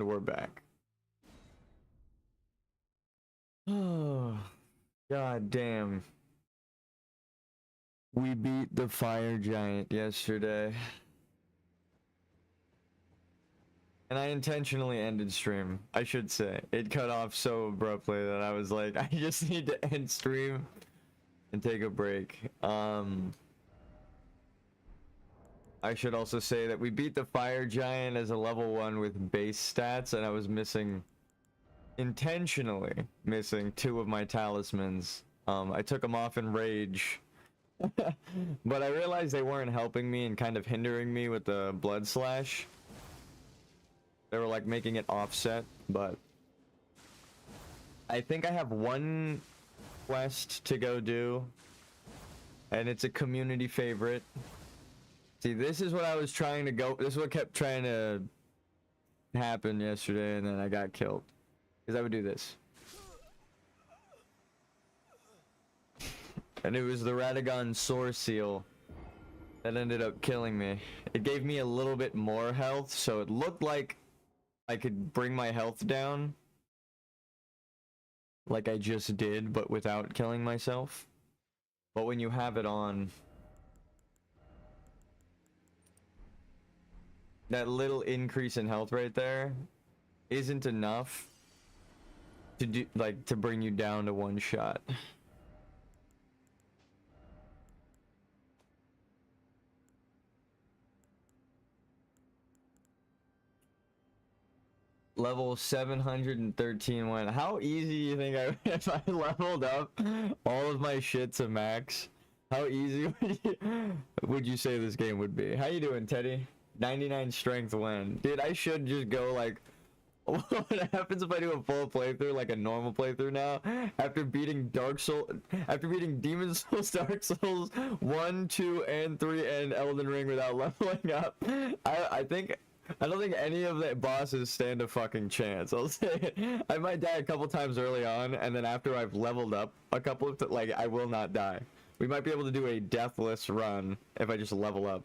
And we're back. Oh, god damn. We beat the fire giant yesterday. And I intentionally ended stream, I should say. It cut off so abruptly that I was like, I just need to end stream and take a break. I should also say that we beat the fire giant as a level 1 with base stats, and I was intentionally missing 2 of my talismans. I took them off in rage. But I realized they weren't helping me and kind of hindering me with the blood slash. They were like making it offset, but I think I have one quest to go do, and it's a community favorite. See, this is what I was trying to go. This is what kept trying to happen yesterday, and then I got killed. Because I would do this. And it was the Radagon Soar Seal that ended up killing me. It gave me a little bit more health, so it looked like I could bring my health down. Like I just did, but without killing myself. But when you have it on, that little increase in health right there isn't enough to do, like, to bring you down to one shot. Level 713 went. How easy do you think if I leveled up all of my shit to max? How easy would you say this game would be? How you doing, Teddy? 99 strength win. Dude, I should just go like, what happens if I do a full playthrough, like a normal playthrough now, after beating Demon Souls, Dark Souls 1, 2, and 3, and Elden Ring without leveling up? I don't think any of the bosses stand a fucking chance. I'll say it. I might die a couple times early on, and then after I've leveled up a couple of like, I will not die. We might be able to do a deathless run if I just level up.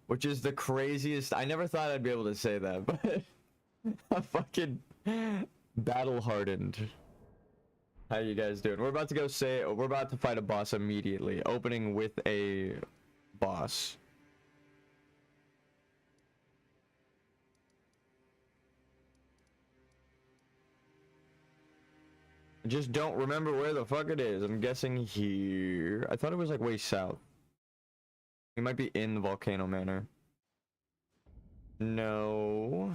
Which is the craziest. I never thought I'd be able to say that, but I'm fucking battle hardened. How you guys doing? We're about to fight a boss immediately, opening with a boss. I just don't remember where the fuck it is. I'm guessing here. I thought it was like way south. We might be in the Volcano Manor. No.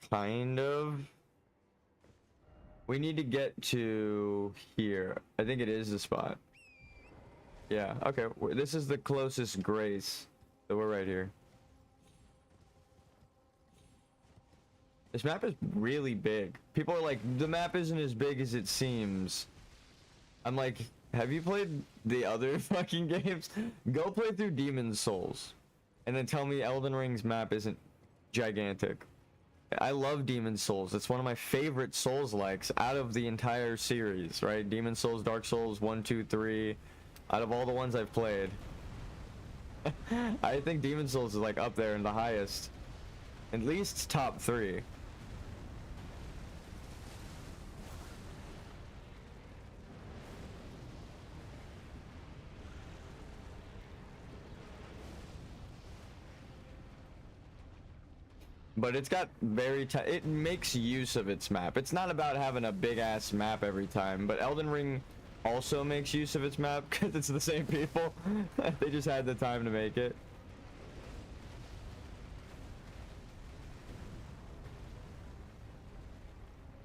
Kind of. We need to get to here. I think it is the spot. Yeah, okay. This is the closest Grace. So we're right here. This map is really big. People are like, the map isn't as big as it seems. I'm like, have you played the other fucking games? Go play through Demon Souls. And then tell me Elden Ring's map isn't gigantic. I love Demon Souls. It's one of my favorite Souls-likes out of the entire series, right? Demon Souls, Dark Souls 1, 2, 3. Out of all the ones I've played. I think Demon Souls is like up there in the highest. At least top 3. But it's got it makes use of its map. It's not about having a big ass map every time, but Elden Ring also makes use of its map because it's the same people. They just had the time to make it.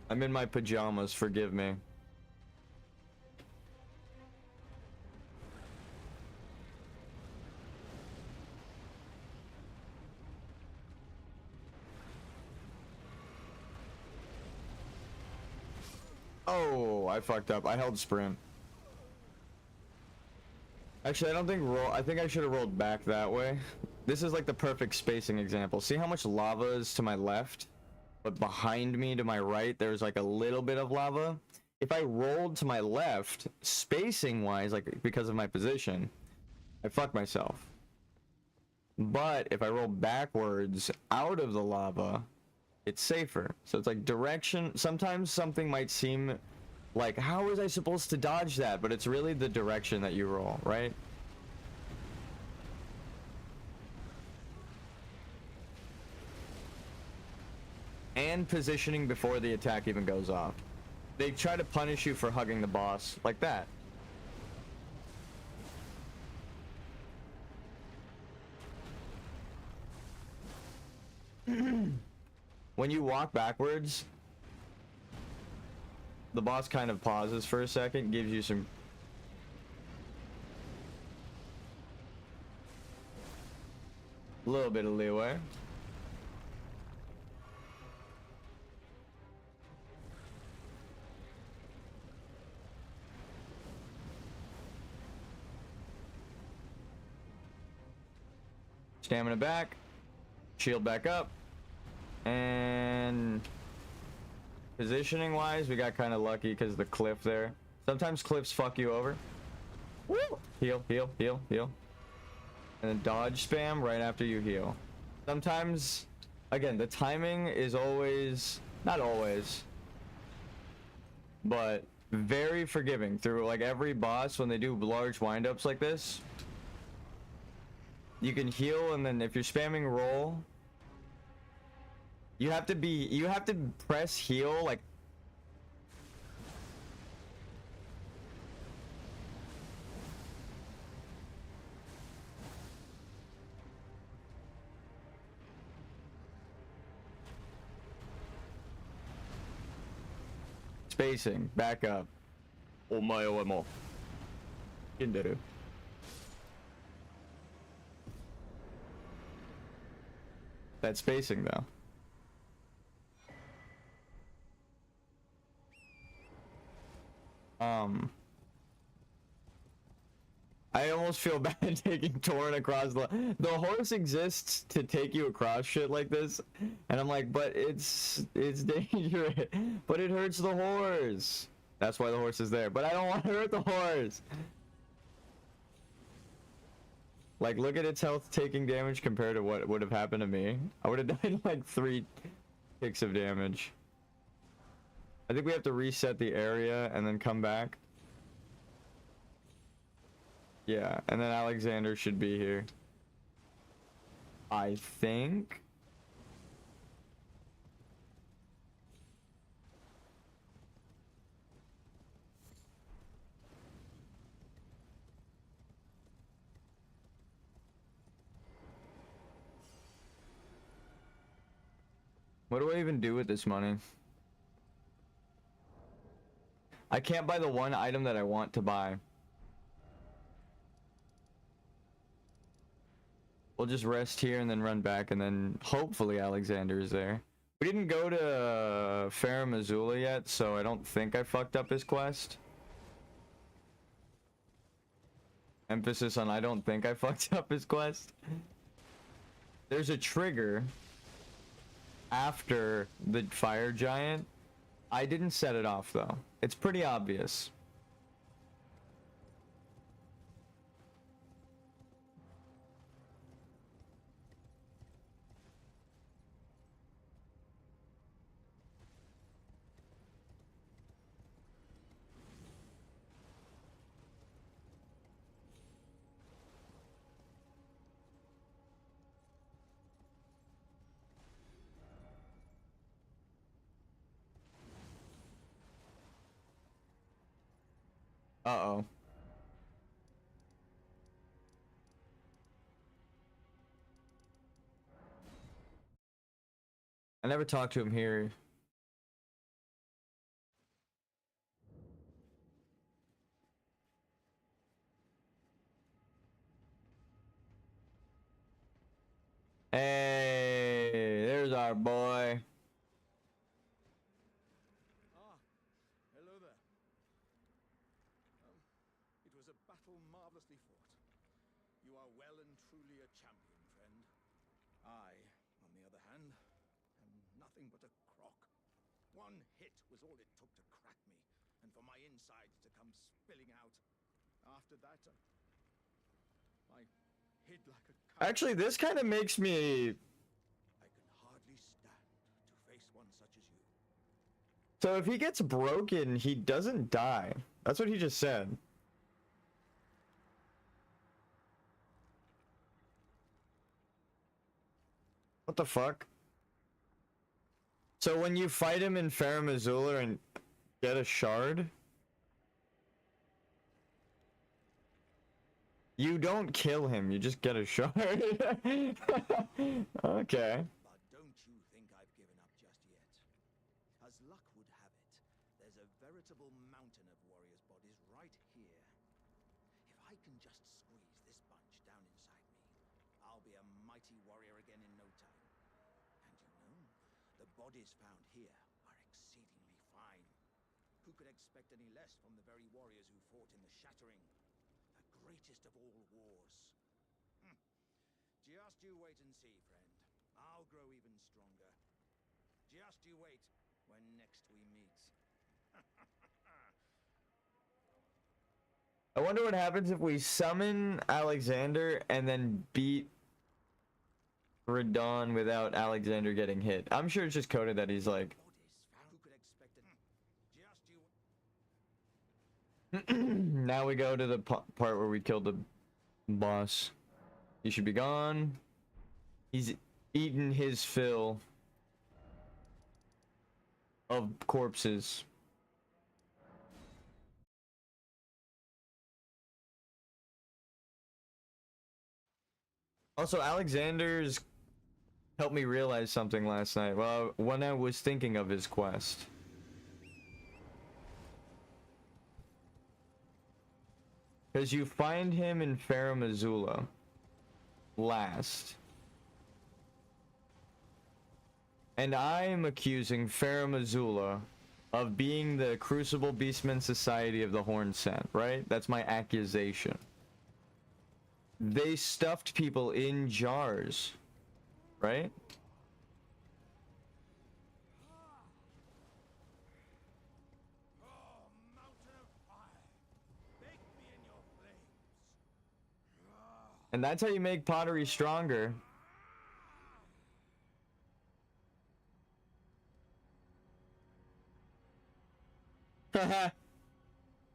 I'm in my pajamas, forgive me. Oh, I fucked up. I held sprint. Actually, I don't think I think I should have rolled back that way. This is like the perfect spacing example. See how much lava is to my left? But behind me to my right, there's like a little bit of lava. If I rolled to my left, spacing wise, like because of my position, I fucked myself. But if I roll backwards out of the lava, it's safer. So it's like direction. Sometimes something might seem like, how was I supposed to dodge that? But it's really the direction that you roll, right? And positioning before the attack even goes off. They try to punish you for hugging the boss like that. When you walk backwards, the boss kind of pauses for a second, gives you some little bit of leeway. Stamina back, shield back up, and positioning wise, we got kind of lucky because the cliff there. Sometimes cliffs fuck you over. Woo! Heal, heal, heal, heal. And then dodge spam right after you heal. Sometimes, again, the timing is always, not always, but very forgiving through like every boss when they do large windups like this. You can heal, and then if you're spamming roll, you have to press heal like spacing, back up. Omae mo. Kinderu. That spacing though. I almost feel bad taking Torrent across the horse exists to take you across shit like this, and I'm like, but it's dangerous, but it hurts the horse. That's why the horse is there, but I don't want to hurt the horse. Like, look at its health taking damage compared to what would have happened to me. I would have died like 3 ticks of damage. I think we have to reset the area and then come back. Yeah, and then Alexander should be here. I think. What do I even do with this money? I can't buy the one item that I want to buy. We'll just rest here and then run back, and then hopefully Alexander is there. We didn't go to Farum Azula yet, so I don't think I fucked up his quest. Emphasis on I don't think I fucked up his quest. There's a trigger after the fire giant. I didn't set it off though. It's pretty obvious. Uh-oh. I never talked to him here. Hey, there's our boy. Ah, hello there. It was a battle marvelously fought. You are well and truly a champion, friend. I, on the other hand, am nothing but a crock. One hit was all it took to crack me, and for my insides to come spilling out. After that, my hid like a coward. Actually, this kind of makes me... I can hardly stand to face one such as you. So if he gets broken, he doesn't die. That's what he just said. What the fuck? So when you fight him in Farum Azula and get a shard, you don't kill him, you just get a shard. Okay. But don't you think I've given up just yet? As luck would have it, there's a veritable mountain of warriors' bodies right here. If I can just squeeze this bunch down inside me, I'll be a mighty warrior again in no time. And you know, the bodies found here are exceedingly fine. Who could expect any less from the very warriors who fought in the Shattering? The greatest of all wars. Just you wait and see, friend. I'll grow even stronger. Just you wait when next we meet. I wonder what happens if we summon Alexander and then beat Radon without Alexander getting hit. I'm sure it's just coded that he's like... Who could expect it? Just you. Now we go to the part where we killed the boss. He should be gone. He's eaten his fill of corpses. Also, Alexander's helped me realize something last night. Well, when I was thinking of his quest. Because you find him in Farum Azula last. And I am accusing Farum Azula of being the Crucible Beastmen Society of the Horn Scent, right? That's my accusation. They stuffed people in jars, right? Oh, mountain of fire! Bake me in your flames. And that's how you make pottery stronger. Haha.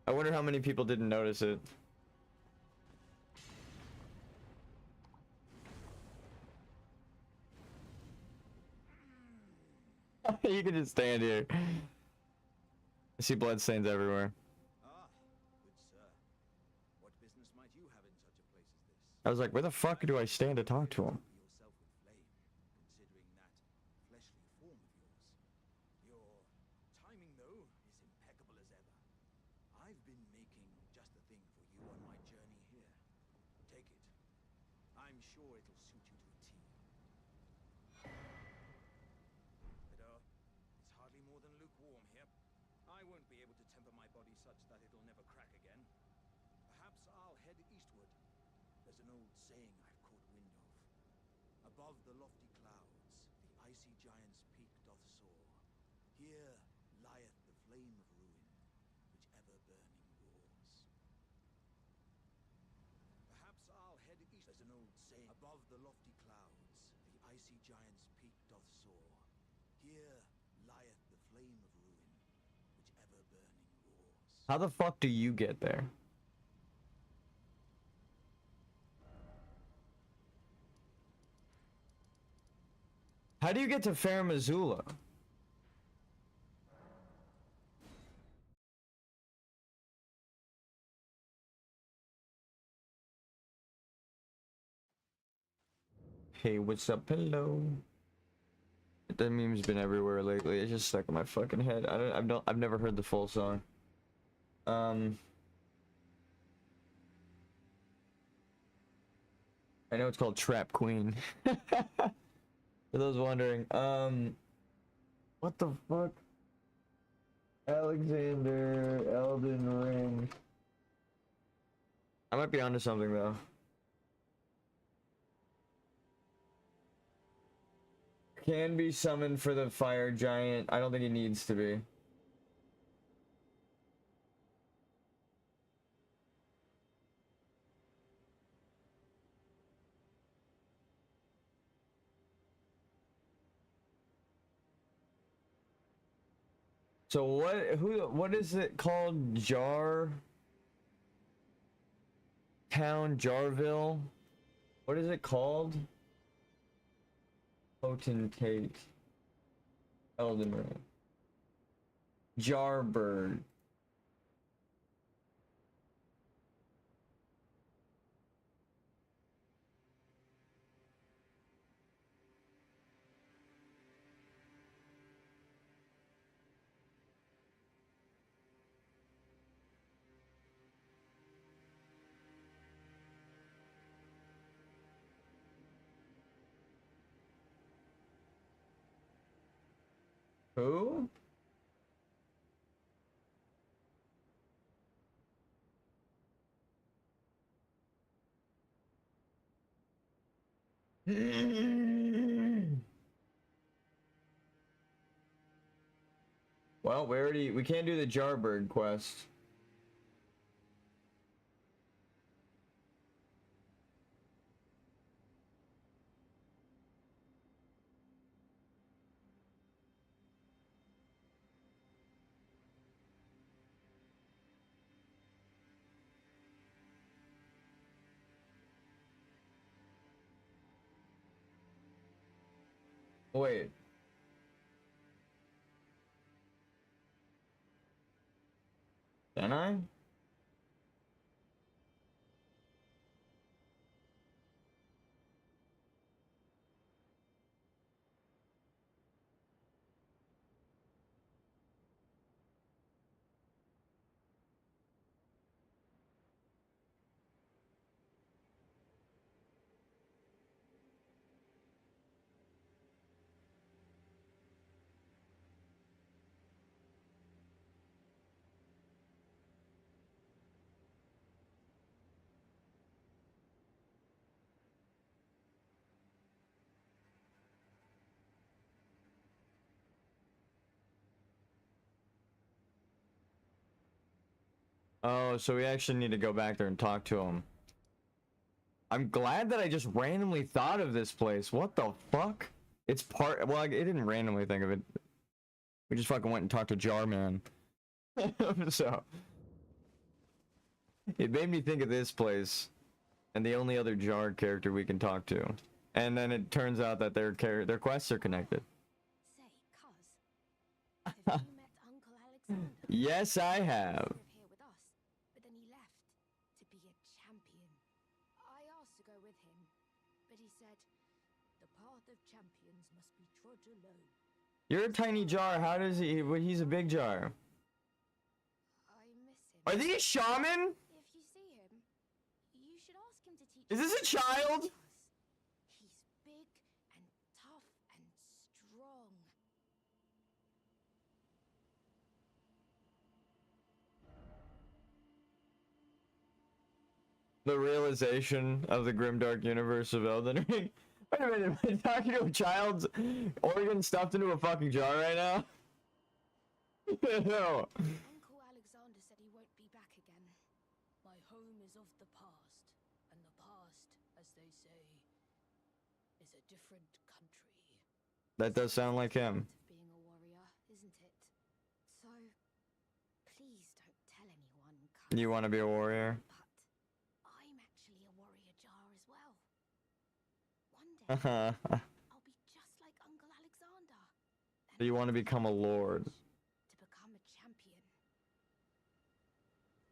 I wonder how many people didn't notice it. You can just stand here. I see bloodstains everywhere. Ah, good sir. What business might you have in such a place as this? I was like, where the fuck do I stand to talk to him? Yourself with flame, considering that fleshly form of yours. Your timing, though, is impeccable as ever. I've been making just the thing for you on my journey here. Take it. I'm sure it'll suit you to a T. Pero, it's hardly more than lukewarm here. I won't be able to temper my body such that it'll never crack again. Perhaps I'll head eastward. There's an old saying I've caught wind of. Above the lofty clouds, the icy giant's peak doth soar. Here lieth the flame of ruin, which ever burning roars. Perhaps I'll head east. There's an old saying. Above the lofty clouds, the icy giant's peak doth soar. Here lieth the flame of ruin, which ever burning roars. How the fuck do you get there? How do you get to Farum Azula? Hey, what's up? Hello. That meme's been everywhere lately. It's just stuck in my fucking head. I've never heard the full song. I know it's called Trap Queen. For those wondering, what the fuck? Alexander, Elden Ring. I might be onto something though. Can be summoned for the fire giant. I don't think he needs to be. So what is it called? Jarville? What is it called? Potentate. Elden Ring. Jarbird. Who? Well, we can't do the Jarbird quest. Wait. Can I? Oh, so we actually need to go back there and talk to him. I'm glad that I just randomly thought of this place. What the fuck? It's part. Well, it didn't randomly think of it. We just fucking went and talked to Jarman. So it made me think of this place and the only other Jar character we can talk to. And then it turns out that their quests are connected. Say, cuz, have you met Uncle Alexander? Yes, I have. He lived here with us, but then he left to be a champion. I asked to go with him, but he said, the path of champions must be trod alone. You're a tiny jar. How does he? Well, he's a big jar. I miss him. Are these shaman? If you see him, you should ask him to teach Is this a you child? us. He's big and tough and strong. The realization of the grimdark universe of Elden Ring. Wait a minute, am I talking to a child's organ stuffed into a fucking jar right now? No. Uncle Alexander said he won't be back again. My home is of the past, and the past, as they say, is a different country. That does sound like him. Of being a warrior, isn't it? So, please don't tell anyone. You want to be a warrior? But I'm actually a warrior jar as well. One day, I'll be just like Uncle Alexander. So you want to become a lord? To become a champion.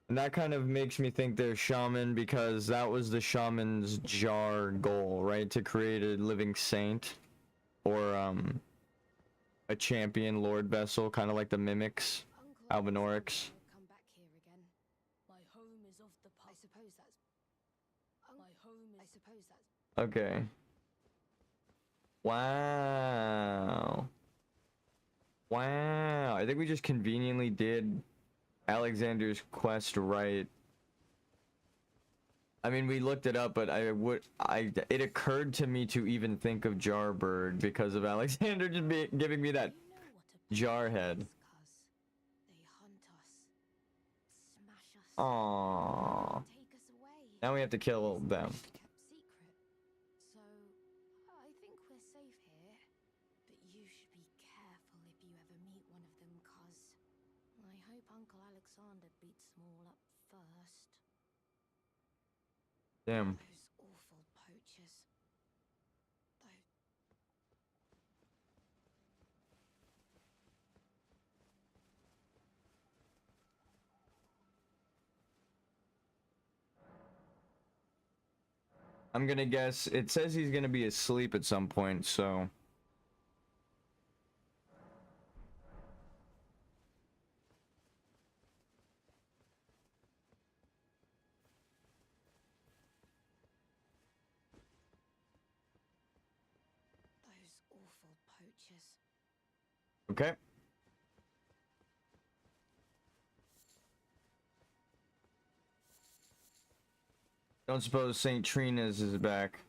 And that kind of makes me think they're shaman because that was the shaman's jar goal, right? To create a living saint or a champion lord vessel, kind of like the mimics, Uncle Albinorix. Alexander won't come back here again. My home is of the past. I suppose that's. My home is. I suppose that's. Okay. Wow. Wow. I think we just conveniently did Alexander's quest right. I mean, we looked it up, but it occurred to me to even think of Jarbird because of Alexander just giving me that You know what a jar head. is, cuz. They hunt us, smash us, Aww. take us away. Now we have to kill them. Kept secret. So, I think we're safe here. But you should be careful if you ever meet one of them, cuz hope Uncle Alexander beats them all up first. Damn. Those awful poachers. Those... I'm gonna guess it says he's gonna be asleep at some point, so Those awful poachers. okay. Don't suppose St. Trina's is back.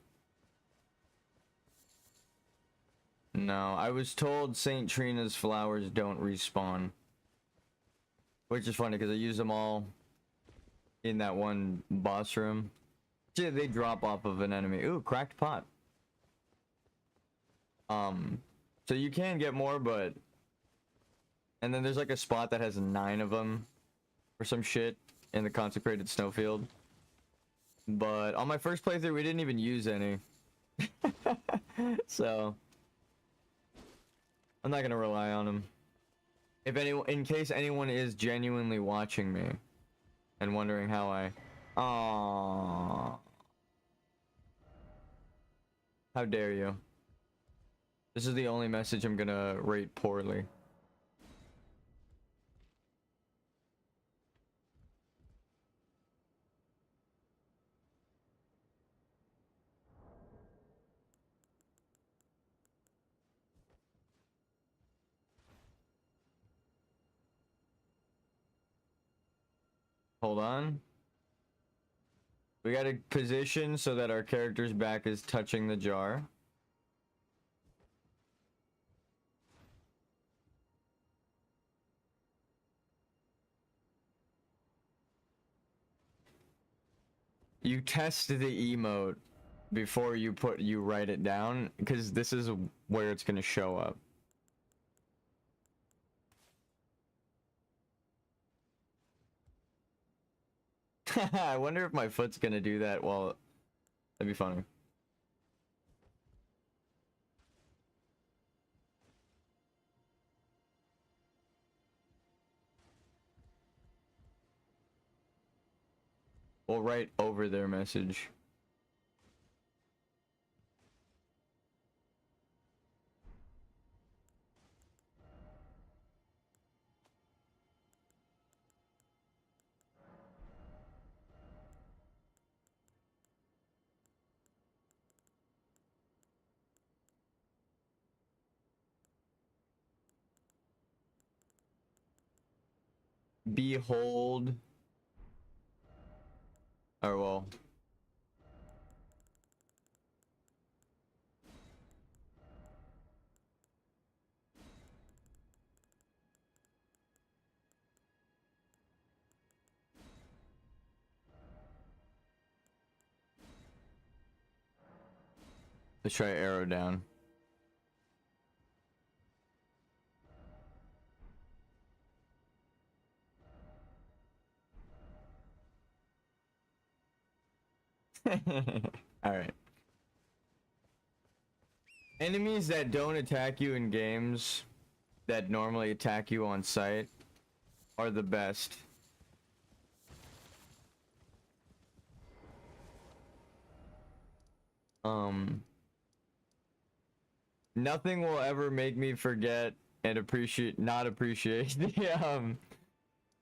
No, I was told St. Trina's flowers don't respawn. Which is funny because I use them all in that one boss room. Yeah, they drop off of an enemy. Ooh, cracked pot. So you can get more, but... And then there's like a spot that has 9 of them or some shit in the consecrated snowfield. But on my first playthrough, we didn't even use any. So... I'm not gonna rely on them. If anyone, in case anyone is genuinely watching me and wondering how I... Aww. How dare you? This is the only message I'm gonna rate poorly. Hold on. We gotta position so that our character's back is touching the jar. You test the emote before you write it down, because this is where it's gonna show up. I wonder if my foot's gonna do that. Well, that'd be funny. We'll write over their message. Behold. Or well. Let's try arrow down. Alright. Enemies that don't attack you in games that normally attack you on sight are the best. Nothing will ever make me forget and not appreciate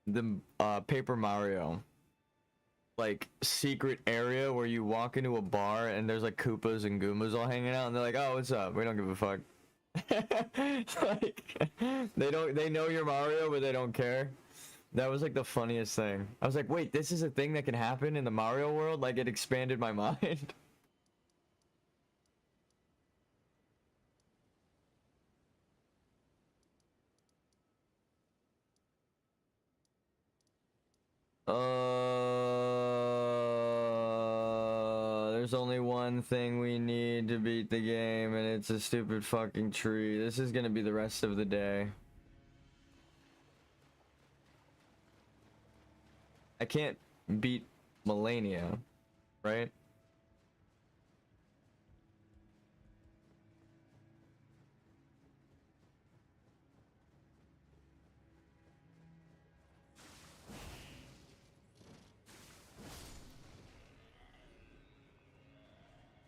the Paper Mario like secret area where you walk into a bar and there's like Koopas and Goombas all hanging out and they're like, "Oh, what's up? We don't give a fuck." Like they know you're Mario but they don't care. That was like the funniest thing. I was like, "Wait, this is a thing that can happen in the Mario world?" Like it expanded my mind. There's only one thing we need to beat the game, and it's a stupid fucking tree. This is gonna be the rest of the day. I can't beat Melania, right?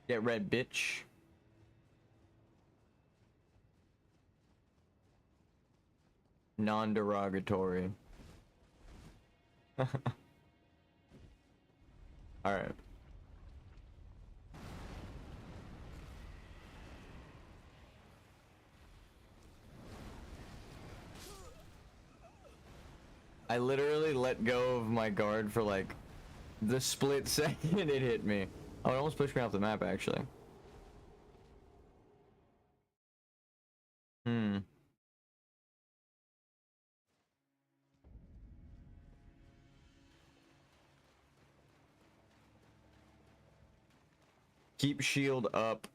Get red, bitch. Non-derogatory. All right. I literally let go of my guard for like the split second it hit me. Oh, it almost pushed me off the map actually. Hmm. Keep shield up.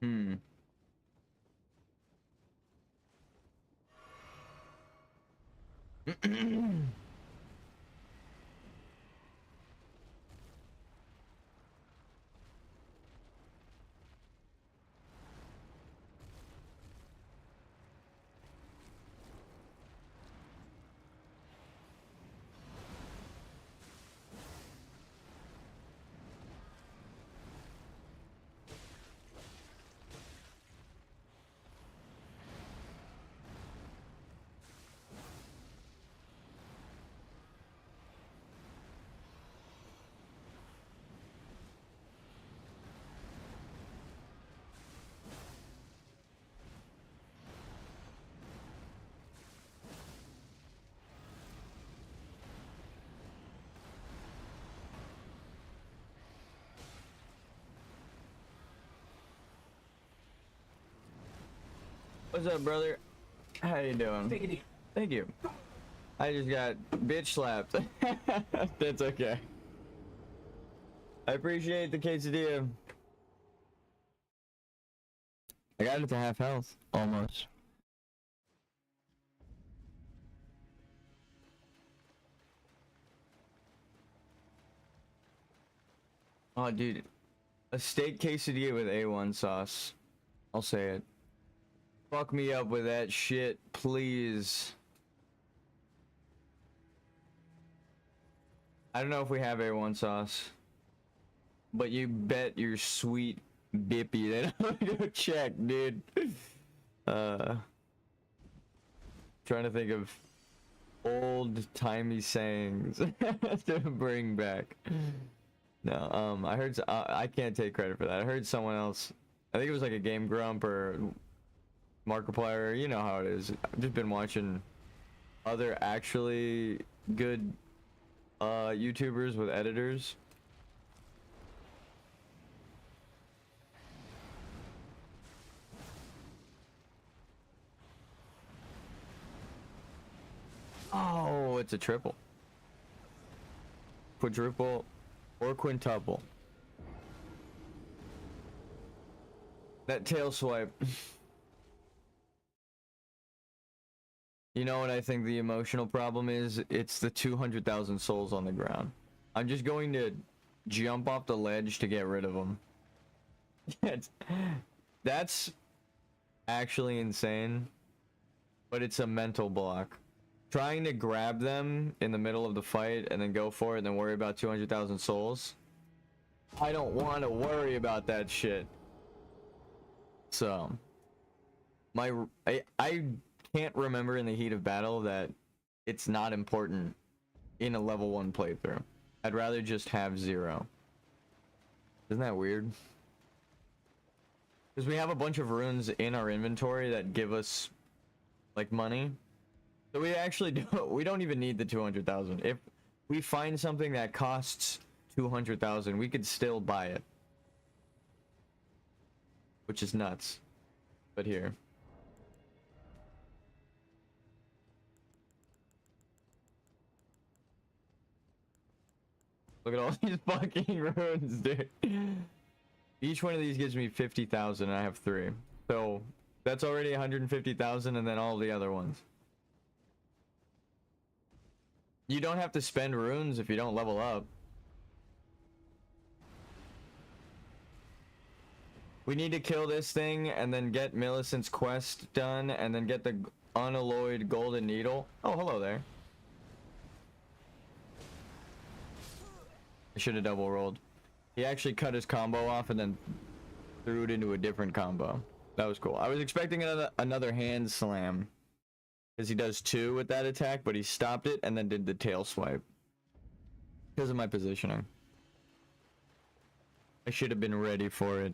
Hmm. What's up, brother? How you doing? Take it easy. Thank you. I just got bitch slapped. That's okay. I appreciate the quesadilla. I got it to half health, almost. Oh, dude. A steak quesadilla with A1 sauce. I'll say it. Fuck me up with that shit, please. I don't know if we have A1 sauce. But you bet your sweet bippy that I'm gonna go check, dude. Trying to think of old-timey sayings to bring back. No, I heard I can't take credit for that. I heard someone else. I think it was like a Game Grump or Markiplier. You know how it is. I've just been watching other actually good YouTubers with editors. Oh, it's a triple. Quadruple or quintuple. That tail swipe. You know what I think the emotional problem is? It's the 200,000 souls on the ground. I'm just going to jump off the ledge to get rid of them. That's actually insane, but it's a mental block. Trying to grab them in the middle of the fight and then go for it and then worry about 200,000 souls. I don't want to worry about that shit. So, I can't remember in the heat of battle that it's not important in a level 1 playthrough. I'd rather just have 0. Isn't that weird? Because we have a bunch of runes in our inventory that give us like money. So we actually we don't even need the 200,000. If we find something that costs 200,000, we could still buy it. Which is nuts. But here. Look at all these fucking runes, dude. Each one of these gives me 50,000 and I have 3. So that's already 150,000 and then all the other ones. You don't have to spend runes if you don't level up. We need to kill this thing and then get Millicent's quest done and then get the unalloyed golden needle. Oh, hello there. I should have double rolled. He actually cut his combo off and then threw it into a different combo. That was cool. I was expecting another hand slam. Because he does 2 with that attack, but he stopped it and then did the tail swipe. Because of my positioning. I should have been ready for it.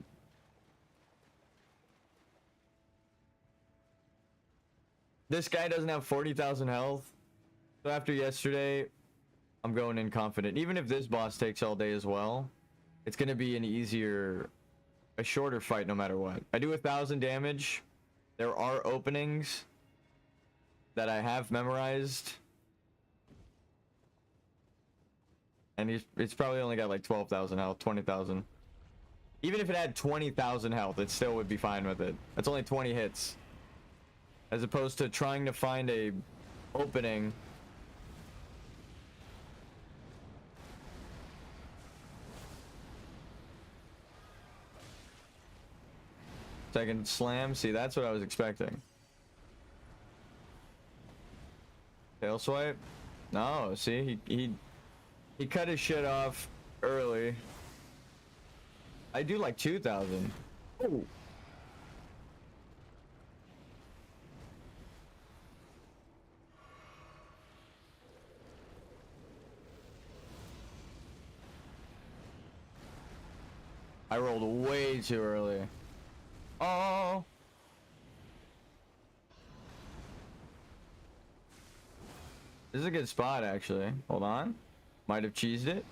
This guy doesn't have 40,000 health. So after yesterday, I'm going in confident. Even if this boss takes all day as well, it's going to be a shorter fight no matter what. I do 1,000 damage. There are openings that I have memorized. And it's probably only got like 12,000 health, 20,000. Even if it had 20,000 health, it still would be fine with it. That's only 20 hits. As opposed to trying to find a opening. Second slam. See, that's what I was expecting. Tail swipe? No, see, he cut his shit off early. I do like 2,000. Oh. I rolled way too early. Oh. This is a good spot, actually. Hold on. Might have cheesed it.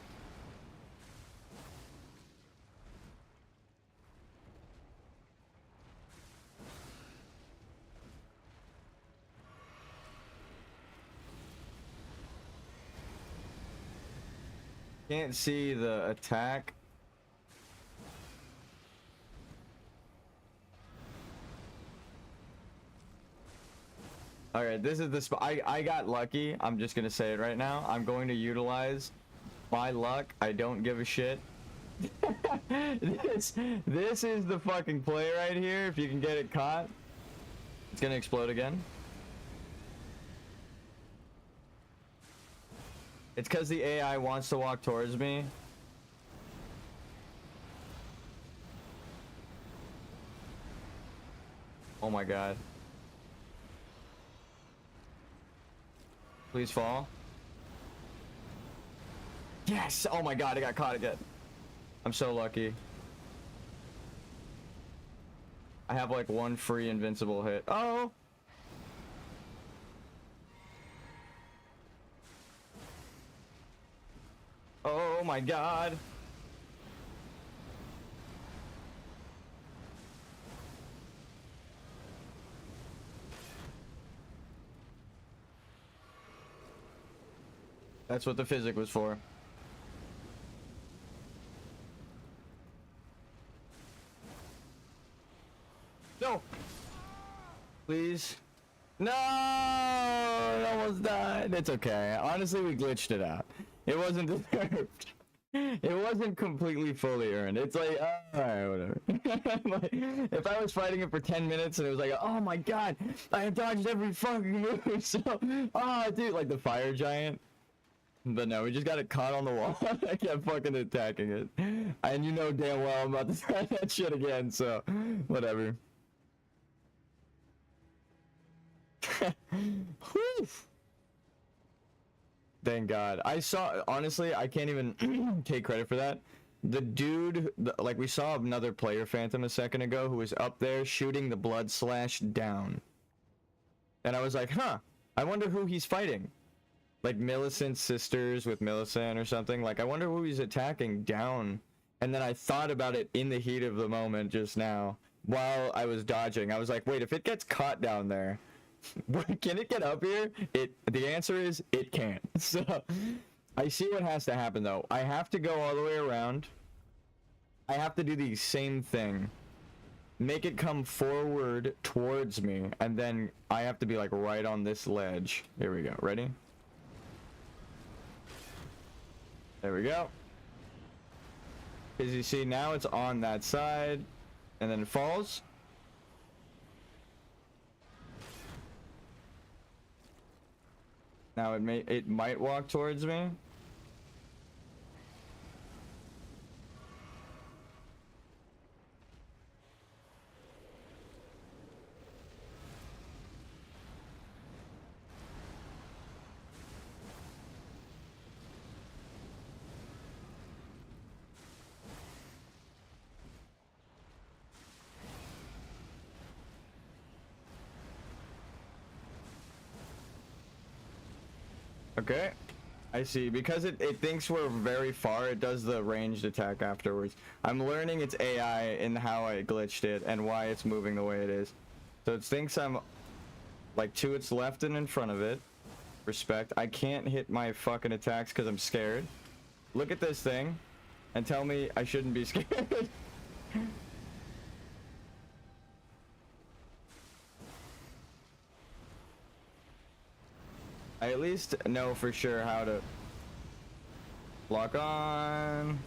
Can't see the attack. All right, this is the spot. I got lucky. I'm just gonna say it right now. I'm going to utilize my luck. I don't give a shit. This is the fucking play right here. If you can get it caught, it's gonna explode again. It's because the AI wants to walk towards me. Oh my god. Please fall. Yes! Oh my god, I got caught again. I'm so lucky. I have like one free invincible hit. Oh! Oh my god. That's what the physic was for. No! Please. No! It almost died. It's okay. Honestly, we glitched it out. It wasn't deserved. It wasn't completely fully earned. It's like, alright, whatever. Like, if I was fighting it for 10 minutes and it was like, oh my god, I have dodged every fucking move, so, oh dude, like the fire giant. But no, we just got it caught on the wall. I kept fucking attacking it. And you know damn well I'm about to try that shit again, so, whatever. Whew. Thank God. I saw, honestly, I can't even take credit for that. The dude, like we saw another player phantom a second ago who was up there shooting the blood slash down. And I was like, huh, I wonder who he's fighting. Like Millicent's sisters with Millicent or something. Like, I wonder who he's attacking down. And then I thought about it in the heat of the moment just now while I was dodging. I was like, wait, if it gets caught down there, can it get up here? The answer is it can't. So I see what has to happen though. I have to go all the way around. I have to do the same thing. Make it come forward towards me, and then I have to be like right on this ledge. Here we go. Ready? There we go. As you see, now it's on that side, and then it falls. Now it might walk towards me. Okay, I see. Because it thinks we're very far, it does the ranged attack afterwards. I'm learning its AI and how I glitched it and why it's moving the way it is. So it thinks I'm like to its left and in front of it. Respect. I can't hit my fucking attacks because I'm scared. Look at this thing and tell me I shouldn't be scared. I at least know for sure how to lock on,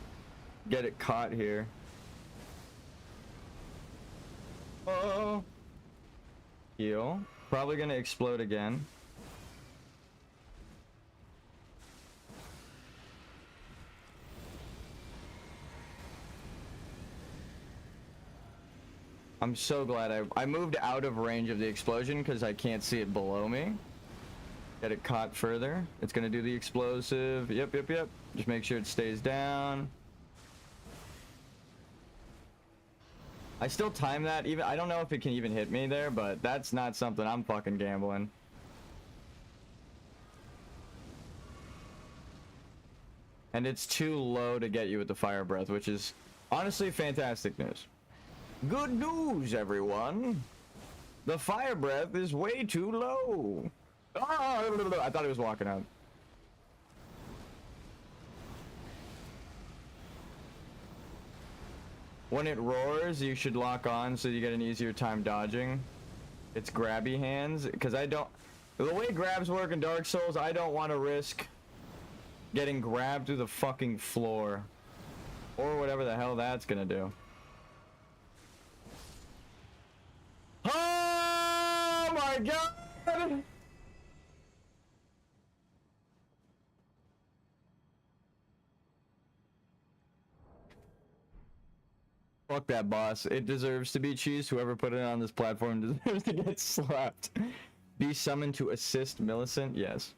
get it caught here. Oh, heal. Probably gonna explode again. I'm so glad I moved out of range of the explosion because I can't see it below me. Get it caught further. It's gonna do the explosive. Yep. Just make sure it stays down. I still time that. Even I don't know if it can even hit me there, but that's not something I'm fucking gambling. And it's too low to get you with the fire breath, which is honestly fantastic news. Good news, everyone. The fire breath is way too low. Oh, I thought he was walking out. When it roars, you should lock on so you get an easier time dodging. It's grabby hands, because I don't... The way grabs work in Dark Souls, I don't want to risk getting grabbed through the fucking floor. Or whatever the hell that's gonna do. Oh my god! Fuck that boss. It deserves to be cheesed. Whoever put it on this platform deserves to get slapped. Be summoned to assist Millicent? Yes.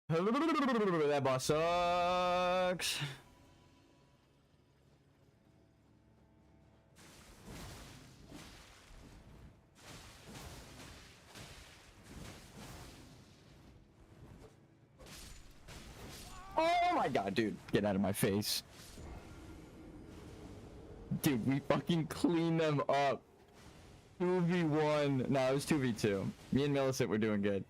That boss sucks. Oh my god, dude. Get out of my face. Dude, we fucking cleaned them up. 2v1. No, it was 2v2. Me and Millicent were doing good.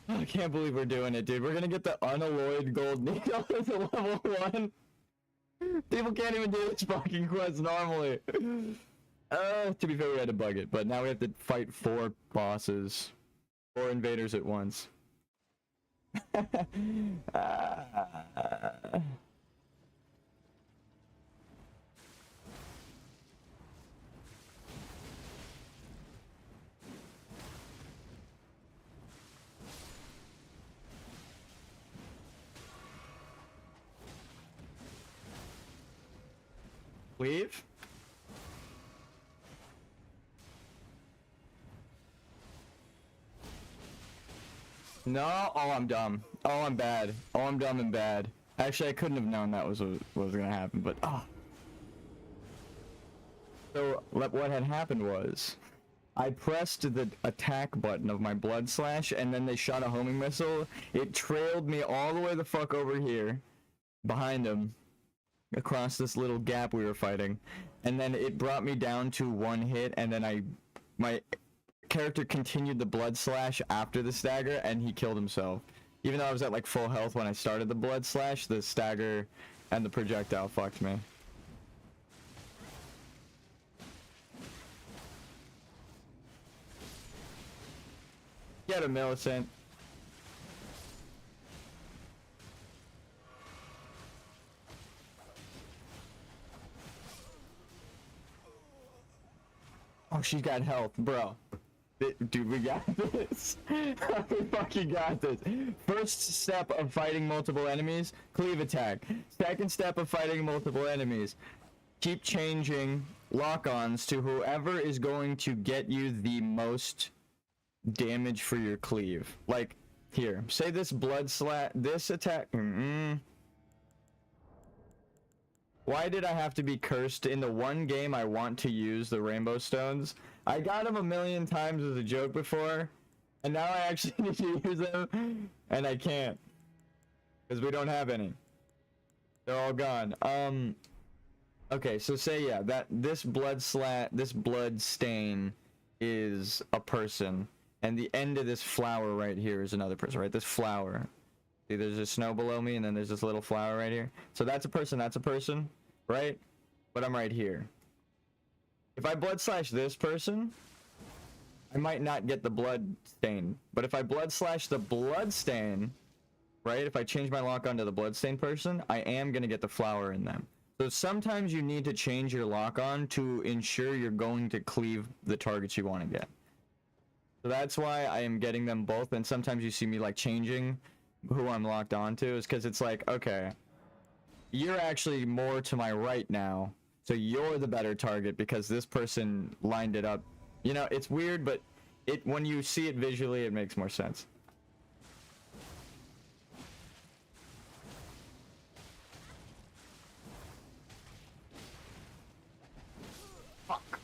I can't believe we're doing it, dude. We're gonna get the unalloyed gold needle as a level 1. People can't even do this fucking quest normally. To be fair, we had to bug it, but now we have to fight 4 bosses. 4 invaders at once. Leave? No? Oh, I'm dumb. Oh, I'm bad. Oh, I'm dumb and bad. Actually, I couldn't have known that was what was gonna happen, but So, what had happened was, I pressed the attack button of my blood slash, and then they shot a homing missile. It trailed me all the way the fuck over here, behind him, across this little gap we were fighting, and then it brought me down to 1 hit, and then my character continued the blood slash after the stagger, and he killed himself. Even though I was at like full health when I started the blood slash, the stagger and the projectile fucked me. Get him, Millicent. Oh, she's got health, bro. Dude, we got this. We fucking got this. First step of fighting multiple enemies, cleave attack. Second step of fighting multiple enemies, keep changing lock-ons to whoever is going to get you the most damage for your cleave. Like, here, say this this attack. Why did I have to be cursed in the one game I want to use the rainbow stones? I got them 1,000,000 times as a joke before, and now I actually need to use them, and I can't. Because we don't have any. They're all gone. Okay, so say, yeah, that this blood stain is a person, and the end of this flower right here is another person, right? This flower. See, there's a snow below me, and then there's this little flower right here. So that's a person, right? But I'm right here. If I blood slash this person, I might not get the blood stain. But if I blood slash the blood stain, right? If I change my lock onto the blood stain person, I am gonna get the flower in them. So sometimes you need to change your lock on to ensure you're going to cleave the targets you want to get. So that's why I am getting them both, and sometimes you see me like changing who I'm locked onto, is because it's like, okay, you're actually more to my right now, so you're the better target because this person lined it up. You know, it's weird, but when you see it visually, it makes more sense. Fuck.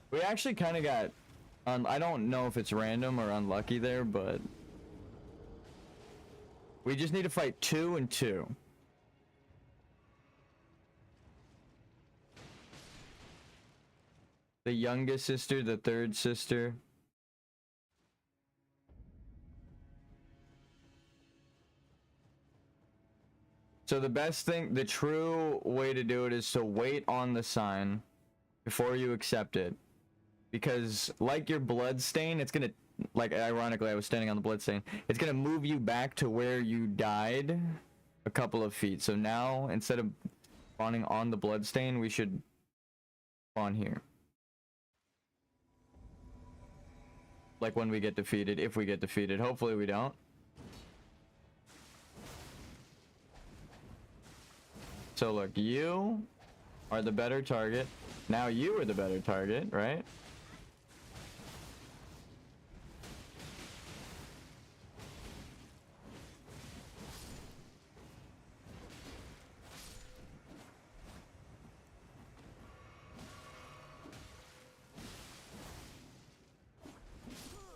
We actually kind of got, I don't know if it's random or unlucky there, but we just need to fight 2 and 2. The youngest sister, the third sister. So the best thing, the true way to do it is to wait on the sign before you accept it. Because like your blood stain, it's gonna, like ironically I was standing on the blood stain, it's gonna move you back to where you died a couple of feet. So now, instead of spawning on the blood stain, we should spawn here. Like when we get defeated, if we get defeated. Hopefully we don't. So look, you are the better target. Now you are the better target, right?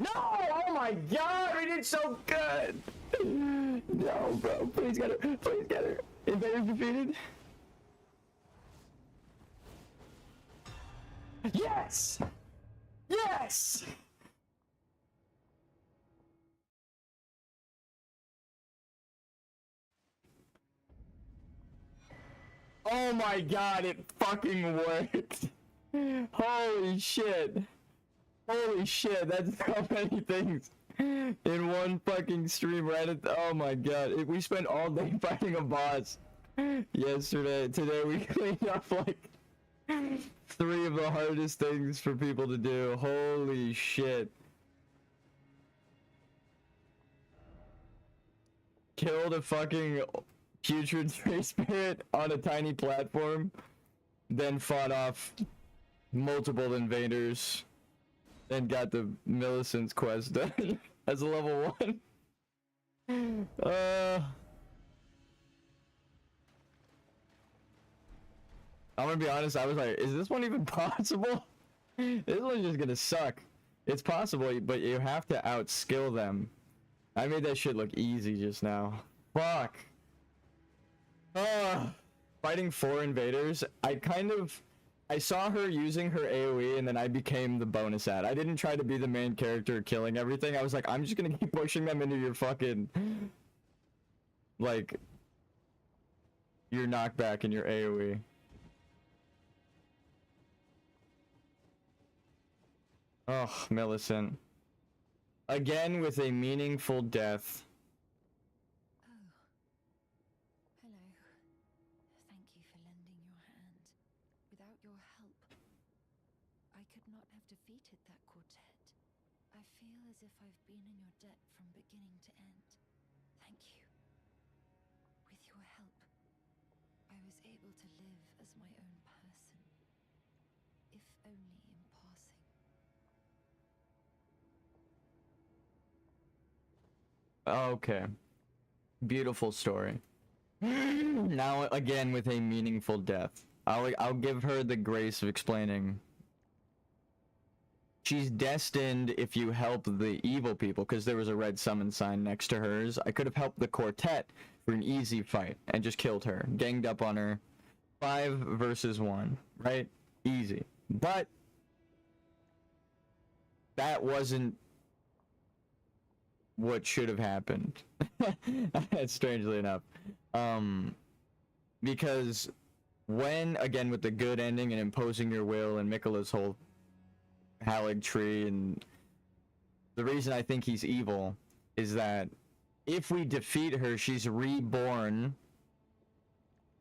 No! Oh my god, we did so good! No, bro, please get her. Please get her. Invader's defeated. Yes! Yes! Oh my god, it fucking worked! Holy shit! Holy shit, that's so many things in one fucking stream right at oh my god. We spent all day fighting a boss yesterday. Today we cleaned up like 3 of the hardest things for people to do. Holy shit. Killed a fucking putrid tree spirit on a tiny platform, then fought off multiple invaders. And got the Millicent's quest done as a level 1. I'm gonna be honest, I was like, is this one even possible? This one's just gonna suck. It's possible, but you have to outskill them. I made that shit look easy just now. Fuck. Fighting 4 invaders. I saw her using her AoE and then I became the bonus ad. I didn't try to be the main character killing everything. I was like, I'm just gonna keep pushing them into your fucking, like, your knockback and your AoE. Oh, Millicent. Again with a meaningful death. Oh. Hello. Thank you for lending your hand. Without your help, I could not have defeated that quartet. I feel as if I've been in your debt from beginning to end. Thank you. With your help, I was able to live as my own person, if only in passing. Okay. Beautiful story. Now again with a meaningful death. I'll give her the grace of explaining. She's destined if you help the evil people, because there was a red summon sign next to hers. I could have helped the quartet for an easy fight and just killed her. Ganged up on her. 5 versus 1, right? Easy. But that wasn't what should have happened. Strangely enough. Because when, again, with the good ending and imposing your will and Mikola's whole Halig tree, and the reason I think he's evil is that if we defeat her, she's reborn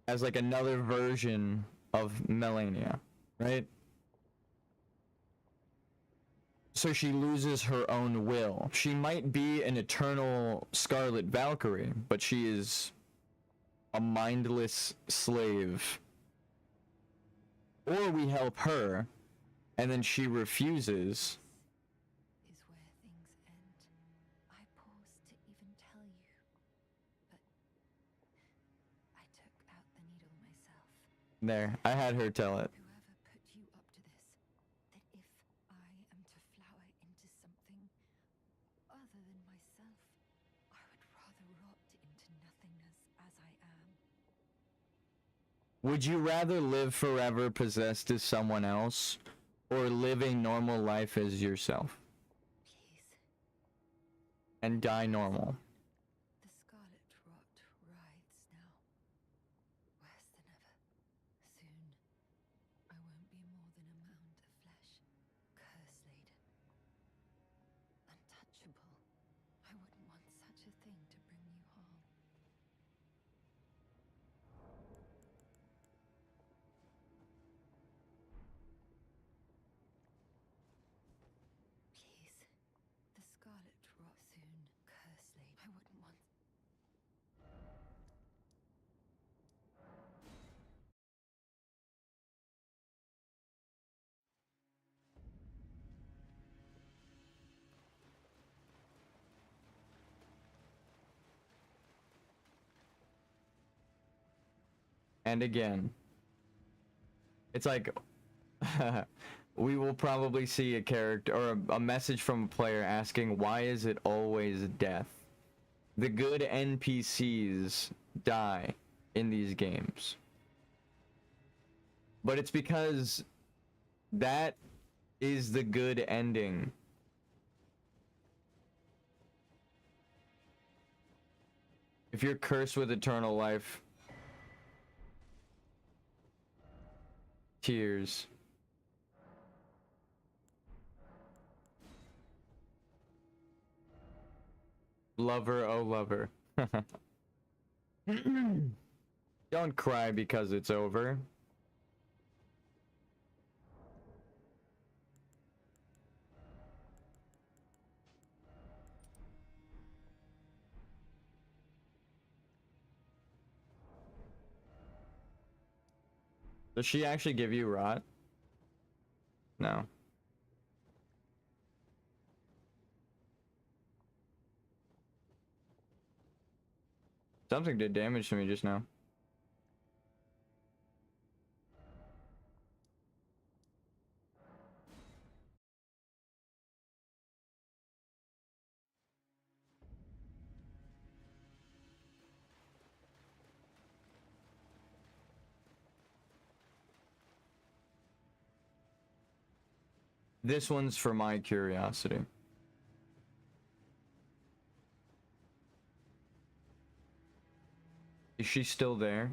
as like another version of Melania, right? So she loses her own will. She might be an eternal Scarlet Valkyrie, but she is a mindless slave. Or we help her, and then she refuses. Is where things end. I paused to even tell you, but I took out the needle myself. There, I had her tell it. Whoever put you up to this, that if I am to flower into something other than myself, I would rather rot into nothingness as I am. Would you rather live forever possessed as someone else, or live a normal life as yourself? Please. And die normal? The scarlet rot rides now. Worse than ever. Soon, I won't be more than a mound of flesh. Curse-laden. Untouchable. I wouldn't want such a thing to bring you harm. Please. The scarlet rot soon. Curse-laden. I wouldn't want... And again, it's like we will probably see a character or a message from a player asking, why is it always death? The good NPCs die in these games, but it's because that is the good ending. If you're cursed with eternal life, tears. Lover, oh lover. Don't cry because it's over. Does she actually give you rot? No. Something did damage to me just now. This one's for my curiosity. Is she still there?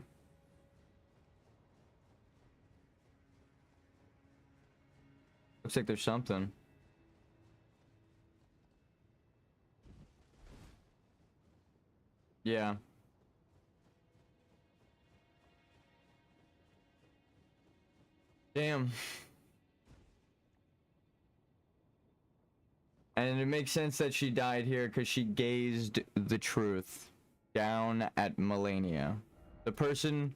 Looks like there's something. Yeah. Damn. And it makes sense that she died here because she gazed the truth down at Melania. The person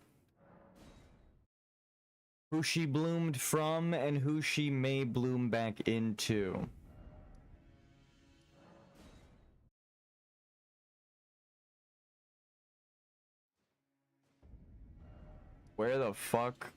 who she bloomed from and who she may bloom back into. Where the fuck?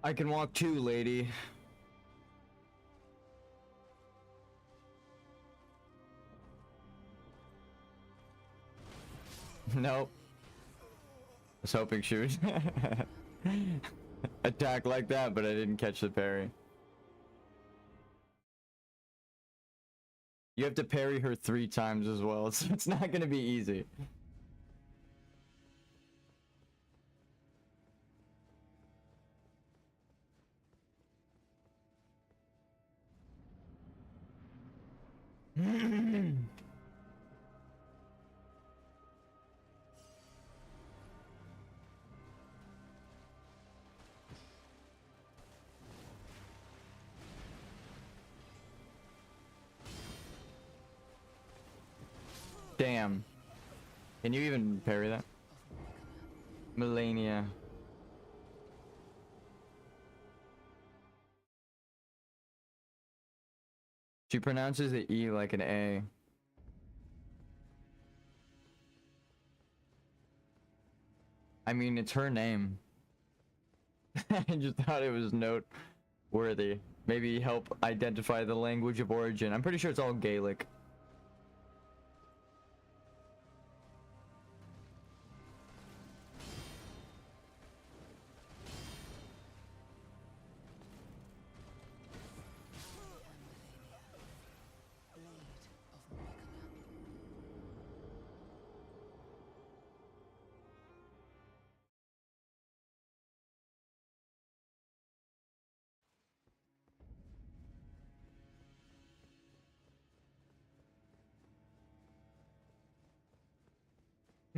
I can walk too, lady. Nope. I was hoping she would attack like that, but I didn't catch the parry. You have to parry her 3 times as well, so it's not gonna be easy. Damn. Can you even parry that? Melania. She pronounces the E like an A. I mean, it's her name. I just thought it was noteworthy. Maybe help identify the language of origin. I'm pretty sure it's all Gaelic.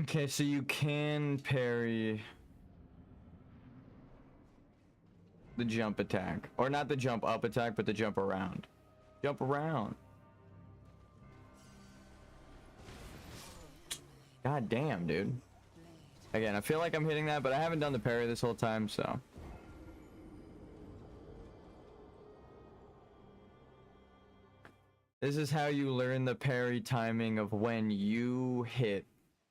Okay, so you can parry the jump attack. Or not the jump up attack, but the jump around. Jump around. God damn, dude. Again, I feel like I'm hitting that, but I haven't done the parry this whole time, so. This is how you learn the parry timing of when you hit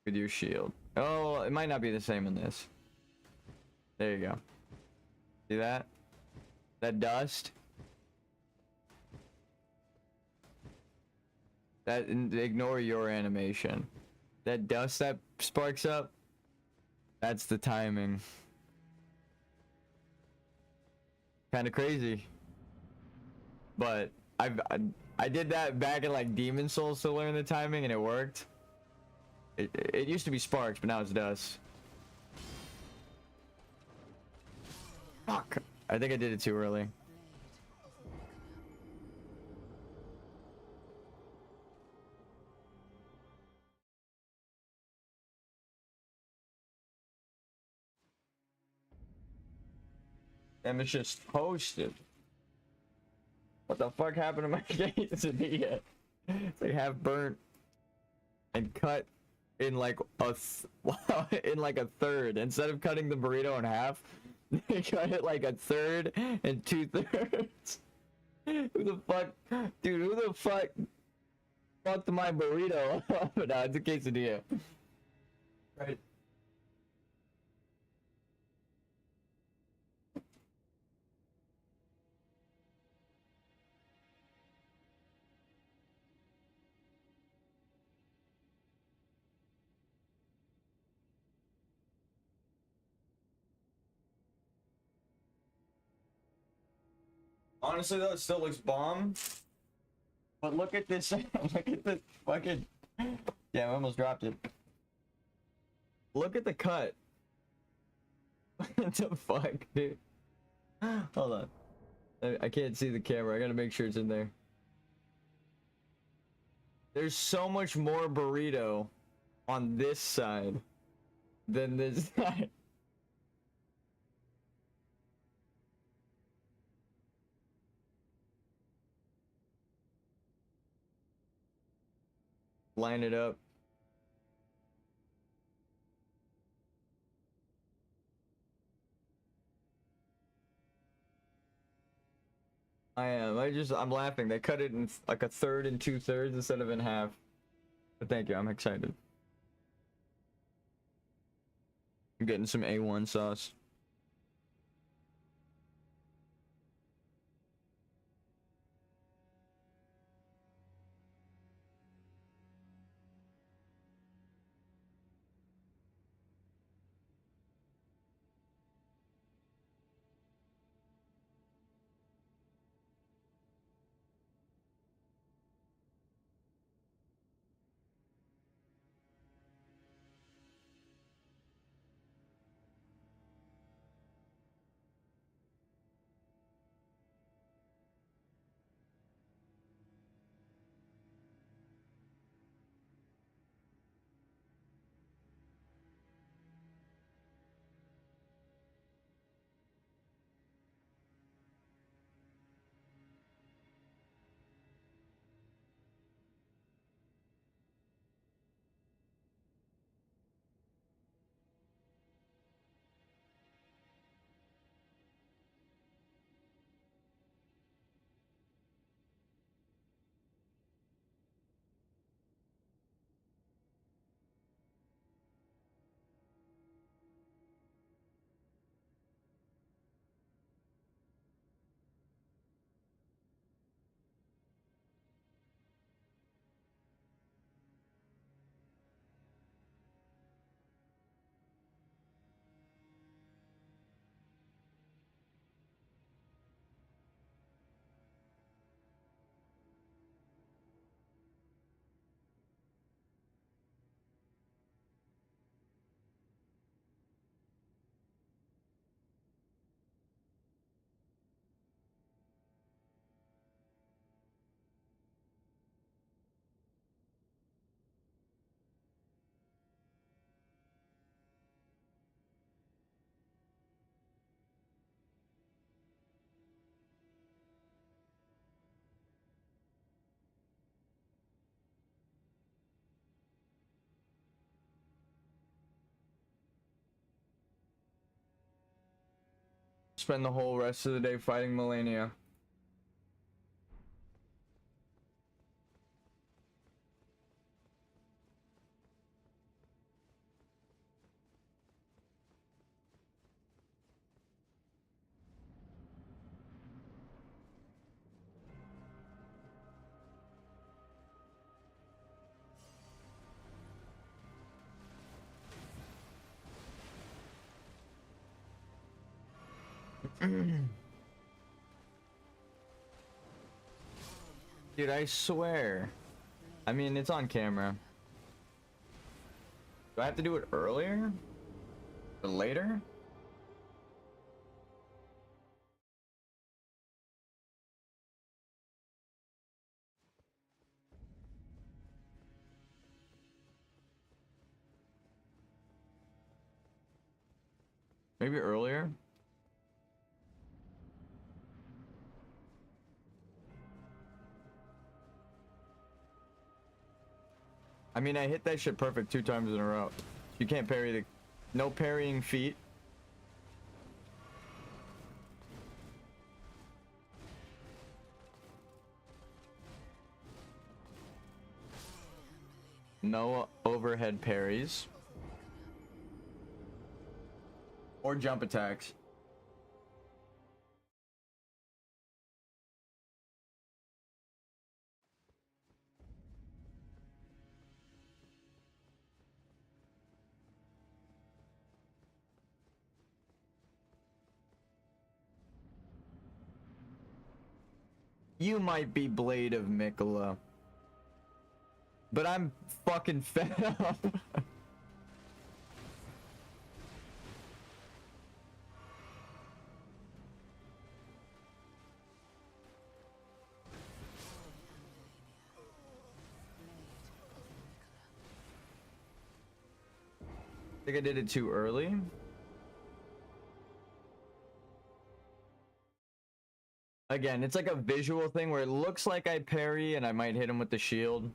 with your shield. Oh, it might not be the same in this. There you go. See that? That dust? That, ignore your animation. That dust that sparks up, that's the timing. Kind of crazy. But I did that back in like Demon Souls to learn the timing and it worked. It used to be sparks, but now it's dust. Fuck. I think I did it too early. And it's just posted. What the fuck happened to my quesadilla? It's like half burnt and cut in like in like a third. Instead of cutting the burrito in half, they cut it like a third and 2/3. Who the fuck, dude? Who the fuck fucked my burrito? No, it's a quesadilla. Right. Honestly though, it still looks bomb. But look at this. Look at this fucking. Yeah, I almost dropped it. Look at the cut. What the fuck, dude? Hold on. I can't see the camera. I gotta make sure it's in there. There's so much more burrito on this side than this side. Line it up. I am. I'm laughing. They cut it in like a third and 2/3 instead of in half. But thank you. I'm excited. I'm getting some A1 sauce. Spend the whole rest of the day fighting Melania. Dude, I swear. I mean, it's on camera. Do I have to do it earlier? Or later? Maybe earlier? I mean, I hit that shit perfect 2 times in a row. You can't parry the... No parrying feet. No overhead parries. Or jump attacks. You might be Blade of Mikola. But I'm fucking fed up. I think I did it too early. Again, it's like a visual thing where it looks like I parry and I might hit him with the shield.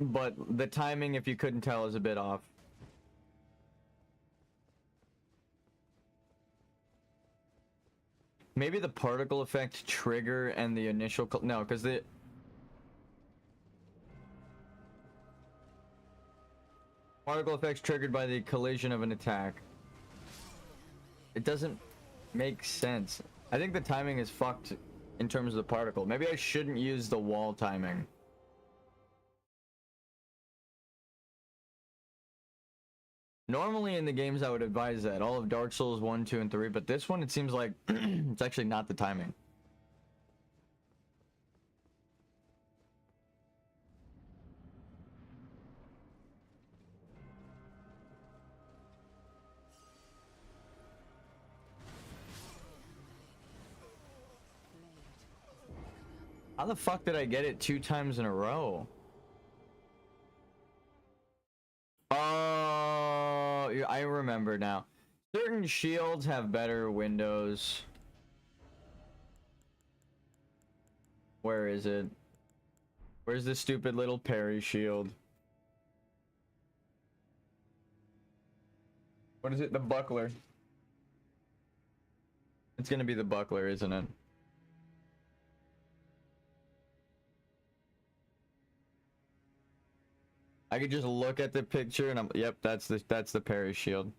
But the timing, if you couldn't tell, is a bit off. Maybe the particle effect trigger and the initial... No, because the... Particle effects triggered by the collision of an attack. It doesn't make sense. I think the timing is fucked in terms of the particle. Maybe I shouldn't use the wall timing. Normally in the games I would advise that. All of Dark Souls 1, 2, and 3. But this one, it seems like it's actually not the timing. How the fuck did I get it 2 times in a row? Oh, I remember now. Certain shields have better windows. Where is it? Where's the stupid little parry shield? What is it? The buckler. It's gonna be the buckler, isn't it? I could just look at the picture and yep, that's the parry shield.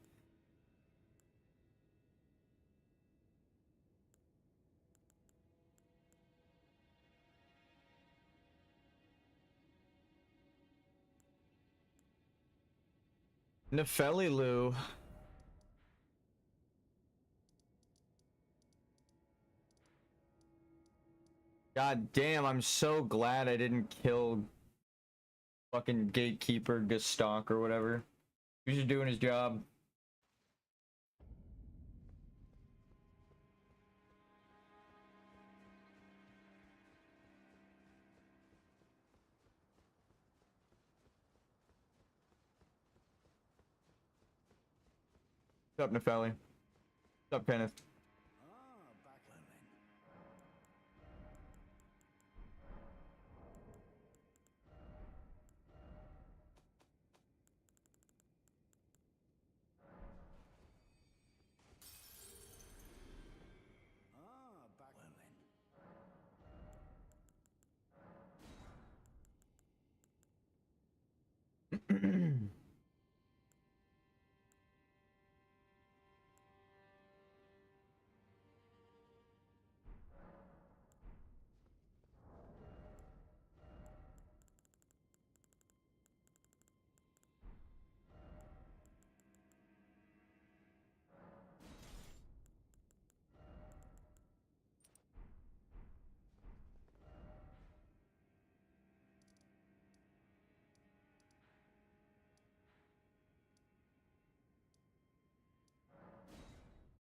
Nefelilu. God damn, I'm so glad I didn't kill fucking gatekeeper Gestalk or whatever. He's just doing his job. What's up, Nefeli? What's up, Kenneth?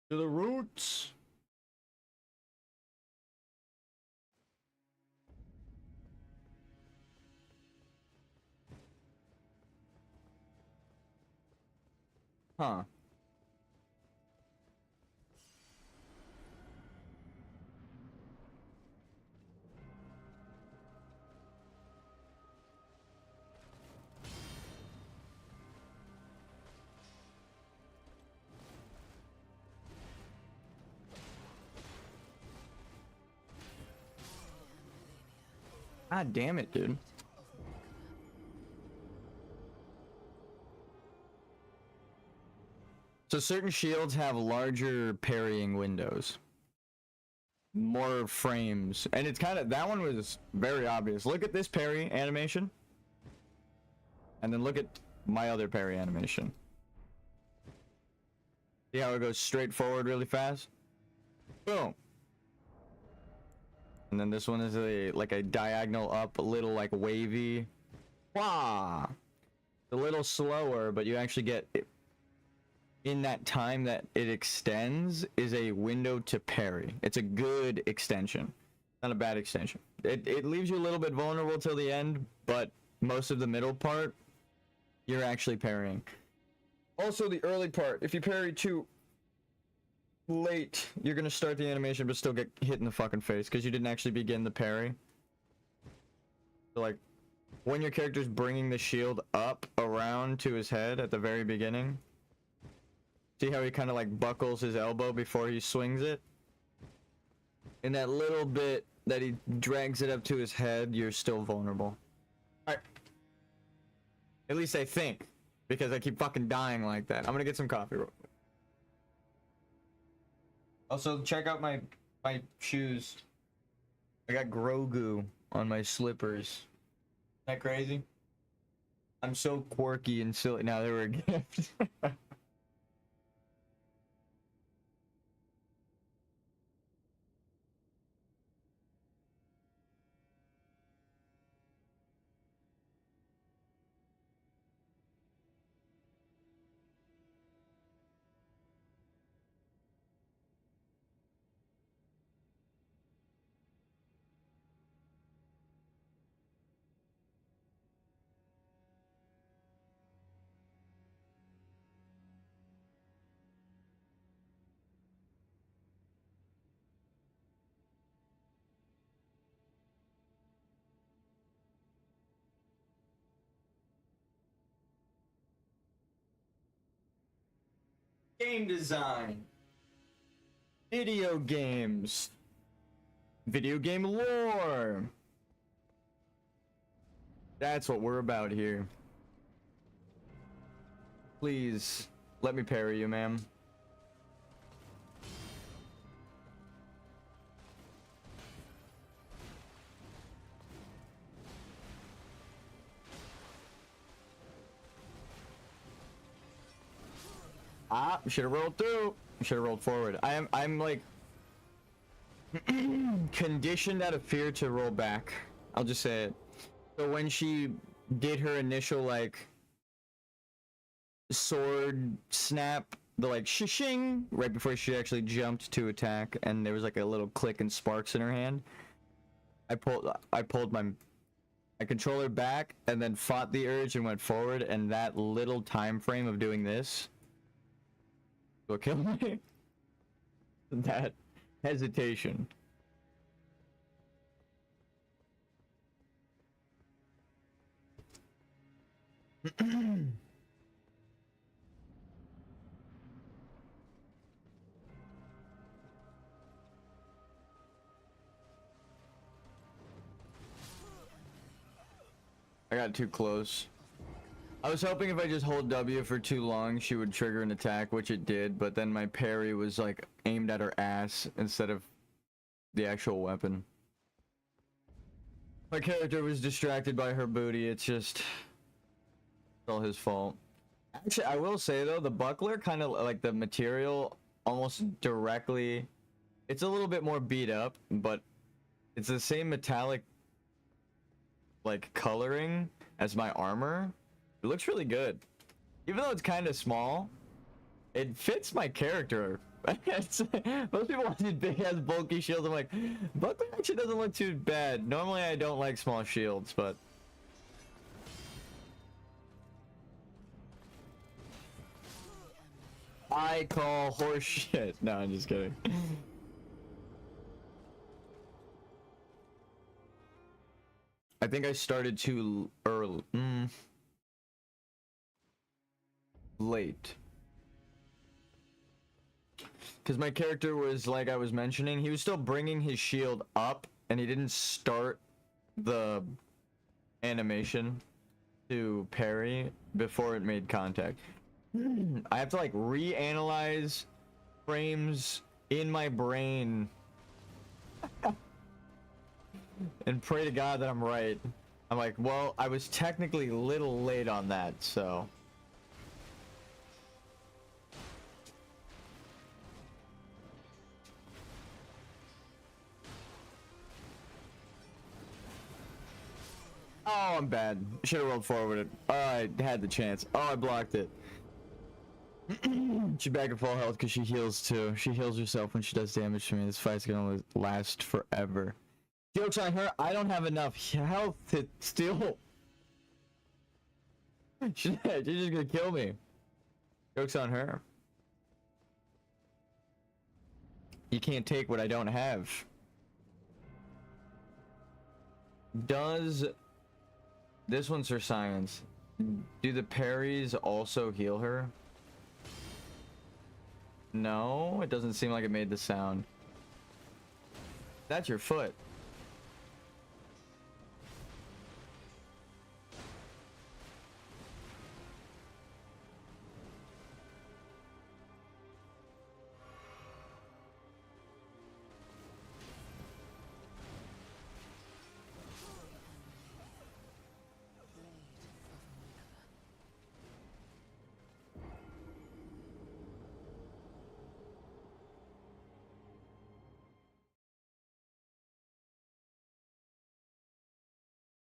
To the roots. Huh. God damn it, dude. So certain shields have larger parrying windows. More frames. And it's kind of, that one was very obvious. Look at this parry animation. And then look at my other parry animation. See how it goes straight forward really fast? Boom. And then this one is like a diagonal up, a little like wavy. Wah! A little slower, but you actually get it, in that time that it extends is a window to parry. It's a good extension. Not a bad extension. It leaves you a little bit vulnerable till the end, but most of the middle part, you're actually parrying. Also the early part, if you parry too late, you're gonna start the animation but still get hit in the fucking face because you didn't actually begin the parry. So like, when your character's bringing the shield up around to his head at the very beginning, see how he kind of like buckles his elbow before he swings it? In that little bit that he drags it up to his head, you're still vulnerable. Alright. At least I think. Because I keep fucking dying like that. I'm gonna get some coffee real quick. Also, check out my shoes. I got Grogu on my slippers. Isn't that crazy? I'm so quirky and silly. Now they were a gift. Game design. Video games. Video game lore. That's what we're about here. Please, let me parry you, ma'am. Ah, should have rolled through. Should have rolled forward. I'm like conditioned out of fear to roll back. I'll just say it. So when she did her initial like sword snap, the like shing right before she actually jumped to attack, and there was like a little click and sparks in her hand. I pulled my controller back and then fought the urge and went forward, and that little time frame of doing this will kill me. That hesitation. I got too close. I was hoping if I just hold W for too long, she would trigger an attack, which it did, but then my parry was like aimed at her ass instead of the actual weapon. My character was distracted by her booty. It's just all his fault. Actually, I will say though, the buckler kind of like the material almost directly, it's a little bit more beat up, but it's the same metallic like coloring as my armor. It looks really good. Even though it's kind of small, it fits my character. Most people want these big ass bulky shields. I'm like, buckler actually doesn't look too bad. Normally I don't like small shields, but I call horse shit. No, I'm just kidding. I think I started too early. Late. Because my character was, like I was mentioning, he was still bringing his shield up, and he didn't start the animation to parry before it made contact. I have to like reanalyze frames in my brain and pray to God that I'm right. I'm like, well, I was technically a little late on that, so. Oh, I'm bad. Should have rolled forward. Oh, I had the chance. Oh, I blocked it. She's back at full health because she heals too. She heals herself when she does damage to me. This fight's gonna last forever. Joke's on her. I don't have enough health to steal. She's just gonna kill me. Joke's on her. You can't take what I don't have. Does this one's her science? Do the parries also heal her? No, it doesn't seem like it made the sound. That's your foot.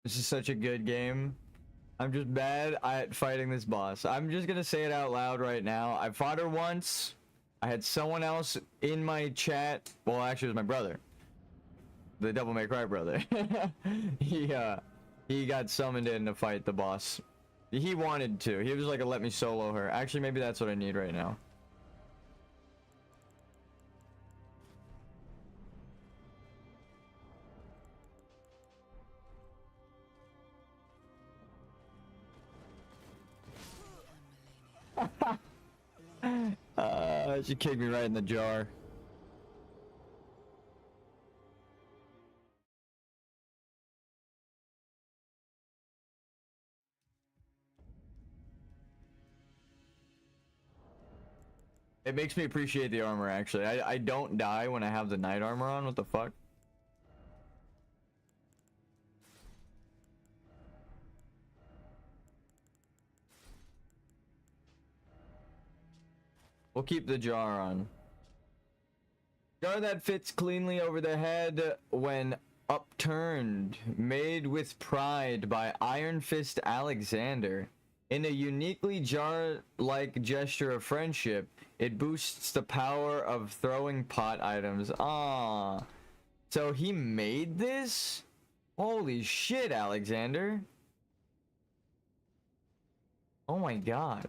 This is such a good game. I'm just bad at fighting this boss. I'm just gonna say it out loud right now. I fought her once. I had someone else in my chat. Well, actually, it was my brother. The Devil May Cry brother. He got summoned in to fight the boss. He wanted to. He was like, let me solo her. Actually, maybe that's what I need right now. She kicked me right in the jar. It makes me appreciate the armor, actually. I don't die when I have the knight armor on. What the fuck? We'll keep the jar on. Jar that fits cleanly over the head when upturned. Made with pride by Iron Fist Alexander. In a uniquely jar-like gesture of friendship, it boosts the power of throwing pot items. Ah, so he made this? Holy shit, Alexander. Oh my god.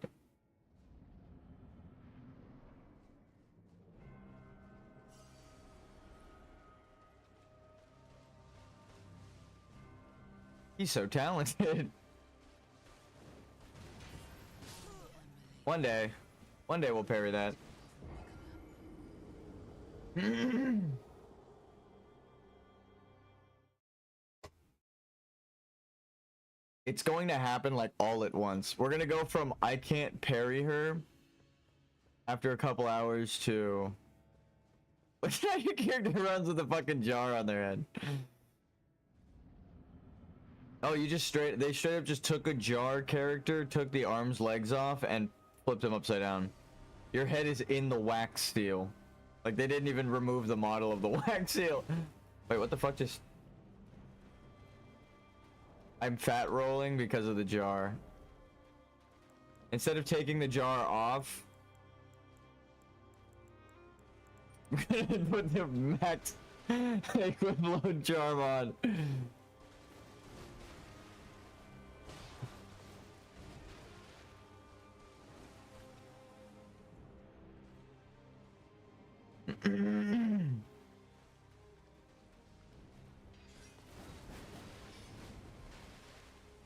He's so talented. One day we'll parry that. It's going to happen like all at once. We're gonna go from I can't parry her after a couple hours to your character runs with a fucking jar on their head. Oh, you just they straight up just took a jar character, took the arms, legs off, and flipped him upside down. Your head is in the wax seal. Like, they didn't even remove the model of the wax seal. Wait, what the fuck just... I'm fat rolling because of the jar. Instead of taking the jar off... put the max equivalent charm on.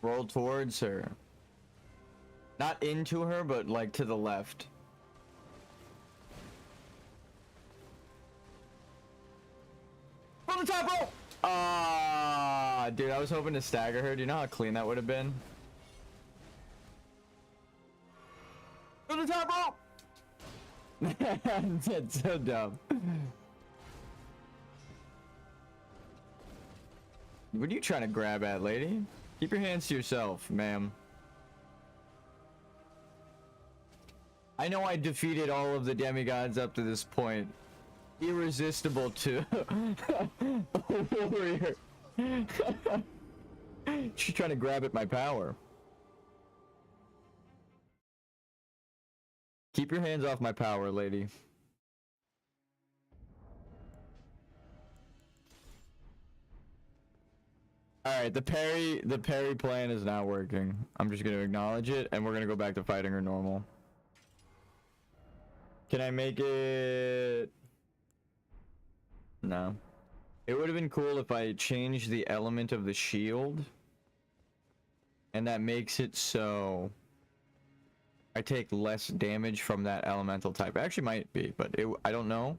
Roll towards her. Not into her, but like to the left. From the top roll! Ah, dude, I was hoping to stagger her. Do you know how clean that would have been? To the top rope! That's so dumb. What are you trying to grab at, lady? Keep your hands to yourself, ma'am. I know I defeated all of the demigods up to this point. Irresistible to a warrior. She's trying to grab at my power. Keep your hands off my power, lady. Alright, the parry plan is not working. I'm just gonna acknowledge it, and we're gonna go back to fighting her normal. Can I make it? No. It would have been cool if I changed the element of the shield. And that makes it so I take less damage from that elemental type. It actually might be, but I don't know.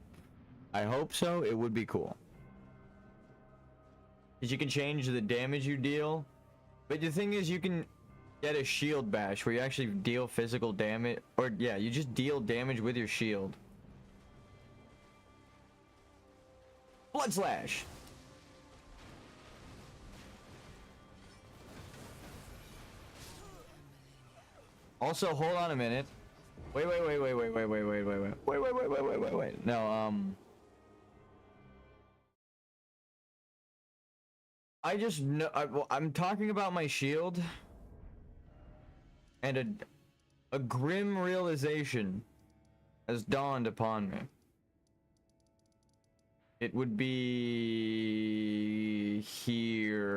I hope so. It would be cool. Because you can change the damage you deal. But the thing is, you can get a shield bash where you actually deal physical damage. Or, yeah, you just deal damage with your shield. Blood slash! Also, hold on a minute. Wait. No, I just know I'm talking about my shield, and a grim realization has dawned upon me. It would be here,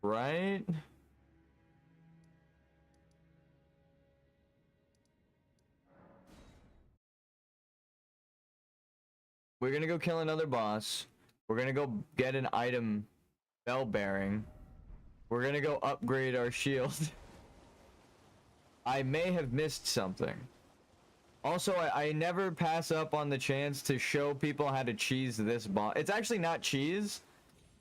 right? We're gonna go kill another boss. We're gonna go get an item, bell bearing. We're gonna go upgrade our shield. I may have missed something. Also, I never pass up on the chance to show people how to cheese this boss. It's actually not cheese.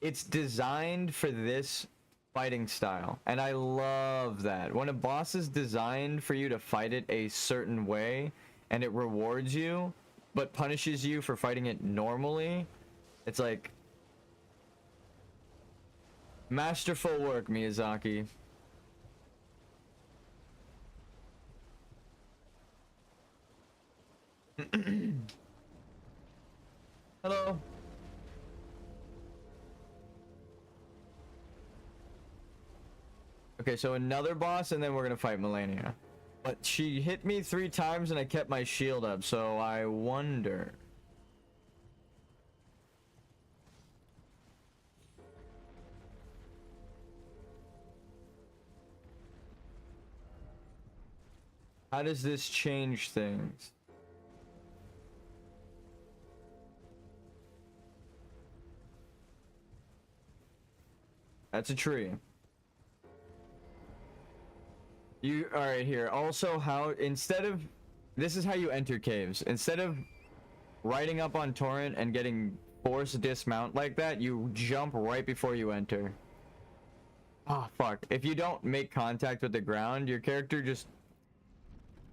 It's designed for this fighting style. And I love that. When a boss is designed for you to fight it a certain way, and it rewards you, but punishes you for fighting it normally, it's like... masterful work, Miyazaki. Hello. Okay, so another boss, and then we're gonna fight Melania. But she hit me 3 times, and I kept my shield up, so I wonder... how does this change things? That's a tree. You, alright, here. Also, how, instead of, this is how you enter caves. Instead of riding up on torrent and getting forced dismount like that, you jump right before you enter. Oh, fuck. If you don't make contact with the ground, your character just...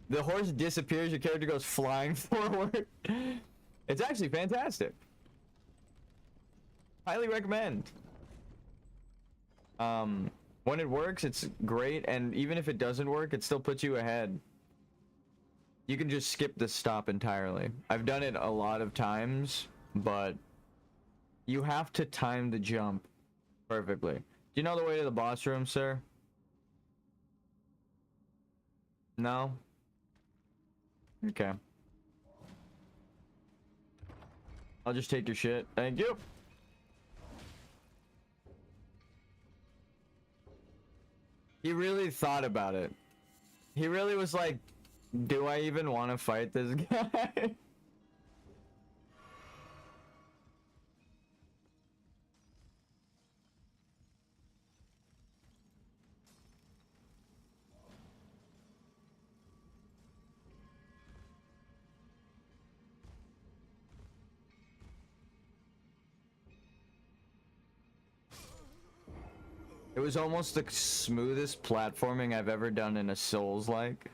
the horse disappears, your character goes flying forward. It's actually fantastic. Highly recommend. When it works, it's great, and even if it doesn't work, it still puts you ahead. You can just skip the stop entirely. I've done it a lot of times, but you have to time the jump perfectly. Do you know the way to the boss room, sir? No? Okay. I'll just take your shit. Thank you. He really thought about it. He really was like, do I even want to fight this guy? It was almost the smoothest platforming I've ever done in a Souls-like.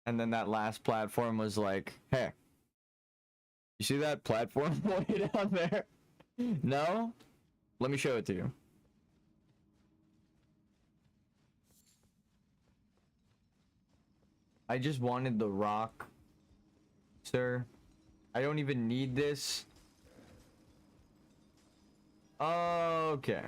And then that last platform was like, hey, you see that platform way down there? No? Let me show it to you. I just wanted the rock, sir. I don't even need this. Okay.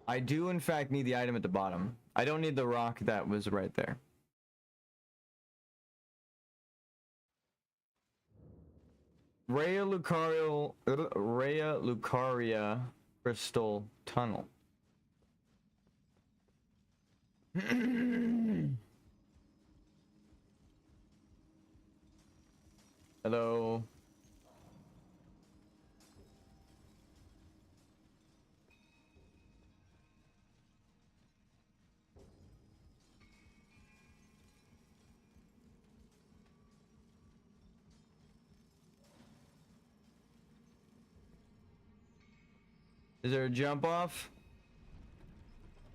I do in fact need the item at the bottom. I don't need the rock that was right there. Rhea Lucaria Crystal Tunnel. Hello. Is there a jump off?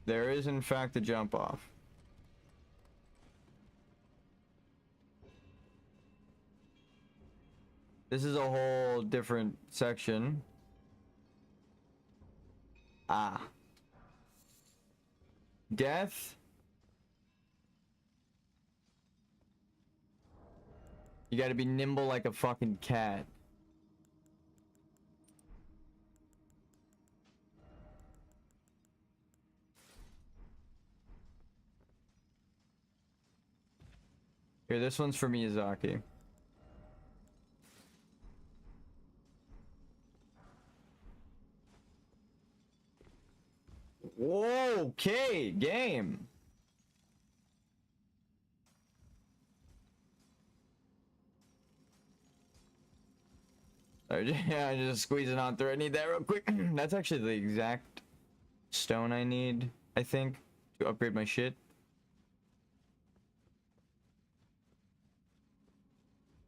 There is in fact a jump off. This is a whole different section. Ah. Death. You gotta be nimble like a fucking cat. Here, this one's for Miyazaki. Whoa, okay, game. Yeah, just squeezing on through. I need that real quick. That's actually the exact stone I need, I think, to upgrade my shit.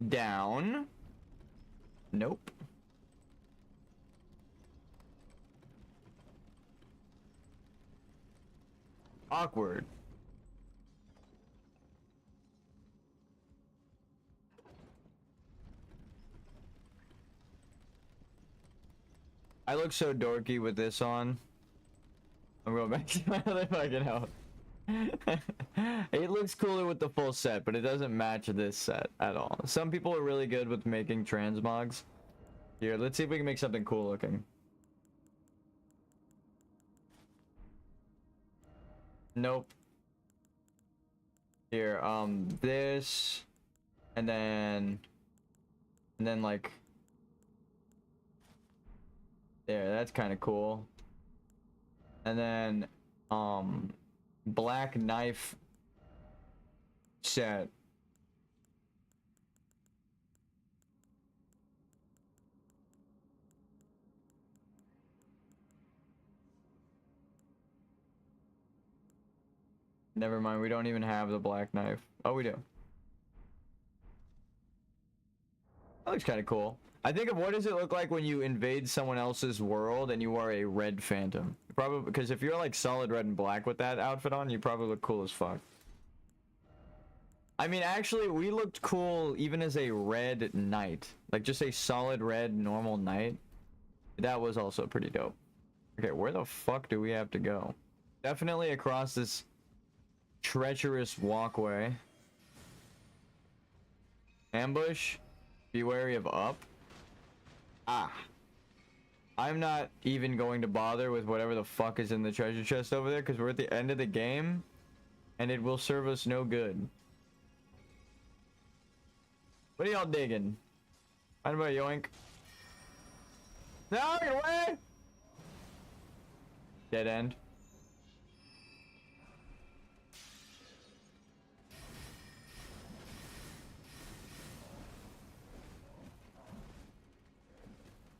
Down. Nope. Awkward. I look so dorky with this on. I'm going back to my other fucking house. It looks cooler with the full set, but it doesn't match this set at all. Some people are really good with making transmogs. Here, let's see if we can make something cool looking. Nope. Here, this, and then like, there, that's kind of cool. And then, black knife set. Never mind, we don't even have the black knife. Oh, we do. That looks kind of cool. I think of what does it look like when you invade someone else's world and you are a red phantom. Probably because if you're like solid red and black with that outfit on, you probably look cool as fuck. I mean, actually, we looked cool even as a red knight. Like just a solid red normal knight. That was also pretty dope. Okay, where the fuck do we have to go? Definitely across this treacherous walkway. Ambush. Be wary of up. Ah. I'm not even going to bother with whatever the fuck is in the treasure chest over there because we're at the end of the game and it will serve us no good. What are y'all digging? Mind about yoink? No, get away! Dead end.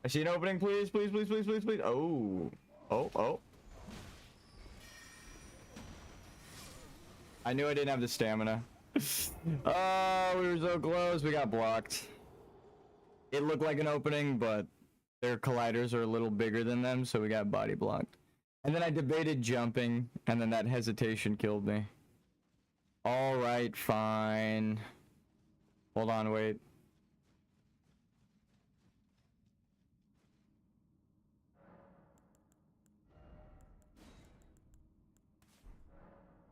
I see an opening, please, please, please, please, please, please. Oh. Oh, oh. I knew I didn't have the stamina. Oh, we were so close. We got blocked. It looked like an opening, but their colliders are a little bigger than them, so we got body blocked. And then I debated jumping, and then that hesitation killed me. Alright, fine. Hold on, wait.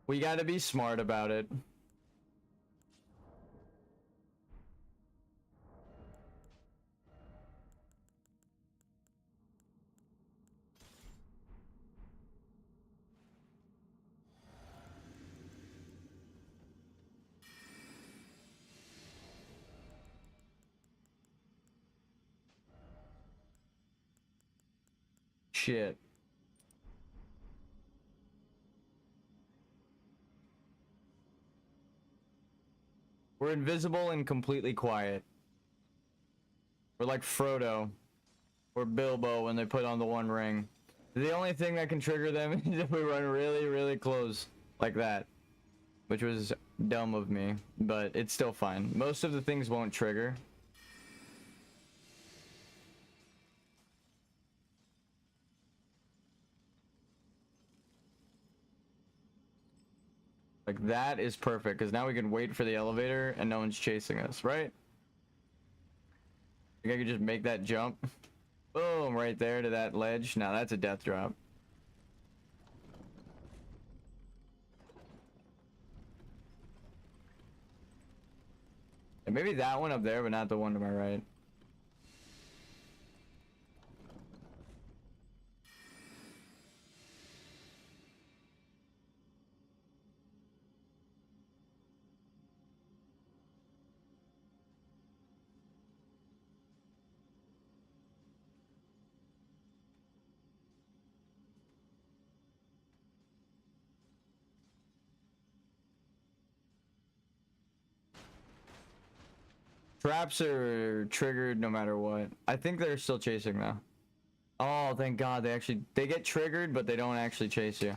We gotta be smart about it. Shit. We're invisible and completely quiet. We're like Frodo or Bilbo when they put on the One Ring. The only thing that can trigger them is if we run really, really close like that. Which was dumb of me, but it's still fine. Most of the things won't trigger. Like that is perfect, because now we can wait for the elevator and no one's chasing us, right? I think I could just make that jump. Boom, right there to that ledge. Now that's a death drop. And maybe that one up there, but not the one to my right. Traps are triggered no matter what. I think they're still chasing though. Oh, thank God. They get triggered, but they don't actually chase you.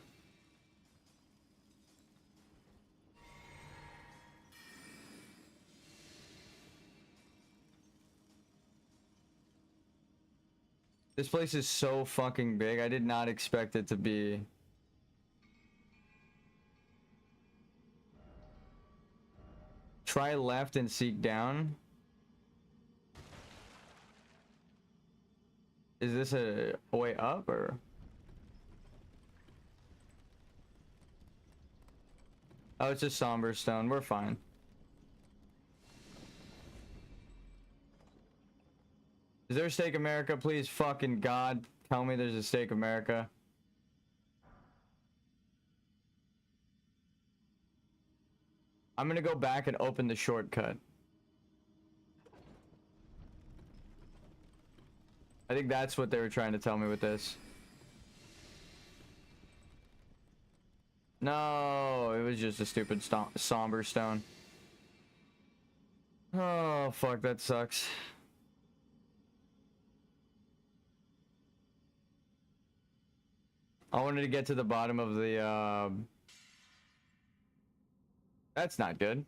This place is so fucking big. I did not expect it to be. Try left and seek down. Is this a way up or? Oh, it's just somber stone. We're fine. Is there a Steak America? Please, fucking God, tell me there's a Steak America. I'm gonna go back and open the shortcut. I think that's what they were trying to tell me with this. No, it was just a stupid somber stone. Oh, fuck, that sucks. I wanted to get to the bottom of the, That's not good.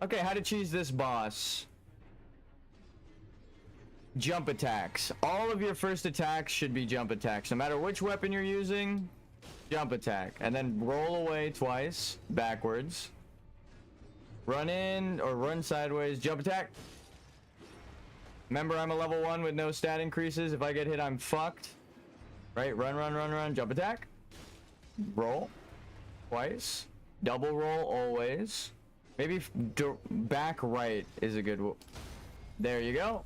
Okay, how to cheese this boss. Jump attacks. All of your first attacks should be jump attacks. No matter which weapon you're using, jump attack. And then roll away twice, backwards. Run in or run sideways, jump attack. Remember, I'm a level 1 with no stat increases. If I get hit, I'm fucked. Right, run, jump attack. Roll. Twice. Double roll always. Maybe back right is a good one. There you go.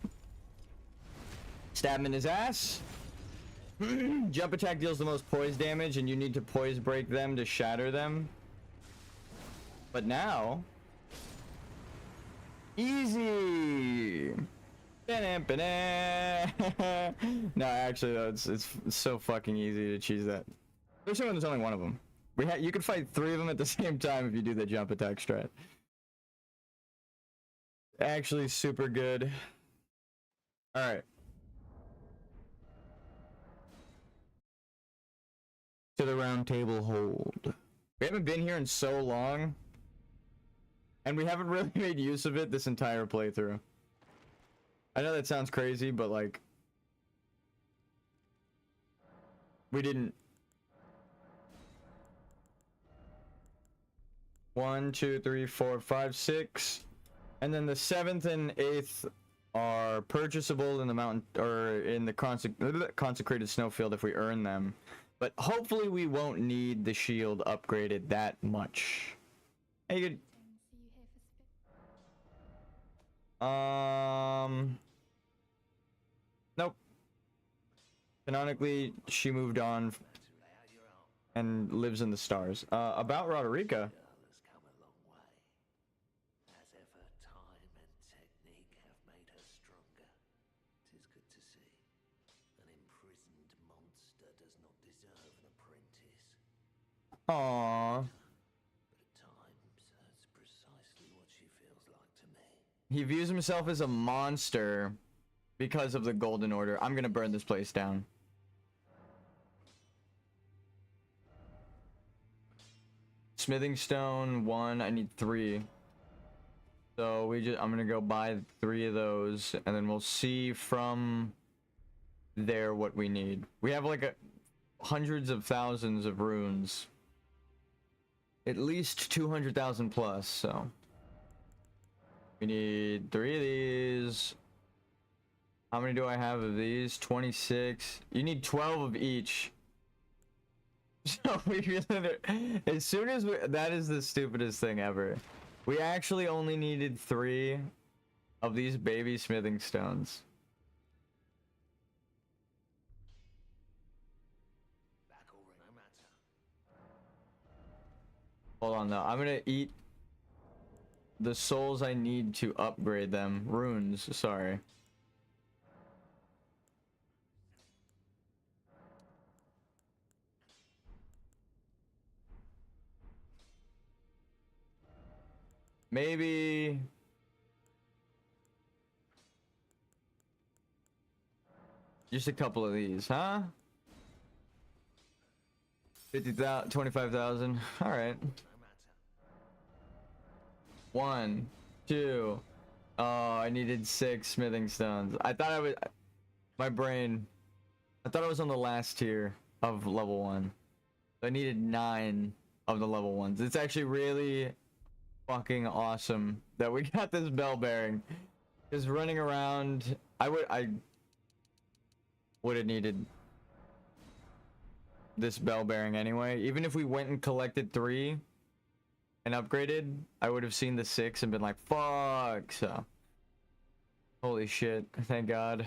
Stab him in his ass. Jump attack deals the most poise damage, and you need to poise break them to shatter them. But now... Easy! No, actually, though, it's so fucking easy to cheese that. Especially when there's only one of them. You could fight 3 of them at the same time if you do the jump attack strat. Actually, super good. Alright. To the round table hold. We haven't been here in so long. And we haven't really made use of it this entire playthrough. I know that sounds crazy, but like... we didn't... 1, 2, 3, 4, 5, 6. And then the 7th and 8th are purchasable in the mountain or in the consecrated snowfield if we earn them. But hopefully we won't need the shield upgraded that much. Hey, good. Nope. Canonically, she moved on and lives in the stars. About Roderica. Aww. He views himself as a monster because of the Golden Order. I'm gonna burn this place down. Smithing stone, 1. I need 3. So I'm gonna go buy 3 of those, and then we'll see from there what we need. We have like hundreds of thousands of runes. At least 200,000 plus, so we need 3 of these. How many do I have of these? 26. You need 12 of each. So we really, as soon as that is the stupidest thing ever. We actually only needed 3 of these baby smithing stones. Hold on though, I'm gonna eat the souls I need to upgrade them. Runes, sorry. Maybe... just a couple of these, huh? 50,000, 25,000. All right. 1, 2. Oh, I needed 6 smithing stones. I thought I was... my brain... I thought I was on the last tier of level 1. I needed 9 of the level 1s. It's actually really fucking awesome that we got this bell bearing. Because running around... I would have needed this bell bearing anyway. Even if we went and collected 3 and upgraded, I would have seen the 6 and been like, fuck. So holy shit, thank God.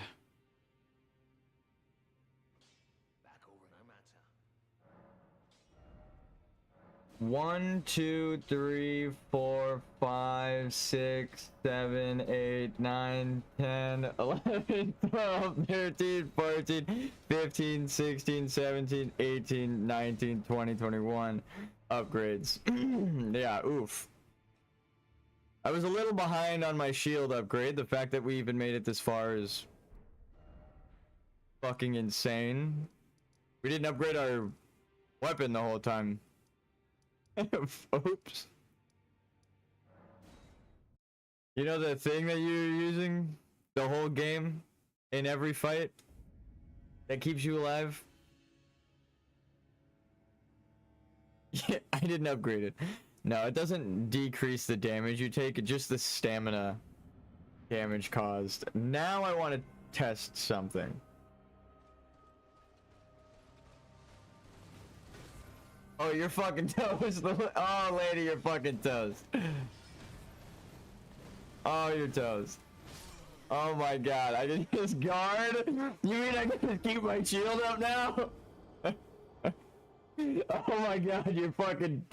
1, 2, 3, 4, 5, 6, 7, 8, 9, 10, 11, 12, 13, 14, 15, 16, 17, 18, 19, 20, 21 upgrades. Yeah, oof. I was a little behind on my shield upgrade. The fact that we even made it this far is fucking insane. We didn't upgrade our weapon the whole time. Oops. You know the thing that you're using the whole game in every fight that keeps you alive? Yeah, I didn't upgrade it. No, it doesn't decrease the damage you take, just the stamina damage caused. Now I want to test something. Oh, you're fucking toast. Oh, lady, you're fucking toast. Oh, you're toast. Oh my god, I can just guard? You mean I can just keep my shield up now? Oh my god, you're fucking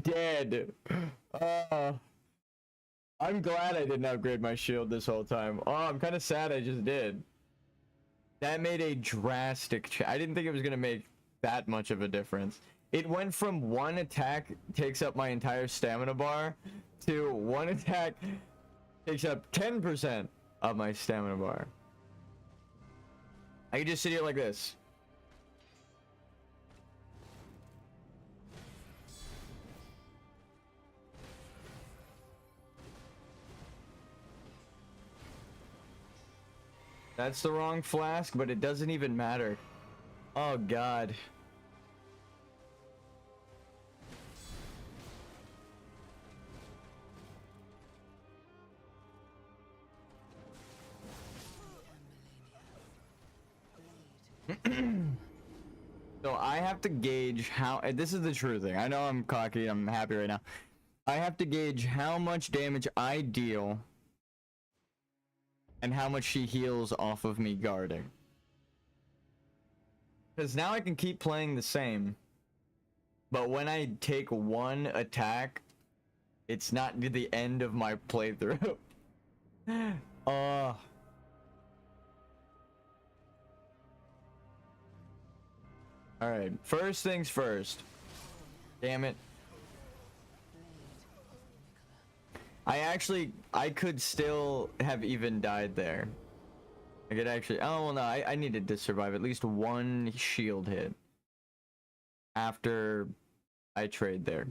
dead. I'm glad I didn't upgrade my shield this whole time. Oh, I'm kind of sad I just did. That made a drastic change. I didn't think it was gonna make that much of a difference. It went from 1 attack takes up my entire stamina bar to 1 attack takes up 10% of my stamina bar. I can just sit here like this. That's the wrong flask, but it doesn't even matter. Oh god. So I have to gauge how, and this is the true thing. I know I'm cocky, I'm happy right now. I have to gauge how much damage I deal and how much she heals off of me guarding. Because now I can keep playing the same, but when I take one attack, it's not the end of my playthrough. Alright, first things first. Damn it. I could still have even died there. I could actually, oh well no, I needed to survive at least one shield hit after I trade there.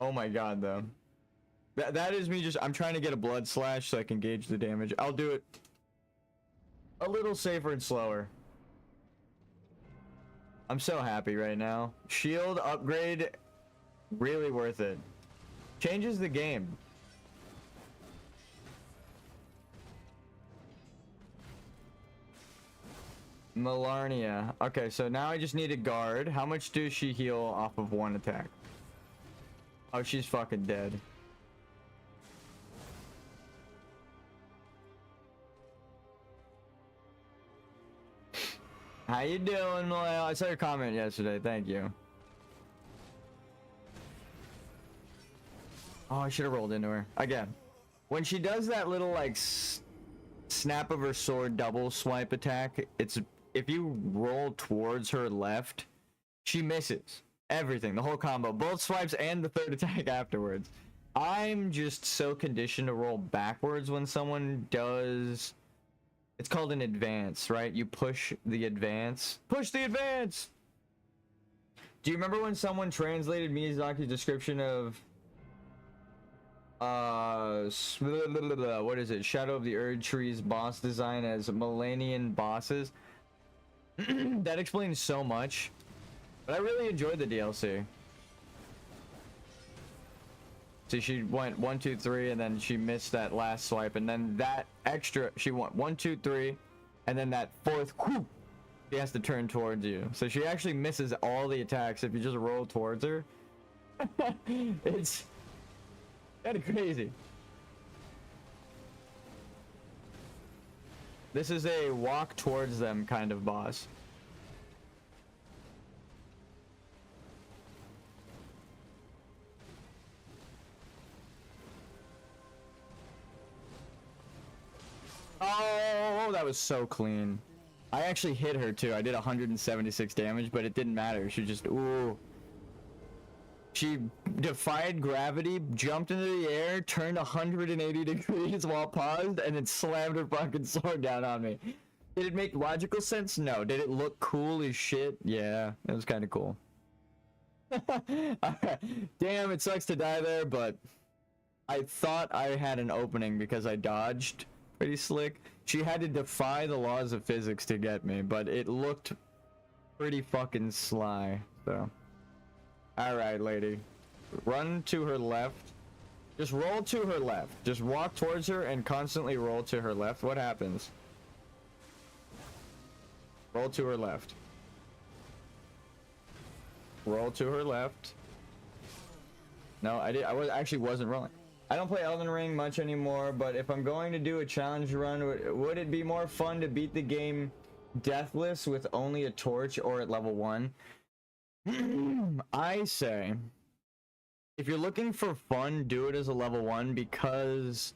Oh my god though. That is me just, I'm trying to get a blood slash so I can gauge the damage. I'll do it a little safer and slower. I'm so happy right now. Shield upgrade, really worth it. Changes the game. Malarnia. Okay, so now I just need a guard. How much does she heal off of one attack? Oh, she's fucking dead. How you doing, Malaya? I saw your comment yesterday. Thank you. Oh, I should have rolled into her. Again, when she does that little, like, snap of her sword double swipe attack, it's... If you roll towards her left, she misses everything, the whole combo, both swipes and the third attack afterwards. I'm just so conditioned to roll backwards when someone does... It's called an advance, right? You push the advance. Push the advance! Do you remember when someone translated Miyazaki's description of... what is it? Shadow of the Erd Tree's boss design as Millennian bosses? That explains so much. But I really enjoyed the DLC. See, she went 1, 2, 3, and then she missed that last swipe, and then that extra, she went 1, 2, 3, and then that fourth, whoop, she has to turn towards you. So she actually misses all the attacks if you just roll towards her. It's kind of crazy. This is a walk towards them kind of boss. Oh, that was so clean. I actually hit her too. I did 176 damage, but it didn't matter. She just, ooh. She defied gravity, jumped into the air, turned 180 degrees while paused, and then slammed her fucking sword down on me. Did it make logical sense? No. Did it look cool as shit? Yeah, it was kind of cool. Damn, it sucks to die there, but I thought I had an opening because I dodged pretty slick. She had to defy the laws of physics to get me, but it looked pretty fucking sly, so... Alright, lady. Run to her left. Just roll to her left. Just walk towards her and constantly roll to her left. What happens? Roll to her left. Roll to her left. No, I actually wasn't rolling. I don't play Elden Ring much anymore, but if I'm going to do a challenge run, would it be more fun to beat the game deathless with only a torch or at level 1? I say, if you're looking for fun, do it as a level 1, because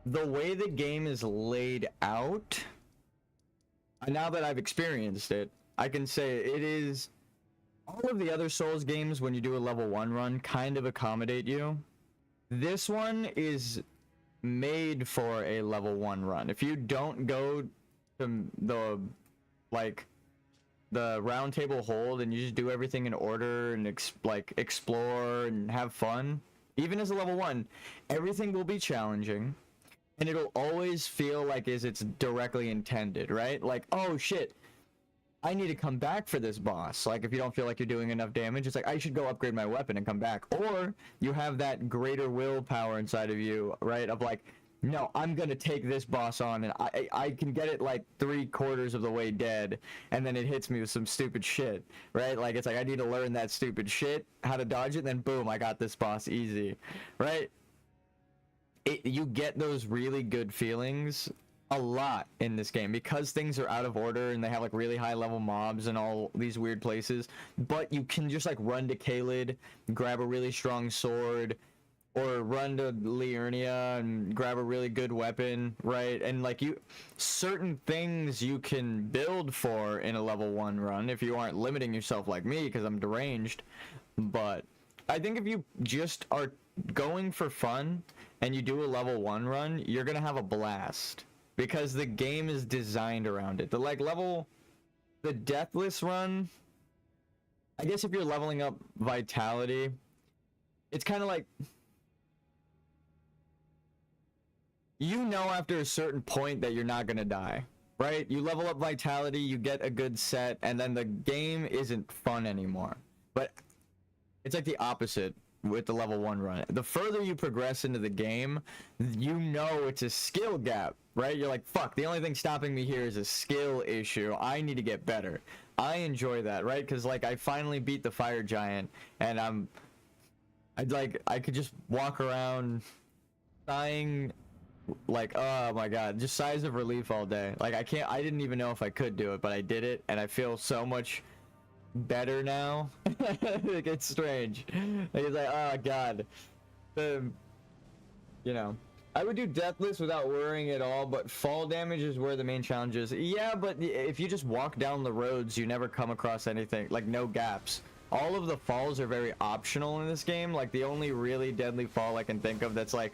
the way the game is laid out, now that I've experienced it, I can say it is... All of the other Souls games, when you do a level 1 run, kind of accommodate you. This one is made for a level 1 run. If you don't go to the, like... the round table hold and you just do everything in order and explore and have fun, even as a level 1, everything will be challenging. and it'll always feel like it's directly intended, right? Like, oh shit, I need to come back for this boss. Like, if you don't feel like you're doing enough damage, it's like, I should go upgrade my weapon and come back. Or you have that greater willpower inside of you, right? Of like, no, I'm gonna take this boss on, and I can get it like 3/4 of the way dead, and then it hits me with some stupid shit, right? Like, it's like, I need to learn that stupid shit, how to dodge it, and then boom, I got this boss easy, right? You get those really good feelings a lot in this game because things are out of order and they have like really high level mobs and all these weird places, but you can just like run to Caelid, grab a really strong sword, or run to Liurnia and grab a really good weapon, right? And like, certain things you can build for in a level 1 run if you aren't limiting yourself like me, because I'm deranged. But I think if you just are going for fun and you do a level 1 run, you're gonna have a blast because the game is designed around it. The Deathless run, I guess if you're leveling up Vitality, it's kind of like, you know, after a certain point that you're not gonna die, right? You level up Vitality, you get a good set, and then the game isn't fun anymore. But it's like the opposite with the level 1 run. The further you progress into the game, you know it's a skill gap, right? You're like, fuck, the only thing stopping me here is a skill issue. I need to get better. I enjoy that, right? Because like, I finally beat the fire giant, and I could just walk around sighing, like, oh my god, just sighs of relief all day. Like, I didn't even know if I could do it, but I did it, and I feel so much better now. Like, it's strange. Like, it's like, oh god, you know, I would do Deathless without worrying at all, but fall damage is where the main challenge is. Yeah, but if you just walk down the roads, you never come across anything, like no gaps. All of the falls are very optional in this game. Like, the only really deadly fall I can think of that's like,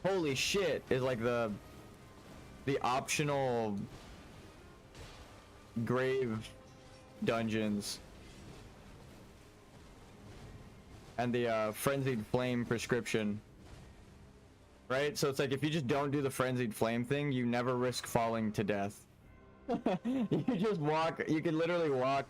holy shit, is like the optional grave dungeons and the frenzied flame prescription, right? So it's like, if you just don't do the frenzied flame thing, you never risk falling to death. You just walk, you can literally walk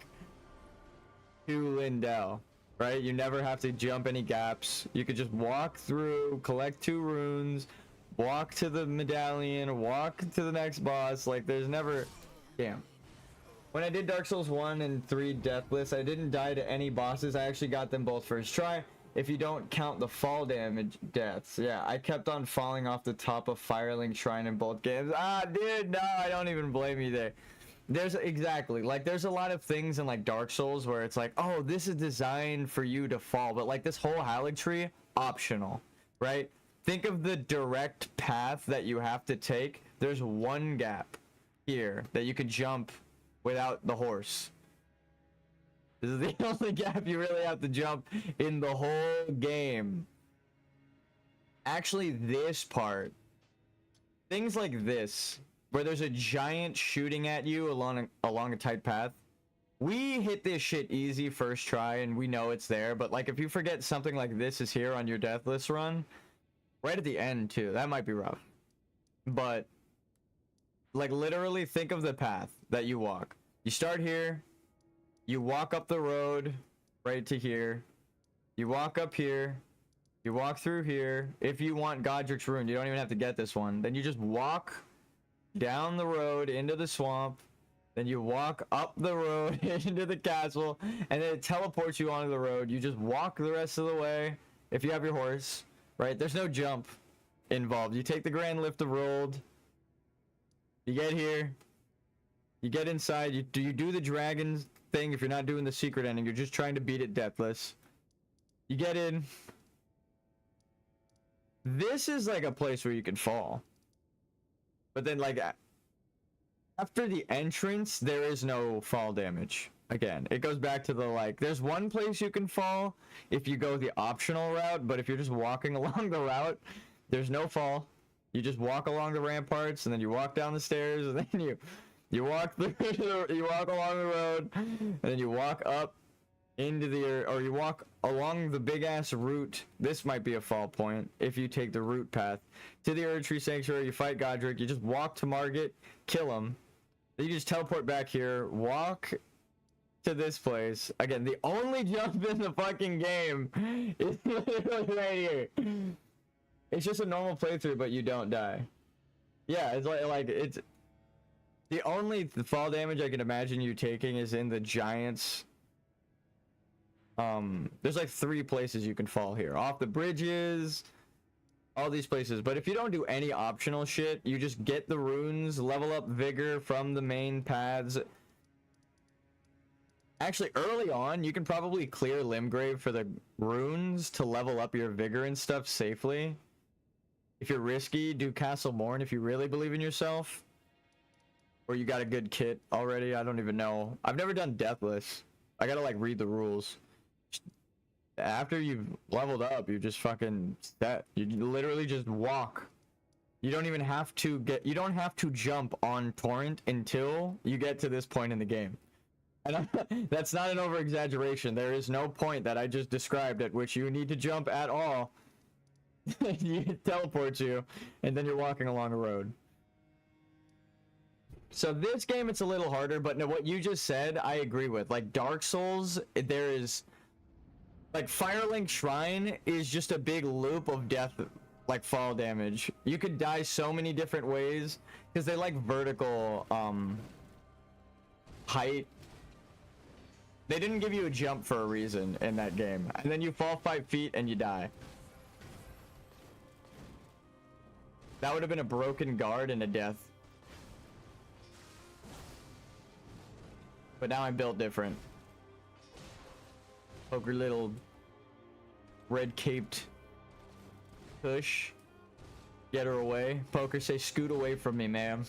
to Lindell, right? You never have to jump any gaps. You could just walk through, collect 2 runes, walk to the medallion, walk to the next boss. Like, there's never... Damn. When I did Dark Souls 1 and 3 Deathless, I didn't die to any bosses. I actually got them both first try, if you don't count the fall damage deaths. Yeah, I kept on falling off the top of Firelink Shrine in both games. Ah, dude, no, I don't even blame you there. There's exactly, like, there's a lot of things in like Dark Souls where it's like, oh, this is designed for you to fall, but like this whole Halig tree, optional, right? Think of the direct path that you have to take. There's one gap here that you could jump without the horse. This is the only gap you really have to jump in the whole game. Actually, this part, things like this, where there's a giant shooting at you along a tight path, we hit this shit easy first try and we know it's there. But like, if you forget something like this is here on your Deathless run, right at the end too, that might be rough. But like, literally think of the path that you walk. You start here, you walk up the road right to here, you walk up here, you walk through here. If you want Godric's Rune, you don't even have to get this one. Then you just walk down the road into the swamp, then you walk up the road into the castle, and then it teleports you onto the road. You just walk the rest of the way if you have your horse, right? There's no jump involved. You take the Grand Lift of Rold, you get here, you get inside, you do the dragon thing. If you're not doing the secret ending, you're just trying to beat it Deathless. You get in. This is like a place where you can fall. But then, like, after the entrance, there is no fall damage. Again, it goes back to the, like, there's one place you can fall if you go the optional route, but if you're just walking along the route, there's no fall. You just walk along the ramparts, and then you walk down the stairs, and then you walk through, you walk along the road, and then you walk up into the, or you walk along the big ass route. This might be a fall point if you take the route path to the Erd Tree Sanctuary. You fight Godric. You just walk to Margit, kill him. Then you just teleport back here, walk to this place. Again, the only jump in the fucking game is literally right here. It's just a normal playthrough, but you don't die. Yeah, it's like it's the only fall damage I can imagine you taking is in the giants. There's like 3 places you can fall here. Off the bridges, all these places. But if you don't do any optional shit, you just get the runes, level up vigor from the main paths. Actually, early on, you can probably clear Limgrave for the runes to level up your vigor and stuff safely. If you're risky, do Castle Morn if you really believe in yourself. Or you got a good kit already. I don't even know. I've never done Deathless. I gotta like read the rules. After you've leveled up, you just fucking set. You literally just walk. You don't even have to you don't have to jump on Torrent until you get to this point in the game. And that's not an over exaggeration. There is no point that I just described at which you need to jump at all. It teleports you, and then you're walking along a road. So this game, it's a little harder, but no, what you just said, I agree with. Like Dark Souls, there is like Firelink Shrine is just a big loop of death, like fall damage. You could die so many different ways because they like vertical height. They didn't give you a jump for a reason in that game, and then you fall 5 feet and you die. That would have been a broken guard and a death. But now I'm built different. Poker little red-caped push. Get her away. Poker, say scoot away from me, ma'am.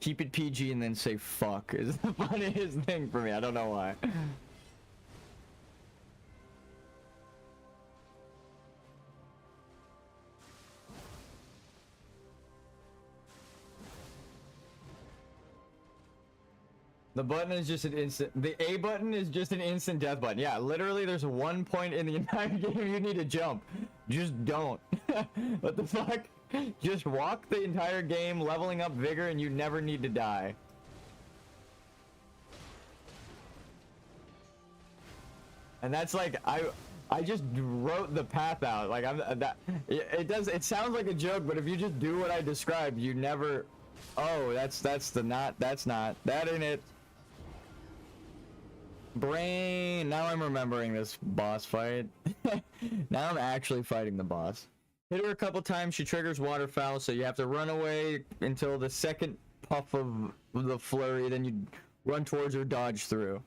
Keep it PG and then say fuck is the funniest thing for me. I don't know why. The button is just an instant. The A button is just an instant death button. Yeah, literally, there's one point in the entire game you need to jump. Just don't. What the fuck? Just walk the entire game, leveling up vigor, and you never need to die. And that's like I just wrote the path out. Like it sounds like a joke, but if you just do what I described, you never. Oh, that's not that ain't it. Brain. Now I'm remembering this boss fight. Now I'm actually fighting the boss. Hit her a couple times, she triggers waterfowl, so you have to run away until the second puff of the flurry, then you run towards her, dodge through.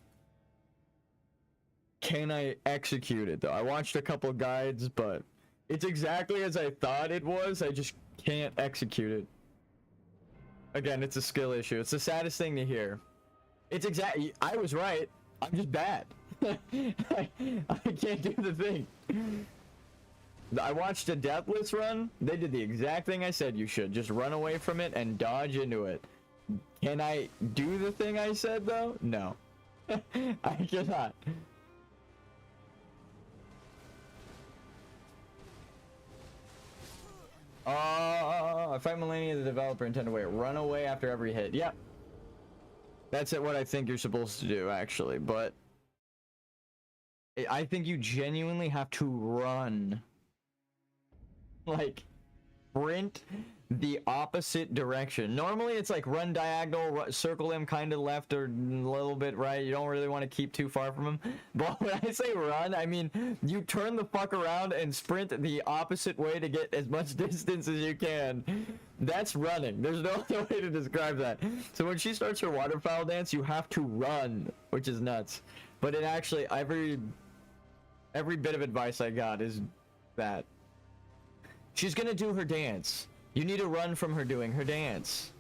Can I execute it though? I watched a couple guides, but it's exactly as I thought it was. I just can't execute it. Again, it's a skill issue. It's the saddest thing to hear. It's exactly. I was right. I'm just bad. I can't do the thing. I watched a Deathless run. They did the exact thing I said you should. Just run away from it and dodge into it. Can I do the thing I said though? No. I cannot. I fight Melania, the developer, intend to wait. Run away after every hit. Yep. That's what I think you're supposed to do, actually, but I think you genuinely have to run. Like, sprint the opposite direction. Normally, it's like run diagonal, circle him kind of left or a little bit right. You don't really want to keep too far from him. But when I say run, I mean you turn the fuck around and sprint the opposite way to get as much distance as you can. That's running. There's no other way to describe that. So when she starts her waterfowl dance, you have to run, which is nuts. But it actually, every bit of advice I got is that she's gonna do her dance. You need to run from her doing her dance.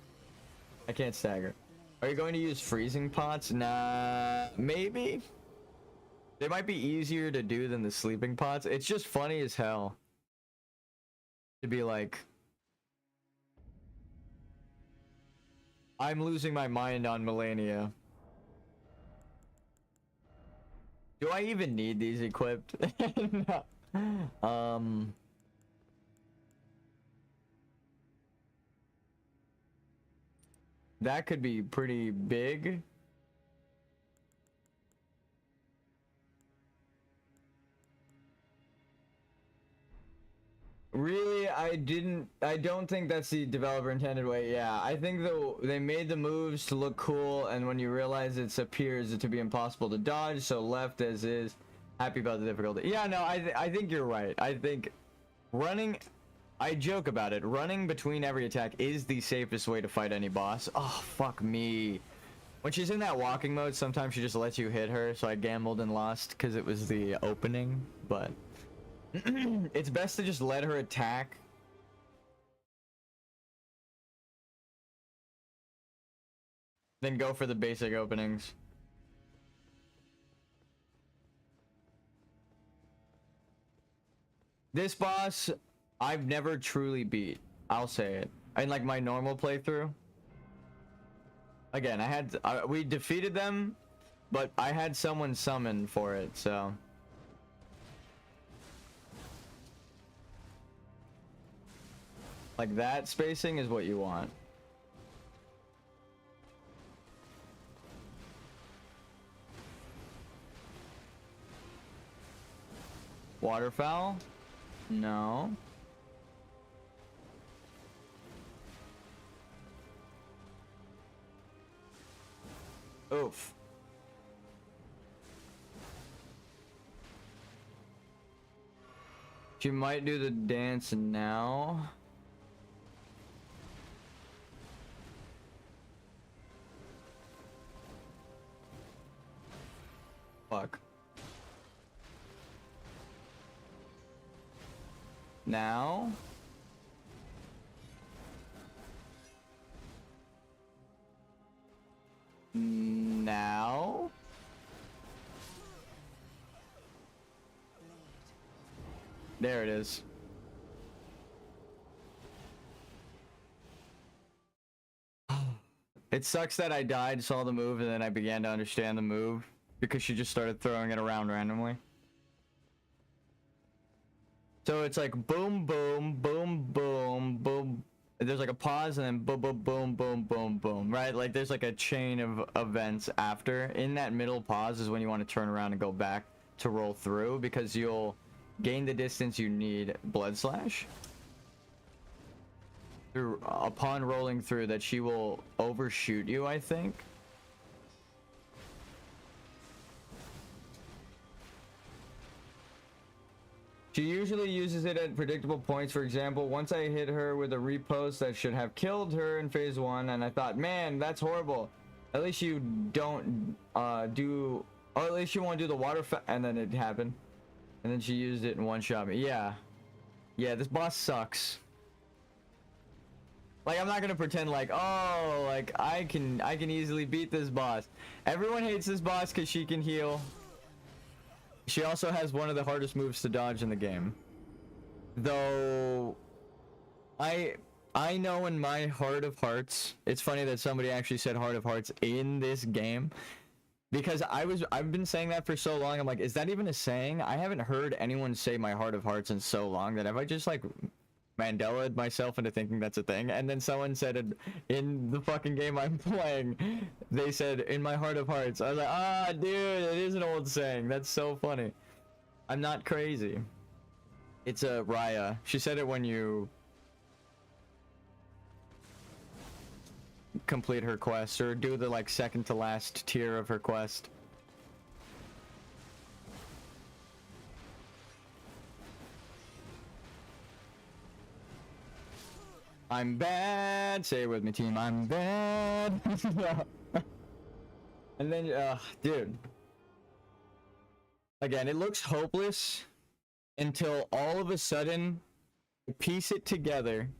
I can't stagger. Are you going to use freezing pots? Nah, maybe. They might be easier to do than the sleeping pots. It's just funny as hell to be like, I'm losing my mind on Melania. Do I even need these equipped? No. That could be pretty big. Really, I don't think that's the developer intended way. Yeah, I think though they made the moves to look cool, and when you realize it appears to be impossible to dodge, so left as is. Happy about the difficulty. Yeah, no, I think you're right. I think running, I joke about it. Running between every attack is the safest way to fight any boss. Oh, fuck me. When she's in that walking mode, sometimes she just lets you hit her, so I gambled and lost because it was the opening, but it's best to just let her attack. Then go for the basic openings. This boss, I've never truly beat. I'll say it. In like my normal playthrough. Again, we defeated them, but I had someone summon for it, so. Like that spacing is what you want. Waterfowl? No. Oof. She might do the dance now. Fuck. Now? Now? There it is. It sucks that I died, saw the move, and then I began to understand the move because she just started throwing it around randomly. So it's like boom, boom, boom, boom, boom. There's like a pause and then boom, boom, boom, boom, boom, boom, right? Like there's like a chain of events after. In that middle pause is when you want to turn around and go back to roll through because you'll gain the distance you need. Blood slash. Upon rolling through that she will overshoot you, I think. She usually uses it at predictable points. For example, once I hit her with a repost that should have killed her in phase 1, and I thought, man, that's horrible. At least you don't do, or at least you won't do the water, and then it happened. And then she used it in one shot. Yeah. Yeah, this boss sucks. Like, I'm not gonna pretend like, oh, like, I can easily beat this boss. Everyone hates this boss because she can heal. She also has one of the hardest moves to dodge in the game. Though, I know in my heart of hearts, it's funny that somebody actually said heart of hearts in this game. Because I've been saying that for so long, I'm like, is that even a saying? I haven't heard anyone say my heart of hearts in so long that have I just like Mandela'd myself into thinking that's a thing. And then someone said it in the fucking game I'm playing. They said in my heart of hearts. I was like, ah, dude, it is an old saying. That's so funny. I'm not crazy. It's a Raya. She said it when you complete her quest or do the like second to last tier of her quest. I'm bad. Say it with me, team. I'm bad. And then, dude. Again, it looks hopeless until all of a sudden I piece it together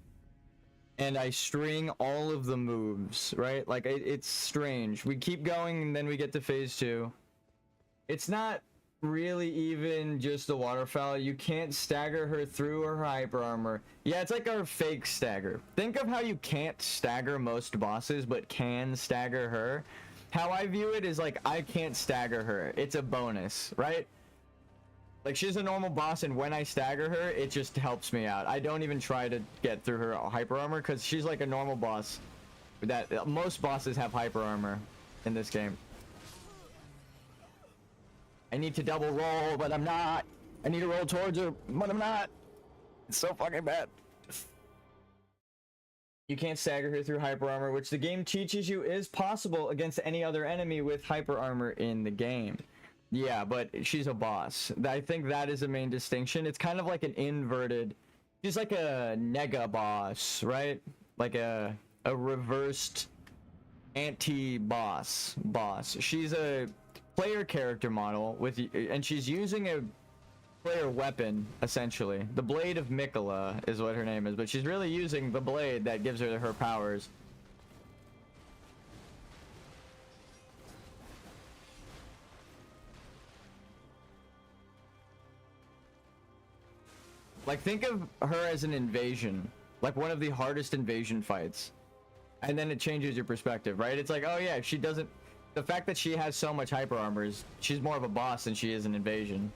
and I string all of the moves, right? Like, it's strange. We keep going and then we get to phase 2. It's not really even just the waterfowl. You can't stagger her through her hyper armor. Yeah, it's like our fake stagger. Think of how you can't stagger most bosses but can stagger her. How I view it is like I can't stagger her. It's a bonus, right? Like she's a normal boss, and when I stagger her, it just helps me out. I don't even try to get through her hyper armor because she's like a normal boss. That most bosses have hyper armor in this game. I need to double roll, but I'm not. I need to roll towards her, but I'm not. It's so fucking bad. You can't stagger her through hyper armor, which the game teaches you is possible against any other enemy with hyper armor in the game. Yeah, but she's a boss. I think that is the main distinction. It's kind of like an inverted... She's like a nega boss, right? Like a reversed anti-boss boss. She's a player character model with, and she's using a player weapon, essentially. The Blade of Mikola is what her name is, but she's really using the blade that gives her her powers. Like, think of her as an invasion. Like, one of the hardest invasion fights. And then it changes your perspective, right? It's like, oh yeah, she doesn't... The fact that she has so much hyper armor is... She's more of a boss than she is an invasion.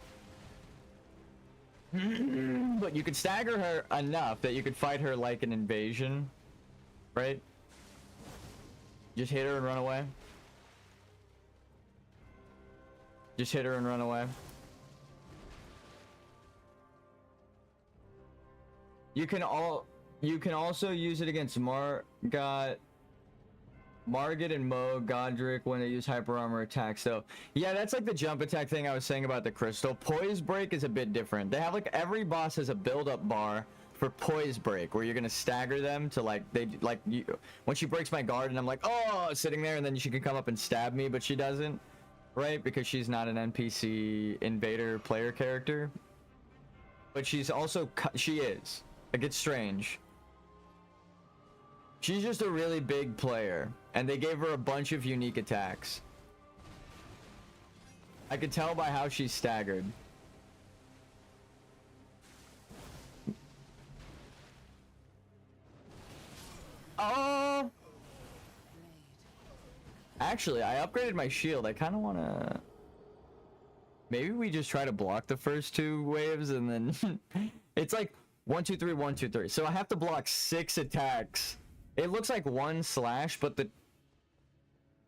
But you could stagger her enough that you could fight her like an invasion. Right? Just hit her and run away. Just hit her and run away. You can also use it against Margit and Mo Godric when they use hyper armor attacks. So yeah, that's like the jump attack thing I was saying about the crystal. Poise break is a bit different. They have like every boss has a build up bar for poise break where you're gonna stagger them to like when she breaks my guard and I'm like, oh, sitting there, and then she can come up and stab me, but she doesn't, right? Because she's not an NPC invader player character. But she's also she is. Like, it's strange. She's just a really big player, and they gave her a bunch of unique attacks. I could tell by how she's staggered. Oh! Actually, I upgraded my shield. I kind of want to... Maybe we just try to block the first two waves, and then... It's like 1, 2, 3, 1, 2, 3. So I have to block 6 attacks. It looks like 1 slash, but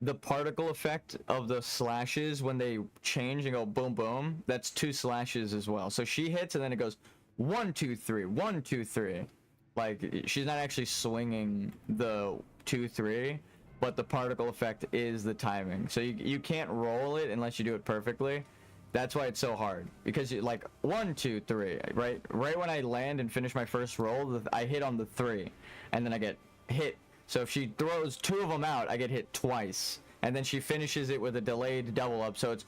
the particle effect of the slashes when they change and go boom boom, that's 2 slashes as well. So she hits and then it goes 1, 2, 3, 1, 2, 3. Like, she's not actually swinging the 2, 3, but the particle effect is the timing. So you can't roll it unless you do it perfectly. That's why it's so hard, because you like 1, 2, 3, right when I land and finish my first roll, I hit on the 3, and then I get hit. So if she throws 2 of them out, I get hit twice, and then she finishes it with a delayed double up. So it's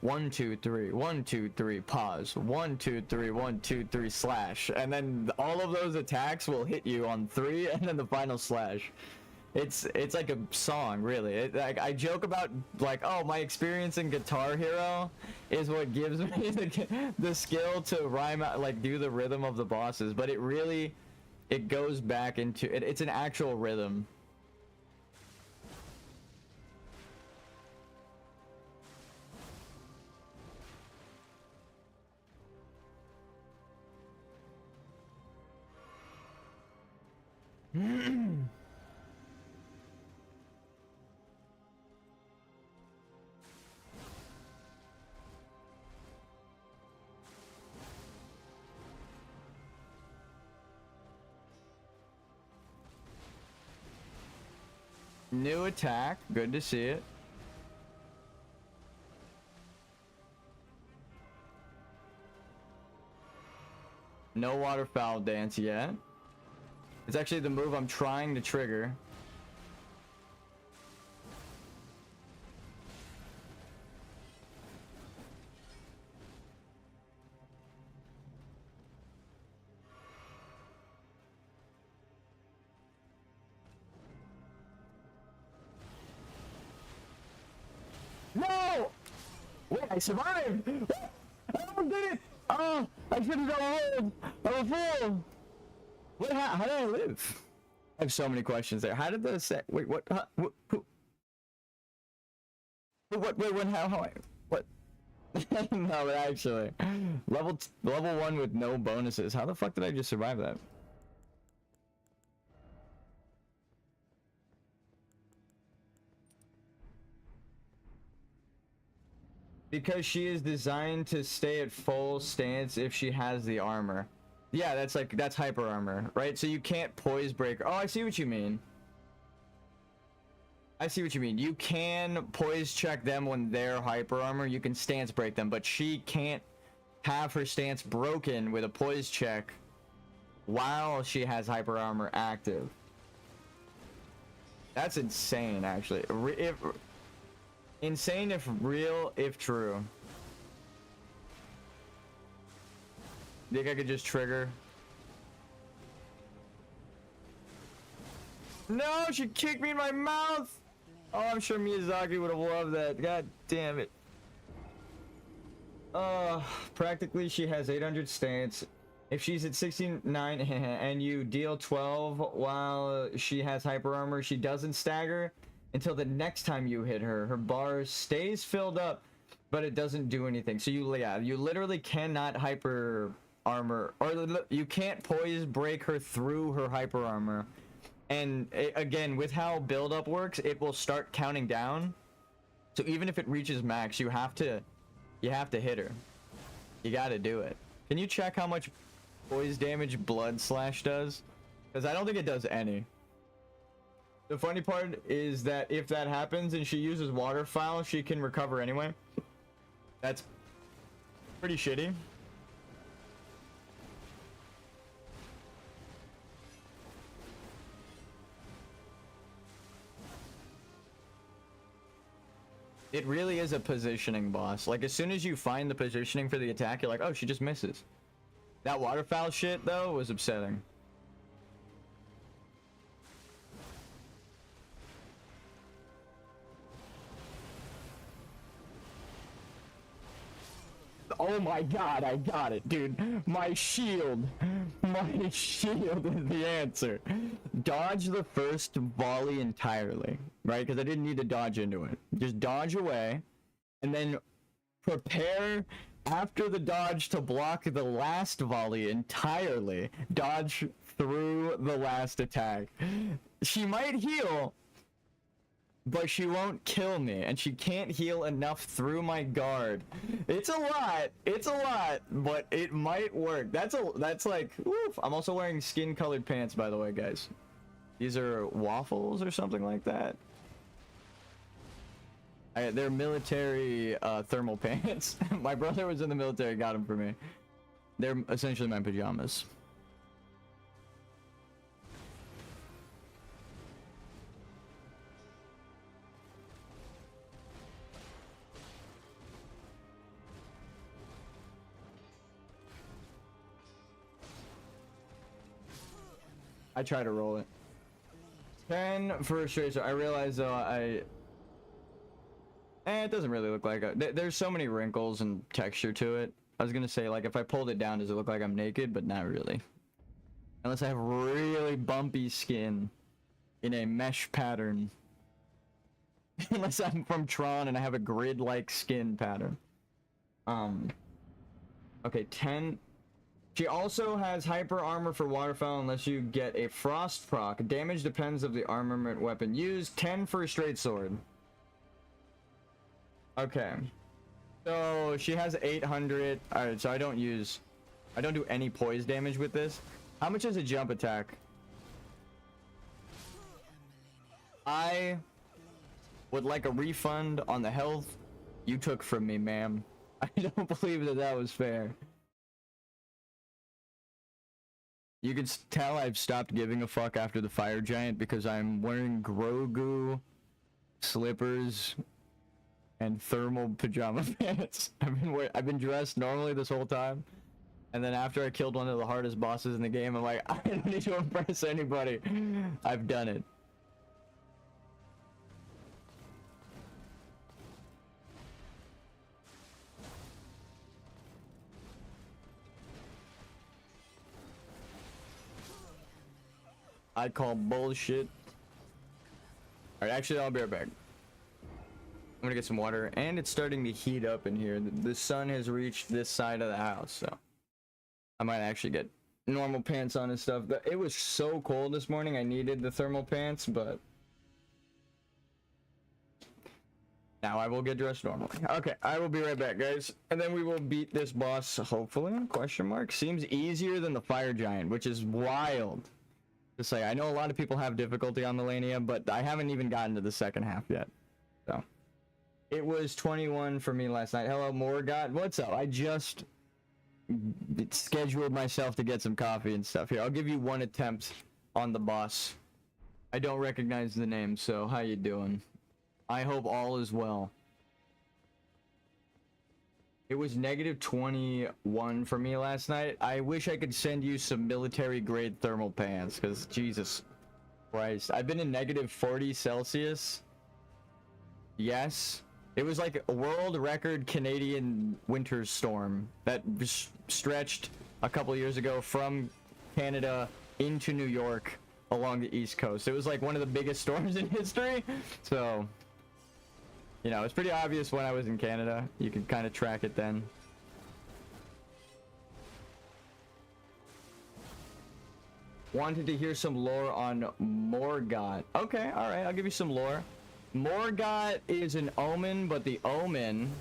1, 2, 3, 1, 2, 3, pause, 1, 2, 3, 1, 2, 3, slash, and then all of those attacks will hit you on 3, and then the final slash. It's like a song, really. Like, I joke about, like, oh, my experience in Guitar Hero is what gives me the skill to rhyme out, like, do the rhythm of the bosses, but it really, it goes back into it. It's an actual rhythm. New attack, good to see it. No waterfowl dance yet. It's actually the move I'm trying to trigger. No! Wait, I survived! I almost did it! Oh, I should have done I'm a fool! What, how did I live? I have so many questions there. How did the set? Wait, what? What? Who? What? Wait, when? How? What? No, but actually, level 1 with no bonuses. How the fuck did I just survive that? Because she is designed to stay at full stance if she has the armor. Yeah, that's hyper armor, right? So you can't poise break. Oh, I see what you mean. I see what you mean. You can poise check them when they're hyper armor. You can stance break them, but she can't have her stance broken with a poise check while she has hyper armor active. That's insane, actually. Insane if real, if true. Think I could just trigger? No, she kicked me in my mouth! Oh, I'm sure Miyazaki would have loved that. God damn it. Practically she has 800 stance. If she's at 69 and you deal 12 while she has hyper armor, she doesn't stagger until the next time you hit her. Her bar stays filled up, but it doesn't do anything. So you literally cannot hyper armor, or you can't poise break her through her hyper armor. And again, with how build up works, it will start counting down. So even if it reaches max, you have to hit her. You gotta do it. Can you check how much poise damage Blood Slash does? Because I don't think it does any. The funny part is that if that happens and she uses Waterfowl, she can recover anyway. That's pretty shitty. It really is a positioning boss. Like, as soon as you find the positioning for the attack, you're like, oh, she just misses. That Waterfowl shit, though, was upsetting. Oh my god, I got it, dude. My shield is the answer. Dodge the first volley entirely, right? Because I didn't need to dodge into it. Just dodge away, and then prepare after the dodge to block the last volley entirely. Dodge through the last attack. She might heal, but she won't kill me, and she can't heal enough through my guard. It's a lot, but it might work. That's like, woof. I'm also wearing skin-colored pants, by the way, guys. These are waffles or something like that. They're military thermal pants. My brother was in the military, got them for me. They're essentially my pajamas. I try to roll it. 10 for a straight, so I realize though it doesn't really look like there's so many wrinkles and texture to it. I was gonna say, like, if I pulled it down, does it look like I'm naked? But not really. Unless I have really bumpy skin in a mesh pattern. Unless I'm from Tron and I have a grid-like skin pattern. Okay, 10. She also has hyper armor for Waterfowl unless you get a frost proc. Damage depends of the armament weapon used. 10 for a straight sword. Okay. So she has 800. Alright, so I don't do any poise damage with this. How much is a jump attack? I would like a refund on the health you took from me, ma'am. I don't believe that was fair. You can tell I've stopped giving a fuck after the fire giant because I'm wearing Grogu slippers and thermal pajama pants. I've been dressed normally this whole time, and then after I killed one of the hardest bosses in the game, I'm like, I don't need to impress anybody. I've done it. I call bullshit. Alright, actually, I'll be right back. I'm gonna get some water, and it's starting to heat up in here. The sun has reached this side of the house, so I might actually get normal pants on and stuff. It was so cold this morning, I needed the thermal pants, but now I will get dressed normally. Okay, I will be right back, guys, and then we will beat this boss, hopefully, question mark. Seems easier than the fire giant, which is wild. Just like, I know a lot of people have difficulty on the Lania, but I haven't even gotten to the second half yet. So, it was 21 for me last night. Hello, Morgot. What's up? I just scheduled myself to get some coffee and stuff. Here, I'll give you one attempt on the boss. I don't recognize the name, so how you doing? I hope all is well. It was negative 21 for me last night. I wish I could send you some military grade thermal pants, because Jesus Christ. I've been in negative 40 Celsius. Yes. It was like a world record Canadian winter storm that stretched a couple years ago from Canada into New York along the East Coast. It was like one of the biggest storms in history. So, you know, it's pretty obvious when I was in Canada. You can kind of track it then. Wanted to hear some lore on Morgot. Okay, alright, I'll give you some lore. Morgot is an omen, but the omen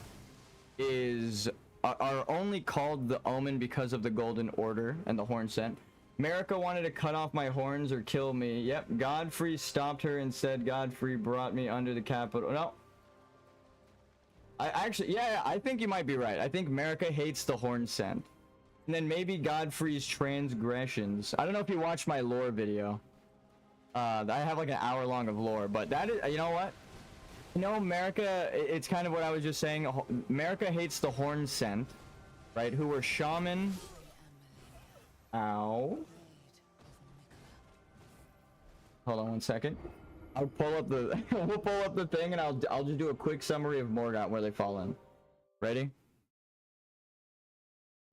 is are only called the omen because of the golden order and the horn scent. America wanted to cut off my horns or kill me. Yep, Godfrey stopped her and said Godfrey brought me under the capital. No. I actually, yeah, I think you might be right. I think America hates the horn scent. And then maybe Godfrey's transgressions. I don't know if you watched my lore video. I have like an hour long of lore, but that is, you know what? You know, America, it's kind of what I was just saying. America hates the horn scent, right? Who were shaman. Ow. Hold on one second. I'll pull up the we'll pull up the thing and I'll just do a quick summary of Morgot where they fall in. Ready?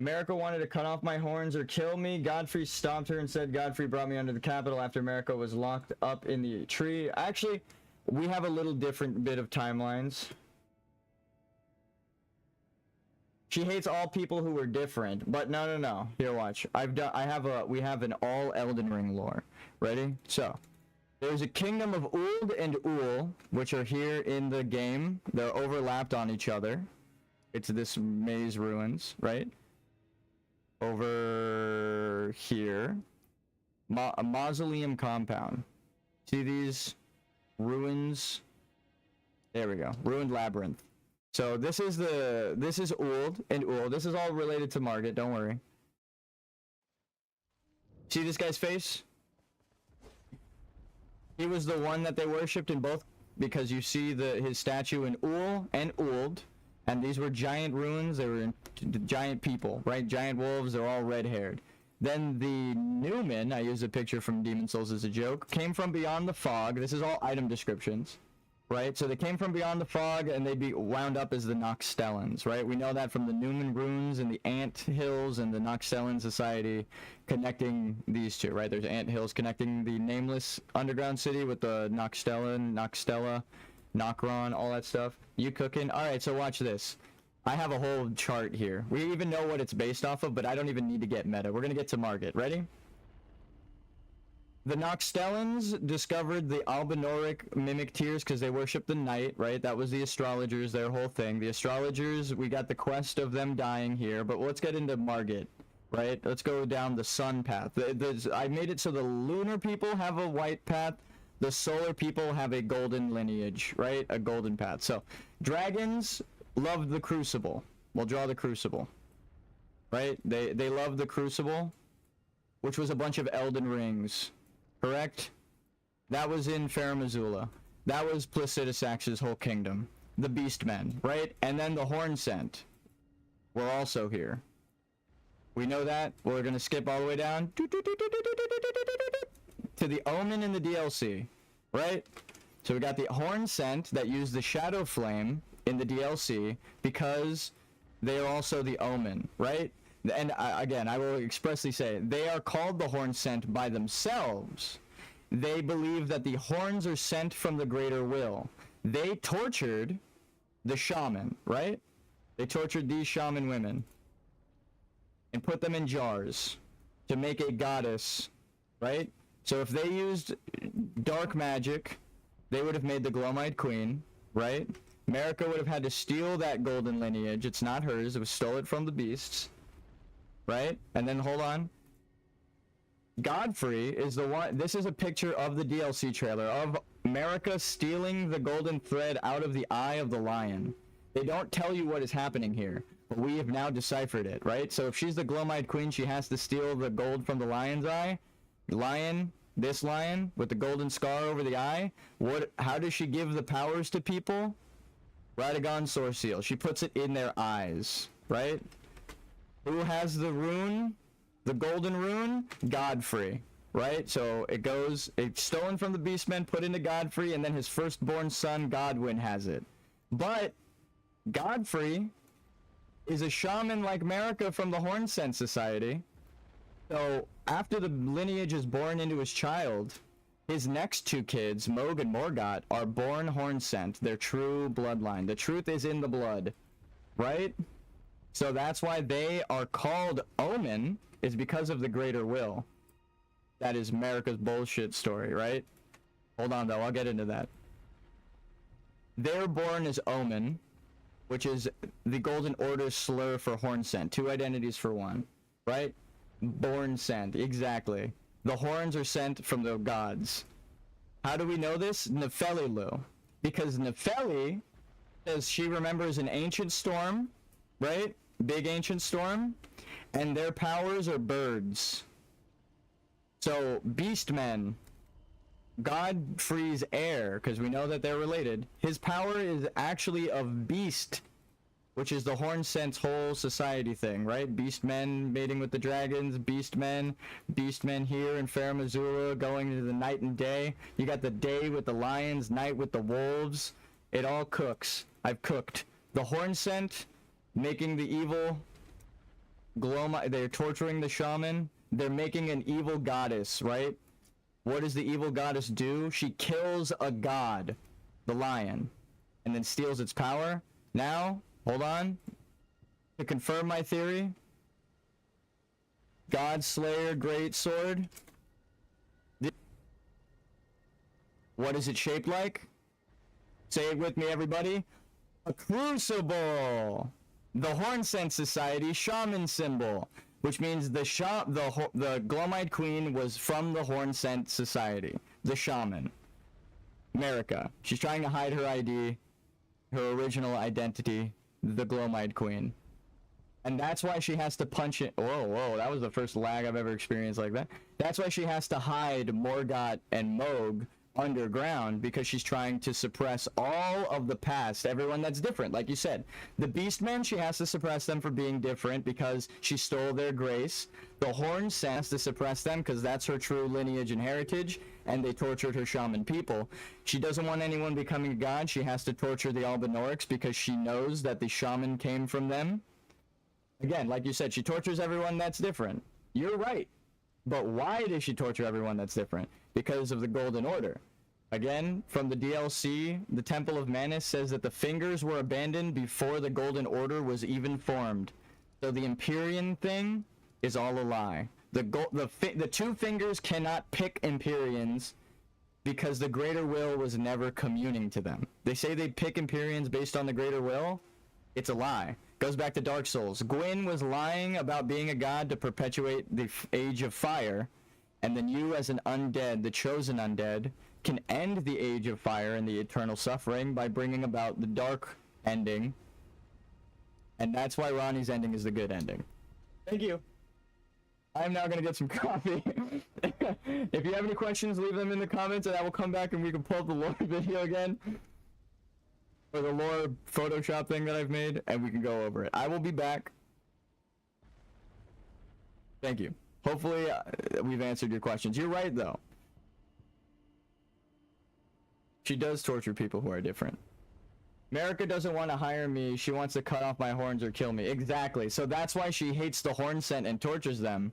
America wanted to cut off my horns or kill me. Godfrey stopped her and said Godfrey brought me under the capital after America was locked up in the tree. Actually, we have a little different bit of timelines. She hates all people who are different, but no. Here, watch. We have an all Elden Ring lore. Ready? So, there's a kingdom of Uld and Ul, which are here in the game. They're overlapped on each other. It's this maze ruins, right? Over here. A mausoleum compound. See these ruins? There we go. Ruined labyrinth. So this is Uld and Ul. This is all related to Margit, don't worry. See this guy's face? He was the one that they worshipped in both, because you see his statue in Ul and Uld, and these were giant ruins. They were giant people, right? Giant wolves. They're all red-haired. Then the Newman, I used a picture from Demon Souls as a joke, came from beyond the fog. This is all item descriptions, right? So they came from beyond the fog, and they wound up as the Noxstellans, right? We know that from the Newman runes and the Ant Hills and the Noxstellan Society connecting these two, right? There's Ant Hills connecting the nameless underground city with the Noxstella, Nokron, all that stuff. You cooking? All right, so watch this. I have a whole chart here. We even know what it's based off of, but I don't even need to get meta. We're gonna get to Margit. Ready? The Noxstellans discovered the Albinoric mimic tears because they worship the night, right? That was the astrologers, their whole thing. The astrologers, we got the quest of them dying here, but let's get into Margit, right? Let's go down the sun path. I made it so the lunar people have a white path, the solar people have a golden lineage, right? A golden path. So, dragons loved the crucible. We'll draw the crucible, right? They loved the crucible, which was a bunch of Elden rings. Correct? That was in Farum Azula. That was Placidusax's whole kingdom. The Beastmen, right? And then the Horn Scent were also here. We know that. We're gonna skip all the way down to the Omen in the DLC, right? So we got the Horn Scent that used the Shadow Flame in the DLC because they are also the Omen, right? And again, I will expressly say, they are called the Horn Scent by themselves. they believe that the horns are sent from the greater will. They tortured the shaman, right? They tortured these shaman women and put them in jars to make a goddess, right? So if they used dark magic, they would have made the Glowmite Queen, right? America would have had to steal that golden lineage. It's not hers. It was stolen from the beasts, right? And then, hold on. Godfrey is the one. This is a picture of the DLC trailer of America stealing the golden thread out of the eye of the lion. They don't tell you what is happening here, but we have now deciphered it, right? So if she's the Glowmite Queen, she has to steal the gold from the lion's eye. Lion, this lion with the golden scar over the eye. How does she give the powers to people? Radagon Source Seal. She puts it in their eyes, right? Who has the rune? The golden rune? Godfrey, right? So it's stolen from the Beastmen, put into Godfrey, and then his firstborn son, Godwyn, has it. But Godfrey is a shaman like Marika from the Horn Scent Society. So after the lineage is born into his child, his next two kids, Moog and Morgott, are born Horn Scent, their true bloodline. The truth is in the blood, right? So that's why they are called Omen, is because of the greater will. That is Marika's bullshit story, right? Hold on though, I'll get into that. They're born as Omen, which is the Golden Order's slur for Horn Scent. Two identities for one, right? Born scent, exactly. The horns are sent from the gods. How do we know this? Nefelilu. Because Nefeli says she remembers an ancient storm, right? Big ancient storm. And their powers are birds. So, Beastmen, Godfrey's heir, because we know that they're related, his power is actually of beast, which is the Horn Scent's whole society thing, right? Beastmen mating with the dragons, Beastmen here in Farum Azula going into the night and day. You got the day with the lions, night with the wolves. It all cooks. I've cooked. The Horn Scent making the evil they're torturing the shaman. They're making an evil goddess, right? What does the evil goddess do? She kills a god, the lion, and then steals its power. Now, hold on. To confirm my theory, God Slayer Great Sword. What is it shaped like? Say it with me, everybody. A crucible. The Horn Scent Society shaman symbol, which means the Glowmite Queen was from the Horn Scent Society, the shaman. Marika. She's trying to hide her ID, her original identity, the Glowmite Queen. And that's why she has to punch it. Whoa, that was the first lag I've ever experienced like that. That's why she has to hide Morgott and Moog underground, because she's trying to suppress all of the past, everyone that's different. Like you said, the Beastmen, she has to suppress them for being different because she stole their grace. The Horn Scent has to suppress them because that's her true lineage and heritage, and they tortured her shaman people. She doesn't want anyone becoming a god. She has to torture the Albinorics because she knows that the shaman came from them. Again, like you said, she tortures everyone that's different. You're right. But why does she torture everyone that's different? Because of the Golden Order. Again, from the DLC, the Temple of Manus says that the fingers were abandoned before the Golden Order was even formed. So the Empyrean thing is all a lie. The two fingers cannot pick Empyreans because the Greater Will was never communing to them. They say they pick Empyreans based on the Greater Will. It's a lie. Goes back to Dark Souls. Gwyn was lying about being a god to perpetuate the Age of Fire, and then you as an undead, the chosen undead, can end the Age of Fire and the eternal suffering by bringing about the dark ending. And that's why Ronnie's ending is the good ending. Thank you. I'm now going to get some coffee. If you have any questions, leave them in the comments, and I will come back and we can pull up the lore video again. Or the lore Photoshop thing that I've made, and we can go over it. I will be back. Thank you. Hopefully, we've answered your questions. You're right, though. She does torture people who are different. Marika doesn't want to hire me. She wants to cut off my horns or kill me. Exactly. So that's why she hates the Horn Scent and tortures them.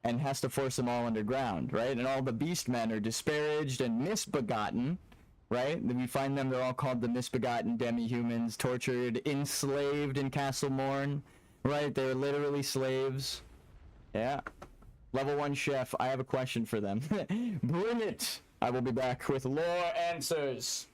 and has to force them all underground, right? And all the beast men are disparaged and misbegotten, right? Then we find them, they're all called the misbegotten demi-humans, tortured, enslaved in Castle Morn, right? They're literally slaves. Yeah. Level 1 chef, I have a question for them. Bring it! I will be back with lore answers.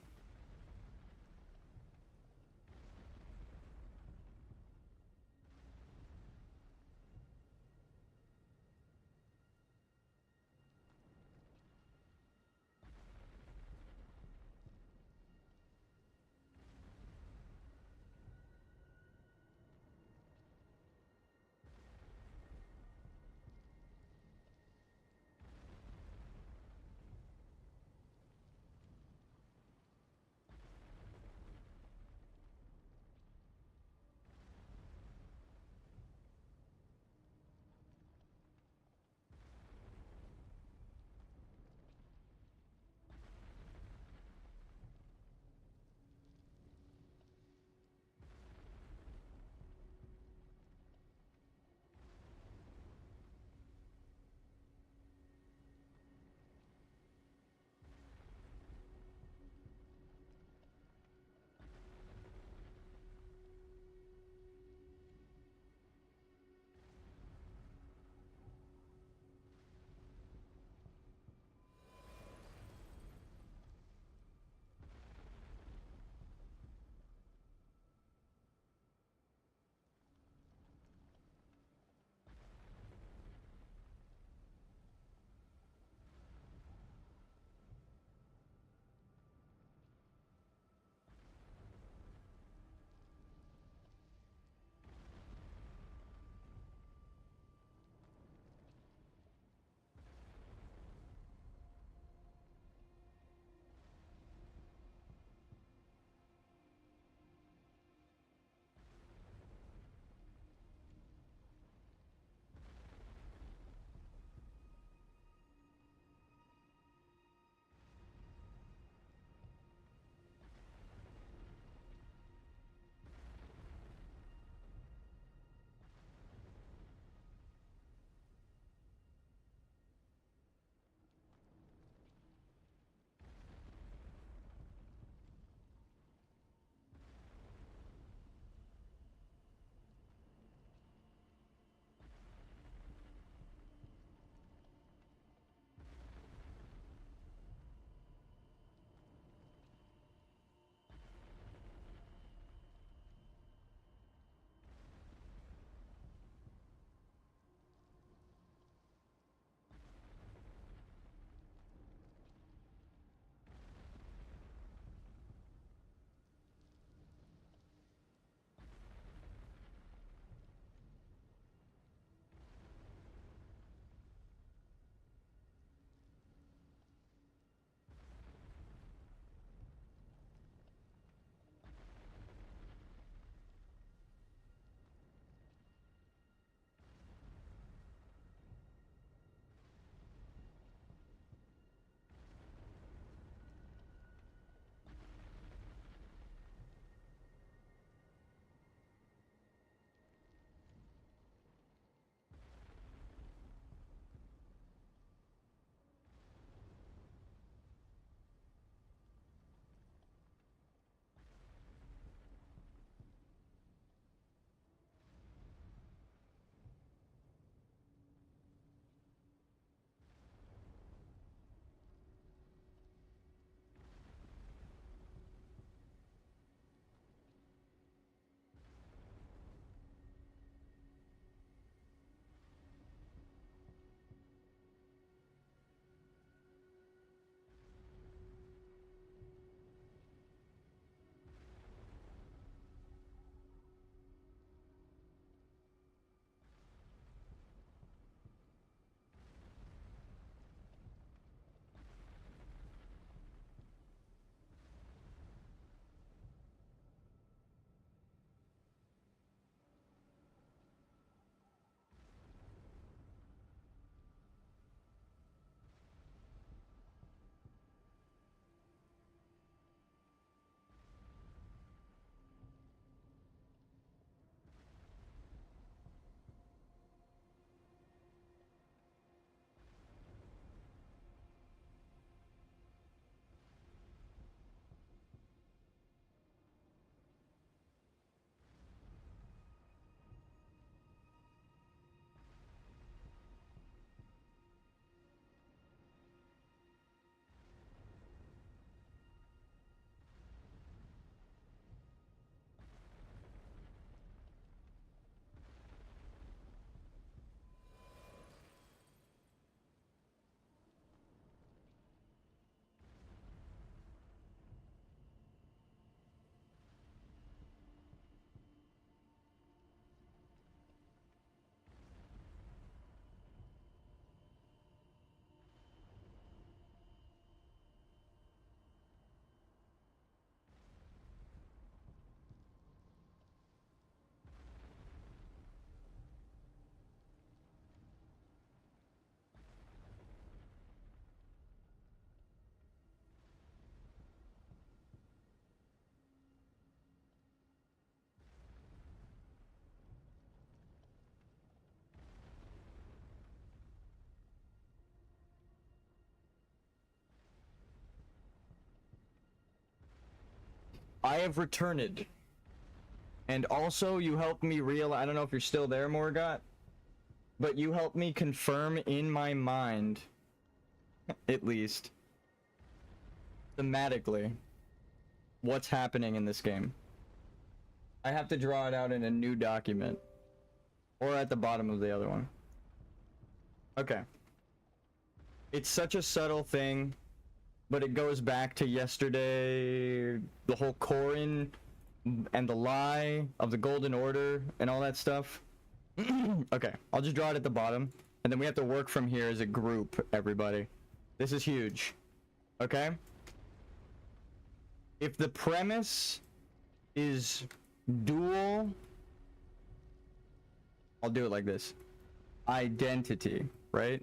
I have returned. And also, you helped me realize, I don't know if you're still there, Morgot, but you helped me confirm in my mind, at least, thematically, what's happening in this game. I have to draw it out in a new document. Or at the bottom of the other one. Okay. It's such a subtle thing, but it goes back to yesterday, the whole Corin and the lie of the Golden Order and all that stuff. Okay, I'll just draw it at the bottom, and then we have to work from here as a group, everybody. This is huge. Okay? If the premise is dual, I'll do it like this. Identity, right?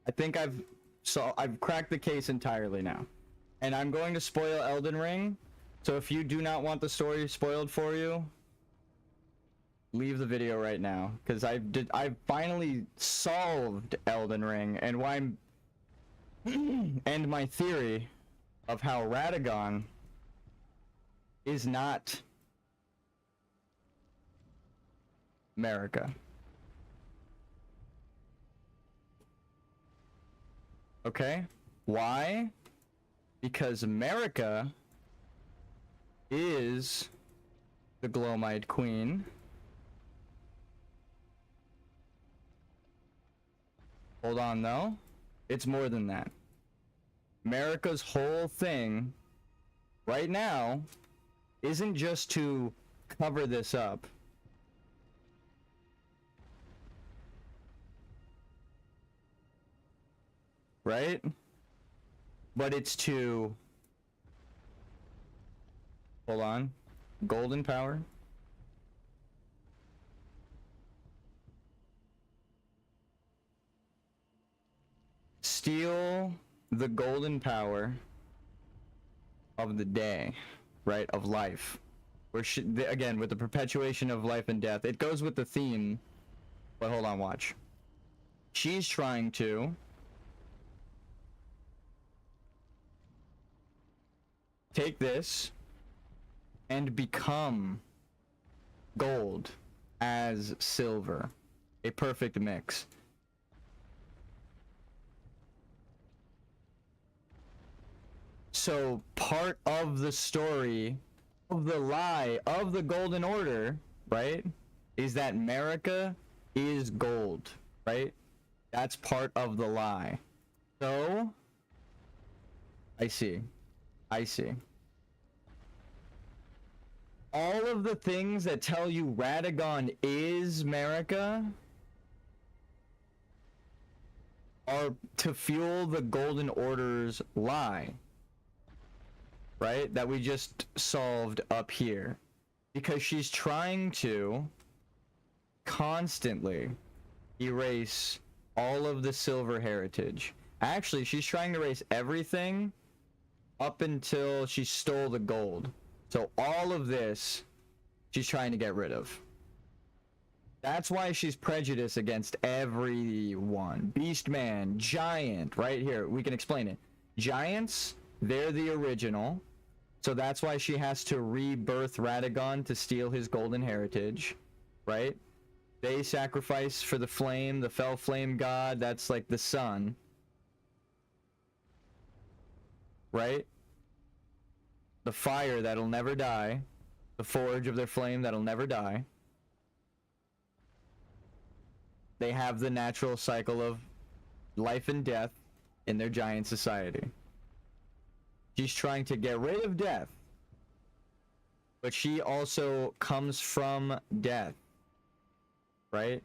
I think I've cracked the case entirely now. And I'm going to spoil Elden Ring. So if you do not want the story spoiled for you, leave the video right now, because I've finally solved Elden Ring, and why I'm and my theory of how Radagon is not America. Okay? Why? Because America is the Glomite Queen. Hold on though. It's more than that. America's whole thing right now isn't just to cover this up. Right? But it's to... Hold on. Golden power. Steal the golden power of the day, right? Of life. Where again, with the perpetuation of life and death. It goes with the theme. But hold on, watch. She's trying to take this and become gold as silver. A perfect mix. So part of the story of the lie of the Golden Order, right, is that America is gold, right? That's part of the lie. So I see. All of the things that tell you Radagon is America are to fuel the Golden Order's lie, right? That we just solved up here. Because she's trying to constantly erase all of the silver heritage. Actually, she's trying to erase everything up until she stole the gold. So all of this, she's trying to get rid of. That's why she's prejudiced against everyone. Beastman, Giant, right here. We can explain it. Giants, they're the original. So that's why she has to rebirth Radagon to steal his golden heritage, right? They sacrifice for the flame, the fell flame god. That's like the sun. Right? The fire that'll never die. The forge of their flame that'll never die. They have the natural cycle of life and death in their giant society. She's trying to get rid of death. But she also comes from death. Right?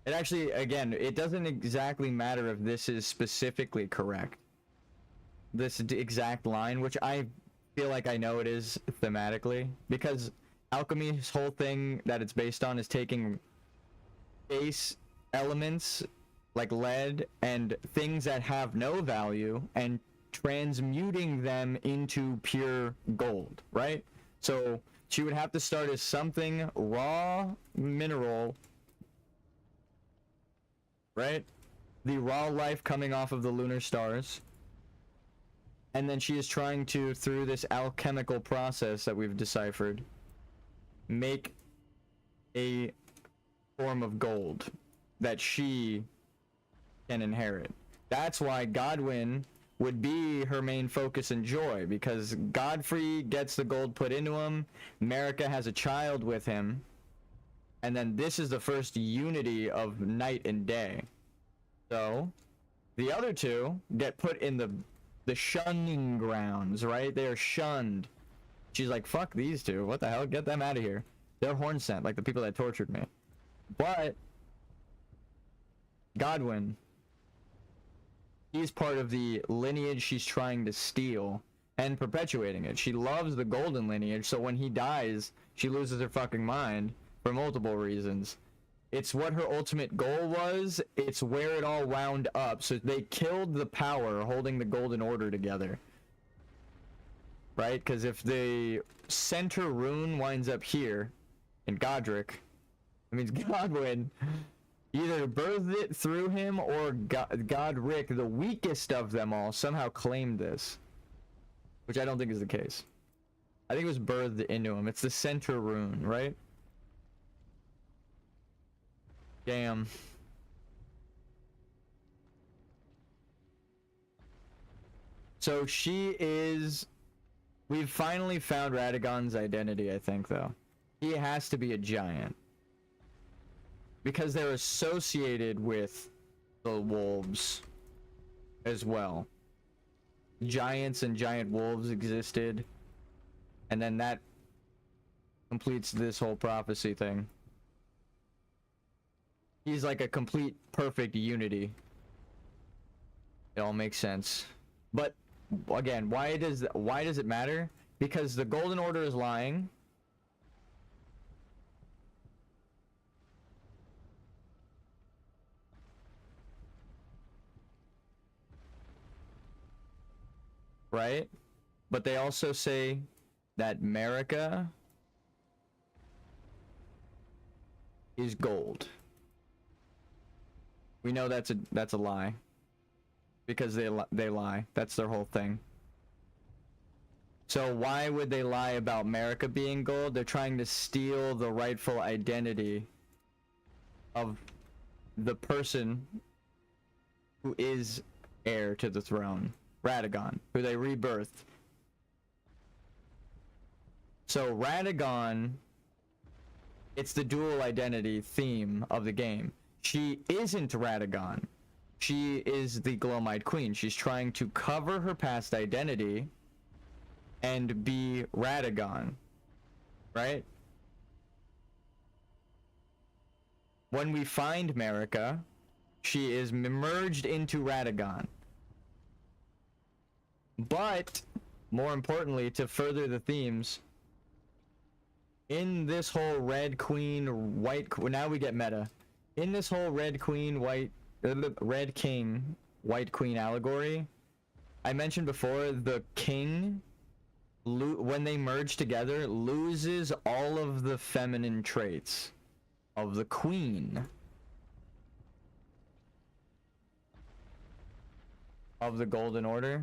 It actually, again, it doesn't exactly matter if this is specifically correct. This exact line, which I feel like I know it is thematically, because alchemy's whole thing that it's based on is taking base elements like lead and things that have no value and transmuting them into pure gold, right? So she would have to start as something raw mineral, right? The raw life coming off of the lunar stars, And then she is trying to, through this alchemical process that we've deciphered, make a form of gold that she can inherit. That's why Godwyn would be her main focus and joy, because Godfrey gets the gold put into him, Marika has a child with him, and then this is the first unity of night and day. So the other two get put in the shunning grounds, right? They are shunned. She's like, fuck these two, what the hell, get them out of here. They're horn sent, like the people that tortured me. But Godwyn, he's part of the lineage she's trying to steal and perpetuating it. She loves the golden lineage, so when he dies, she loses her fucking mind for multiple reasons. It's what her ultimate goal was. It's where it all wound up. So they killed the power holding the Golden Order together. Right? Because if the center rune winds up here in Godric, it means Godwyn either birthed it through him, or Godric, the weakest of them all, somehow claimed this. Which I don't think is the case. I think it was birthed into him. It's the center rune, right? Damn. So she is... We've finally found Radagon's identity, I think, though. He has to be a giant. Because they're associated with the wolves as well. Giants and giant wolves existed. And then that completes this whole prophecy thing. He's like a complete perfect unity. It all makes sense. But again, why does it matter? Because the Golden Order is lying. Right? But they also say that Marika is gold. We know that's a lie, because they lie. That's their whole thing. So why would they lie about Marika being gold? They're trying to steal the rightful identity of the person who is heir to the throne, Radagon, who they rebirthed. So Radagon, it's the dual identity theme of the game. She isn't Radagon. She is the Glowmite Queen. She's trying to cover her past identity and be Radagon, right? When we find Marika, she is merged into Radagon. But, more importantly, to further the themes, in this whole Red Queen, White... Now we get meta. In this whole Red Queen, Red King, White Queen allegory, I mentioned before, the king, when they merge together, loses all of the feminine traits of the queen. Of the Golden Order.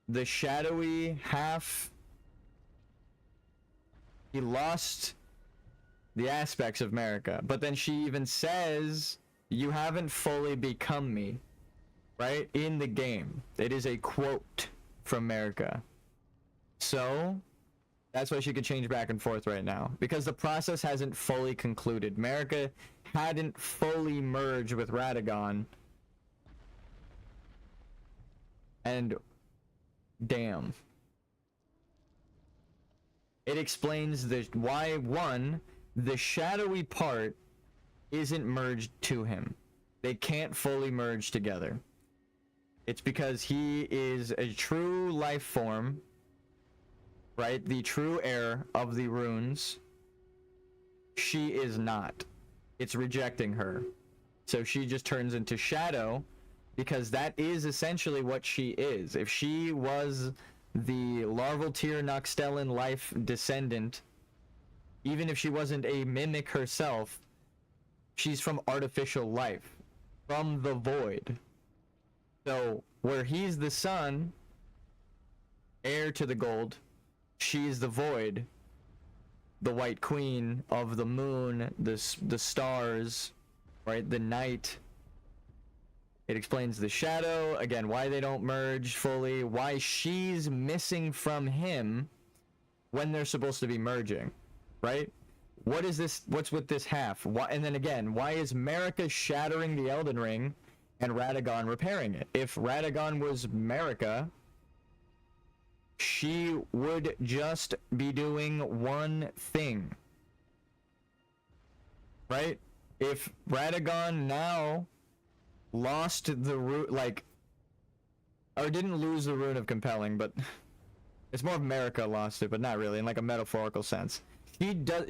The shadowy half, he lost the aspects of Marika, but then she even says, you haven't fully become me, right? In the game. It is a quote from Marika. So, that's why she could change back and forth right now, because the process hasn't fully concluded. Marika hadn't fully merged with Radagon, and damn. It explains why, one, the shadowy part isn't merged to him. They can't fully merge together. It's because he is a true life form, right? The true heir of the runes. She is not. It's rejecting her. So she just turns into shadow, because that is essentially what she is. If she was the larval tier Noxtellan life descendant, even if she wasn't a mimic herself, she's from artificial life, from the void. So where he's the sun, heir to the gold, she's the void, the white queen of the moon, the stars, right, the night. It explains the shadow, again, why they don't merge fully, why she's missing from him when they're supposed to be merging, right? What is this? What's with this half? Why, and then again, why is Marika shattering the Elden Ring and Radagon repairing it? If Radagon was Marika, she would just be doing one thing, right? If Radagon now lost the root, like, or didn't lose the rune of compelling, but it's more of Marika lost it, but not really, in like a metaphorical sense.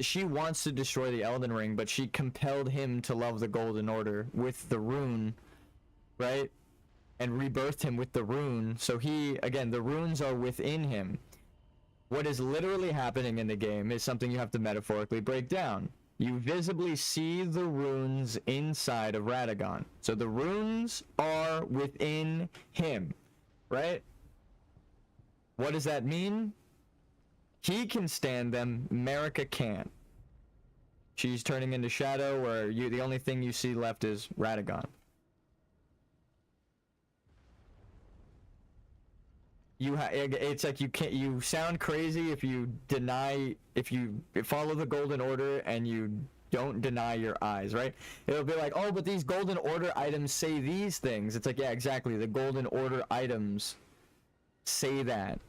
She wants to destroy the Elden Ring, but she compelled him to love the Golden Order with the rune, right? And rebirthed him with the rune. So he, again, the runes are within him. What is literally happening in the game is something you have to metaphorically break down. You visibly see the runes inside of Radagon. So the runes are within him, right? What does that mean? He can stand them, Marika can't. She's turning into shadow, where the only thing you see left is Radagon. It's like you sound crazy if you follow the Golden Order and you don't deny your eyes, right? It'll be like, oh, but these Golden Order items say these things. It's like, yeah, exactly. The Golden Order items say that,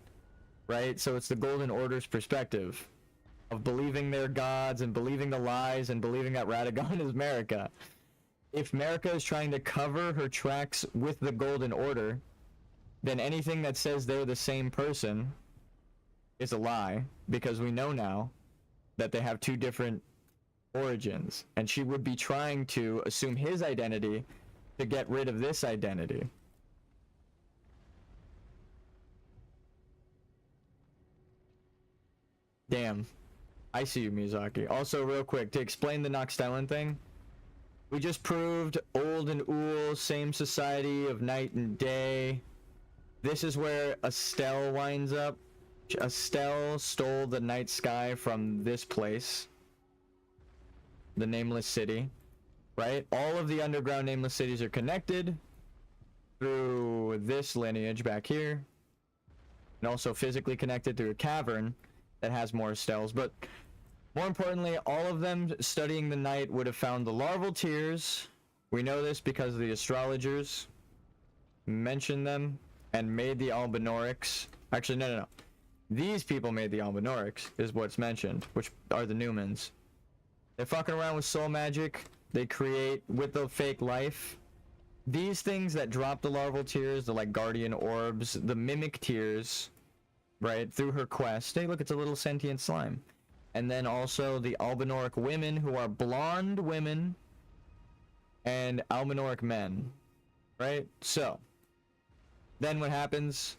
right? So it's the Golden Order's perspective of believing they're gods and believing the lies and believing that Radagon is Marika. If Marika is trying to cover her tracks with the Golden Order, then anything that says they're the same person is a lie, because we know now that they have two different origins, and she would be trying to assume his identity to get rid of this identity. Damn. I see you, Miyazaki. Also, real quick, to explain the Noxtellen thing, we just proved Old and Uhl, same society of night and day. This is where Estelle winds up. Estelle stole the night sky from this place, the Nameless City, right? All of the underground Nameless Cities are connected through this lineage back here, and also physically connected through a cavern that has more Estelles. But more importantly, all of them studying the night would have found the larval tears. We know this because the astrologers mentioned them and made the Albinaurics. Actually, no. These people made the Albinaurics, is what's mentioned, which are the Newmans. They're fucking around with soul magic. They create with the fake life. These things that drop the larval tears, the like guardian orbs, the mimic tears, right, through her quest. Hey, look, it's a little sentient slime. And then also the Albinauric women, who are blonde women, and Albinauric men, right? So then what happens?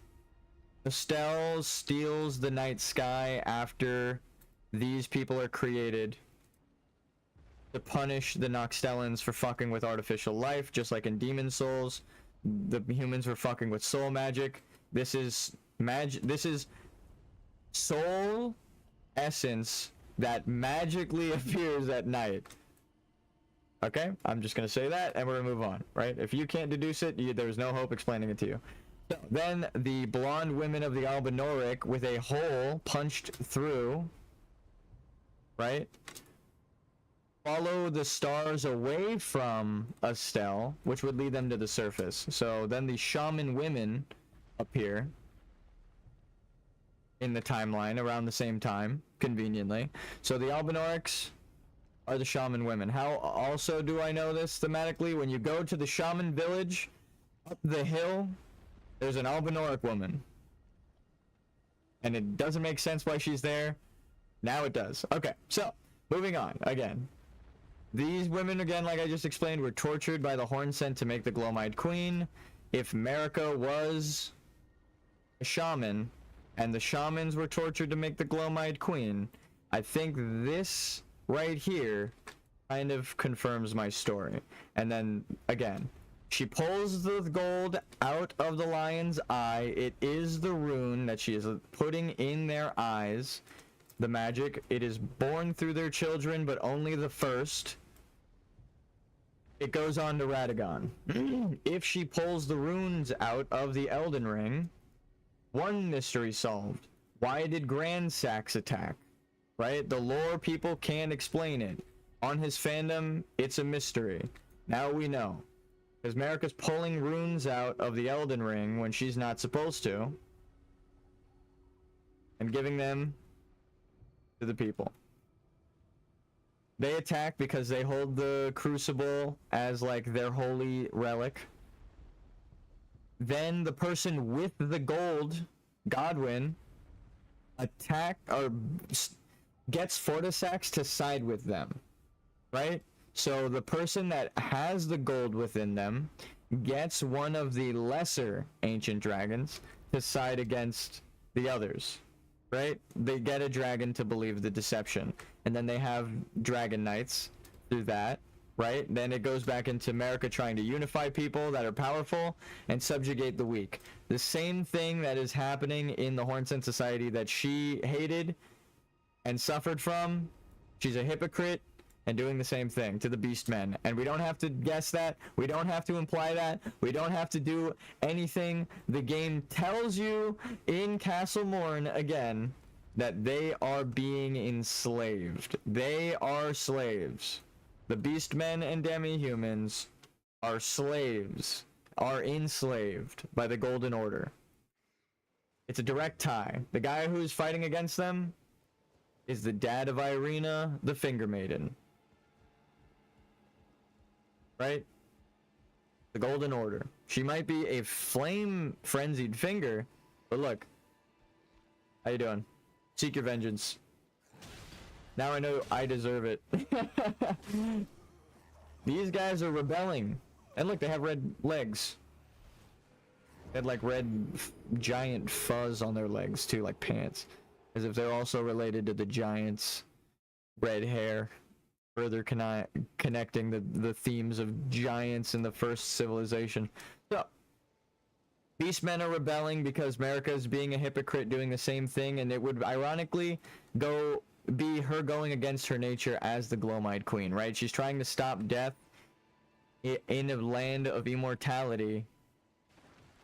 Estelle steals the night sky after these people are created to punish the Noxtellans for fucking with artificial life, just like in Demon Souls. The humans were fucking with soul magic. This is magic. This is soul essence that magically appears at night. Okay, I'm just gonna say that, and we're gonna move on, right? If you can't deduce it, there's no hope explaining it to you. So then the blonde women of the Albinauric with a hole punched through, right, follow the stars away from Estelle, which would lead them to the surface. So then the shaman women appear in the timeline around the same time, conveniently. So the Albinaurics are the shaman women. How also do I know this thematically? When you go to the shaman village up the hill, there's an Albinauric woman, and it doesn't make sense why she's there. Now it does. Okay, so moving on. Again, these women, again, like I just explained, were tortured by the horn scent to make the Glowmide Queen. If Marika was a shaman and the shamans were tortured to make the Glowmide Queen, I think this right here kind of confirms my story. And then again, She pulls the gold out of the lion's eye. It is the rune that she is putting in their eyes. The magic. It is born through their children, but only the first. It goes on to Radagon. If she pulls the runes out of the Elden Ring, one mystery solved. Why did Grand Sax attack? Right? The lore people can't explain it. On his fandom, it's a mystery. Now we know. Because Marika's pulling runes out of the Elden Ring when she's not supposed to. And giving them to the people. They attack because they hold the crucible as like their holy relic. Then the person with the gold, Godwin, gets Fortisax to side with them, right? So the person that has the gold within them gets one of the lesser ancient dragons to side against the others, right? They get a dragon to believe the deception, and then they have dragon knights through that, right? Then it goes back into Marika trying to unify people that are powerful and subjugate the weak. The same thing that is happening in the Hornsen Society that she hated and suffered from. She's a hypocrite and doing the same thing to the Beastmen. And we don't have to guess that. We don't have to imply that. We don't have to do anything. The game tells you in Castle Morn again that they are being enslaved. They are slaves. The Beastmen and demi-humans are slaves, are enslaved by the Golden Order. It's a direct tie. The guy who's fighting against them is the dad of Irina, the Finger Maiden. Right? The Golden Order. She might be a flame-frenzied finger, but look. How you doing? Seek your vengeance. Now I know I deserve it. These guys are rebelling. And look, they have red legs. They had like red giant fuzz on their legs too, like pants. As if they're also related to the giants' red hair. Further connecting the themes of giants in the first civilization. So, Beastmen are rebelling because Marika is being a hypocrite doing the same thing, and it would ironically be her going against her nature as the Glowmite Queen, right? She's trying to stop death in a land of immortality,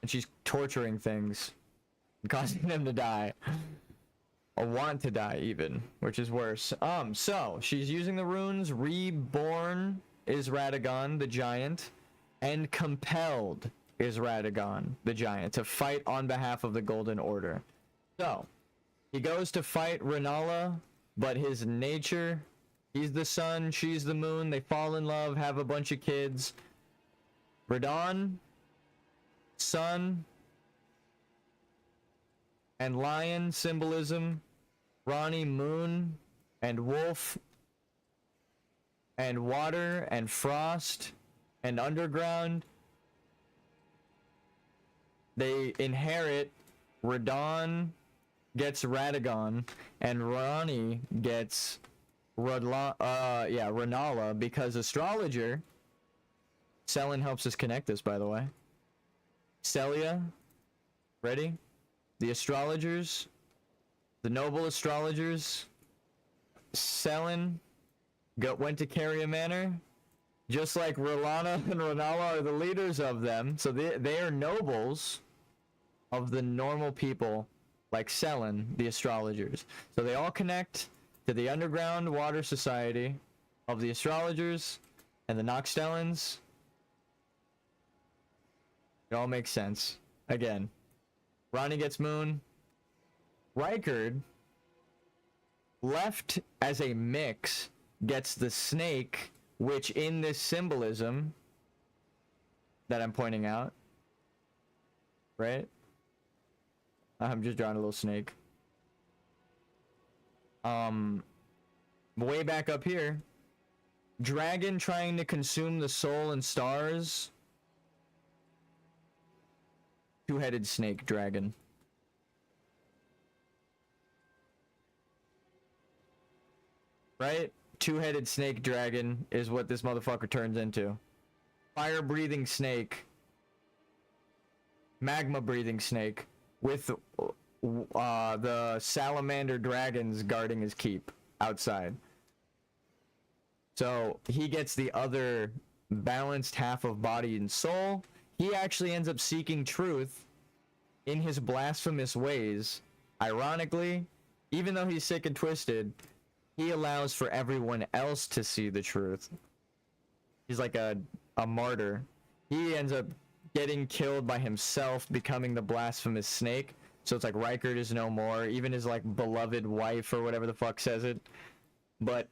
and she's torturing things, causing them to die. Or want to die even, which is worse. So she's using the runes. Reborn is Radagon, the giant, and compelled is Radagon, the giant, to fight on behalf of the Golden Order. So he goes to fight Renala, but his nature, he's the sun, she's the moon, they fall in love, have a bunch of kids. Radon, sun, and lion symbolism, Ronnie moon, and wolf, and water, and frost, and underground. They inherit. Radon gets Radagon, and Ronnie gets Renala, because astrologer. Selin helps us connect this, by the way. Celia, ready? The astrologers, the noble astrologers, Selin went to Caria Manor, just like Rolana and Renala are the leaders of them, so they are nobles of the normal people, like Selin, the astrologers. So they all connect to the underground water society of the astrologers and the Noxtellans. It all makes sense. Again. Ronnie gets moon. Rykard, left as a mix, gets the snake, which in this symbolism that I'm pointing out, right? I'm just drawing a little snake. Way back up here, dragon trying to consume the soul and stars. Two-headed snake dragon. Right? Two-headed snake dragon is what this motherfucker turns into. fire-breathing snake, magma-breathing snake, with the salamander dragons guarding his keep outside. So he gets the other balanced half of body and soul. He actually ends up seeking truth in his blasphemous ways. Ironically, even though he's sick and twisted, he allows for everyone else to see the truth. He's like a martyr. He ends up getting killed by himself, becoming the blasphemous snake. So it's like Rykard is no more. Even his like beloved wife or whatever the fuck says it. But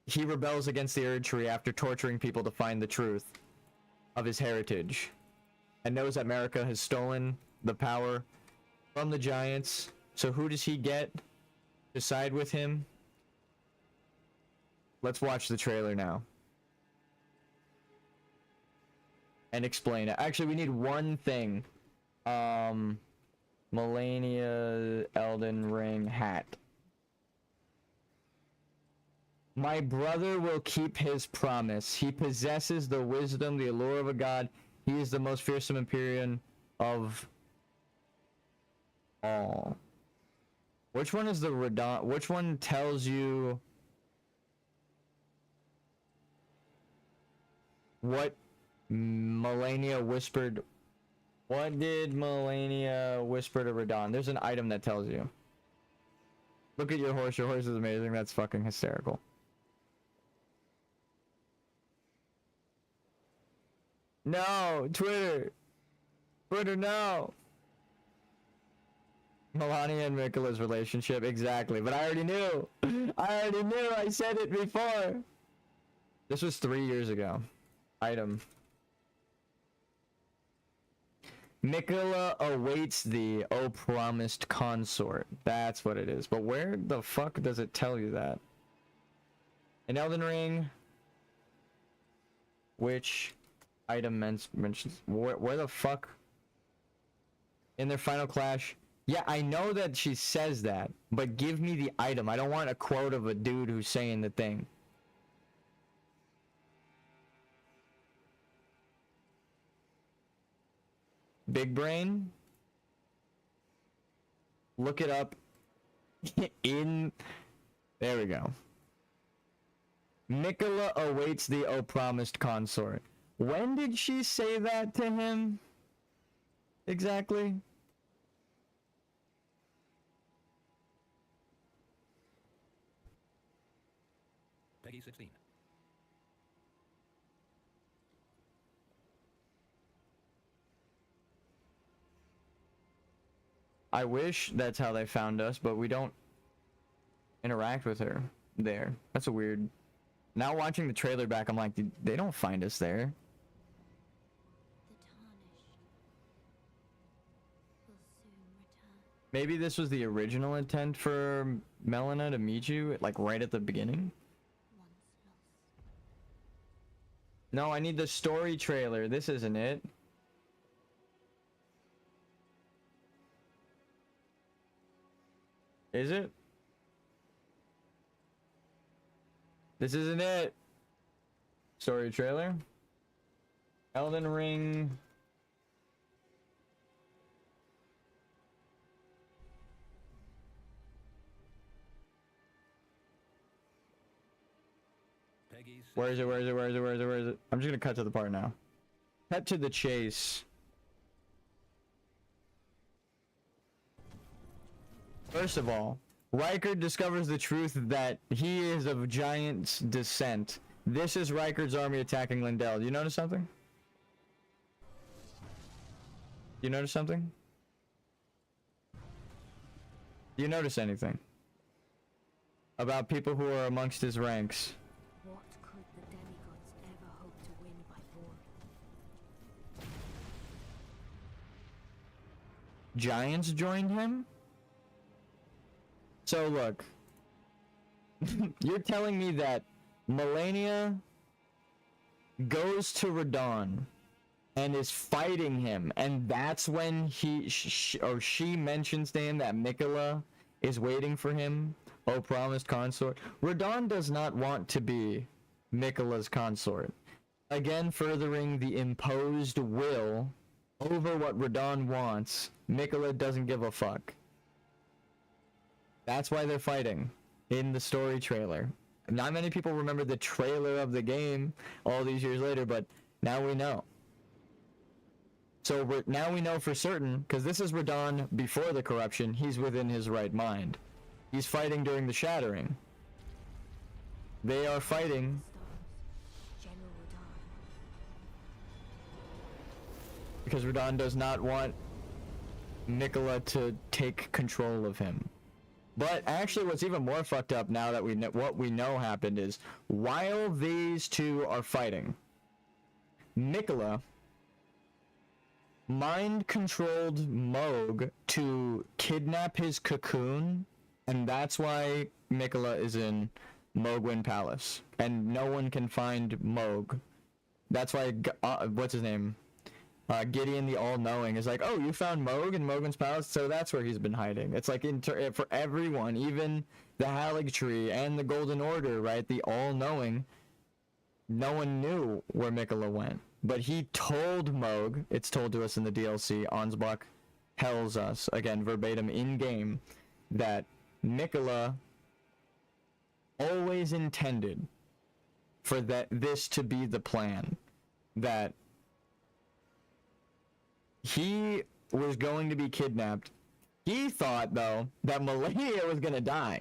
he rebels against the Erdtree after torturing people to find the truth of his heritage, and knows that America has stolen the power from the giants. So who does he get to side with him? Let's watch the trailer now and explain it. Actually, we need one thing. Melania Elden Ring hat. My brother will keep his promise. He possesses the wisdom, the allure of a god. He is the most fearsome Empyrean of all. Which one is the Radon? Which one tells you what Melania whispered? What did Melania whisper to Radon? There's an item that tells you. Look at your horse. Your horse is amazing. That's fucking hysterical. No, Twitter. Twitter, no. Melania and Mikola's relationship, exactly. But I already knew. I already knew. I said it before. This was 3 years ago. Item. Mikola awaits thee, O promised consort. That's what it is. But where the fuck does it tell you that? In Elden Ring, which item mentions where the fuck? In their final clash? Yeah, I know that she says that, but give me the item. I don't want a quote of a dude who's saying the thing. Big brain? Look it up in... There we go. Mikola awaits the O promised consort. When did she say that to him? Exactly? Peggy 16. I wish that's how they found us, but we don't interact with her there. That's a weird... Now watching the trailer back, I'm like, they don't find us there. The tarnish will soon return. Maybe this was the original intent for Melina to meet you, like right at the beginning? Once lost. No, I need the story trailer. This isn't it. Is it? This isn't it. Story trailer. Elden Ring. Peggy Where is it? Where is it? Where is it? Where is it? Where is it? I'm just gonna cut to the part now. Cut to the chase. First of all, Rykard discovers the truth that he is of giant's descent. This is Rykard's army attacking Lindell. Do you notice something? Do you notice something? Do you notice anything about people who are amongst his ranks? What could the demigods ever hope to win by war? Giants joined him? So look, you're telling me that Melania goes to Radon and is fighting him, and that's when she mentions to him that Mikola is waiting for him, O promised consort. Radon does not want to be Mikola's consort. Again, furthering the imposed will over what Radon wants. Mikola doesn't give a fuck. That's why they're fighting in the story trailer. Not many people remember the trailer of the game all these years later, but now we know. So now we know for certain, because this is Radon before the corruption, he's within his right mind. He's fighting during the shattering. They are fighting because Radon does not want Mikola to take control of him. But actually what's even more fucked up now that what we know happened is, while these two are fighting, Mikola mind-controlled Moog to kidnap his cocoon, and that's why Mikola is in Mogwin Palace, and no one can find Moog. That's why, what's his name? Gideon the All-Knowing is like, oh, you found Moog in Mogwin's Palace, so that's where he's been hiding. It's like, for everyone, even the Haligtree and the Golden Order, right, the All-Knowing, no one knew where Mikola went. But he told Moog, it's told to us in the DLC, Ansbach tells us, again, verbatim in-game, that Mikola always intended for this to be the plan. That he was going to be kidnapped. He thought, though, that Malenia was going to die.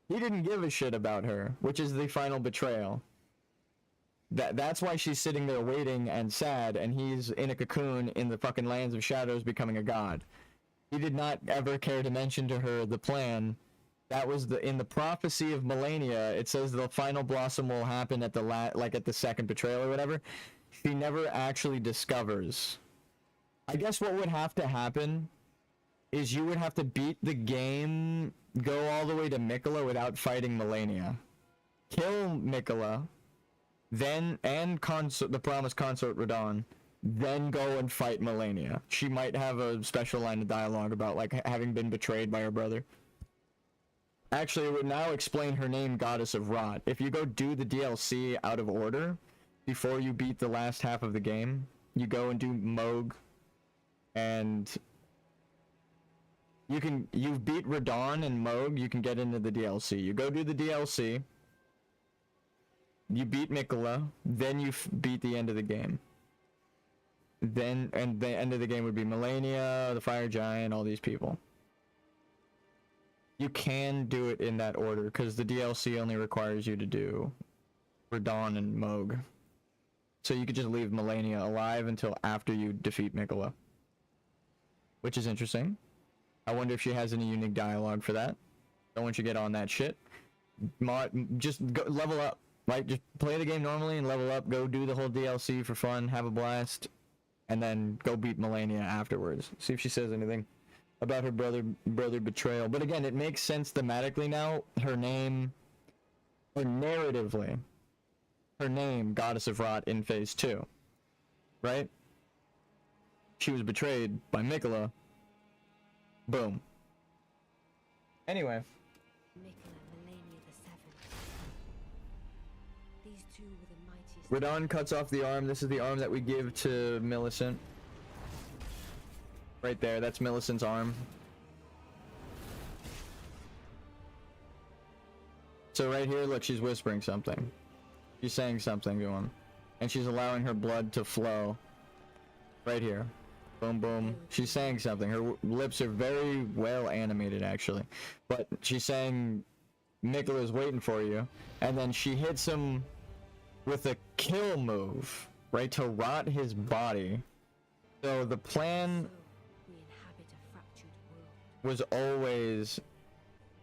He didn't give a shit about her, which is the final betrayal. That's why she's sitting there waiting and sad, and he's in a cocoon in the fucking lands of shadows becoming a god. He did not ever care to mention to her the plan. That was in the prophecy of Malenia, it says the final blossom will happen at the second betrayal or whatever. She never actually discovers. I guess what would have to happen is you would have to beat the game, go all the way to Mikola without fighting Malenia. Kill Mikola, then, and the promised consort Radon, then go and fight Malenia. She might have a special line of dialogue about, like, having been betrayed by her brother. Actually, it would now explain her name, Goddess of Rot. If you go do the DLC out of order, before you beat the last half of the game, you go and do Moog, and you beat Radon and Moog, you can get into the DLC. You go do the DLC, you beat Mikola, then you beat the end of the game. And the end of the game would be Malenia, the Fire Giant, all these people. You can do it in that order, because the DLC only requires you to do Radon and Moog. So you could just leave Malenia alive until after you defeat Mikola. Which is interesting. I wonder if she has any unique dialogue for that. Don't want you to get on that shit. Just go, level up. Like, just play the game normally and level up. Go do the whole DLC for fun. Have a blast. And then go beat Malenia afterwards. See if she says anything about her brother betrayal. But again, it makes sense thematically now. Her name, or narratively, her name, Goddess of Rot, in Phase 2. Right? She was betrayed by Mikola. Boom. Anyway. Radon cuts off the arm. This is the arm that we give to Millicent. Right there, that's Millicent's arm. So right here, look, she's whispering something. She's saying something to him. And she's allowing her blood to flow. Right here. Boom, boom. She's saying something. Her lips are very well animated, actually. But she's saying, Mikola's waiting for you. And then she hits him with a kill move, right, to rot his body. So the plan was always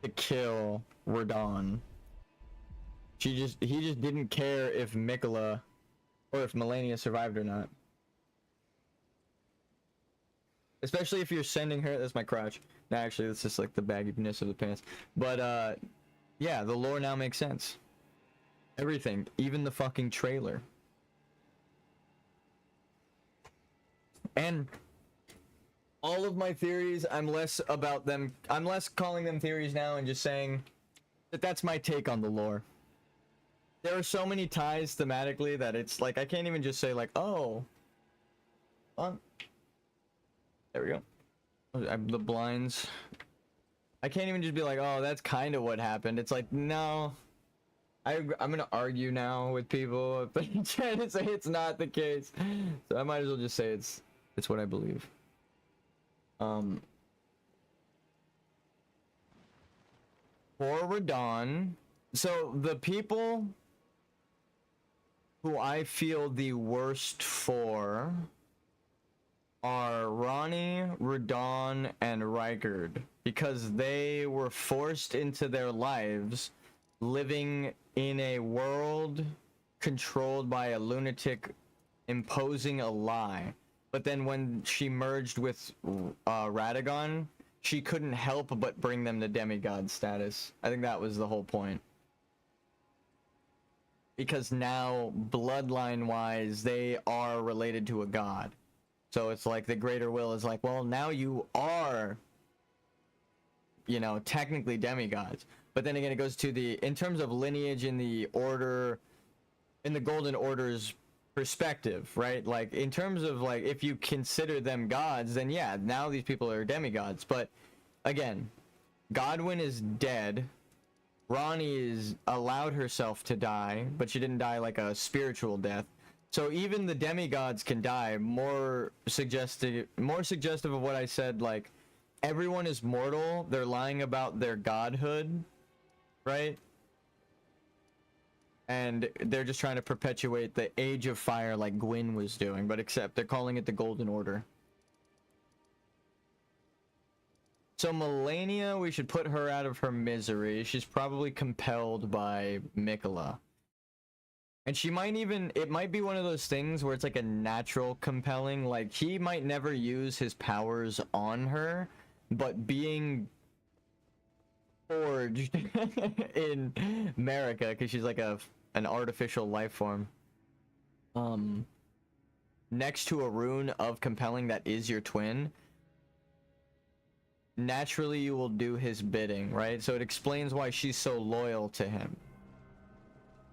to kill Radon. He just didn't care if Mikola or if Malenia survived or not. Especially if you're sending her, that's my crotch. No, actually, that's just like the bagginess of the pants. But, yeah, the lore now makes sense. Everything, even the fucking trailer. And all of my theories, I'm less calling them theories now and just saying that that's my take on the lore. there are so many ties thematically that it's like I can't even just say like, oh, there we go. The blinds. I can't even just be like, oh, that's kind of what happened. It's like, no. I'm gonna argue now with people, but I'm trying to say it's not the case. So I might as well just say it's what I believe. For Radon, so the people who I feel the worst for are Ronnie, Radon, and Rykard, because they were forced into their lives living in a world controlled by a lunatic imposing a lie. But then when she merged with Radagon, she couldn't help but bring them to demigod status. I think that was the whole point. Because now, bloodline-wise, they are related to a god. So it's like the greater will is like, well, now you are, you know, technically demigods. But then again, it goes to the, in terms of lineage in the order, in the Golden Order's perspective, right? Like, in terms of, like, if you consider them gods, then yeah, now these people are demigods. But, again, Godwyn is dead. Ronnie is allowed herself to die, but she didn't die like a spiritual death. So even the demigods can die. More suggestive of what I said, like, everyone is mortal. They're lying about their godhood, right? And they're just trying to perpetuate the Age of Fire like Gwyn was doing, but except they're calling it the Golden Order. So Melania, we should put her out of her misery. She's probably compelled by Mikola. And she might even, it might be one of those things where it's like a natural compelling, like he might never use his powers on her, but being forged in America, because she's like an artificial life form, next to a rune of compelling that is your twin, naturally you will do his bidding, right? So it explains why she's so loyal to him.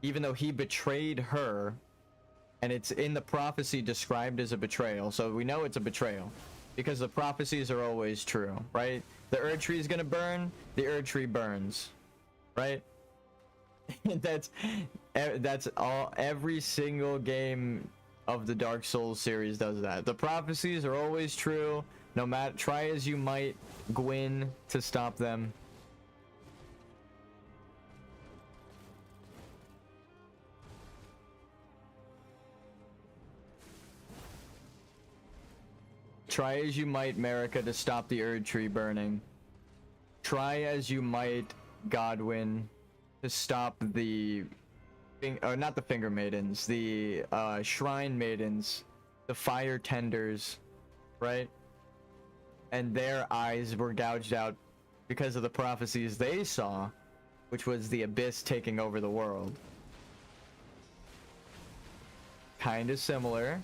Even though he betrayed her, and it's in the prophecy described as a betrayal, so we know it's a betrayal, because the prophecies are always true, right? The Erd Tree is gonna burn, the Erd Tree burns, right? that's all, every single game of the Dark Souls series does that. The prophecies are always true, no matter, try as you might, Gwyn, to stop them. Try as you might, Marika, to stop the Erd Tree burning. Try as you might, Godwyn, to stop the... not the Finger Maidens, the Shrine Maidens, the Fire Tenders, right? And their eyes were gouged out because of the prophecies they saw, which was the Abyss taking over the world. Kind of similar.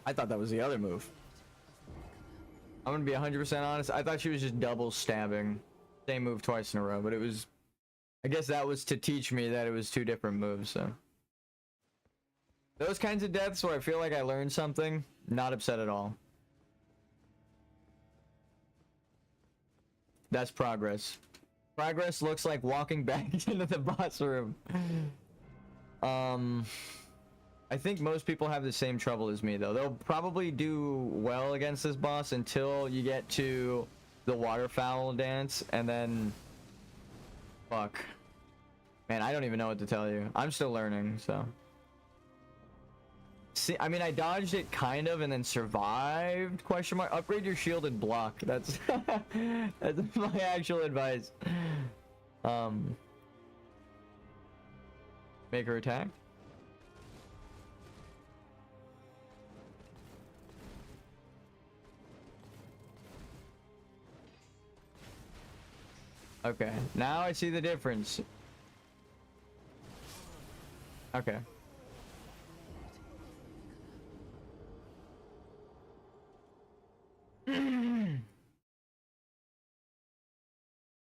I thought that was the other move. I'm gonna be 100% honest. I thought she was just double stabbing. Same move twice in a row, but it was... I guess that was to teach me that it was two different moves, so... Those kinds of deaths where I feel like I learned something, not upset at all. That's progress. Progress looks like walking back into the boss room. I think most people have the same trouble as me, though. They'll probably do well against this boss until you get to the waterfowl dance, and then... Fuck. Man, I don't even know what to tell you. I'm still learning, so... See, I mean, I dodged it kind of and then survived, question mark. Upgrade your shield and block. That's... that's my actual advice. Make her attack. Okay, now I see the difference. Okay.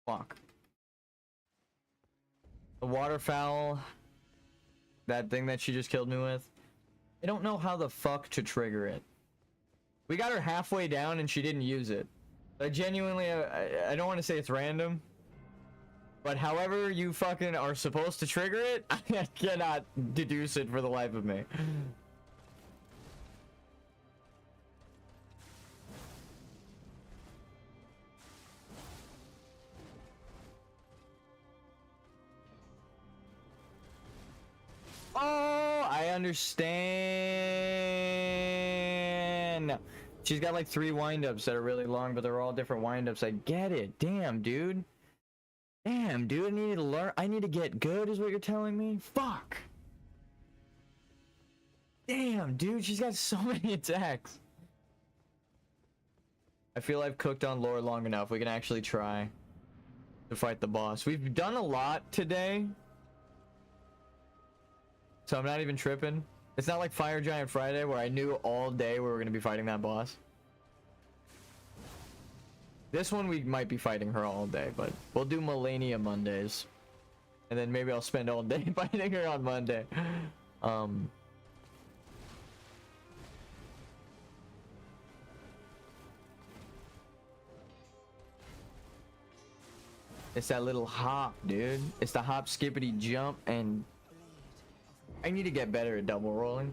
Fuck. The waterfowl. That thing that she just killed me with. I don't know how the fuck to trigger it. We got her halfway down and she didn't use it. I genuinely, I don't want to say it's random. But however you fucking are supposed to trigger it, I cannot deduce it for the life of me. Oh, I understand. She's got like 3 windups that are really long, but they're all different windups. I get it. Damn, dude. Damn, dude. I need to learn. I need to get good, is what you're telling me? Fuck. Damn, dude. She's got so many attacks. I feel I've cooked on lore long enough. We can actually try to fight the boss. We've done a lot today, so I'm not even tripping. It's not like Fire Giant Friday where I knew all day we were going to be fighting that boss. This one we might be fighting her all day, but we'll do Millennia Mondays. And then maybe I'll spend all day fighting her on Monday. It's that little hop, dude. It's the hop, skippity, jump, and I need to get better at double rolling.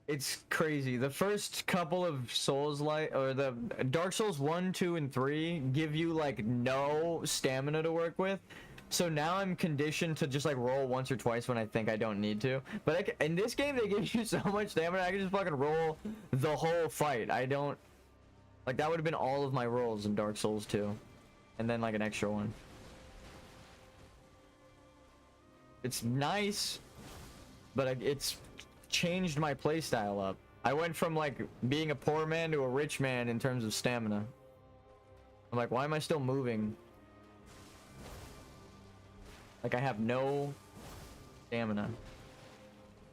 It's crazy. The first couple of Souls like, or the Dark Souls 1, 2, and 3 give you like no stamina to work with. So now I'm conditioned to just like roll once or twice when I think I don't need to. But in this game, they give you so much stamina, I can just fucking roll the whole fight. I don't... Like, that would have been all of my rolls in Dark Souls 2. And then like an extra one. It's nice, but it's changed my playstyle up. I went from like being a poor man to a rich man in terms of stamina. I'm like, why am I still moving? Like, I have no stamina.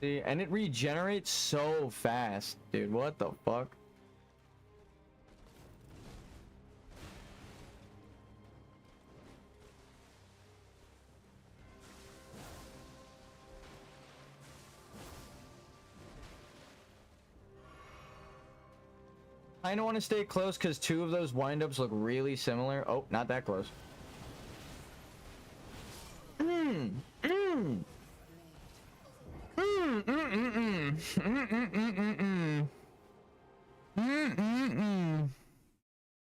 See, and it regenerates so fast, dude. What the fuck? I don't want to stay close because 2 of those windups look really similar. Oh, not that close.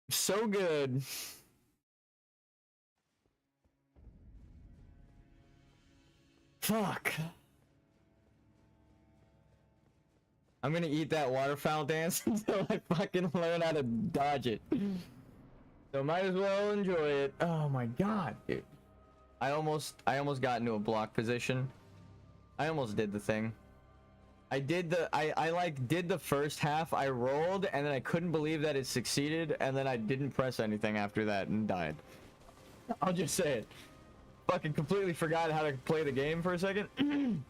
So good. Fuck. I'm gonna eat that waterfowl dance until I fucking learn how to dodge it. So might as well enjoy it. Oh my god, dude. I almost got into a block position. I almost did the thing. I did the first half. I rolled and then I couldn't believe that it succeeded, and then I didn't press anything after that and died. I'll just say it. Fucking completely forgot how to play the game for a second.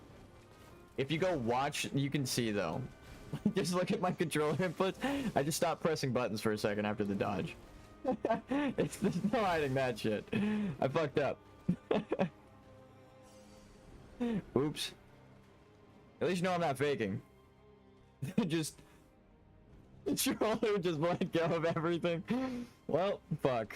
If you go watch, you can see though. Just look at my controller inputs. I just stopped pressing buttons for a second after the dodge. There's no hiding that shit. I fucked up. Oops. At least you know I'm not faking. Just controller just let go of everything. Well, fuck.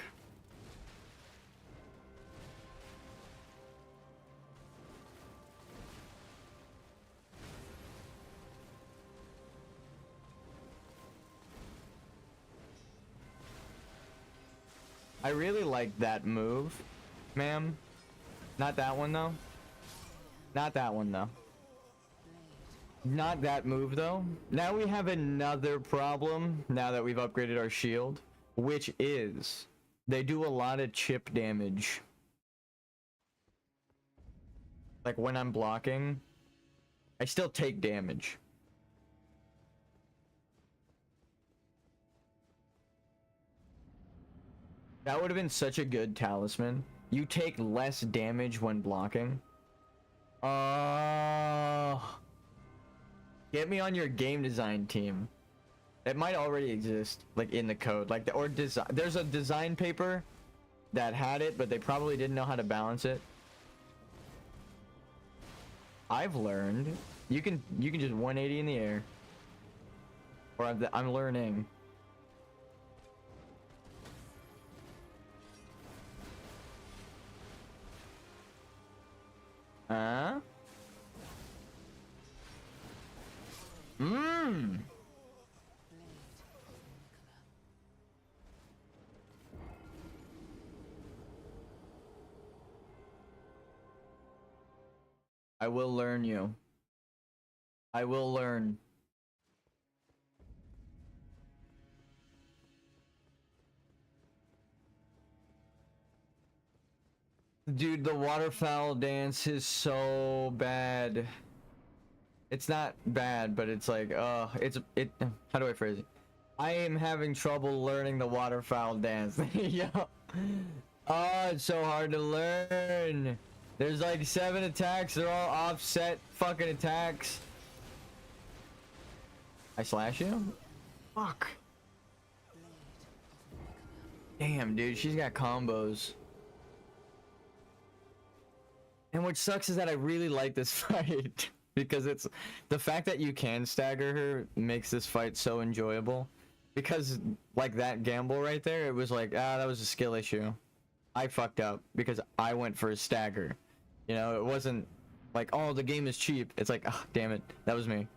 I really like that move, ma'am. Not that one though. Not that one though. Not that move though. Now we have another problem now that we've upgraded our shield, which is they do a lot of chip damage. Like when I'm blocking, I still take damage. That would have been such a good talisman. You take less damage when blocking. Get me on your game design team. It might already exist, like in the code, like or design. There's a design paper that had it, but they probably didn't know how to balance it. I've learned you can just 180 in the air. Or I'm learning. Huh? Mmm. I will learn you. I will learn. Dude, the waterfowl dance is so bad. It's not bad, but it's like, how do I phrase it? I am having trouble learning the waterfowl dance. Yo. Oh, it's so hard to learn. There's like 7 attacks. They're all offset fucking attacks. I slash you? Fuck. Damn, dude, she's got combos. And what sucks is that I really like this fight. Because it's the fact that you can stagger her makes this fight so enjoyable. Because like that gamble right there, it was like, that was a skill issue. I fucked up because I went for a stagger. You know, it wasn't like, oh, the game is cheap. It's like, oh, damn it, that was me.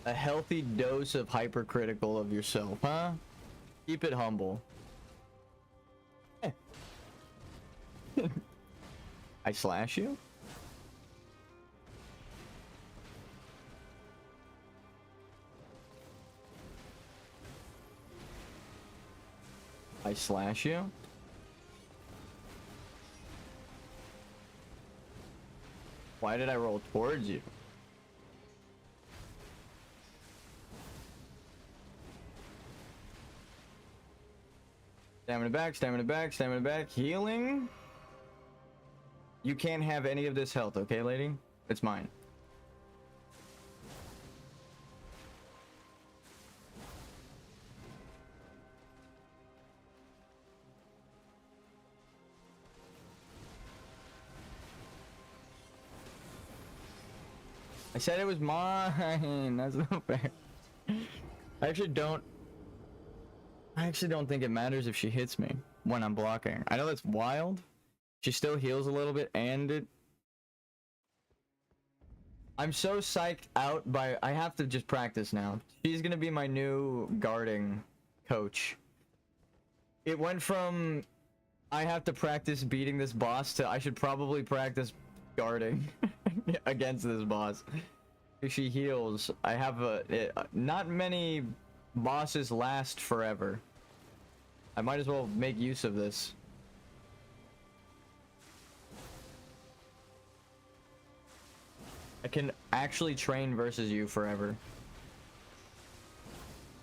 A healthy dose of hypercritical of yourself, huh? Keep it humble. I slash you? I slash you? Why did I roll towards you? Stamina back, stamina back, stamina back. Healing? You can't have any of this health, okay, lady? It's mine. I said it was mine. That's not fair. I actually don't think it matters if she hits me when I'm blocking. I know that's wild. She still heals a little bit, and I'm so psyched out by... I have to just practice now. She's gonna be my new guarding coach. It went from I have to practice beating this boss to I should probably practice guarding against this boss. If she heals, I have not many bosses last forever. I might as well make use of this. I can actually train versus you forever.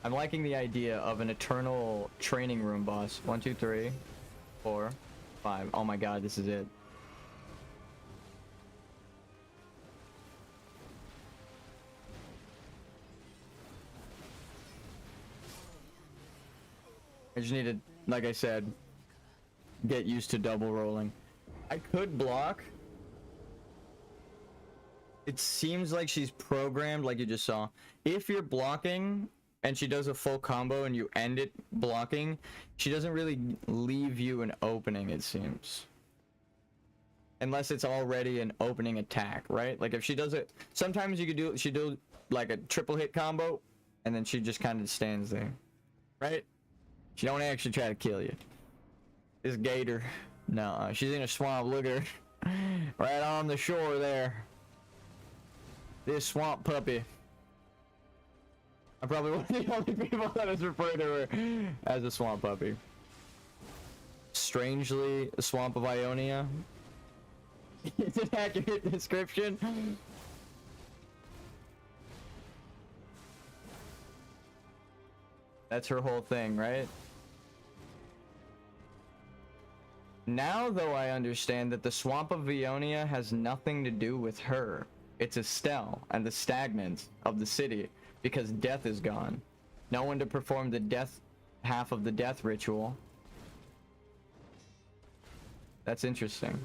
I'm liking the idea of an eternal training room boss. 1, 2, 3, 4, 5. Oh my god, this is it. I just need to, like I said, get used to double rolling. I could block. It seems like she's programmed, like you just saw. If you're blocking and she does a full combo and you end it blocking, she doesn't really leave you an opening, it seems. Unless it's already an opening attack, right? Like if she does it, sometimes you could do, she do like a triple hit combo and then she just kind of stands there, right? She don't actually try to kill you. This gator, no, she's in a swamp, look at her. Right on the shore there. This swamp puppy. I'm probably one of the only people that has referred to her as a swamp puppy. Strangely, the swamp of Ionia. It's an accurate description. That's her whole thing, right? Now, though, I understand that the Swamp of Vionia has nothing to do with her. It's Estelle and the stagnant of the city, because death is gone. No one to perform the death half of the death ritual. That's interesting.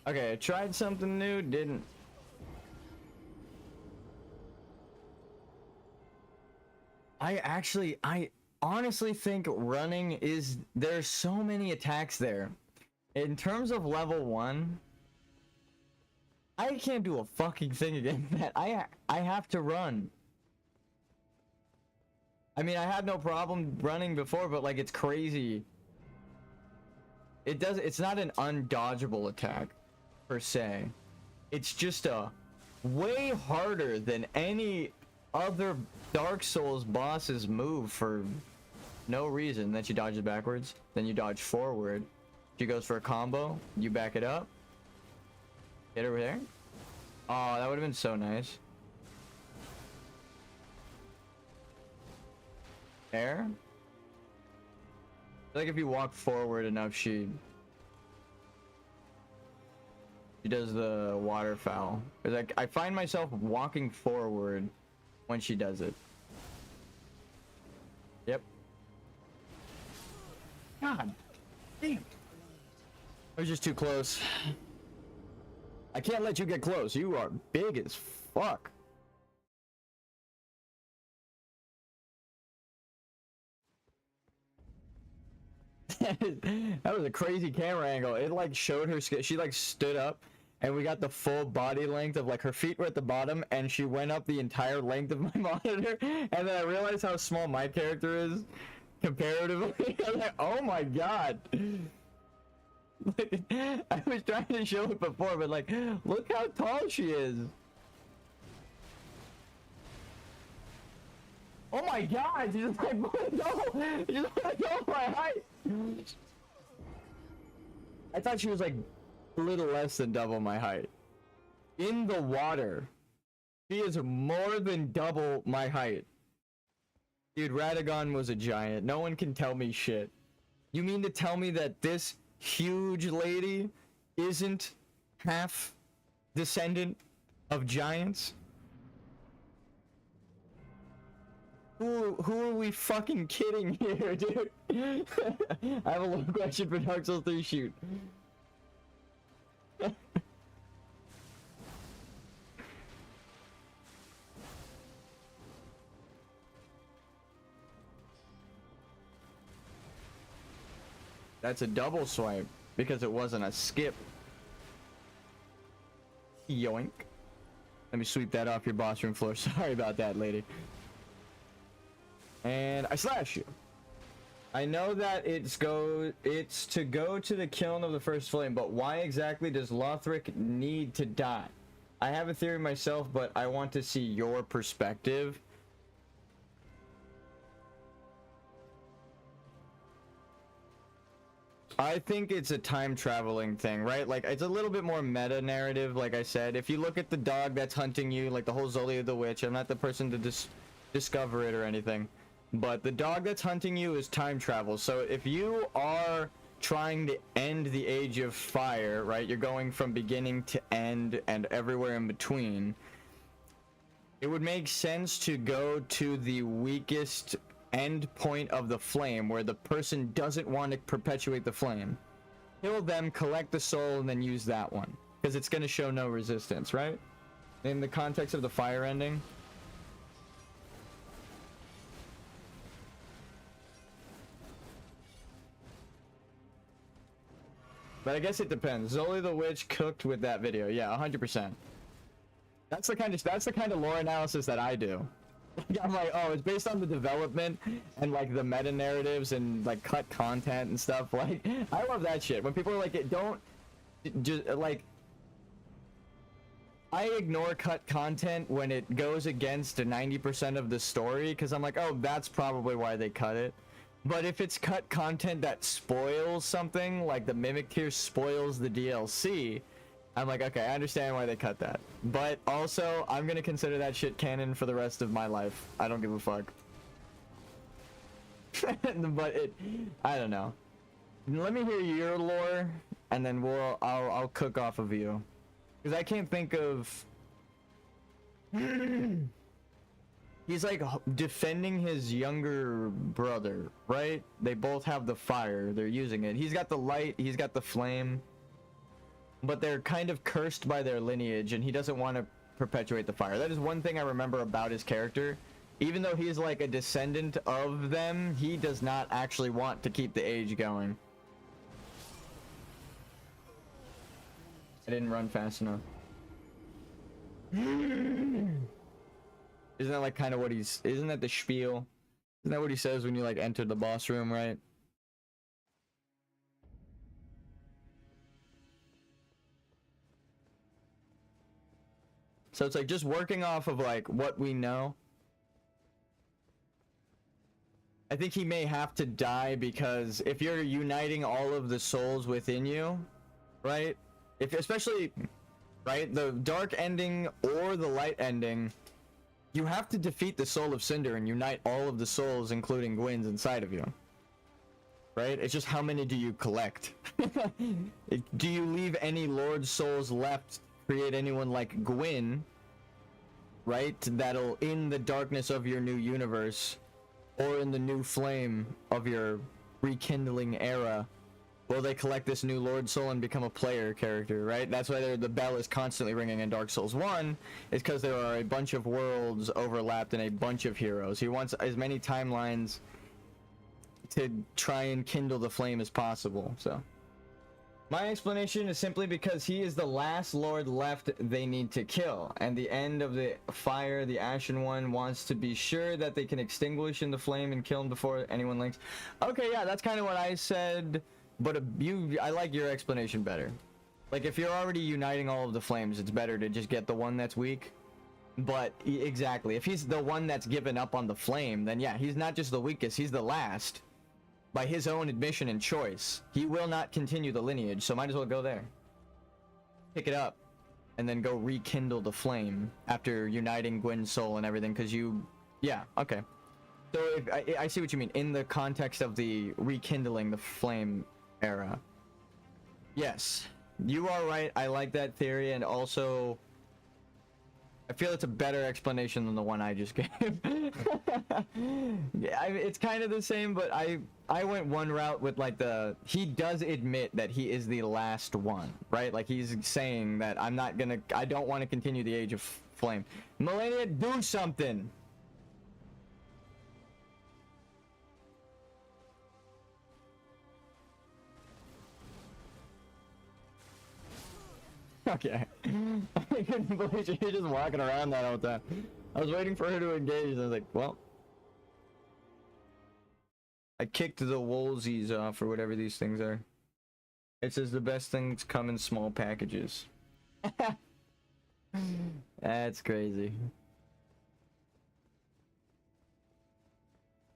Okay, I tried something new, didn't. I honestly think running is, there's so many attacks there. In terms of level 1, I can't do a fucking thing against that. I have to run. I mean, I had no problem running before, but like, it's crazy. It's not an undodgeable attack per se. It's just a way harder than any other Dark Souls boss's move for no reason. Then she dodges backwards, then you dodge forward. She goes for a combo, you back it up. Hit her there. Oh, that would have been so nice. There. Like if you walk forward enough, she does the waterfowl. Cause like I find myself walking forward when she does it. Yep. God damn. I was just too close. I can't let you get close. You are big as fuck. That was a crazy camera angle. It like showed her skin. She like stood up and we got the full body length of like her feet were at the bottom and she went up the entire length of my monitor. And then I realized how small my character is comparatively. I was like, oh my god. I was trying to show it before, but like, look how tall she is. Oh my god, she's like, no, she's like, oh my height. I thought she was like a little less than double my height. In the water, she is more than double my height. Dude, Radagon was a giant. No one can tell me shit. You mean to tell me that this huge lady isn't half descendant of giants? Who are we fucking kidding here, dude? I have a little question for Dark Souls 3 shoot. That's a double swipe because it wasn't a skip. Yoink. Let me sweep that off your boss room floor. Sorry about that, lady. And I slash you. I know that it's to go to the kiln of the first flame, but why exactly does Lothric need to die? I have a theory myself, but I want to see your perspective. I think it's a time traveling thing, right? Like, it's a little bit more meta narrative, like I said. If you look at the dog that's hunting you, like the whole Zolia the Witch, I'm not the person to discover it or anything. But the dog that's hunting you is time travel. So if you are trying to end the Age of Fire, right? You're going from beginning to end and everywhere in between. It would make sense to go to the weakest end point of the flame where the person doesn't want to perpetuate the flame. Kill them, collect the soul, and then use that one. Because it's going to show no resistance, right? In the context of the fire ending. But I guess it depends. Zolia the Witch cooked with that video. Yeah, 100%. That's the kind of lore analysis that I do. I'm like, oh, it's based on the development and like the meta narratives and like cut content and stuff. Like, I love that shit. When people are like, don't just like, I ignore cut content when it goes against 90% of the story because I'm like, oh, that's probably why they cut it. But if it's cut content that spoils something, like the Mimic Tier spoils the DLC, I'm like, okay, I understand why they cut that. But also, I'm gonna consider that shit canon for the rest of my life. I don't give a fuck. But I don't know. Let me hear your lore, and then I'll cook off of you. Because I can't think of... He's like defending his younger brother, right? They both have the fire. They're using it. He's got the light. He's got the flame. But they're kind of cursed by their lineage, and he doesn't want to perpetuate the fire. That is one thing I remember about his character. Even though he's like a descendant of them, he does not actually want to keep the age going. I didn't run fast enough. Isn't that like kind of what isn't that the spiel? Isn't that what he says when you like enter the boss room, right? So it's like just working off of like what we know. I think he may have to die because if you're uniting all of the souls within you, right? If especially, right, the dark ending or the light ending, you have to defeat the soul of Cinder and unite all of the souls, including Gwyn's, inside of you. Right? It's just how many do you collect? Do you leave any Lord souls left, create anyone like Gwyn, right? That'll, in the darkness of your new universe, or in the new flame of your rekindling era, will they collect this new Lord Soul and become a player character, right? That's why the bell is constantly ringing in Dark Souls 1, is because there are a bunch of worlds overlapped and a bunch of heroes. He wants as many timelines to try and kindle the flame as possible, so. My explanation is simply because he is the last lord left they need to kill, and the end of the fire, the Ashen One, wants to be sure that they can extinguish in the flame and kill him before anyone links. Okay, yeah, that's kind of what I said, but I like your explanation better. Like, if you're already uniting all of the flames, it's better to just get the one that's weak. But, exactly, if he's the one that's given up on the flame, then yeah, he's not just the weakest, he's the last. By his own admission and choice. He will not continue the lineage, so might as well go there. Pick it up, and then go rekindle the flame after uniting Gwyn's soul and everything, because you... Yeah, okay. So if, I see what you mean. In the context of the rekindling the flame era. Yes, you are right. I like that theory, and also... I feel it's a better explanation than the one I just gave. Yeah, it's kind of the same, but I went one route with like he does admit that he is the last one, right? Like he's saying that I don't want to continue the Age of Flame. Melania, do something! Okay. I couldn't believe she was just walking around that whole time. I was waiting for her to engage, and I was like, well. I kicked the woolsies off, or whatever these things are. It says the best things come in small packages. That's crazy.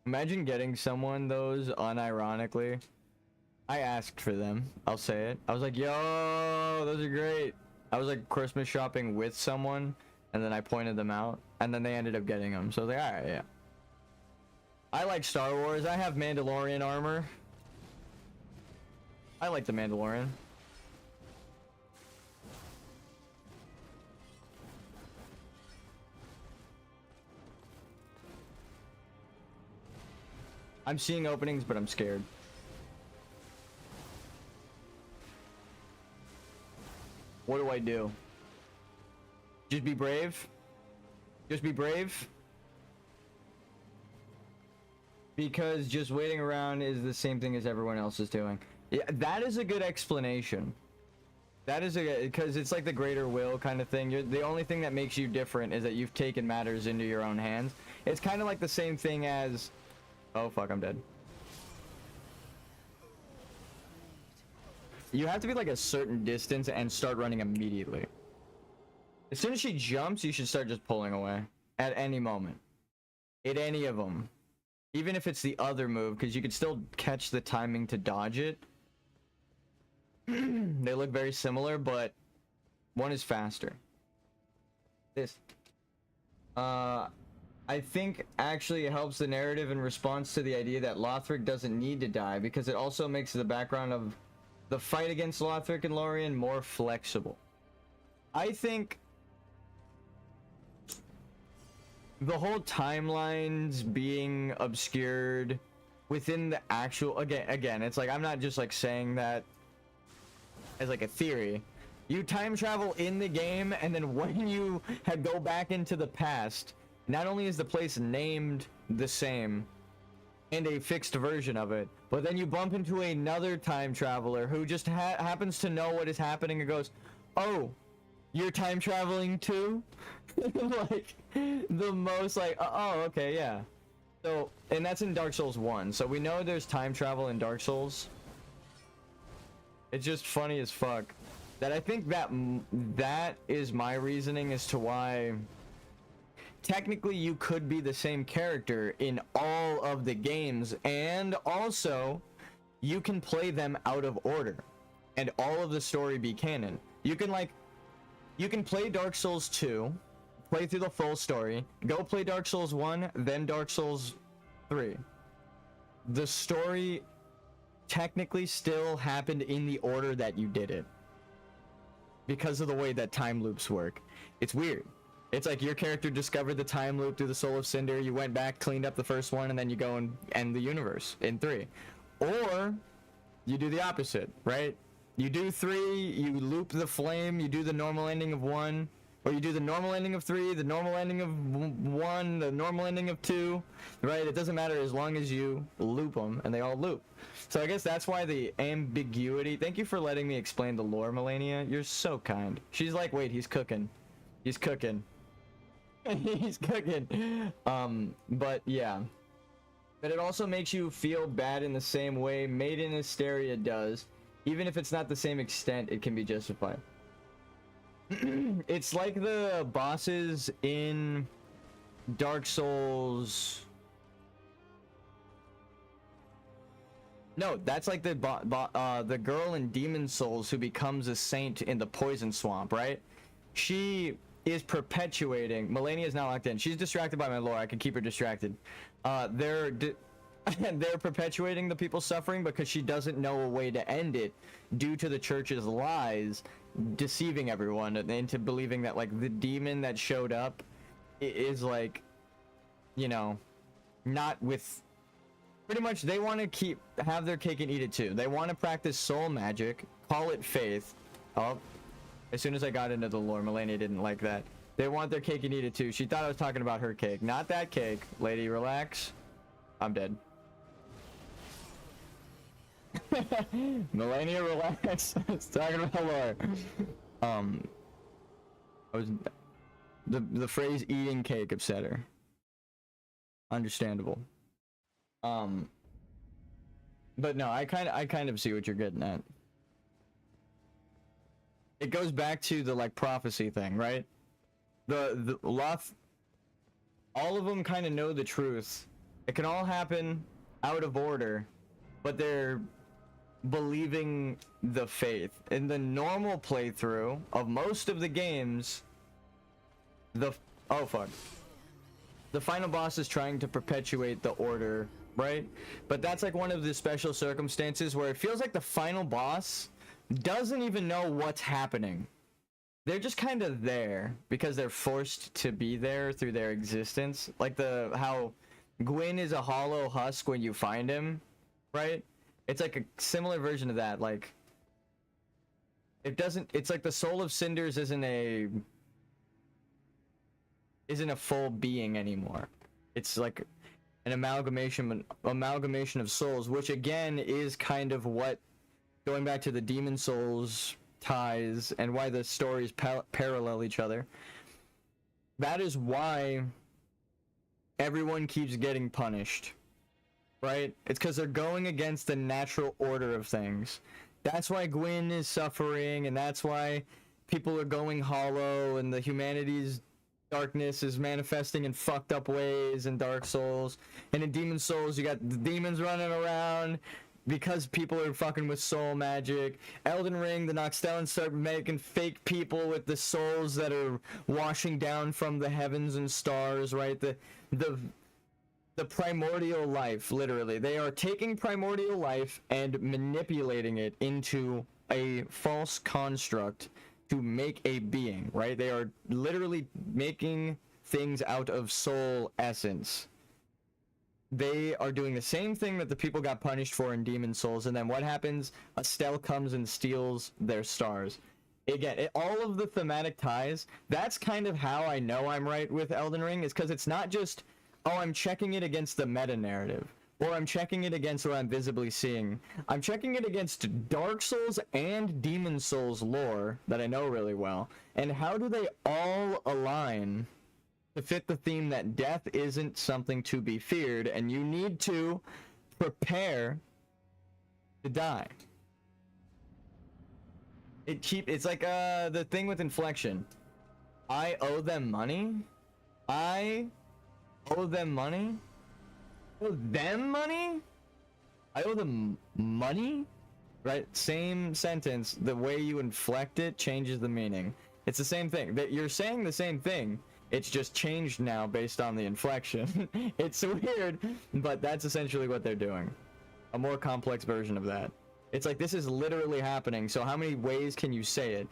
Imagine getting someone those unironically. I asked for them. I'll say it. I was like, yo, those are great. I was like Christmas shopping with someone, and then I pointed them out, and then they ended up getting them. So I was like, alright, yeah. I like Star Wars. I have Mandalorian armor. I like the Mandalorian. I'm seeing openings, but I'm scared. What do I do? Just be brave? Just be brave? Because just waiting around is the same thing as everyone else is doing. Yeah, that is a good explanation. That is because it's like the greater will kind of thing. The only thing that makes you different is that you've taken matters into your own hands. It's kind of like the same thing as... Oh fuck, I'm dead. You have to be like a certain distance and start running immediately. As soon as she jumps, you should start just pulling away. At any moment. At any of them. Even if it's the other move, because you could still catch the timing to dodge it. They look very similar, but One is faster. This. I think actually it helps the narrative in response to the idea that Lothric doesn't need to die, because it also makes the background of the fight against Lothric and Lorien more flexible. I think the whole timelines being obscured within the actual, again, it's like, I'm not just like saying that as like a theory. You time travel in the game, and then when you go back into the past, not only is the place named the same and a fixed version of it, but then you bump into another time traveler who just happens to know what is happening and goes, oh, you're time traveling too? Like, the most like, oh, okay, yeah. So, and that's in Dark Souls 1, so we know there's time travel in Dark Souls. It's just funny as fuck. That I think that is my reasoning as to why technically you could be the same character in all of the games, and also you can play them out of order and all of the story be canon. You can play Dark Souls 2, play through the full story, go play Dark Souls 1, then Dark Souls 3. The story technically still happened in the order that you did it, because of the way that time loops work. It's weird. It's like your character discovered the time loop through the Soul of Cinder, you went back, cleaned up the first one, and then you go and end the universe in 3. Or you do the opposite, right? You do 3, you loop the flame, you do the normal ending of 1, or you do the normal ending of 3, the normal ending of 1, the normal ending of 2, right? It doesn't matter as long as you loop them, and they all loop. So I guess that's why the ambiguity. Thank you for letting me explain the lore, Melania. You're so kind. She's like, wait, he's cooking. He's cooking. He's cooking. But yeah. But it also makes you feel bad in the same way Made in Hysteria does. Even if it's not the same extent, it can be justified. It's like the bosses in Dark Souls. No, that's like the girl in Demon Souls who becomes a saint in the Poison Swamp, right? She is perpetuating. Melania is now locked in. She's distracted by my lore. I can keep her distracted. They're perpetuating the people suffering because she doesn't know a way to end it due to the church's lies, deceiving everyone into believing that like the demon that showed up is like, you know, not with. Pretty much, they want to have their cake and eat it too. They want to practice soul magic, call it faith. Oh, as soon as I got into the lore, Melania didn't like that. They want their cake and eat it too. She thought I was talking about her cake. Not that cake. Lady, relax. I'm dead. Melania, relax. I was talking about lore. I was... The phrase eating cake upset her. Understandable. But no, I kind of see what you're getting at. It goes back to the like prophecy thing, right? The all of them kind of know the truth. It can all happen out of order, but they're believing the faith. In the normal playthrough of most of the games, the final boss is trying to perpetuate the order, right? But that's like one of the special circumstances where it feels like the final boss doesn't even know what's happening. They're just kind of there because they're forced to be there through their existence. Like how Gwyn is a hollow husk when you find him, right? It's like a similar version of that. Like it's like the Soul of Cinders isn't a full being anymore. It's like an amalgamation of souls, which again is kind of what, going back to the Demon Souls ties and why the stories parallel each other. That is why everyone keeps getting punished, right? It's because they're going against the natural order of things. That's why Gwyn is suffering, and that's why people are going hollow, and the humanity's darkness is manifesting in fucked up ways in Dark Souls. And in Demon Souls, you got the demons running around, because people are fucking with soul magic. Elden Ring, the Noxtellans start making fake people with the souls that are washing down from the heavens and stars, right? The primordial life, literally. They are taking primordial life and manipulating it into a false construct to make a being, right? They are literally making things out of soul essence. They are doing the same thing that the people got punished for in Demon Souls, and then what happens? Estelle comes and steals their stars. Again, all of the thematic ties, that's kind of how I know I'm right with Elden Ring, is because it's not just, oh, I'm checking it against the meta-narrative, or I'm checking it against what I'm visibly seeing. I'm checking it against Dark Souls and Demon Souls lore that I know really well, and how do they all align to fit the theme that death isn't something to be feared, and you need to prepare to die. It's like the thing with inflection. I owe them money. I owe them money. I owe them money. I owe them money. Right? Same sentence. The way you inflect it changes the meaning. It's the same thing. That you're saying the same thing. It's just changed now based on the inflection. It's weird, but that's essentially what they're doing. A more complex version of that. It's like, this is literally happening, so how many ways can you say it?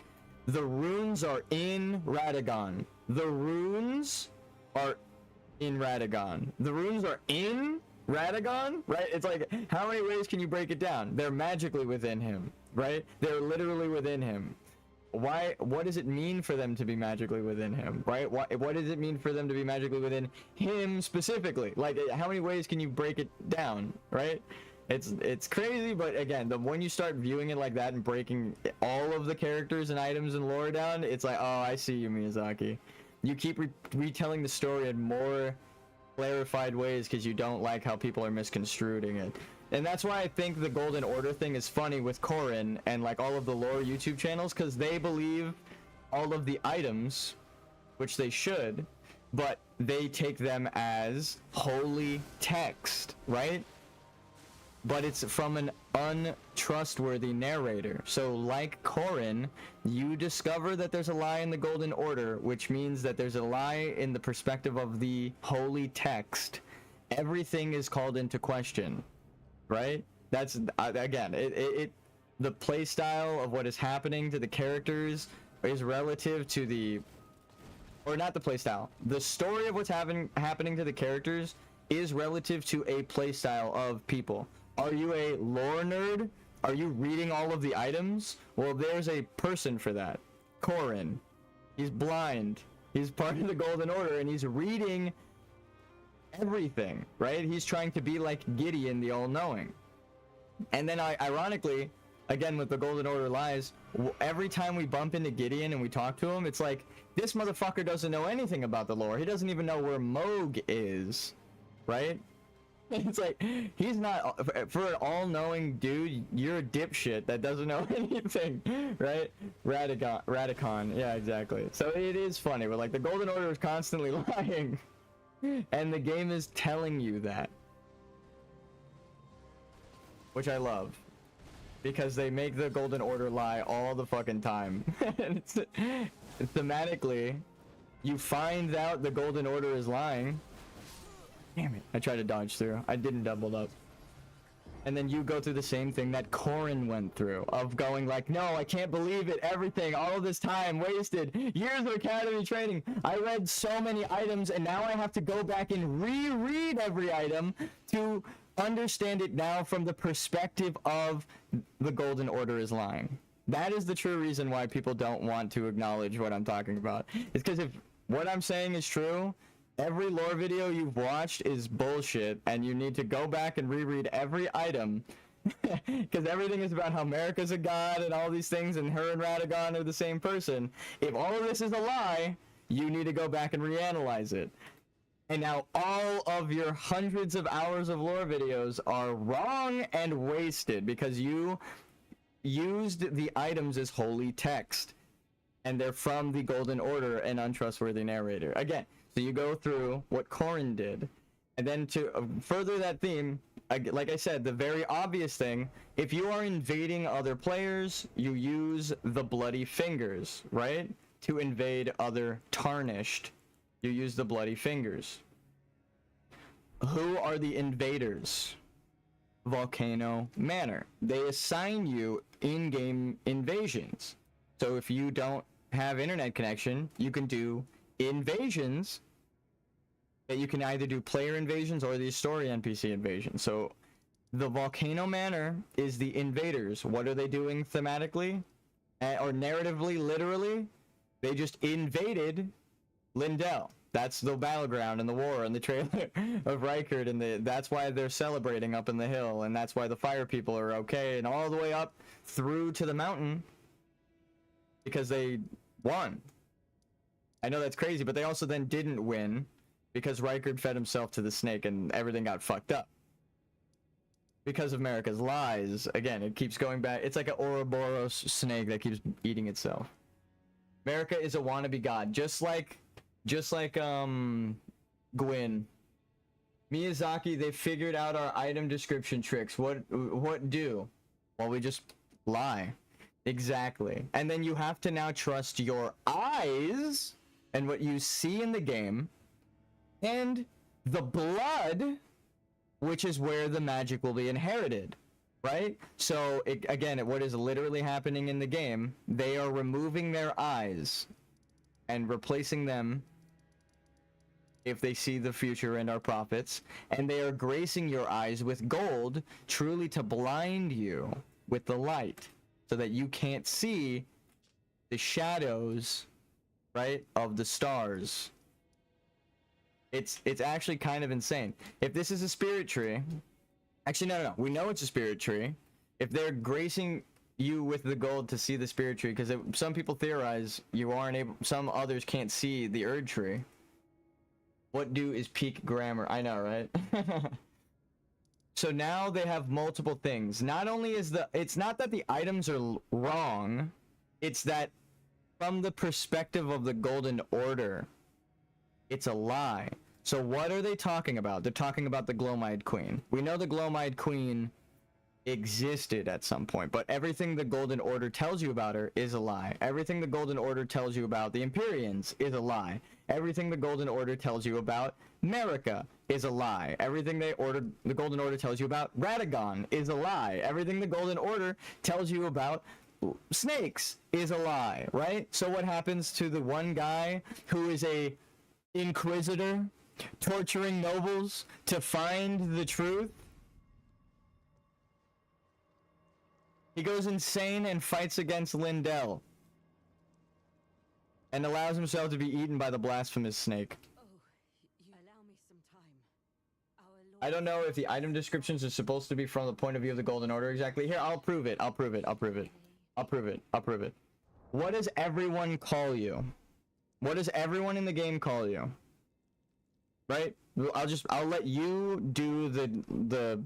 The runes are in Radagon. The runes are in Radagon. The runes are in Radagon, right? It's like, how many ways can you break it down? They're magically within him, right? They're literally within him. Why? What does it mean for them to be magically within him, right? What does it mean for them to be magically within him specifically? Like, how many ways can you break it down, right? It's crazy, but again, when you start viewing it like that and breaking all of the characters and items and lore down, it's like, oh, I see you, Miyazaki. You keep retelling the story in more clarified ways because you don't like how people are misconstruing it. And that's why I think the Golden Order thing is funny with Corrin and like all of the lore YouTube channels, because they believe all of the items, which they should, but they take them as holy text, right? But it's from an untrustworthy narrator. So like Corrin, you discover that there's a lie in the Golden Order, which means that there's a lie in the perspective of the holy text. Everything is called into question. Right? That's again, the play style of what is happening to the characters is relative to the, or not the play style. The story of what's happening to the characters is relative to a play style of people. Are you a lore nerd? Are you reading all of the items? Well, there's a person for that. Corrin. He's blind. He's part of the Golden Order, and he's reading everything, right? He's trying to be like Gideon, the all-knowing. And then ironically, again with the Golden Order lies, every time we bump into Gideon and we talk to him, it's like, this motherfucker doesn't know anything about the lore. He doesn't even know where Moog is, right? It's like, he's not, for an all-knowing dude, you're a dipshit that doesn't know anything, right? Radicon, yeah, exactly. So it is funny, but like the Golden Order is constantly lying. And the game is telling you that. Which I love. Because they make the Golden Order lie all the fucking time. And thematically, you find out the Golden Order is lying. Damn it. I tried to dodge through. I didn't double up. And then you go through the same thing that Corrin went through, of going like, no, I can't believe it, everything, all of this time wasted, years of academy training, I read so many items, and now I have to go back and reread every item to understand it now from the perspective of the Golden Order is lying. That is the true reason why people don't want to acknowledge what I'm talking about. It's because if what I'm saying is true, every lore video you've watched is bullshit, and you need to go back and reread every item, because everything is about how America's a god and all these things, and her and Radagon are the same person. If all of this is a lie, you need to go back and reanalyze it. And now all of your hundreds of hours of lore videos are wrong and wasted, because you used the items as holy text, and they're from the Golden Order, an untrustworthy narrator. Again, so you go through what Corrin did, and then to further that theme, like I said, the very obvious thing, if you are invading other players, you use the bloody fingers, right? To invade other tarnished, you use the bloody fingers. Who are the invaders? Volcano Manor. They assign you in-game invasions. So if you don't have internet connection, you can do invasions. That you can either do player invasions or the story NPC invasions. So the Volcano Manor is the invaders. What are they doing thematically? Or narratively, literally? They just invaded Lindell. That's the battleground and the war and the trailer of Reichert, and that's why they're celebrating up in the hill, and that's why the fire people are okay, and all the way up through to the mountain, because they won. I know that's crazy, but they also then didn't win, because Reichert fed himself to the snake and everything got fucked up. Because of America's lies, again, it keeps going back. It's like an Ouroboros snake that keeps eating itself. America is a wannabe god, just like Gwyn. Miyazaki, they figured out our item description tricks. What do? Well, we just lie. Exactly. And then you have to now trust your eyes and what you see in the game and the blood, which is where the magic will be inherited, right? So again, what is literally happening in the game, they are removing their eyes and replacing them if they see the future and are prophets, and they are gracing your eyes with gold, truly to blind you with the light, so that you can't see the shadows, right, of the stars. It's actually kind of insane. If this is a spirit tree, actually no, we know it's a spirit tree. If they're gracing you with the gold to see the spirit tree, because some people theorize you aren't able, some others can't see the Erd tree. What do is peak grammar? I know, right? So now they have multiple things. Not only is it's not that the items are wrong, it's that from the perspective of the Golden Order, it's a lie. So what are they talking about? They're talking about the Glomide Queen. We know the Glomide Queen existed at some point, but everything the Golden Order tells you about her is a lie. Everything the Golden Order tells you about the Empyreans is a lie. Everything the Golden Order tells you about America is a lie. Everything the Golden Order tells you about Radagon is a lie. Everything the Golden Order tells you about snakes is a lie, right? So what happens to the one guy who is a inquisitor torturing nobles to find the truth? He goes insane and fights against Lindell and allows himself to be eaten by the blasphemous snake. Oh, you allow me some time. Our Lord... I don't know if the item descriptions are supposed to be from the point of view of the Golden Order exactly. Here, I'll prove it. What does everyone call you? What does everyone in the game call you? Right? I'll let you do the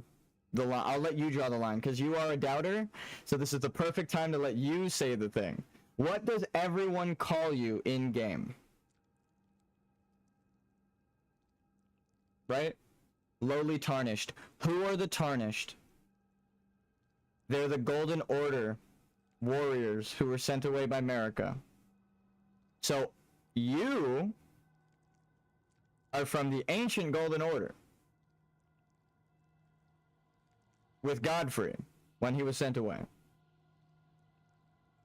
line. I'll let you draw the line because you are a doubter. So this is the perfect time to let you say the thing. What does everyone call you in game? Right? Lowly tarnished. Who are the tarnished? They're the Golden Order warriors who were sent away by America. So you are from the ancient Golden Order with Godfrey when he was sent away.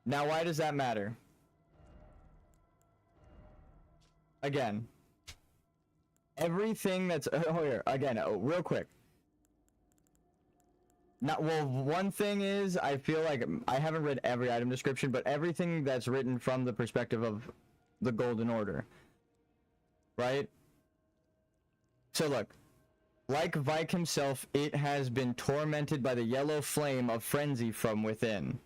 Now, why does that matter? Again, everything that's real quick. One thing is, I feel like I haven't read every item description, but everything that's written from the perspective of the Golden Order, right? So look, like Vike himself, it has been tormented by the yellow flame of frenzy from within.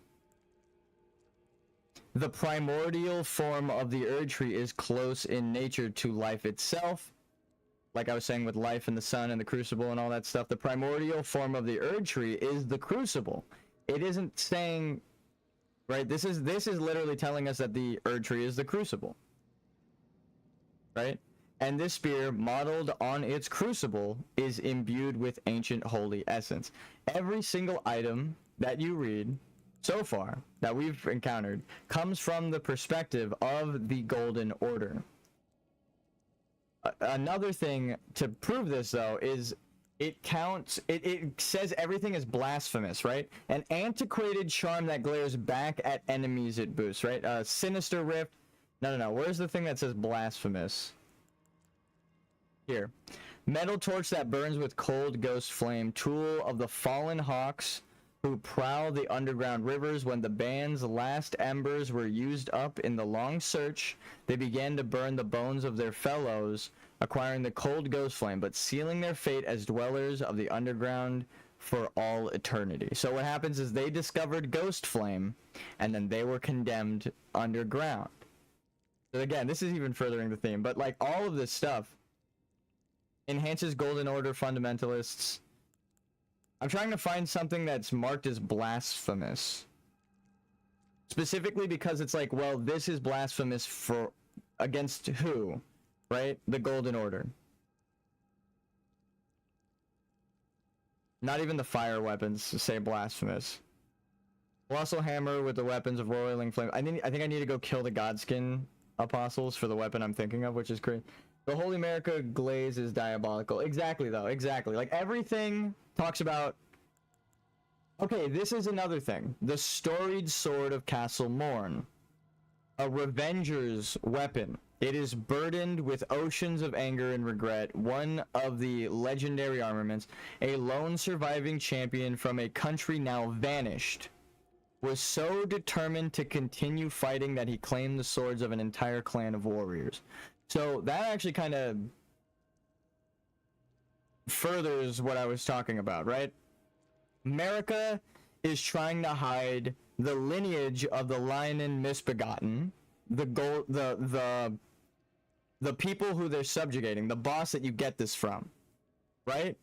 The primordial form of the Erd Tree is close in nature to life itself. Like I was saying with life and the sun and the crucible and all that stuff, the primordial form of the Erd Tree is the crucible. It isn't saying, right? This is literally telling us that the Erd Tree is the crucible. Right? And this spear, modeled on its crucible, is imbued with ancient holy essence. Every single item that you read so far that we've encountered comes from the perspective of the Golden Order. Another thing to prove this, though, is it counts, it says everything is blasphemous, right? An antiquated charm that glares back at enemies it boosts, right? Sinister rift. No. Where's the thing that says blasphemous? Here. Metal torch that burns with cold ghost flame, tool of the fallen hawks who prowl the underground rivers. When the band's last embers were used up in the long search, they began to burn the bones of their fellows, acquiring the cold ghost flame, but sealing their fate as dwellers of the underground for all eternity. So what happens is they discovered ghost flame, and then they were condemned underground. So again, this is even furthering the theme, but like all of this stuff enhances Golden Order fundamentalists. I'm trying to find something that's marked as blasphemous. Specifically because it's like, well, this is blasphemous for against who? Right? The Golden Order. Not even the fire weapons say blasphemous. Colossal hammer with the weapons of roiling flame. I think I need to go kill the Godskin apostles for the weapon I'm thinking of, which is crazy. The Holy America glaze is diabolical. Exactly, though. Exactly. Like, everything talks about... Okay, this is another thing. The storied sword of Castle Morn. A revenger's weapon. It is burdened with oceans of anger and regret. One of the legendary armaments. A lone surviving champion from a country now vanished was so determined to continue fighting that he claimed the swords of an entire clan of warriors. So that actually kind of furthers what I was talking about, right? America is trying to hide the lineage of the line and misbegotten, the people who they're subjugating, the boss that you get this from, right?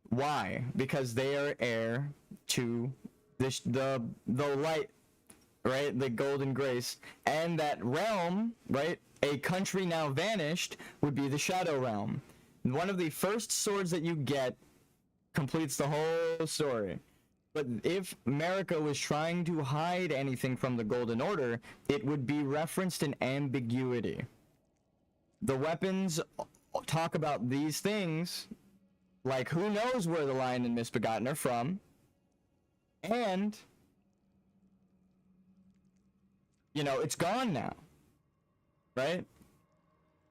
Why? Because they are heir to this, the light, right? The golden grace, and that realm, right? A country now vanished would be the Shadow Realm. One of the first swords that you get completes the whole story. But if America was trying to hide anything from the Golden Order, it would be referenced in ambiguity. The weapons talk about these things, like who knows where the Lion and Misbegotten are from, and, you know, it's gone now. Right?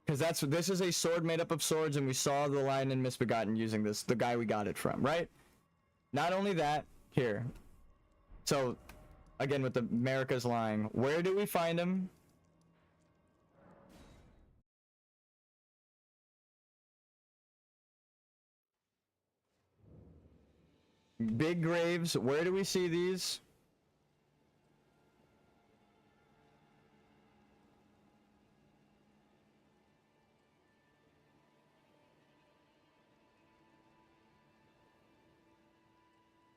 Because this is a sword made up of swords, and we saw the Lion and Misbegotten using this, the guy we got it from, right? Not only that, here. So, again, with the America's lying, where do we find him? Big graves, where do we see these?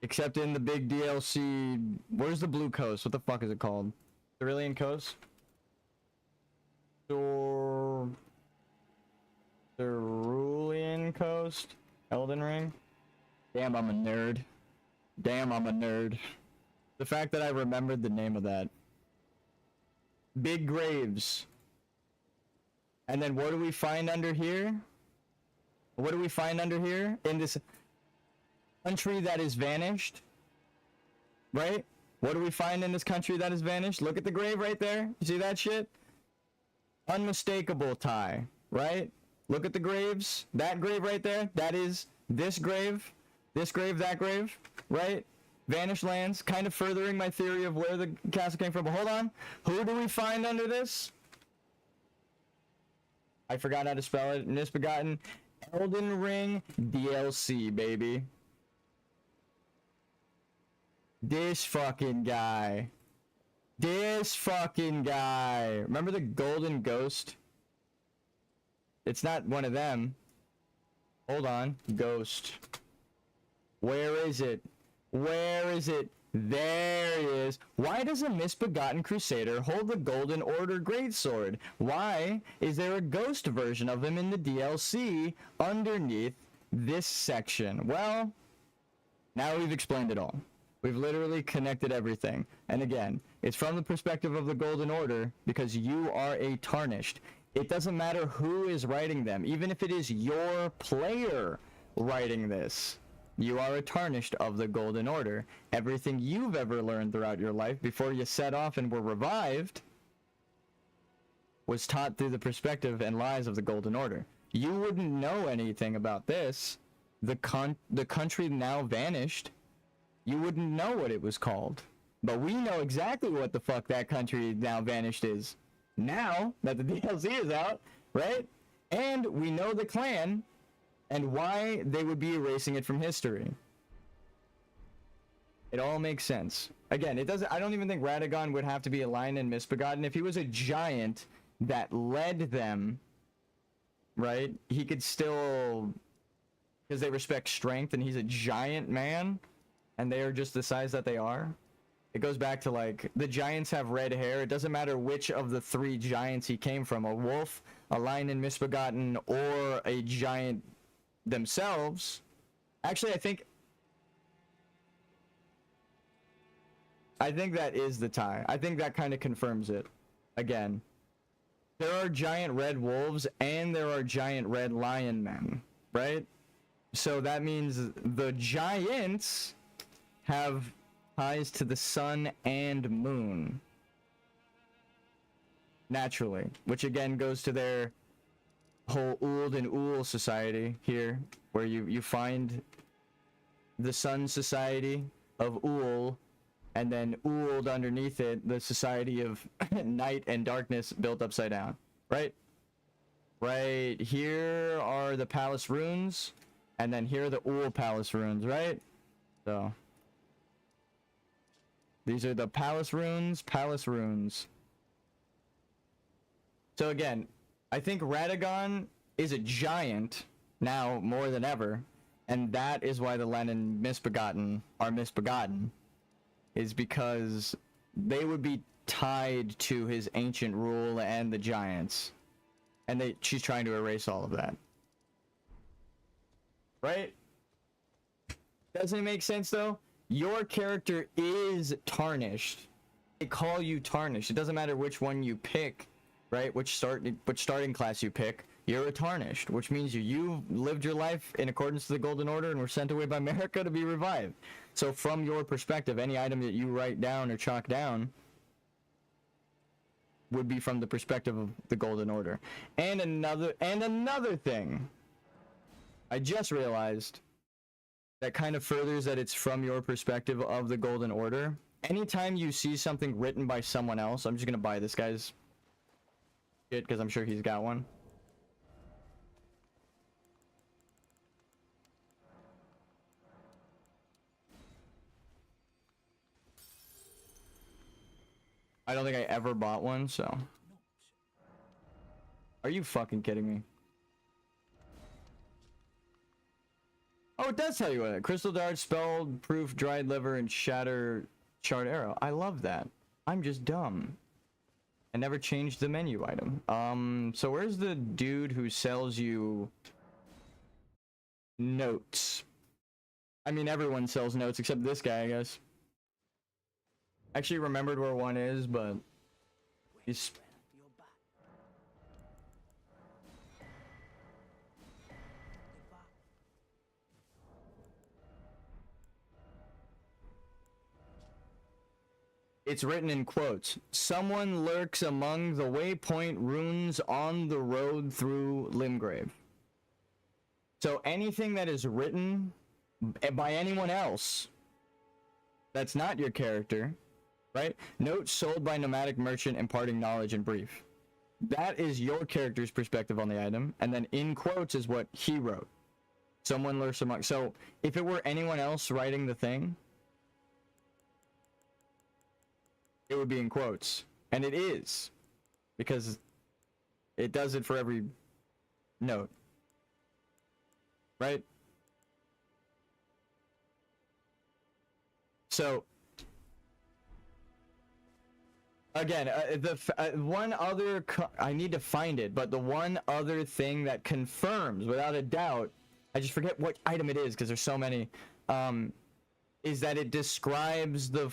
Except in the big DLC, where's the Blue Coast? What the fuck is it called? Cerulean Coast? Cerulean Coast? Elden Ring? Damn, I'm a nerd. Damn, I'm a nerd. The fact that I remembered the name of that. Big graves. And then what do we find under here? What do we find under here? In this country that is vanished, right? What do we find in this country that is vanished? Look at the grave right there. You see that shit? Unmistakable tie, right? Look at the graves. That grave right there. That is this grave, that grave, right? Vanished lands, kind of furthering my theory of where the castle came from. But hold on. Who do we find under this? I forgot how to spell it. Misbegotten. Elden Ring DLC, baby. This fucking guy. This fucking guy. Remember the golden ghost? It's not one of them. Hold on. Ghost. Where is it? Where is it? There he is. Why does a misbegotten crusader hold the Golden Order greatsword? Why is there a ghost version of him in the DLC underneath this section? Well, now we've explained it all. We've literally connected everything. And again, it's from the perspective of the Golden Order because you are a tarnished. It doesn't matter who is writing them, even if it is your player writing this. You are a tarnished of the Golden Order. Everything you've ever learned throughout your life before you set off and were revived was taught through the perspective and lies of the Golden Order. You wouldn't know anything about this. The country now vanished. You wouldn't know what it was called. But we know exactly what the fuck that country now vanished is. Now that the DLC is out, right? And we know the clan and why they would be erasing it from history. It all makes sense. Again, it doesn't. I don't even think Radagon would have to be a lion and misbegotten. If he was a giant that led them, right? He could still, because they respect strength, and he's a giant man, and they are just the size that they are. It goes back to, like, the giants have red hair. It doesn't matter which of the three giants he came from, a wolf, a lion and misbegotten, or a giant themselves. Actually, I think that is the tie. I think that kind of confirms it. Again, there are giant red wolves and there are giant red lion men, right? So that means the giants have ties to the sun and moon. Naturally. Which again goes to their whole Uld and Ul society here, where you find the Sun Society of Ul, and then Uld underneath it, the Society of Night and Darkness built upside down, right? Right here are the Palace Runes, and then here are the Ul Palace Runes, right? So these are the Palace Runes, Palace Runes. So again, I think Radagon is a giant now more than ever, and that is why the Lenin misbegotten are misbegotten, is because they would be tied to his ancient rule and the giants, and she's trying to erase all of that. Right? Doesn't it make sense though? Your character is tarnished. They call you tarnished. It doesn't matter which one you pick, right? Which starting class you pick. You're a tarnished, which means you've lived your life in accordance to the Golden Order and were sent away by America to be revived. So from your perspective, any item that you write down or chalk down would be from the perspective of the Golden Order. And another thing, I just realized that kind of furthers that it's from your perspective of the Golden Order. Anytime you see something written by someone else, I'm just gonna buy this guy's shit because I'm sure he's got one. I don't think I ever bought one, so. Are you fucking kidding me? Oh, it does tell you what. Crystal Dart, Spelled, Proof, Dried Liver, and Charred Arrow. I love that. I'm just dumb. I never changed the menu item. So where's the dude who sells you notes? I mean, everyone sells notes except this guy, I guess. Actually remembered where one is, but he's... It's written in quotes. Someone lurks among the waypoint runes on the road through Limgrave. So anything that is written by anyone else that's not your character, right? Notes sold by nomadic merchant imparting knowledge and brief. That is your character's perspective on the item, and then in quotes is what he wrote. Someone lurks among... So if it were anyone else writing the thing, it would be in quotes. And it is. Because it does it for every note. Right? So, Again, one other I need to find it, but the one other thing that confirms without a doubt, I just forget what item it is because there's so many, is that it describes the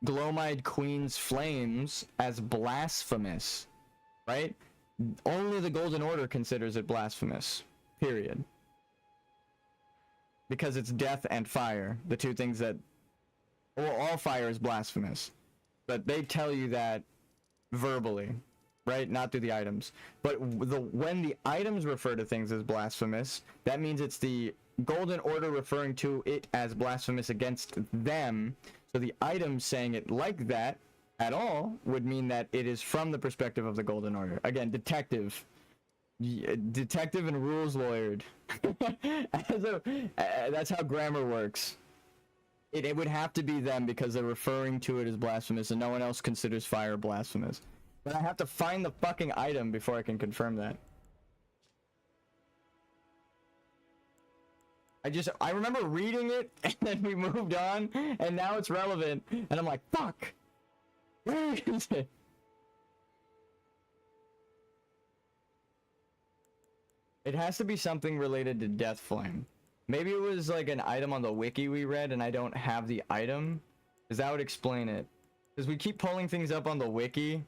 Glomide Queen's flames as blasphemous, right? Only the Golden Order considers it blasphemous, period. Because it's death and fire, the two things that, well, all fire is blasphemous, but they tell you that verbally, right? Not through the items. But when the items refer to things as blasphemous, that means it's the Golden Order referring to it as blasphemous against them. So the items saying it like that at all would mean that it is from the perspective of the Golden Order. Again, detective and rules lawyered. That's how grammar works. It would have to be them because they're referring to it as blasphemous and no one else considers fire blasphemous. But I have to find the fucking item before I can confirm that. I remember reading it and then we moved on and now it's relevant and I'm like, fuck! Where is it? It has to be something related to Death Flame. Maybe it was like an item on the wiki we read and I don't have the item, because that would explain it. Because we keep pulling things up on the wiki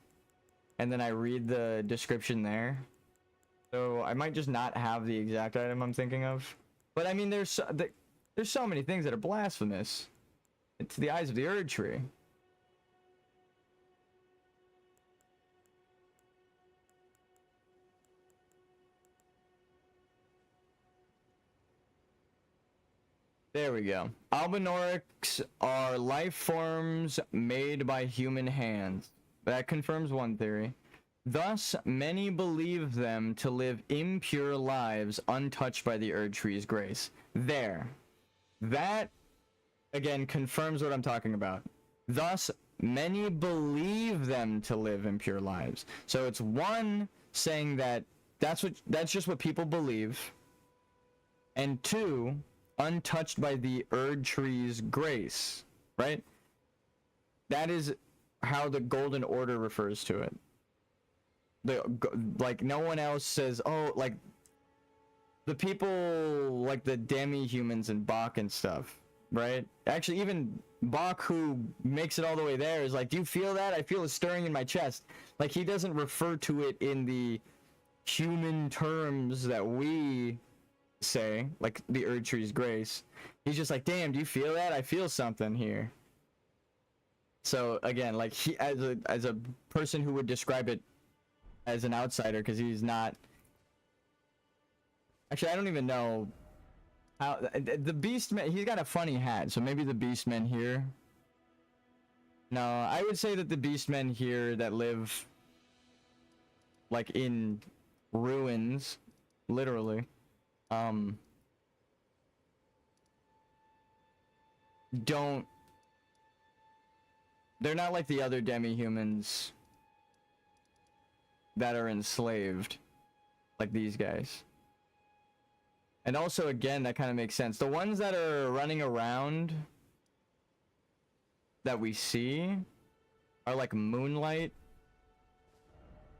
and then I read the description there. So I might just not have the exact item I'm thinking of. But I mean, there's so many things that are blasphemous. It's the eyes of the Erd Tree. There we go. Albinorics are life forms made by human hands. That confirms one theory. Thus, many believe them to live impure lives untouched by the Erd Tree's grace. There. That, again, confirms what I'm talking about. Thus, many believe them to live impure lives. So it's one saying that that's just what people believe. And two, untouched by the Erd Tree's grace, right? That is how the Golden Order refers to it. Like, no one else says, oh, like, the people, like the demi-humans and Bach and stuff, right? Actually, even Bach, who makes it all the way there, is like, do you feel that? I feel a stirring in my chest. Like, he doesn't refer to it in the human terms that we say, like the Erd Tree's grace. He's just like, damn, do you feel that? I feel something here. So again, like, he, as a person who would describe it as an outsider, because he's not, actually I don't even know how the Beastmen, he's got a funny hat, so maybe the Beastmen here. No, I would say that the Beastmen here that live like in ruins, literally, they're not like the other demi-humans that are enslaved, like these guys. And also, again, that kind of makes sense. The ones that are running around that we see are like moonlight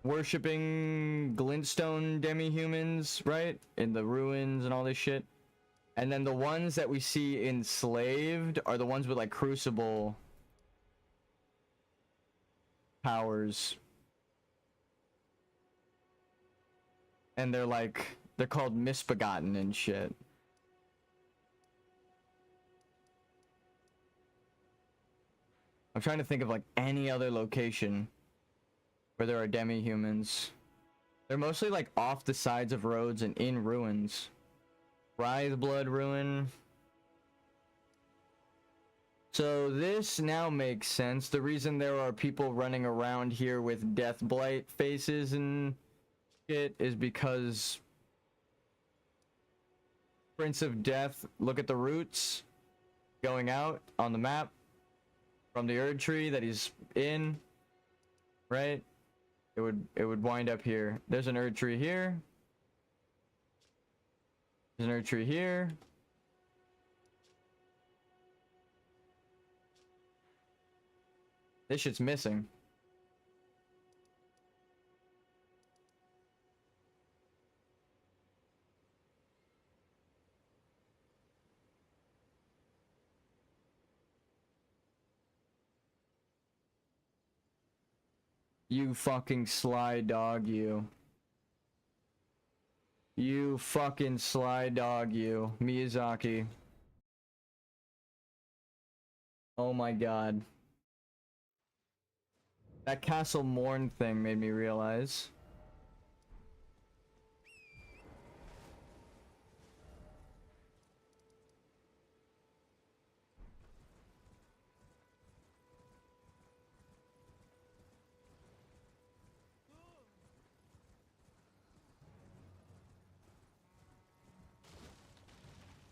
worshipping glintstone demi-humans, right? In the ruins and all this shit. And then the ones that we see enslaved are the ones with like crucible powers. And they're called misbegotten and shit. I'm trying to think of like any other location where there are demi-humans. They're mostly like off the sides of roads and in ruins. Writhe-blood ruin. So this now makes sense. The reason there are people running around here with death blight faces and shit is because Prince of Death, look at the roots going out on the map from the Erd Tree that he's in, right? It would wind up here. There's an Erd Tree here. There's an Erd Tree here. This shit's missing. You fucking sly dog, you. You fucking sly dog, you. Miyazaki. Oh my god. That Castle Morn thing made me realize.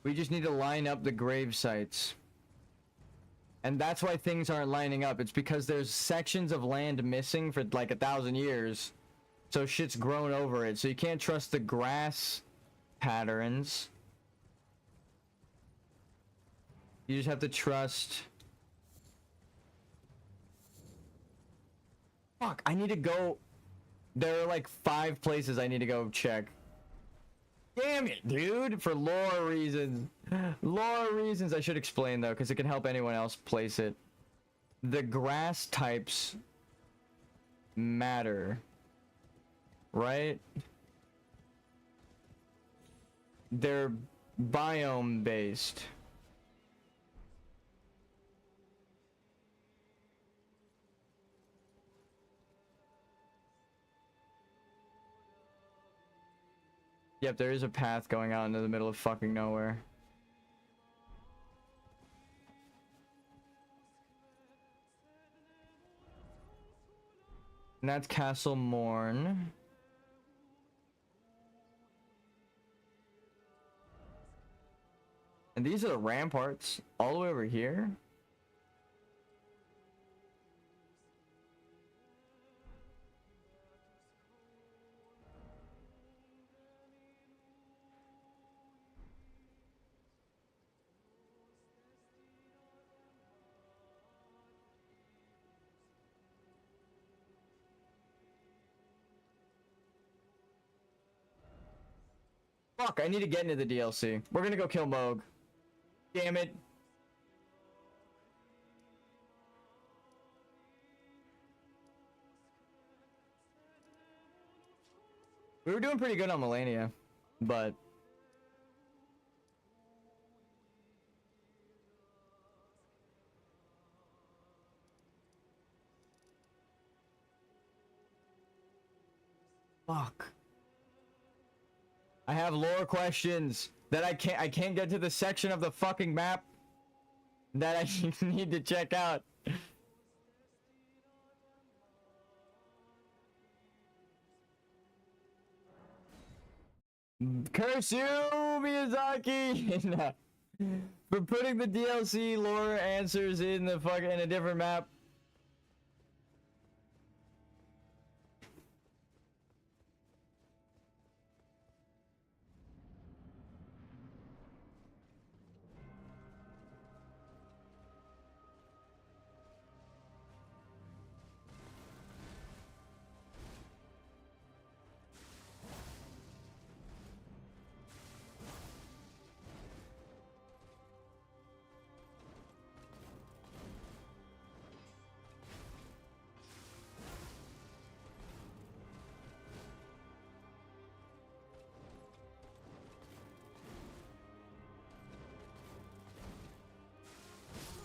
We just need to line up the grave sites. And that's why things aren't lining up. It's because there's sections of land missing for like 1,000 years. So shit's grown over it. So you can't trust the grass patterns. You just have to trust... Fuck, I need to go... There are like 5 places I need to go check. Damn it, dude! For lore reasons. Lore reasons I should explain though, because it can help anyone else place it. The grass types matter. Right? They're biome based. Yep, there is a path going out into the middle of fucking nowhere. And that's Castle Morn. And these are the ramparts all the way over here. Fuck, I need to get into the DLC. We're gonna go kill Moog. Damn it. We were doing pretty good on Melania, but... Fuck. I have lore questions that I can't get to the section of the fucking map that I need to check out. Curse you, Miyazaki! No. For putting the DLC lore answers in the fucking in a different map.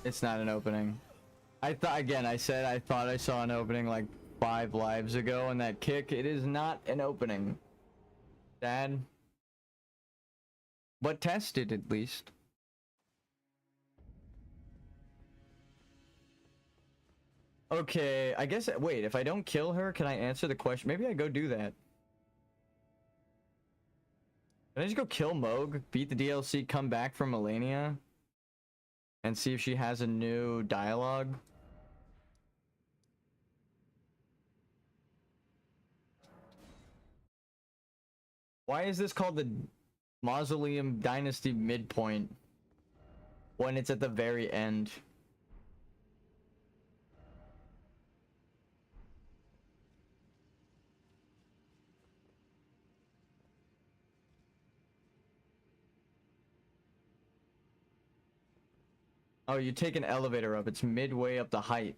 It's not an opening. I thought, again, I said I thought I saw an opening like 5 lives ago on that kick. It is not an opening. Dad. But tested at least. Okay, I guess, wait, if I don't kill her, can I answer the question? Maybe I go do that. Can I just go kill Moog, beat the DLC, come back from Melania? And see if she has a new dialogue. Why is this called the Mausoleum Dynasty Midpoint when it's at the very end? Oh, you take an elevator up. It's midway up the height.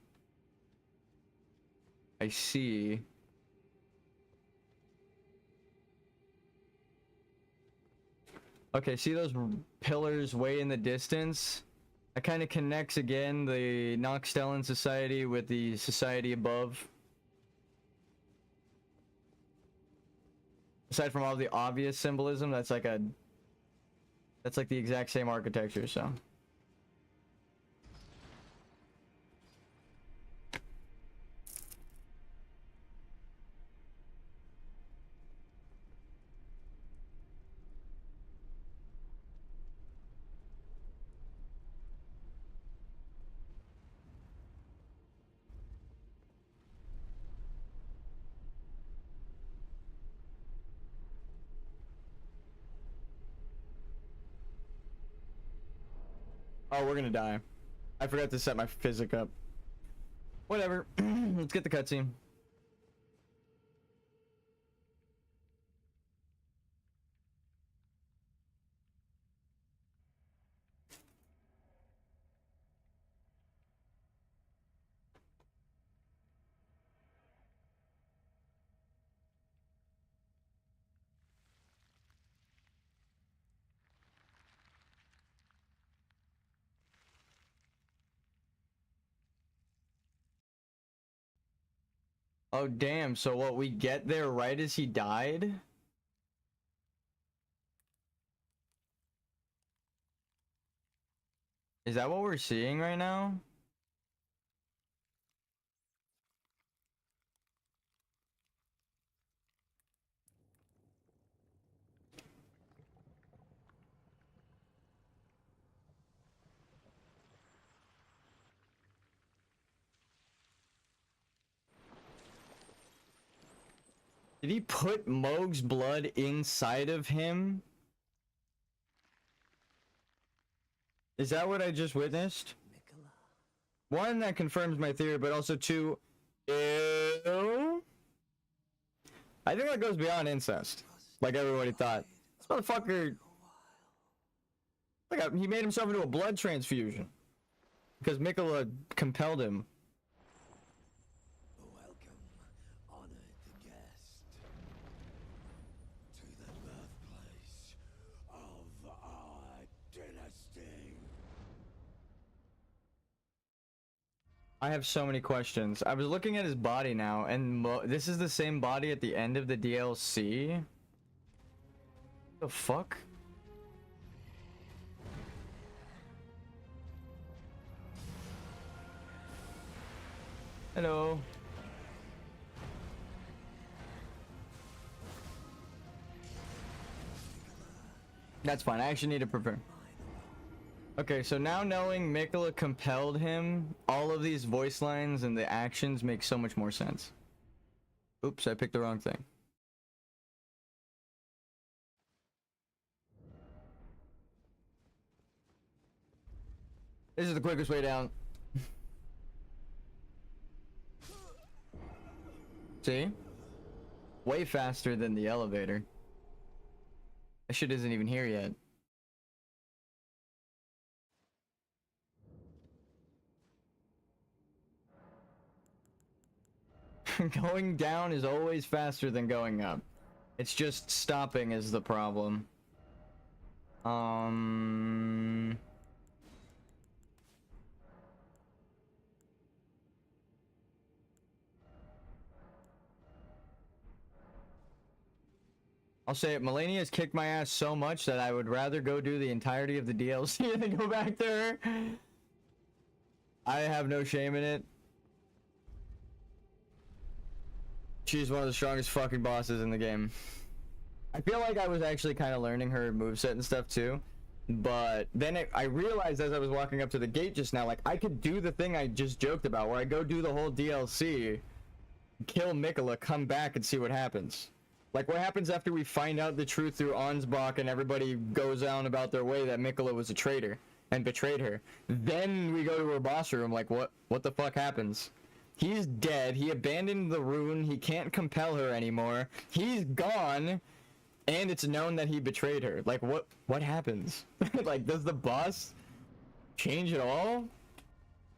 I see. Okay, see those pillars way in the distance? That kind of connects again the Noxtellan Society with the society above. Aside from all the obvious symbolism, that's like the exact same architecture, so. Oh, we're gonna die. I forgot to set my physic up. Whatever. Let's get the cutscene. Oh, damn. So what, we get there right as he died? Is that what we're seeing right now? Did he put Moog's blood inside of him? Is that what I just witnessed? One, that confirms my theory, but also two, ew. I think that goes beyond incest, like everybody thought. This motherfucker, like, he made himself into a blood transfusion because Mikola compelled him. Welcome, honored guest, to the birthplace of our dynasty. I have so many questions. I was looking at his body now, and this is the same body at the end of the DLC? The fuck? Hello. That's fine. I actually need to prepare. Okay, so now knowing Mikola compelled him, all of these voice lines and the actions make so much more sense. Oops, I picked the wrong thing. This is the quickest way down. See? Way faster than the elevator. That shit isn't even here yet. Going down is always faster than going up. It's just stopping is the problem. I'll say it, Melania has kicked my ass so much that I would rather go do the entirety of the DLC than go back to her. I have no shame in it. She's one of the strongest fucking bosses in the game. I feel like I was actually kind of learning her moveset and stuff too. But then I realized as I was walking up to the gate just now, like, I could do the thing I just joked about, where I go do the whole DLC, kill Mikola, come back and see what happens. Like, what happens after we find out the truth through Ansbach and everybody goes on about their way that Mikola was a traitor and betrayed her? Then we go to her boss room, like, what the fuck happens? He's dead, he abandoned the rune, he can't compel her anymore, he's gone, and it's known that he betrayed her. Like, what happens? Like, does the boss change it all?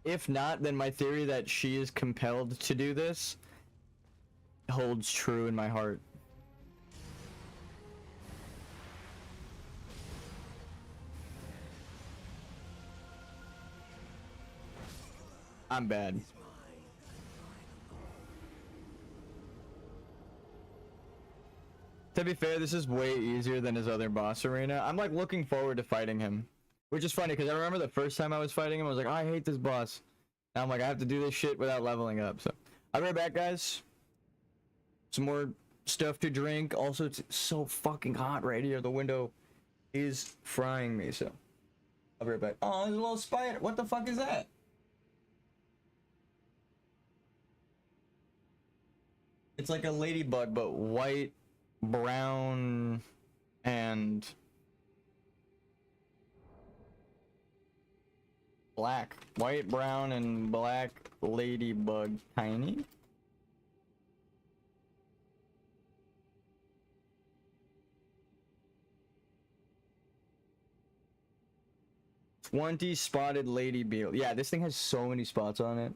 If not, then my theory that she is compelled to do this holds true in my heart. I'm bad. To be fair, this is way easier than his other boss arena. I'm like looking forward to fighting him. Which is funny because I remember the first time I was fighting him, I was like, oh, I hate this boss. Now I'm like, I have to do this shit without leveling up. So I'll be right back, guys. Some more stuff to drink. Also, it's so fucking hot right here. The window is frying me, so I'll be right back. Oh, there's a little spider. What the fuck is that? It's like a ladybug, but white, brown, and black. White, brown, and black ladybug. Tiny. $20 spotted lady beetle. Yeah, this thing has so many spots on it.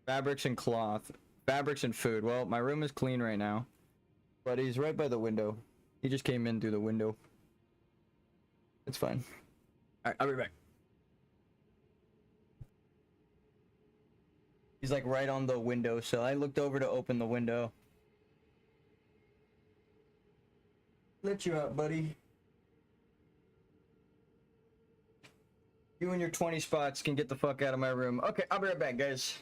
Fabrics and cloth. Fabrics and food. Well, my room is clean right now. But he's right by the window. He just came in through the window. It's fine. Alright, I'll be back. He's like right on the window, so I looked over to open the window. Let you out, buddy. You and your 20 spots can get the fuck out of my room. Okay, I'll be right back, guys.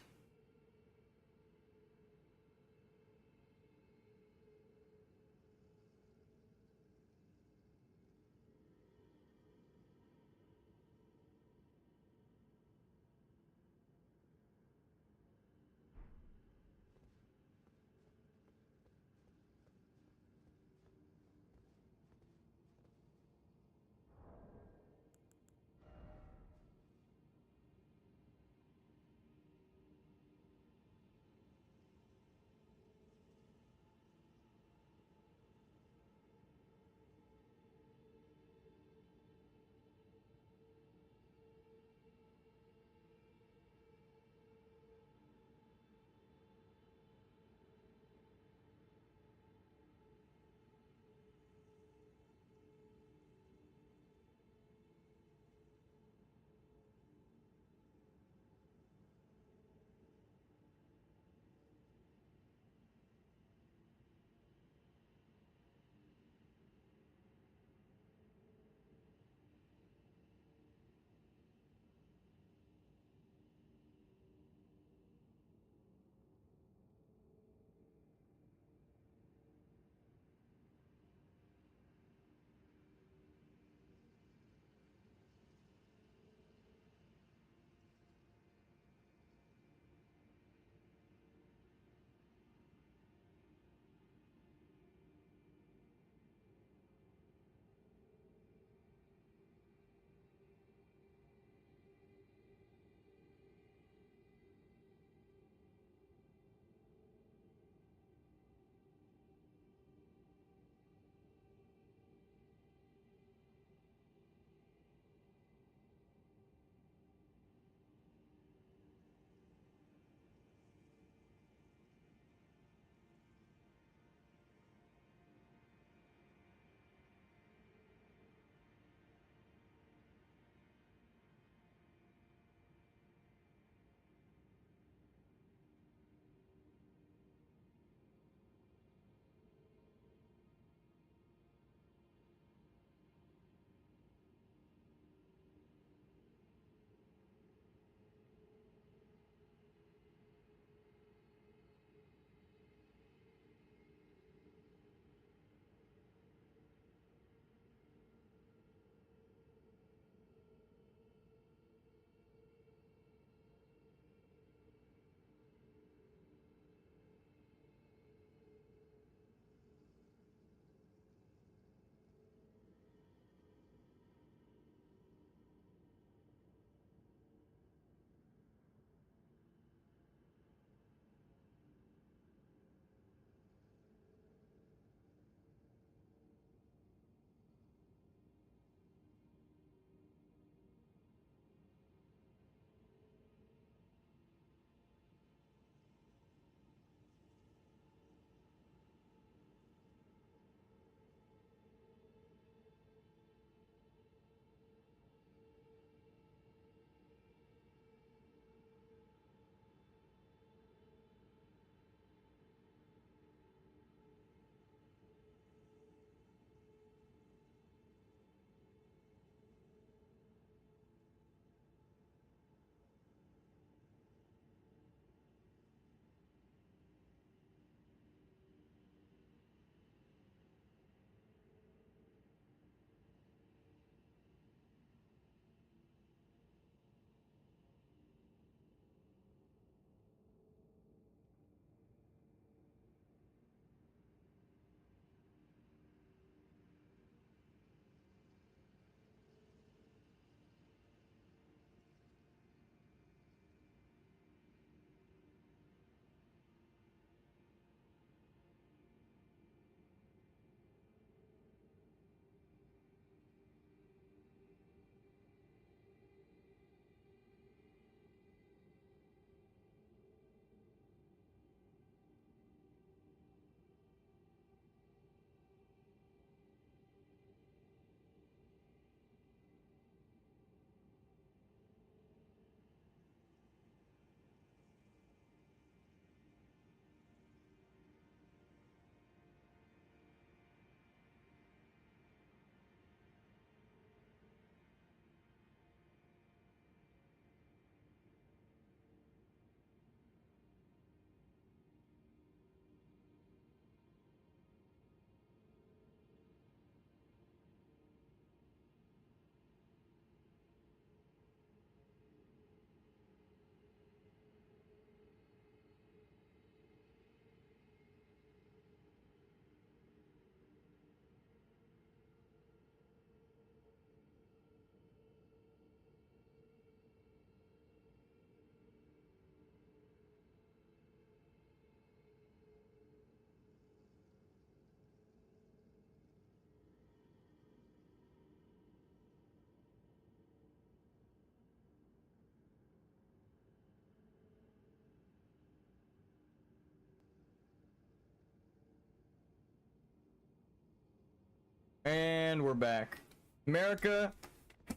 And we're back. America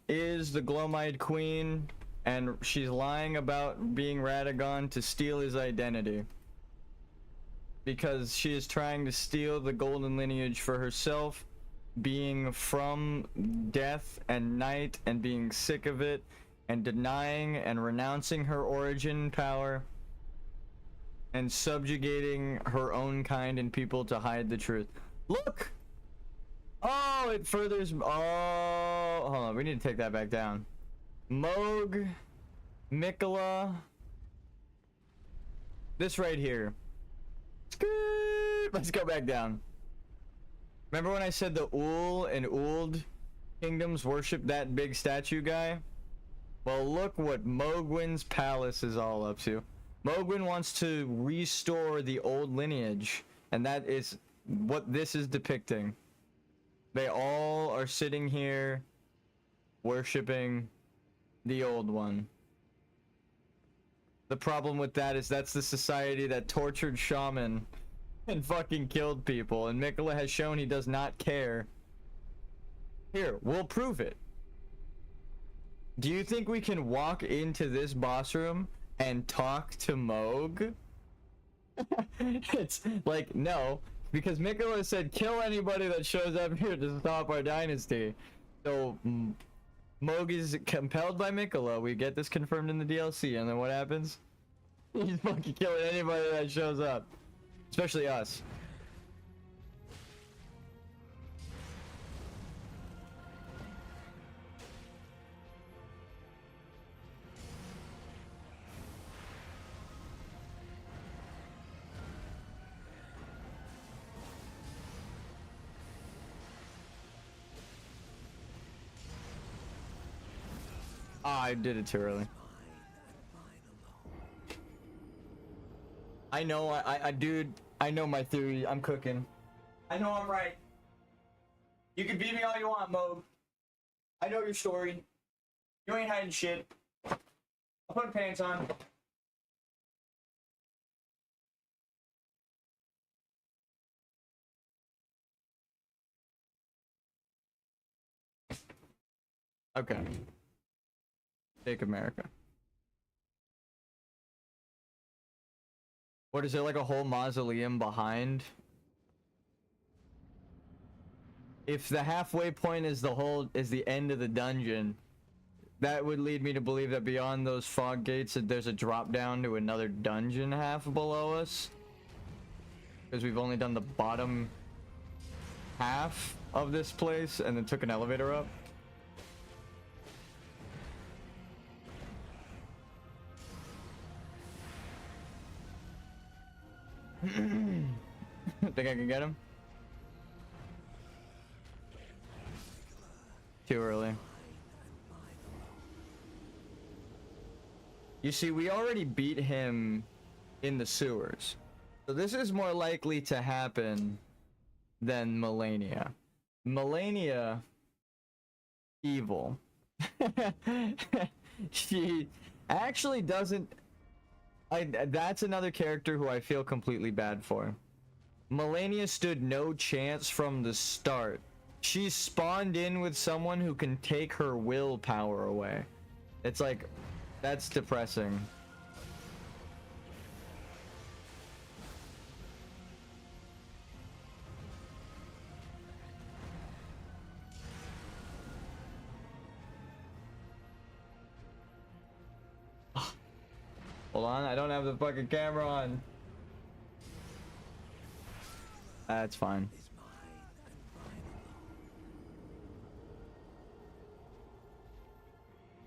is the Glomite Queen, and she's lying about being Radagon to steal his identity. Because she is trying to steal the golden lineage for herself, being from death and night and being sick of it, and denying and renouncing her origin power, and subjugating her own kind and people to hide the truth. Look! Oh, it furthers. Oh, hold on. We need to take that back down. Moog, Mikola. This right here. Let's go back down. Remember when I said the Ul and Uld kingdoms worship that big statue guy? Well, look what Mogwin's palace is all up to. Mogwin wants to restore the old lineage, and that is what this is depicting. They all are sitting here worshipping the old one. The problem with that is that's the society that tortured shaman and fucking killed people, and Mikola has shown he does not care. Here, we'll prove it. Do you think we can walk into this boss room and talk to Moog? It's like, no, because Mikola said kill anybody that shows up here to stop our dynasty. So Moog is compelled by Mikola. We get this confirmed in the DLC, and then what happens? He's fucking killing anybody that shows up, especially us. I did it too early. I know, dude, I know my theory. I'm cooking. I know I'm right. You can beat me all you want, Moog. I know your story. You ain't hiding shit. I'll put pants on. Okay. Take America. What is it, like a whole mausoleum behind? If the halfway point is the end of the dungeon, that would lead me to believe that beyond those fog gates that there's a drop down to another dungeon half below us. Because we've only done the bottom half of this place and then took an elevator up. Think I can get him? Too early. You see, we already beat him in the sewers. So this is more likely to happen than Melania. Melania, evil. She actually doesn't... that's another character who I feel completely bad for. Melania stood no chance from the start. She spawned in with someone who can take her willpower away. It's like, that's depressing. Hold on, I don't have the fucking camera on. That's fine.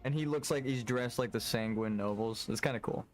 And he looks like he's dressed like the Sanguine Nobles. It's kind of cool.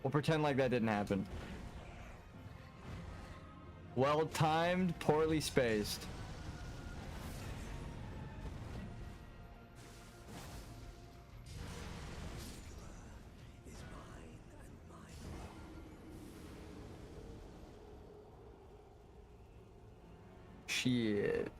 We'll pretend like that didn't happen. Well timed, poorly spaced. Shit.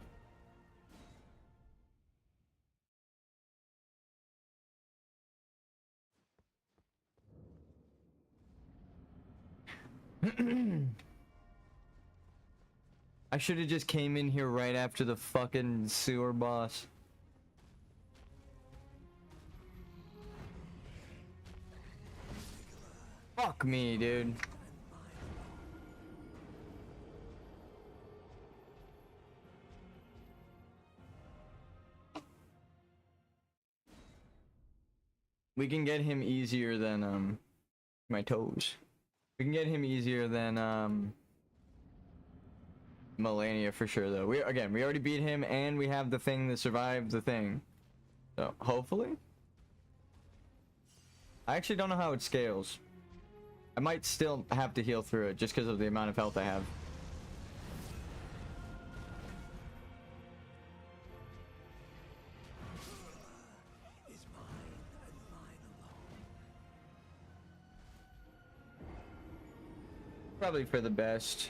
I should have just came in here right after the fucking sewer boss. Fuck me, dude. We can get him easier than my toes. We can get him easier than Melania for sure though. We already beat him and we have the thing that survived the thing. So hopefully. I actually don't know how it scales. I might still have to heal through it just because of the amount of health I have. Probably for the best.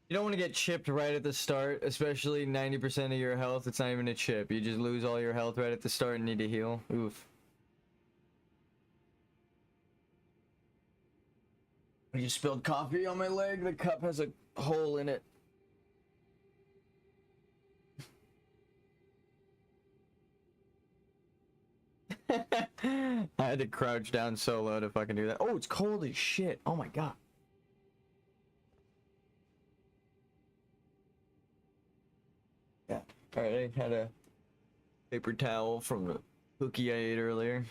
You don't want to get chipped right at the start, especially 90% of your health. It's not even a chip. You just lose all your health right at the start and need to heal. Oof. I just spilled coffee on my leg. The cup has a hole in it. I had to crouch down so low to fucking do that. Oh, it's cold as shit. Oh my god. Yeah. Alright, I had a paper towel from the cookie I ate earlier.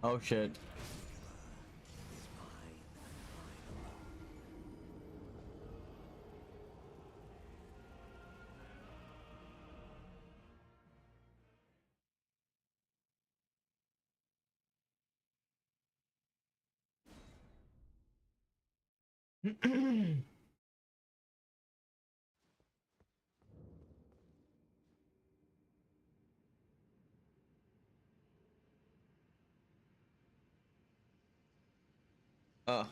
Oh shit. Oh.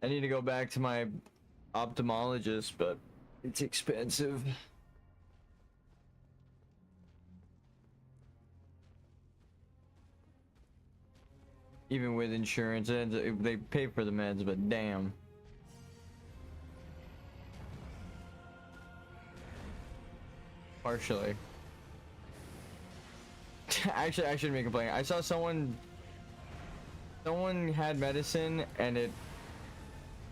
I need to go back to my ophthalmologist, but it's expensive. Even with insurance, they pay for the meds, but damn. Partially. Actually, I shouldn't be complaining. I saw someone had medicine and it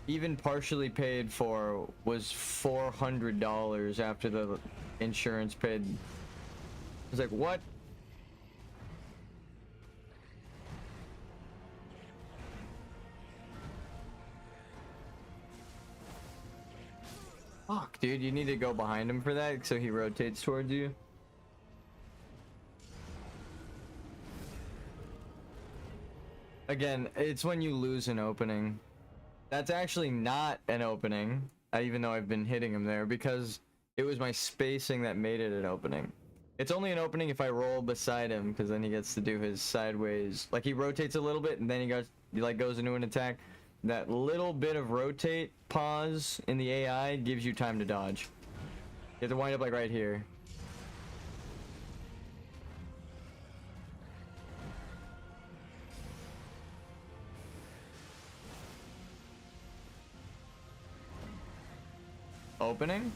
even partially paid for was $400 after the insurance paid. I was like, what? Fuck, dude, you need to go behind him for that so he rotates towards you. Again, it's when you lose an opening. That's actually not an opening, even though I've been hitting him there, because it was my spacing that made it an opening. It's only an opening if I roll beside him, because then he gets to do his sideways. Like, he rotates a little bit, and then he goes into an attack. That little bit of rotate pause in the AI gives you time to dodge. You have to wind up like right here. Opening?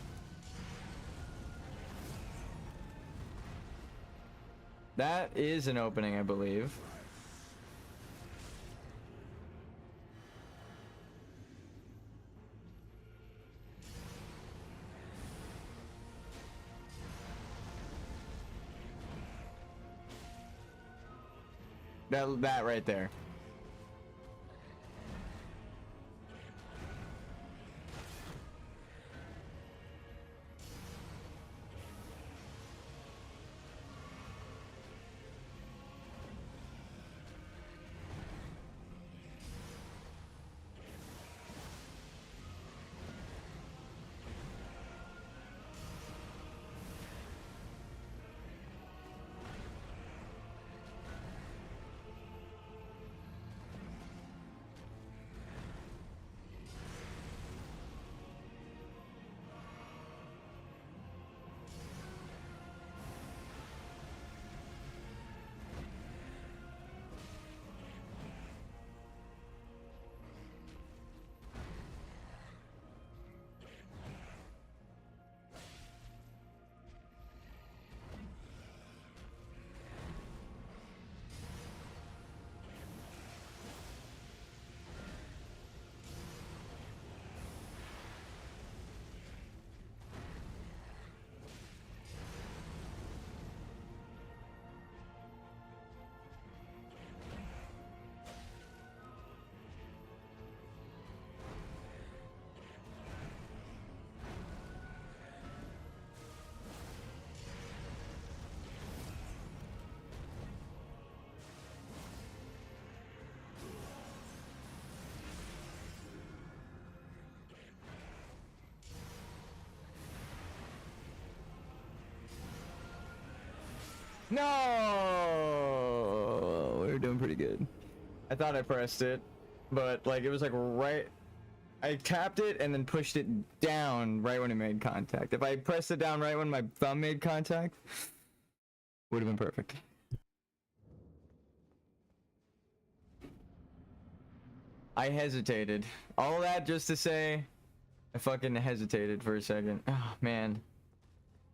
That is an opening, I believe. That right there. No, we were doing pretty good. I thought I pressed it, but like it was like right. I tapped it and then pushed it down right when it made contact. If I pressed it down right when my thumb made contact, would have been perfect. I hesitated. All that just to say, I fucking hesitated for a second. Oh man,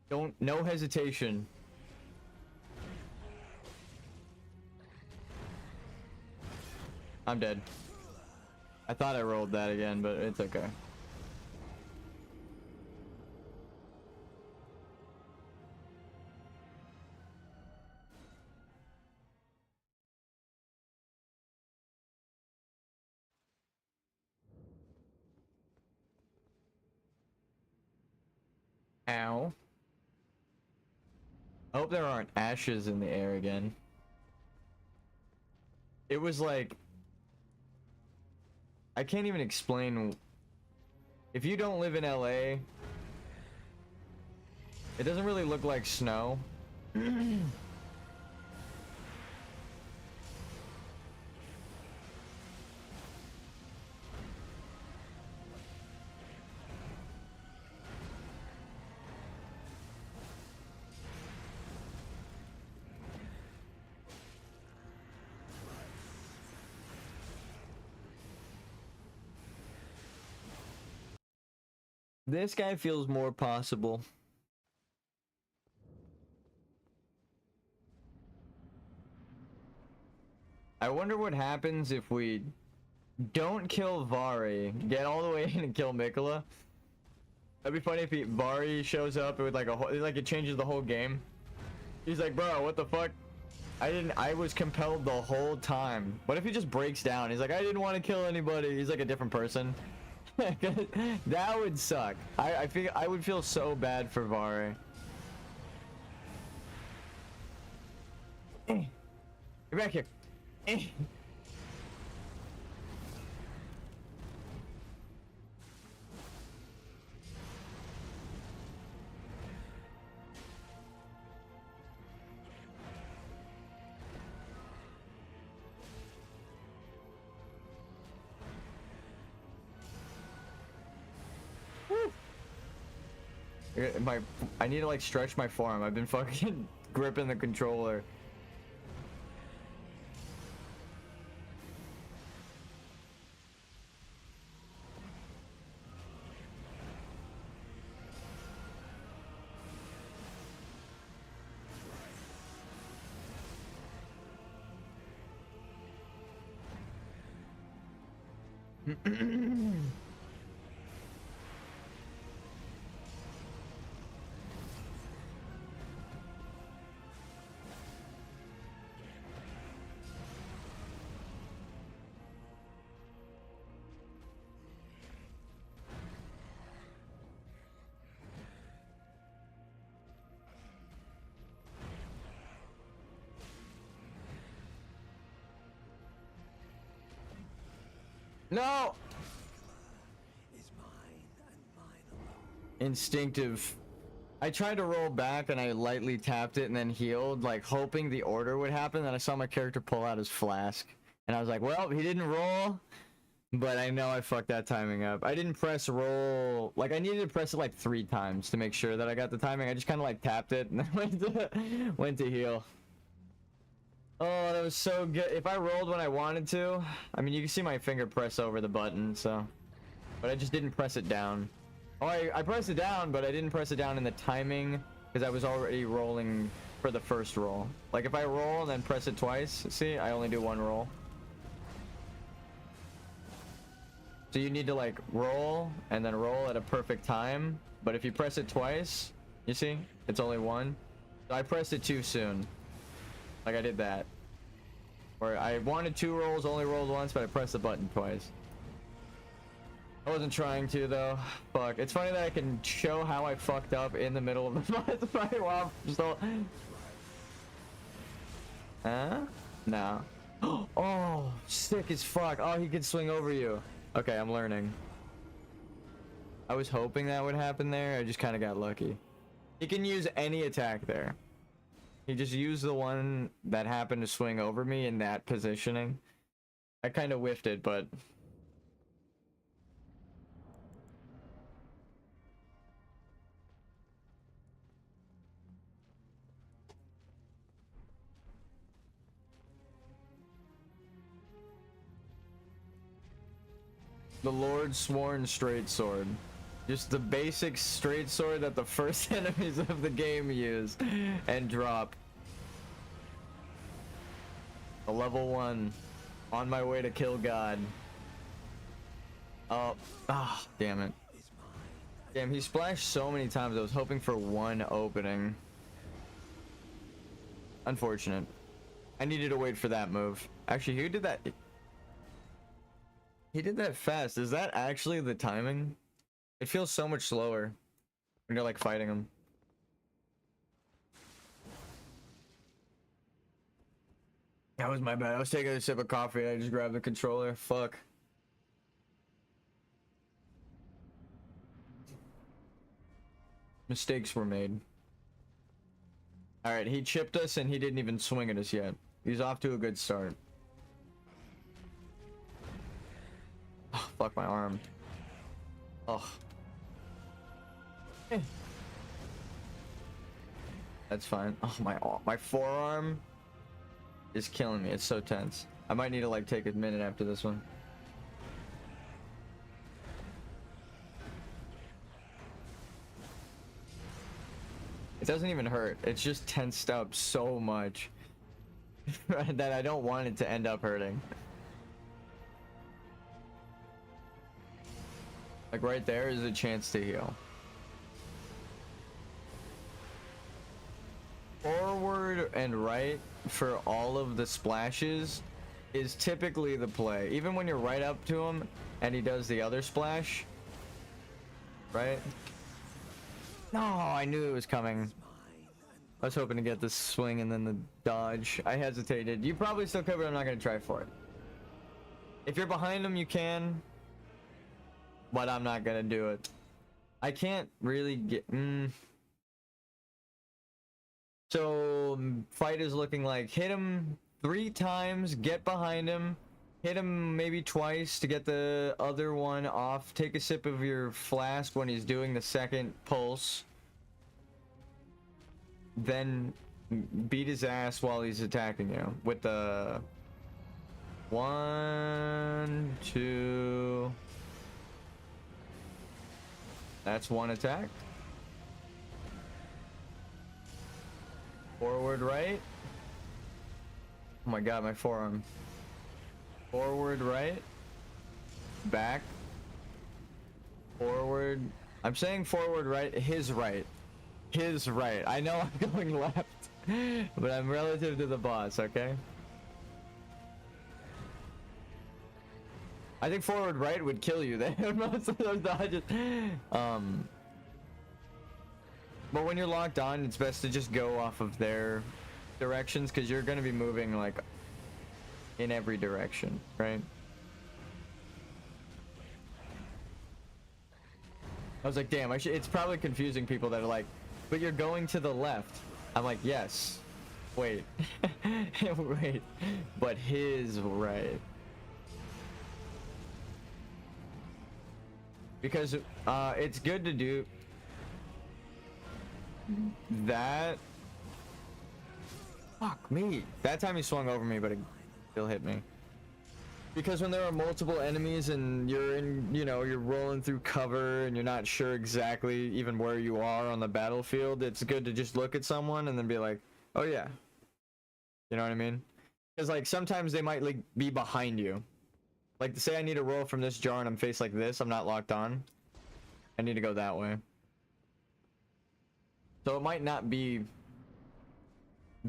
no hesitation. I'm dead. I thought I rolled that again, but it's okay. Ow. I hope there aren't ashes in the air again. It was like... I can't even explain. If you don't live in LA, it doesn't really look like snow. This guy feels more possible. I wonder what happens if we don't kill Vari, get all the way in and kill Mikola. That'd be funny if Vari shows up with like it changes the whole game. He's like, bro, what the fuck? I was compelled the whole time. What if he just breaks down? He's like, I didn't want to kill anybody. He's like a different person. That would suck. I feel I would feel so bad for Vare. Get back here. I need to like stretch my forearm. I've been fucking gripping the controller. No! Instinctive. I tried to roll back and I lightly tapped it and then healed, like hoping the order would happen. Then I saw my character pull out his flask. And I was like, well, he didn't roll. But I know I fucked that timing up. I didn't press roll. Like, I needed to press it like 3 times to make sure that I got the timing. I just kind of like tapped it and then went to heal. Oh, that was so good. If I rolled when I wanted to, I mean, you can see my finger press over the button, so. But I just didn't press it down. Oh, I pressed it down, but I didn't press it down in the timing because I was already rolling for the first roll. Like, if I roll and then press it twice, see, I only do 1 roll. So you need to, like, roll and then roll at a perfect time. But if you press it twice, you see, it's only 1. So I pressed it too soon. Like I did that. Or I wanted 2 rolls, only rolled once, but I pressed the button twice. I wasn't trying to though. Fuck. It's funny that I can show how I fucked up in the middle of the fight while I'm still... Huh? No. Oh, sick as fuck. Oh, he can swing over you. Okay, I'm learning. I was hoping that would happen there. I just kind of got lucky. He can use any attack there. He just used the one that happened to swing over me in that positioning. I kind of whiffed it, but... The Lord Sworn Straight Sword. Just the basic straight sword that the first enemies of the game use and drop. A level 1. On my way to kill God. Oh, damn it. Damn, he splashed so many times. I was hoping for 1 opening. Unfortunate. I needed to wait for that move. Actually, who did that? He did that fast. Is that actually the timing? It feels so much slower when you're like fighting him. That was my bad. I was taking a sip of coffee and I just grabbed the controller. Fuck. Mistakes were made. Alright, he chipped us and he didn't even swing at us yet. He's off to a good start. Oh, fuck my arm. Oh. That's fine. Oh, my forearm is killing me. It's so tense. I might need to like take a minute after this one. It doesn't even hurt. It's just tensed up so much that I don't want it to end up hurting. Like right there is a chance to heal. Forward and right for all of the splashes is typically the play. Even when you're right up to them, and he does the other splash, right? No, I knew it was coming. I was hoping to get the swing and then the dodge. I hesitated. You probably still could, but I'm not gonna try for it. If you're behind him, you can, but I'm not gonna do it. I can't really get. So fight is looking like hit him 3 times, get behind him, hit him maybe twice to get the other one off. Take a sip of your flask when he's doing the second pulse. Then beat his ass while he's attacking you with the 1, 2. That's 1 attack. Forward right. Oh my god, my forearm. Forward right. Back. Forward. I'm saying forward right. His right. His right. I know I'm going left, but I'm relative to the boss, okay? I think forward right would kill you there. Most of those dodges. But when you're locked on, it's best to just go off of their directions, because you're going to be moving like in every direction, right? I was like, damn, it's probably confusing people that are like, but you're going to the left. I'm like, yes. Wait. Wait. But his right. Because it's good to do that. Fuck me. That time he swung over me, but it still hit me. Because when there are multiple enemies and you're in, you know, you're rolling through cover and you're not sure exactly even where you are on the battlefield, it's good to just look at someone and then be like, oh yeah. You know what I mean? Because like sometimes they might like be behind you. Like say I need to roll from this jar and I'm faced like this, I'm not locked on. I need to go that way. So it might not be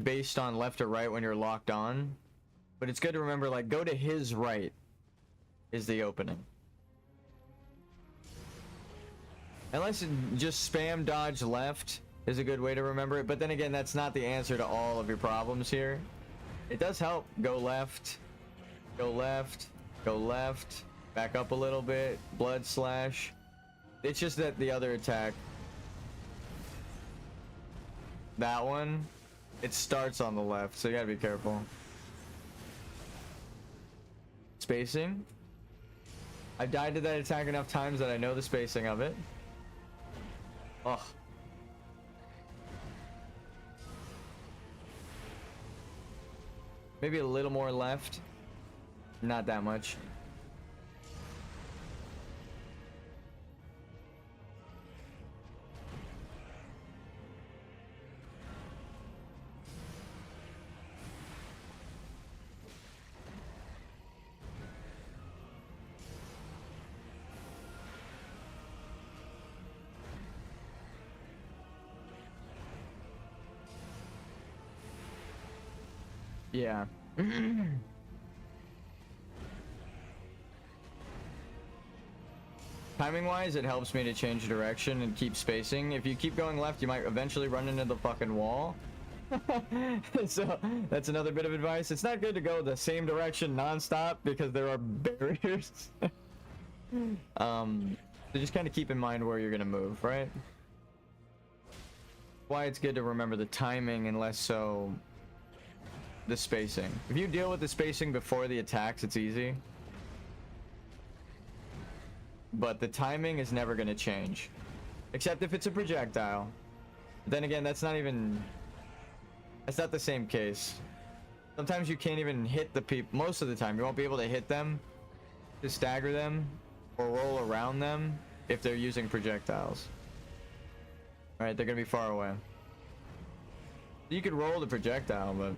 based on left or right when you're locked on. But it's good to remember, like, go to his right is the opening. Unless just spam dodge left is a good way to remember it. But then again, that's not the answer to all of your problems here. It does help. Go left. Go left. Go left. Back up a little bit. Blood slash. It's just that the other attack, that one, it starts on the left. So you gotta be careful. Spacing. I've died to that attack enough times that I know the spacing of it. Ugh. Maybe a little more left. Not that much. Yeah. Timing wise, it helps me to change direction and keep spacing. If you keep going left, you might eventually run into the fucking wall. So that's another bit of advice. It's not good to go the same direction non-stop because there are barriers. So just kind of keep in mind where you're gonna move, right? Why it's good to remember the timing and less so the spacing. If you deal with the spacing before the attacks, it's easy. But the timing is never going to change. Except if it's a projectile. Then again, that's not the same case. Sometimes you can't even hit the people. Most of the time, you won't be able to hit them, to stagger them, or roll around them if they're using projectiles. Alright, they're going to be far away. You could roll the projectile, but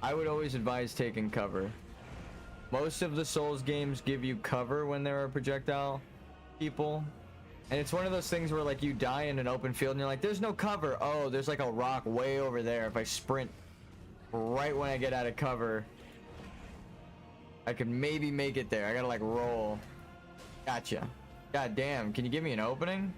I would always advise taking cover. Most of the Souls games give you cover when there are projectile people. And it's one of those things where like you die in an open field and you're like, there's no cover. Oh, there's like a rock way over there. If I sprint right when I get out of cover, I could maybe make it there. I gotta like roll. Gotcha. God damn, can you give me an opening?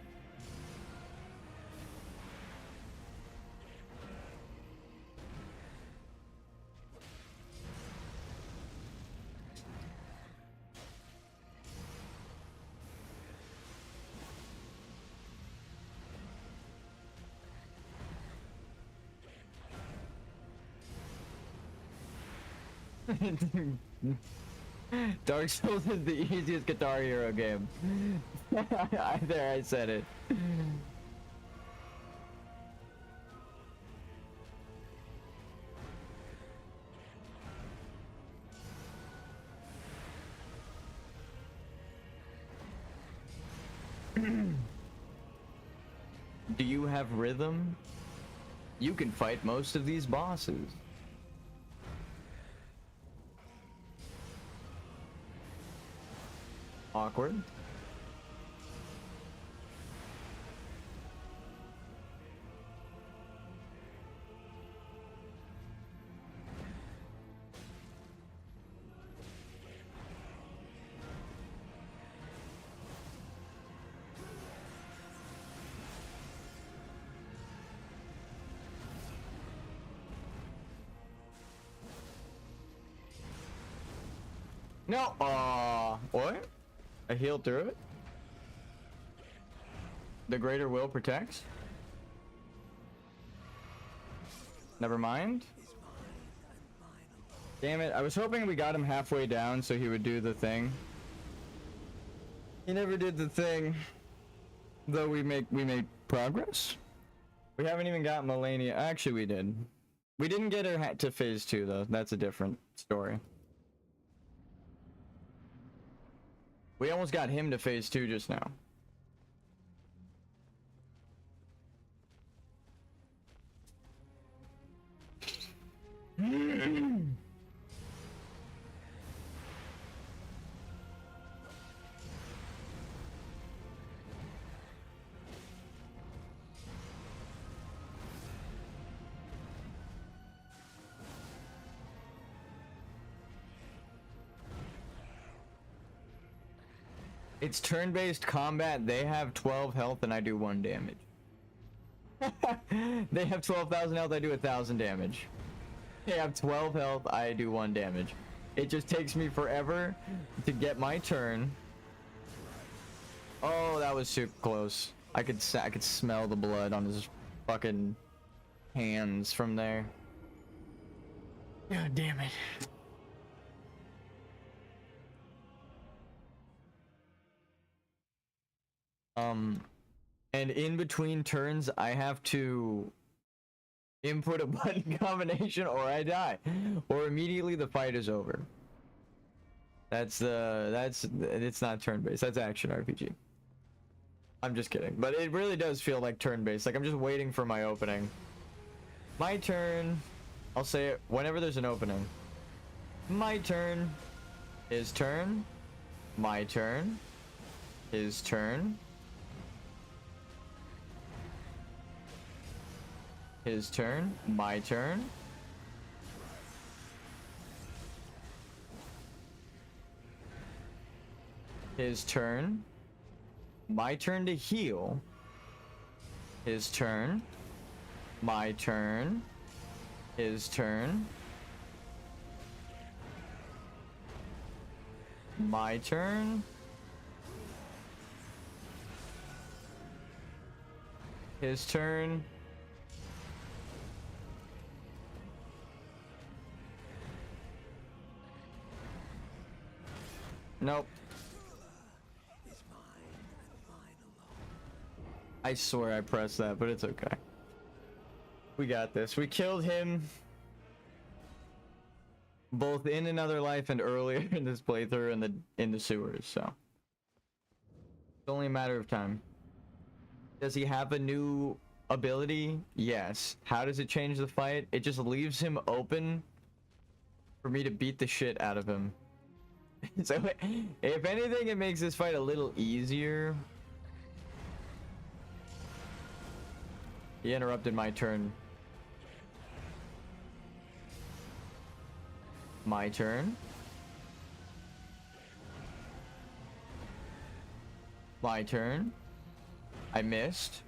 Dark Souls is the easiest Guitar Hero game. There, I said it. Do you have rhythm? You can fight most of these bosses. Awkward. No. What? I healed through it. The greater will protects. Never mind. Damn it, I was hoping we got him halfway down so he would do the thing. He never did the thing. Though we made progress. We haven't even got Melania. Actually, we did. We didn't get her to phase 2 though. That's a different story. We almost got him to phase 2 just now. It's turn-based combat. They have 12 health and I do 1 damage. They have 12,000 health, I do 1,000 damage. They have 12 health, I do 1 damage. It just takes me forever to get my turn. Oh, that was super close. I could smell the blood on his fucking hands from there. God damn it. And in between turns, I have to input a button combination or I die. Or immediately the fight is over. It's not turn-based, that's action RPG. I'm just kidding, but it really does feel like turn-based. Like I'm just waiting for my opening. My turn. I'll say it whenever there's an opening. My turn. His turn. My turn. His turn. His turn. My turn. His turn. My turn to heal. His turn. My turn. His turn. My turn. His turn. Nope. I swear I pressed that, but it's okay. We got this. We killed him both in Another Life and earlier in this playthrough in the sewers, so it's only a matter of time. Does he have a new ability? Yes. How does it change the fight? It just leaves him open for me to beat the shit out of him. So if anything, it makes this fight a little easier. He interrupted my turn. My turn. My turn. I missed.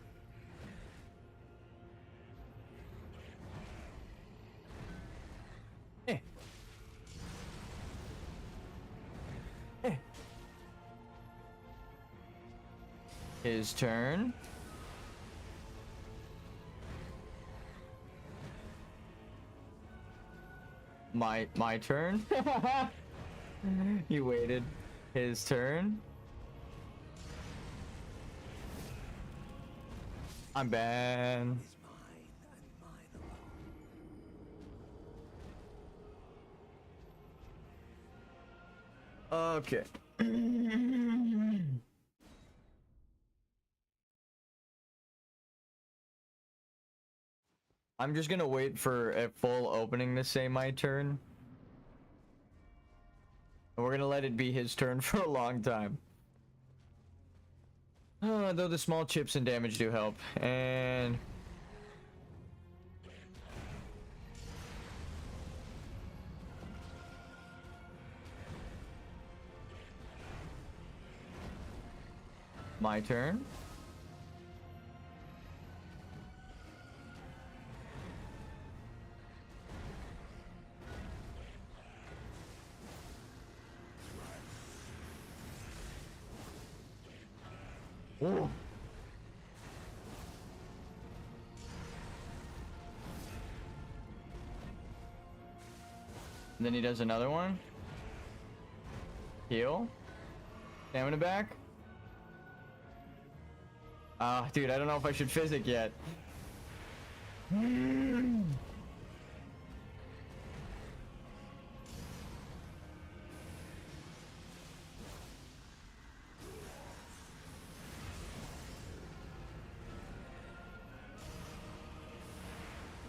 Eh. Eh. His turn. My turn. He waited. His turn. I'm bad. Okay. I'm just gonna wait for a full opening to say my turn. And we're gonna let it be his turn for a long time. Though the small chips and damage do help. And... my turn. Ooh. And then he does another one. Heal. Stamina back. Ah, dude, I don't know if I should physic yet.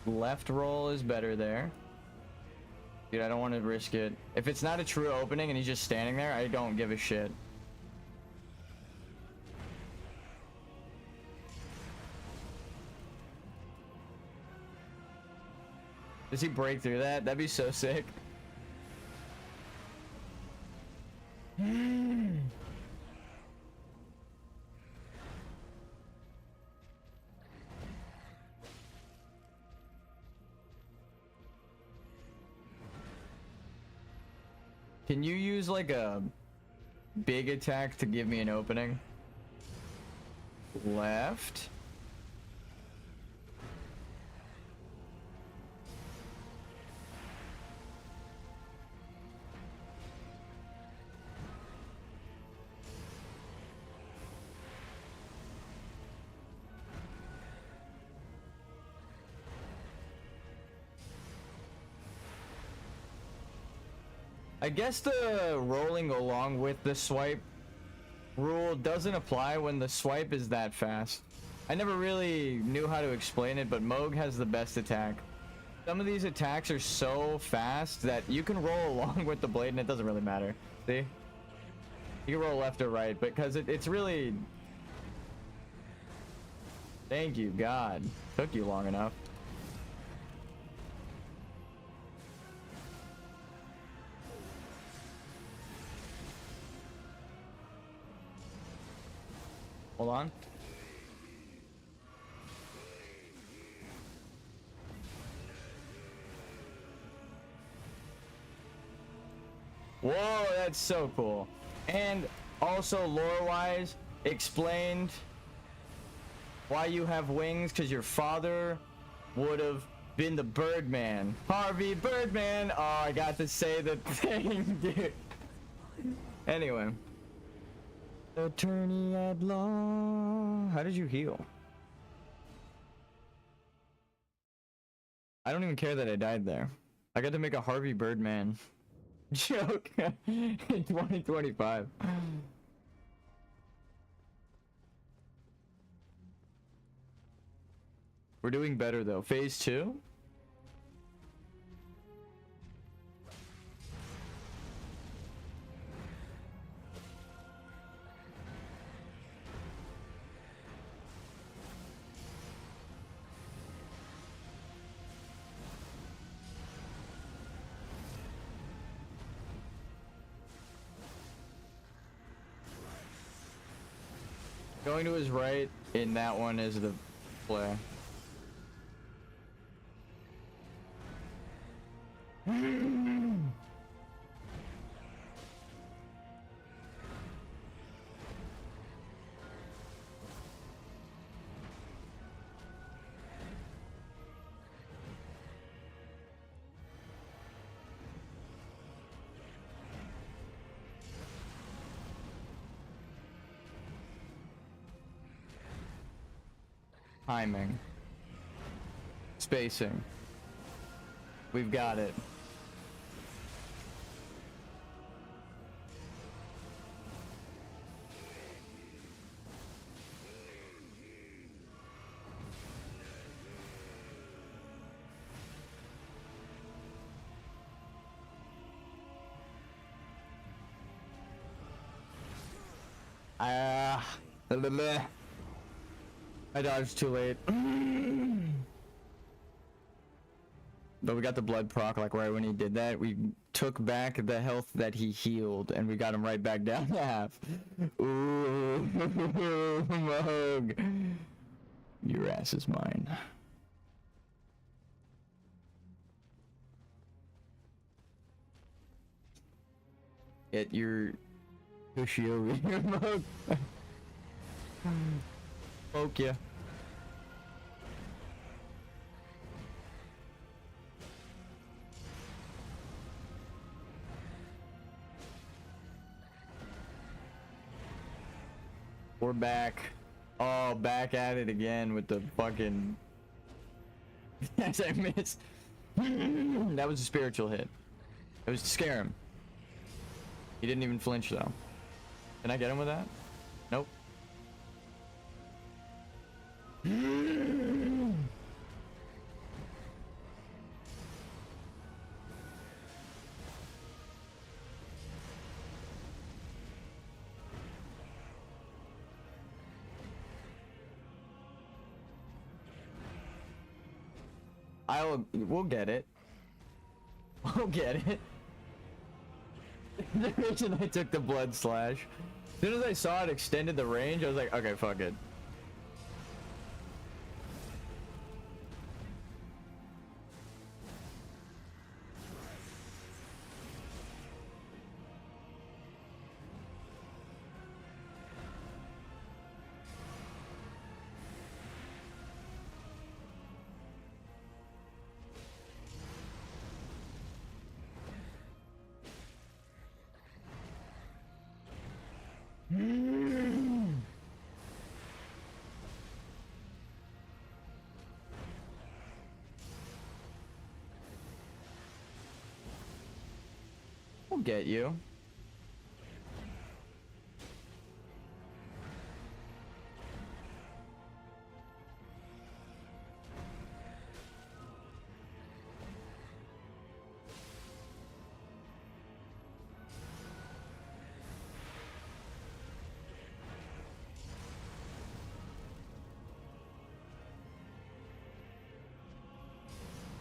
Left roll is better there. Dude, I don't want to risk it. If it's not a true opening and he's just standing there, I don't give a shit. Does he break through that? That'd be so sick. Can you use like a big attack to give me an opening? Left. I guess the rolling along with the swipe rule doesn't apply when the swipe is that fast. I never really knew how to explain it, but Moog has the best attack. Some of these attacks are so fast that you can roll along with the blade and it doesn't really matter. See? You can roll left or right, because it's really... Thank you, God. Took you long enough. Hold on. Whoa, that's so cool. And also lore-wise, explained why you have wings, because your father would have been the Birdman. Harvey Birdman! Oh, I got to say the thing, dude. Anyway. Attorney at law. How did you heal? I don't even care that I died there. I got to make a Harvey Birdman joke in 2025. We're doing better though. Phase 2? Going to his right in that one is the play. Timing. Spacing. We've got it. I dodged too late. But we got the blood proc like right when he did that. We took back the health that he healed and we got him right back down to half. Ooh, Mug. Your ass is mine. Get your cushy over here, Mug. Poke ya. We're back. Oh, back at it again with the fucking... Yes, I missed. That was a spiritual hit. It was to scare him. He didn't even flinch though. Can I get him with that? Nope. We'll get it. We'll get it. The reason I took the blood slash. As soon as I saw it extended the range, I was like, okay, fuck it. We'll get you.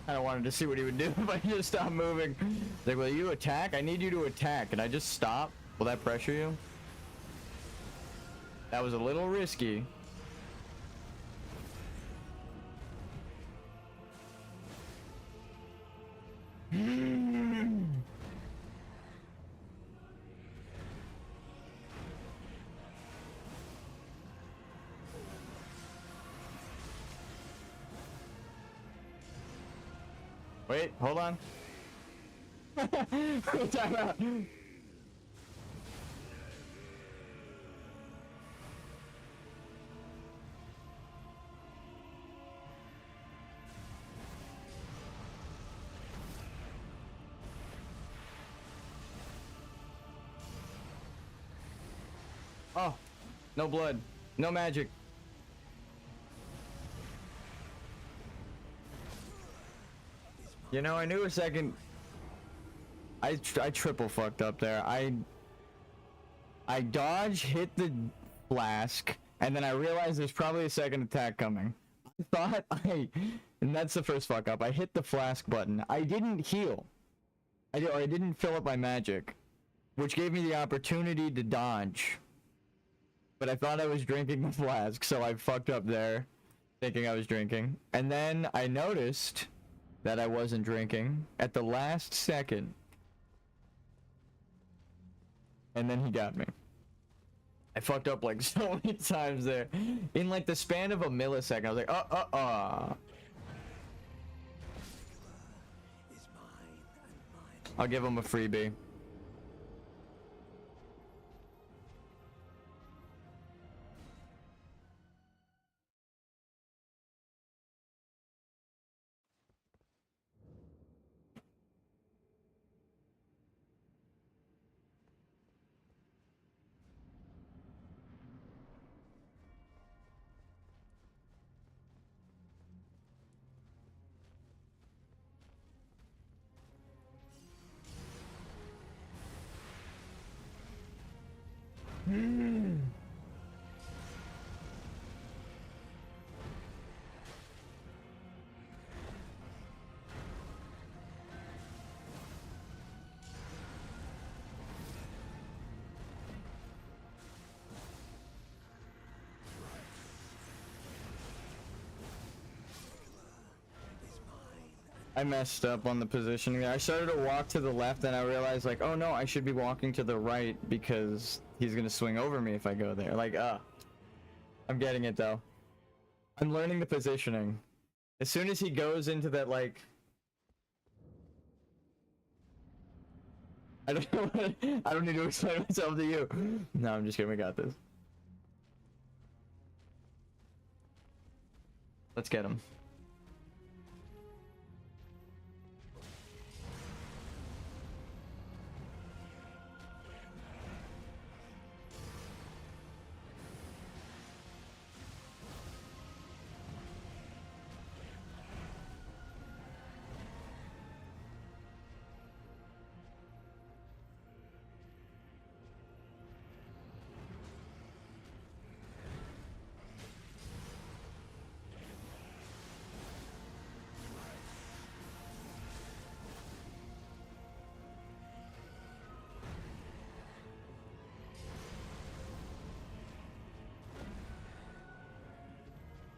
I wanted to see what he would do if I just stopped moving. He's like, will you attack? I need you to attack. Can I just stop? Will that pressure you? That was a little risky. Wait, hold on. Time out. Oh, no blood, no magic. You know, I knew a second. I triple fucked up there. I dodge, hit the flask, and then I realized there's probably a second attack coming. I thought and that's the first fuck up. I hit the flask button. I didn't heal. I didn't fill up my magic, which gave me the opportunity to dodge. but I thought I was drinking the flask, so I fucked up there, thinking I was drinking. And then I noticed that I wasn't drinking at the last second. And then he got me. I fucked up like so many times there. In like the span of a millisecond, I was like, I'll give him a freebie. I messed up on the positioning there. I started to walk to the left and I realized like, oh no, I should be walking to the right because he's gonna swing over me if I go there. Like, I'm getting it though. I'm learning the positioning. As soon as he goes into that like... I don't know I don't need to explain myself to you. No, I'm just kidding, we got this. Let's get him.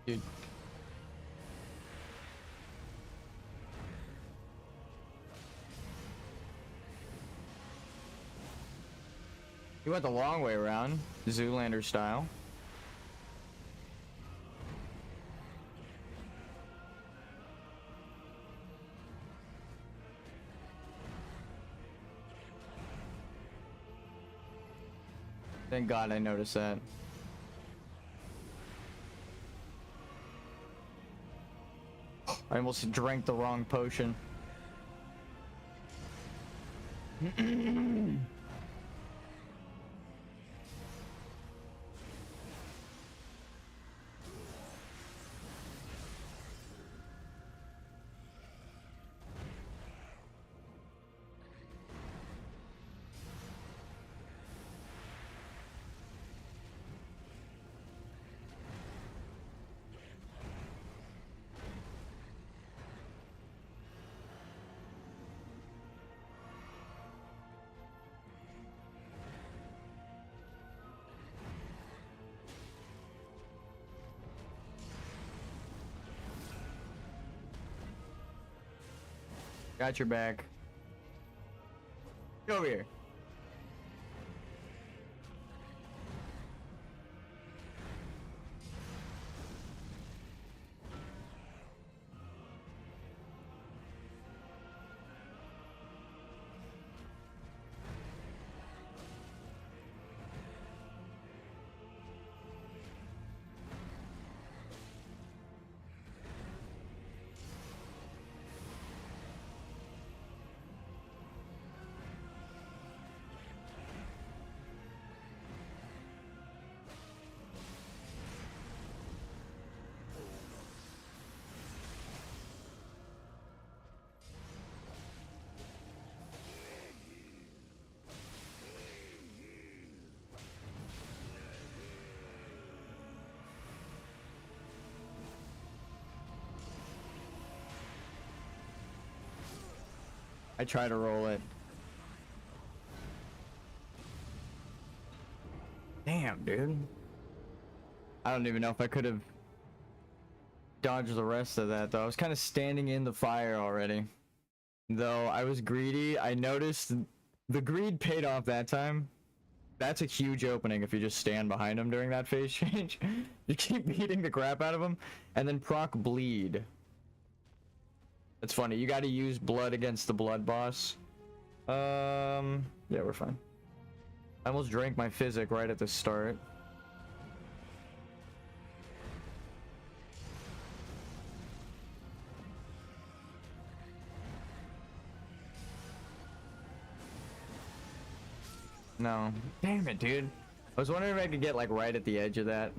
Dude. He went the long way around, Zoolander style. Thank God I noticed that. I almost drank the wrong potion. Got your back. Get over here. I try to roll it. Damn, dude. I don't even know if I could have dodged the rest of that, though. I was kind of standing in the fire already. Though I was greedy, I noticed the greed paid off that time. That's a huge opening if you just stand behind him during that phase change. You keep beating the crap out of him, and then proc bleed. That's funny. You got to use blood against the blood boss. Yeah, we're fine. I almost drank my physic right at the start. No. Damn it, dude. I was wondering if I could get like right at the edge of that.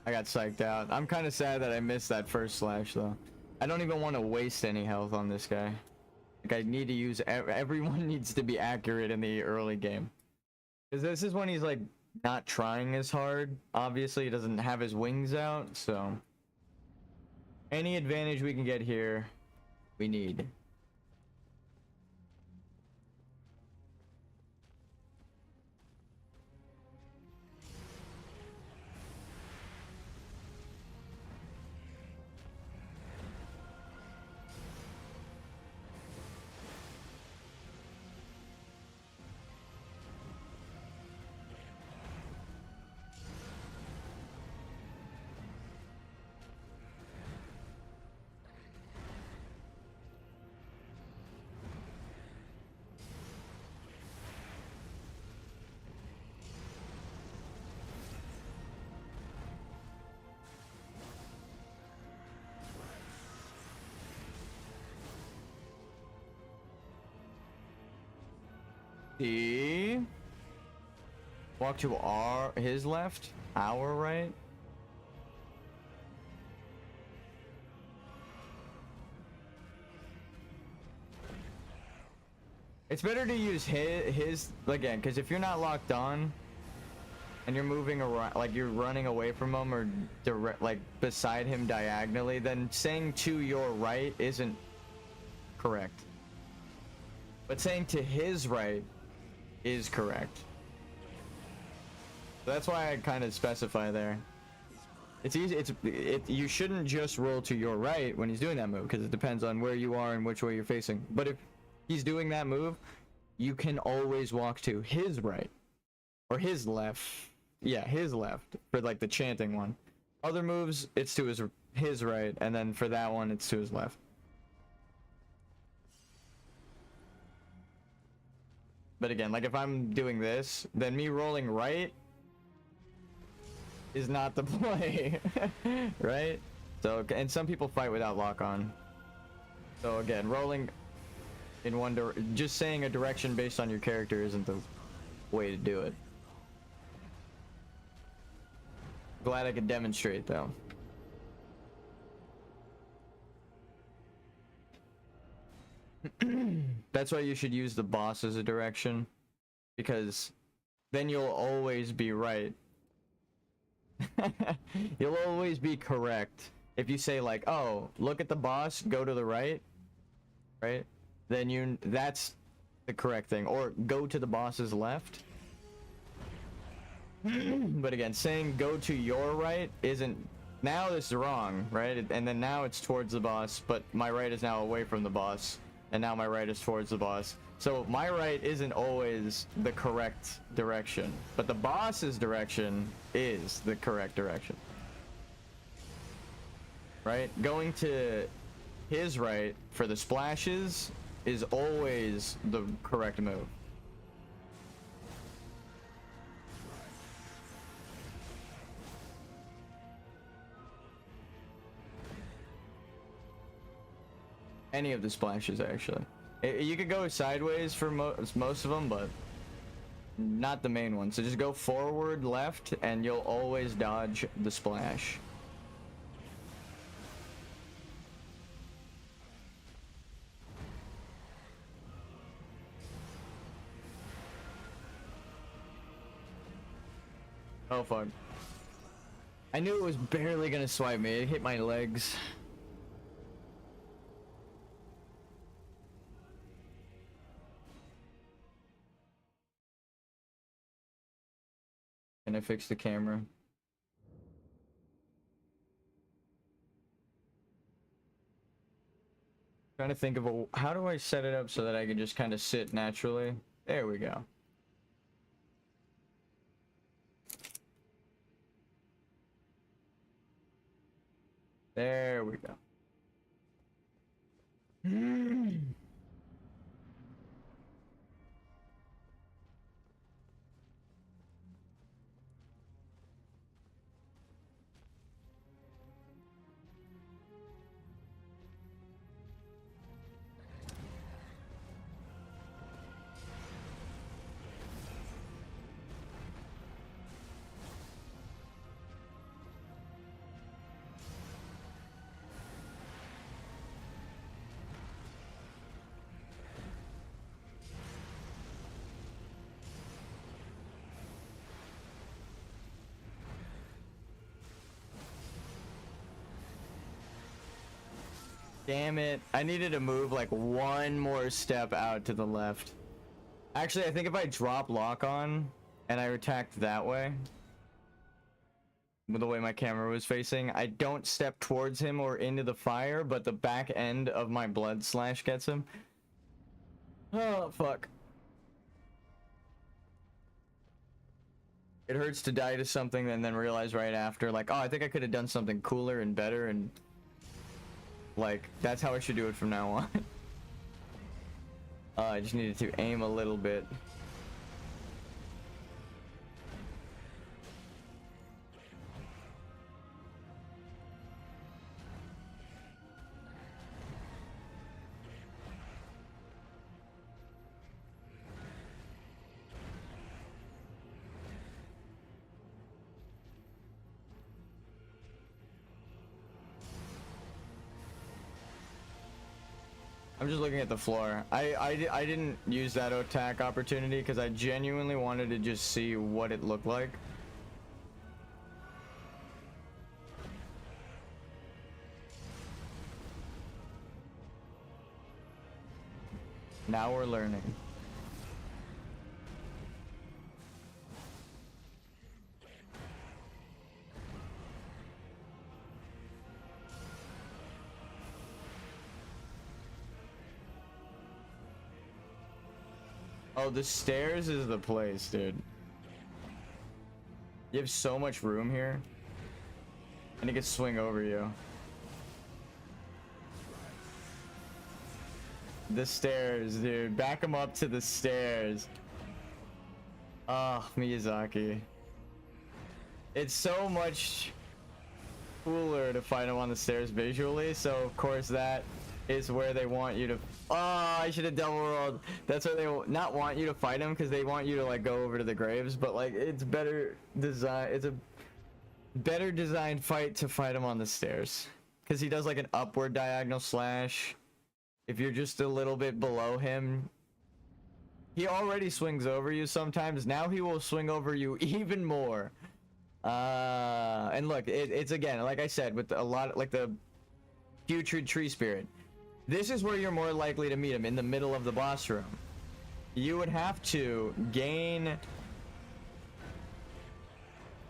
I got psyched out. I'm kind of sad that I missed that first slash, though. I don't even want to waste any health on this guy. Like, I need to use... Everyone needs to be accurate in the early game. Because this is when he's, like, not trying as hard. Obviously, he doesn't have his wings out, so... Any advantage we can get here, we need. See? Walk to his left, our right. It's better to use his again, because if you're not locked on and you're moving around, like you're running away from him or direct, like beside him diagonally, then saying to your right isn't correct. But saying to his right is correct. So that's why I kind of specify there. It's easy. You shouldn't just roll to your right when he's doing that move, because it depends on where you are and which way you're facing. But if he's doing that move, you can always walk to his right or his left. Yeah, his left for like the chanting one. Other moves, it's to his right, and then for that one, it's to his left. But again, like if I'm doing this, then me rolling right is not the play, right? So, and some people fight without lock on. So again, rolling in one just saying a direction based on your character isn't the way to do it. Glad I could demonstrate though. That's why you should use the boss as a direction, because then you'll always be right. You'll always be correct. If you say like, oh, look at the boss, go to the right, right? Then that's the correct thing. Or go to the boss's left. But again, saying go to your right isn't, now this is wrong, right? And then now it's towards the boss, but my right is now away from the boss. And now my right is towards the boss. So my right isn't always the correct direction, but the boss's direction is the correct direction. Right? Going to his right for the splashes is always the correct move. Any of the splashes, actually. You could go sideways for most of them, but not the main one. So just go forward, left, and you'll always dodge the splash. Oh, fuck. I knew it was barely gonna swipe me. It hit my legs. Can I fix the camera? Trying to think of how do I set it up so that I can just kind of sit naturally? There we go. There we go. Damn it. I needed to move like one more step out to the left. Actually, I think if I drop lock on and I attacked that way, with the way my camera was facing, I don't step towards him or into the fire, but the back end of my blood slash gets him. Oh, fuck. It hurts to die to something and then realize right after, like, oh, I think I could have done something cooler and better, and like, that's how I should do it from now on. I just needed to aim a little bit. I'm just looking at the floor. I didn't use that attack opportunity because I genuinely wanted to just see what it looked like. Now we're learning. Oh, the stairs is the place, dude. You have so much room here. And he can swing over you. The stairs, dude. Back him up to the stairs. Oh, Miyazaki. It's so much cooler to fight him on the stairs visually, so of course that is where they want you to... Oh, I should have double rolled. That's where they not want you to fight him, because they want you to like go over to the graves, but like it's better design. It's a better designed fight to fight him on the stairs, because he does like an upward diagonal slash. If you're just a little bit below him, he already swings over you sometimes. Now he will swing over you even more. And look, it's again, like I said, with a lot like the putrid tree spirit. This is where you're more likely to meet him, in the middle of the boss room. You would have to gain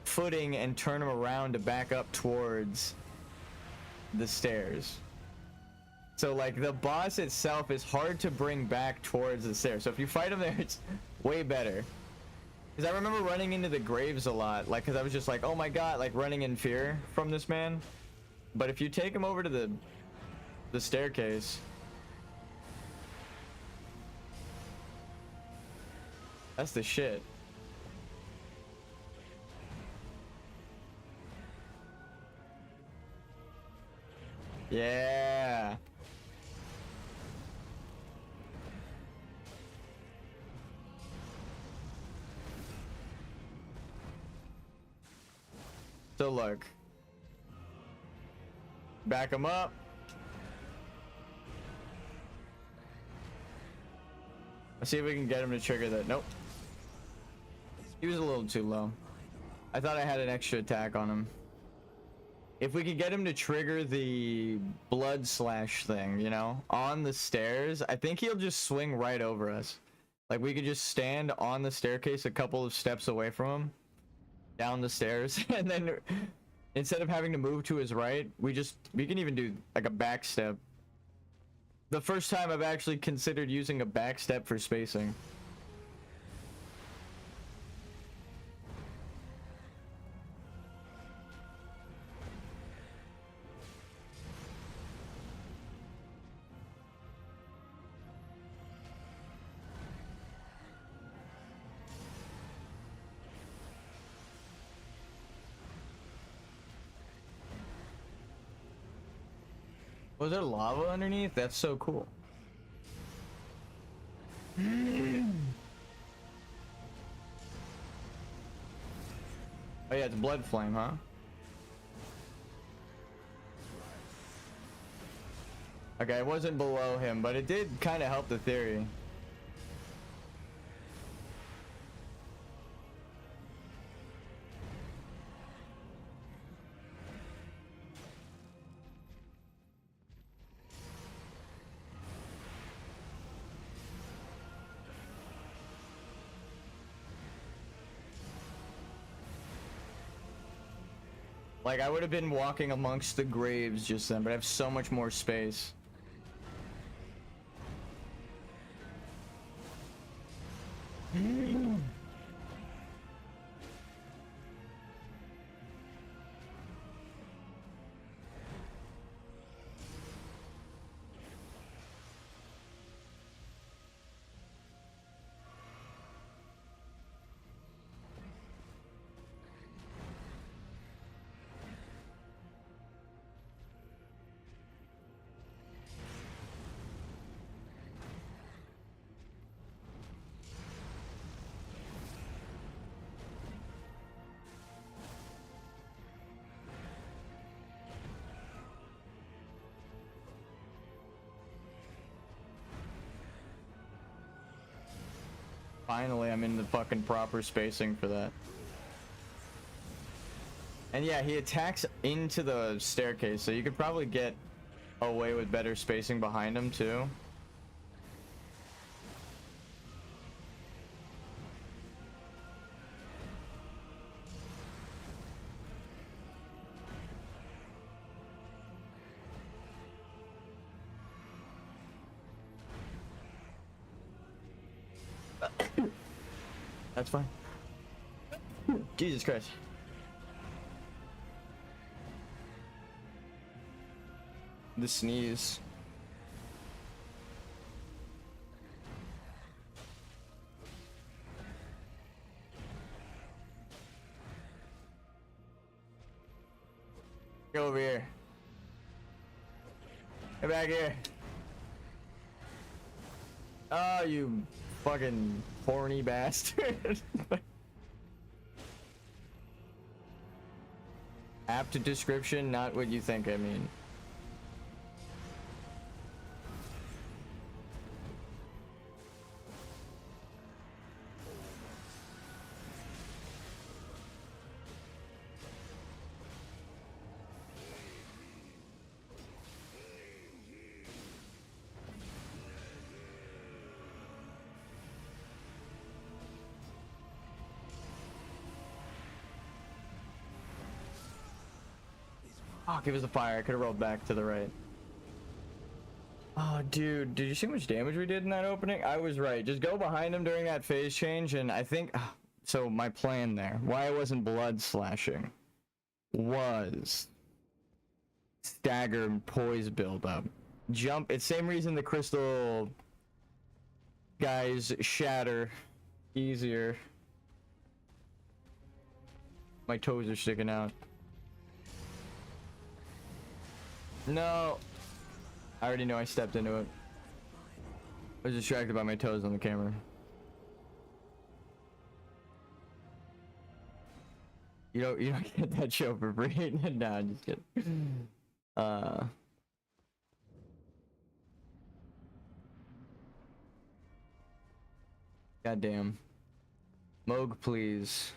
footing and turn him around to back up towards the stairs. So like the boss itself is hard to bring back towards the stairs. So if you fight him there, it's way better. Because I remember running into the graves a lot, like, because I was just like, oh my god, like running in fear from this man. But if you take him over to the staircase, that's the shit. Yeah. So look. Back him up. Let's see if we can get him to trigger that. Nope. He was a little too low. I thought I had an extra attack on him. If we could get him to trigger the blood slash thing, you know, on the stairs, I think he'll just swing right over us. Like, we could just stand on the staircase a couple of steps away from him, down the stairs, and then instead of having to move to his right, we can even do like a back step. The first time I've actually considered using a back step for spacing. Was there lava underneath? That's so cool. Oh yeah, it's blood flame, huh? Okay, it wasn't below him, but it did kind of help the theory. Like, I would have been walking amongst the graves just then, but I have so much more space. Finally, I'm in the fucking proper spacing for that. And yeah, he attacks into the staircase, so you could probably get away with better spacing behind him too. That's fine. Jesus Christ. The sneeze. Get over here. Get back here. Oh, you fucking horny bastard. Apt description, not what you think I mean. Oh, give us a fire. I could have rolled back to the right. Oh, dude. Did you see how much damage we did in that opening? I was right. Just go behind him during that phase change, and I think... So, my plan there, why I wasn't blood slashing, was stagger and poise buildup. Jump. It's same reason the crystal guys shatter easier. My toes are sticking out. No. I already know I stepped into it. I was distracted by my toes on the camera. You don't get that show for free. No, I'm just kidding. Goddamn. Moog, please.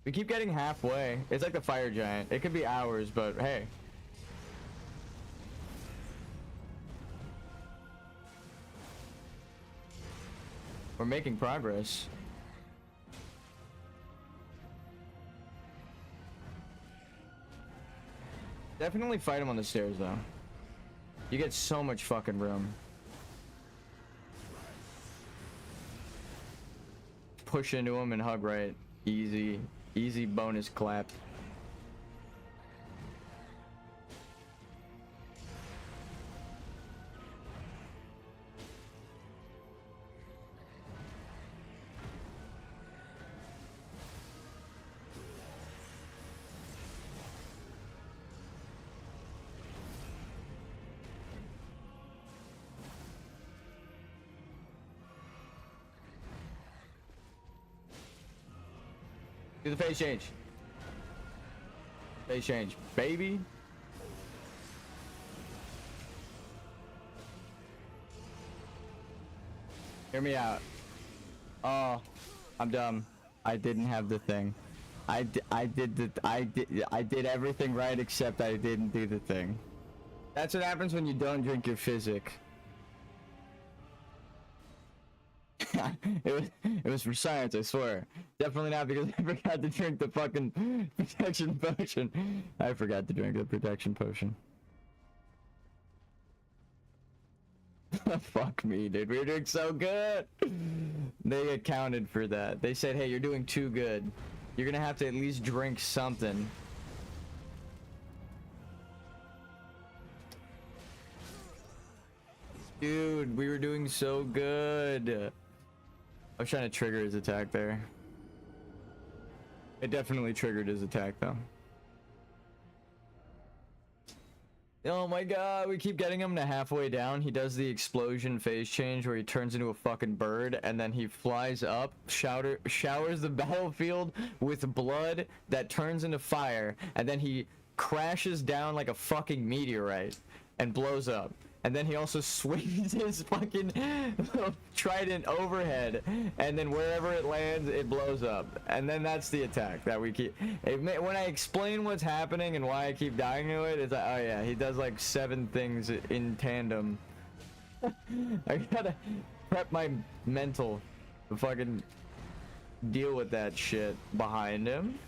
We keep getting halfway. It's like the fire giant. It could be hours, but hey. We're making progress. Definitely fight him on the stairs, though. You get so much fucking room. Push into him and hug right. Easy. Easy bonus clap. Do the face change. Face change, baby. Hear me out. Oh, I'm dumb. I didn't have the thing. I did everything right except I didn't do the thing. That's what happens when you don't drink your physic. it was for science, I swear. Definitely not because I forgot to drink the fucking protection potion. I forgot to drink the protection potion. Fuck me, dude. We were doing so good. They accounted for that. They said, hey, you're doing too good. You're gonna have to at least drink something. Dude, we were doing so good. I was trying to trigger his attack there. It definitely triggered his attack though. Oh my god, we keep getting him to halfway down. He does the explosion phase change where he turns into a fucking bird and then he flies up, showers the battlefield with blood that turns into fire, and then he crashes down like a fucking meteorite and blows up. And then he also swings his fucking trident overhead, and then wherever it lands, it blows up. And then that's the attack that we keep. When I explain what's happening and why I keep dying to it, it's like, oh yeah, he does like 7 things in tandem. I gotta prep my mental to fucking deal with that shit. Behind him.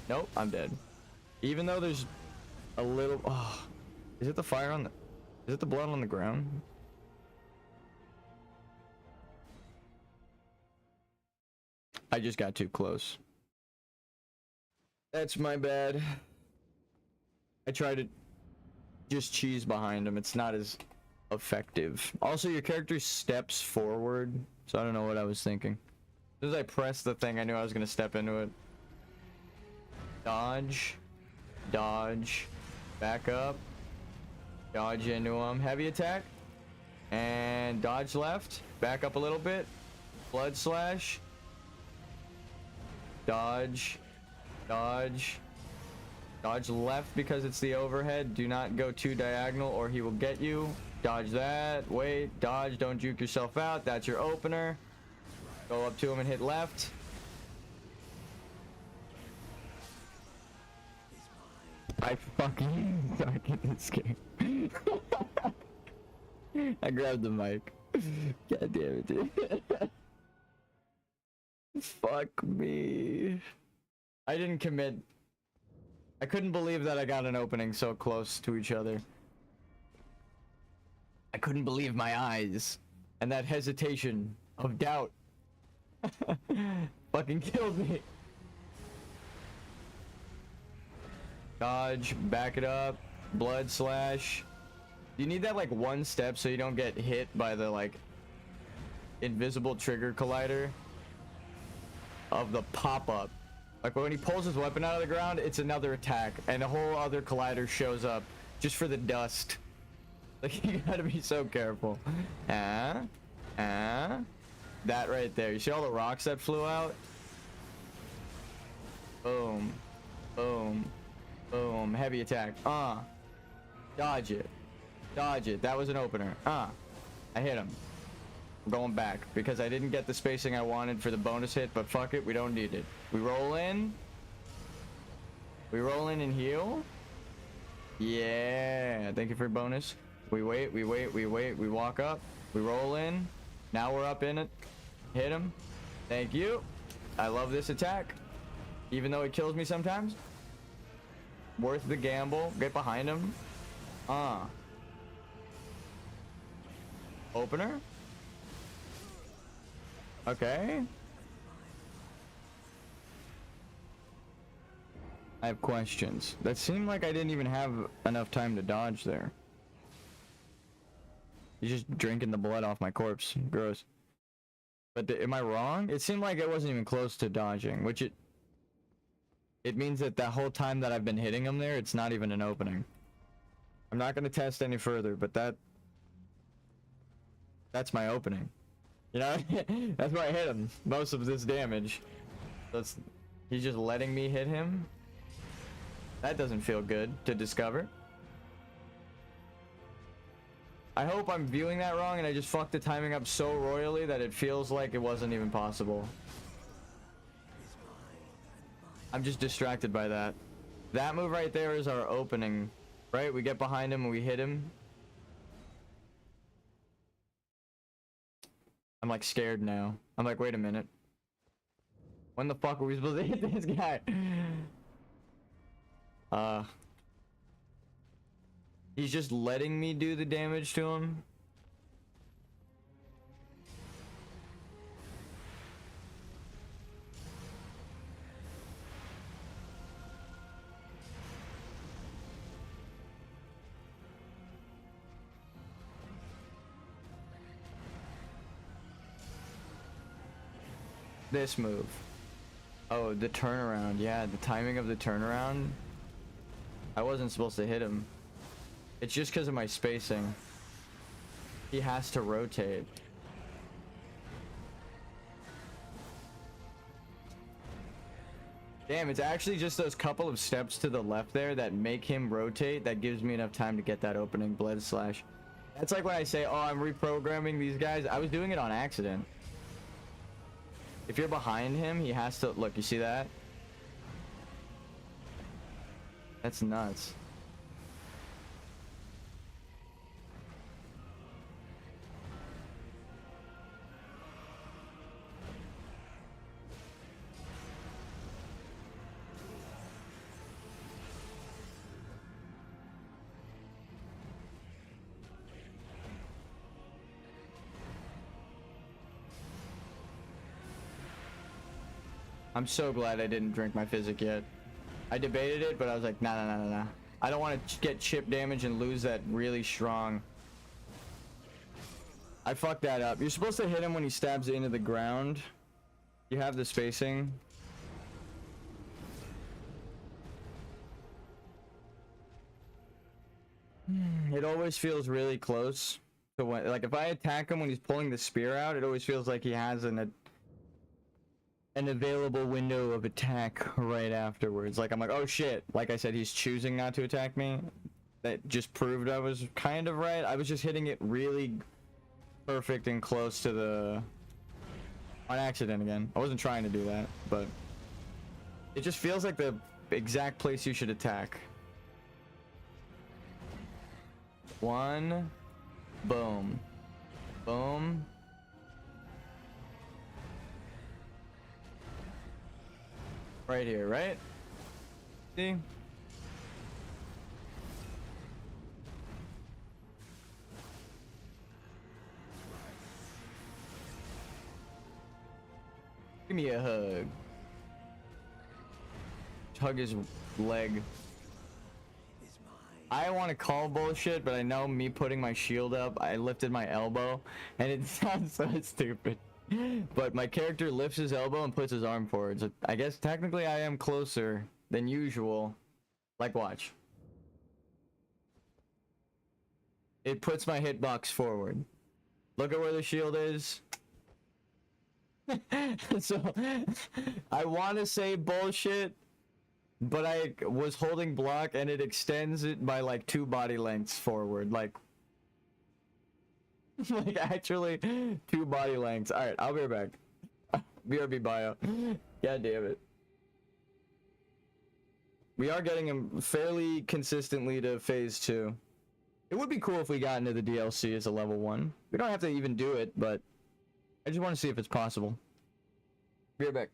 Nope, I'm dead. Even though there's a little. Oh, is it the fire on the? Is it the blood on the ground? I just got too close. That's my bad. I tried to just cheese behind him. It's not as effective. Also, your character steps forward, so I don't know what I was thinking. As soon as I pressed the thing, I knew I was gonna step into it. Dodge. Dodge. Back up. Dodge into him. Heavy attack. And dodge left. Back up a little bit. Blood slash. Dodge. Dodge. Dodge left because it's the overhead. Do not go too diagonal or he will get you. Dodge that. Wait. Dodge. Don't juke yourself out. That's your opener. Go up to him and hit left. I fucking suck at this game. I grabbed the mic. God damn it, dude. Fuck me. I didn't commit. I couldn't believe that I got an opening so close to each other. I couldn't believe my eyes. And that hesitation of doubt fucking killed me. Dodge, back it up, blood slash. You need that like one step so you don't get hit by the like invisible trigger collider of the pop-up. Like when he pulls his weapon out of the ground, it's another attack and a whole other collider shows up just for the dust. Like you gotta be so careful. That right there. You see all the rocks that flew out? Boom. Boom. Boom. Heavy attack. Dodge it. Dodge it. That was an opener. I hit him. I'm going back because I didn't get the spacing I wanted for the bonus hit, but fuck it, we don't need it. We roll in. We roll in and heal. Yeah. Thank you for your bonus. We wait, we wait, we wait. We walk up. We roll in. Now we're up in it. Hit him. Thank you. I love this attack. Even though it kills me sometimes. Worth the gamble. Get behind him. Opener. Okay. I have questions. That seemed like I didn't even have enough time to dodge there. He's just drinking the blood off my corpse. Gross. But am I wrong? It seemed like it wasn't even close to dodging, which it means that that whole time that I've been hitting him there, it's not even an opening. I'm not going to test any further, but that's my opening. You know, that's why I hit him. Most of this damage. He's just letting me hit him. That doesn't feel good to discover. I hope I'm viewing that wrong and I just fucked the timing up so royally that it feels like it wasn't even possible. I'm just distracted by that. That move right there is our opening, right? We get behind him and we hit him. I'm like scared now. I'm like, wait a minute. When the fuck are we supposed to hit this guy? He's just letting me do the damage to him. This move. Oh, the turnaround. Yeah, the timing of the turnaround. I wasn't supposed to hit him. It's just because of my spacing. He has to rotate. Damn, it's actually just those couple of steps to the left there that make him rotate that gives me enough time to get that opening bled slash. That's like when I say, oh, I'm reprogramming these guys. I was doing it on accident. If you're behind him, he has to... Look, you see that? That's nuts. I'm so glad I didn't drink my physic yet. I debated it, but I was like, nah. I don't want to get chip damage and lose that really strong. I fucked that up. You're supposed to hit him when he stabs into the ground. You have the spacing. It always feels really close to when, like, if I attack him when he's pulling the spear out, it always feels like he has an available window of attack right afterwards. Like, I'm like, oh shit. Like I said, he's choosing not to attack me. That just proved I was kind of right. I was just hitting it really perfect and close to the... On accident again. I wasn't trying to do that, but... It just feels like the exact place you should attack. One. Boom. Boom. Right here, right? See? Give me a hug. Hug his leg. I want to call bullshit, but I know me putting my shield up, I lifted my elbow, and it sounds so stupid. But my character lifts his elbow and puts his arm forward. So I guess technically I am closer than usual. Like, watch. It puts my hitbox forward. Look at where the shield is. So I want to say bullshit, but I was holding block and it extends it by like 2 body lengths forward, like like actually 2 body lengths. All right, I'll be right back. BRB bio. God damn it. We are getting him fairly consistently to phase 2. It would be cool if we got into the DLC as a level 1. We don't have to even do it, but I just want to see if it's possible. Be right back.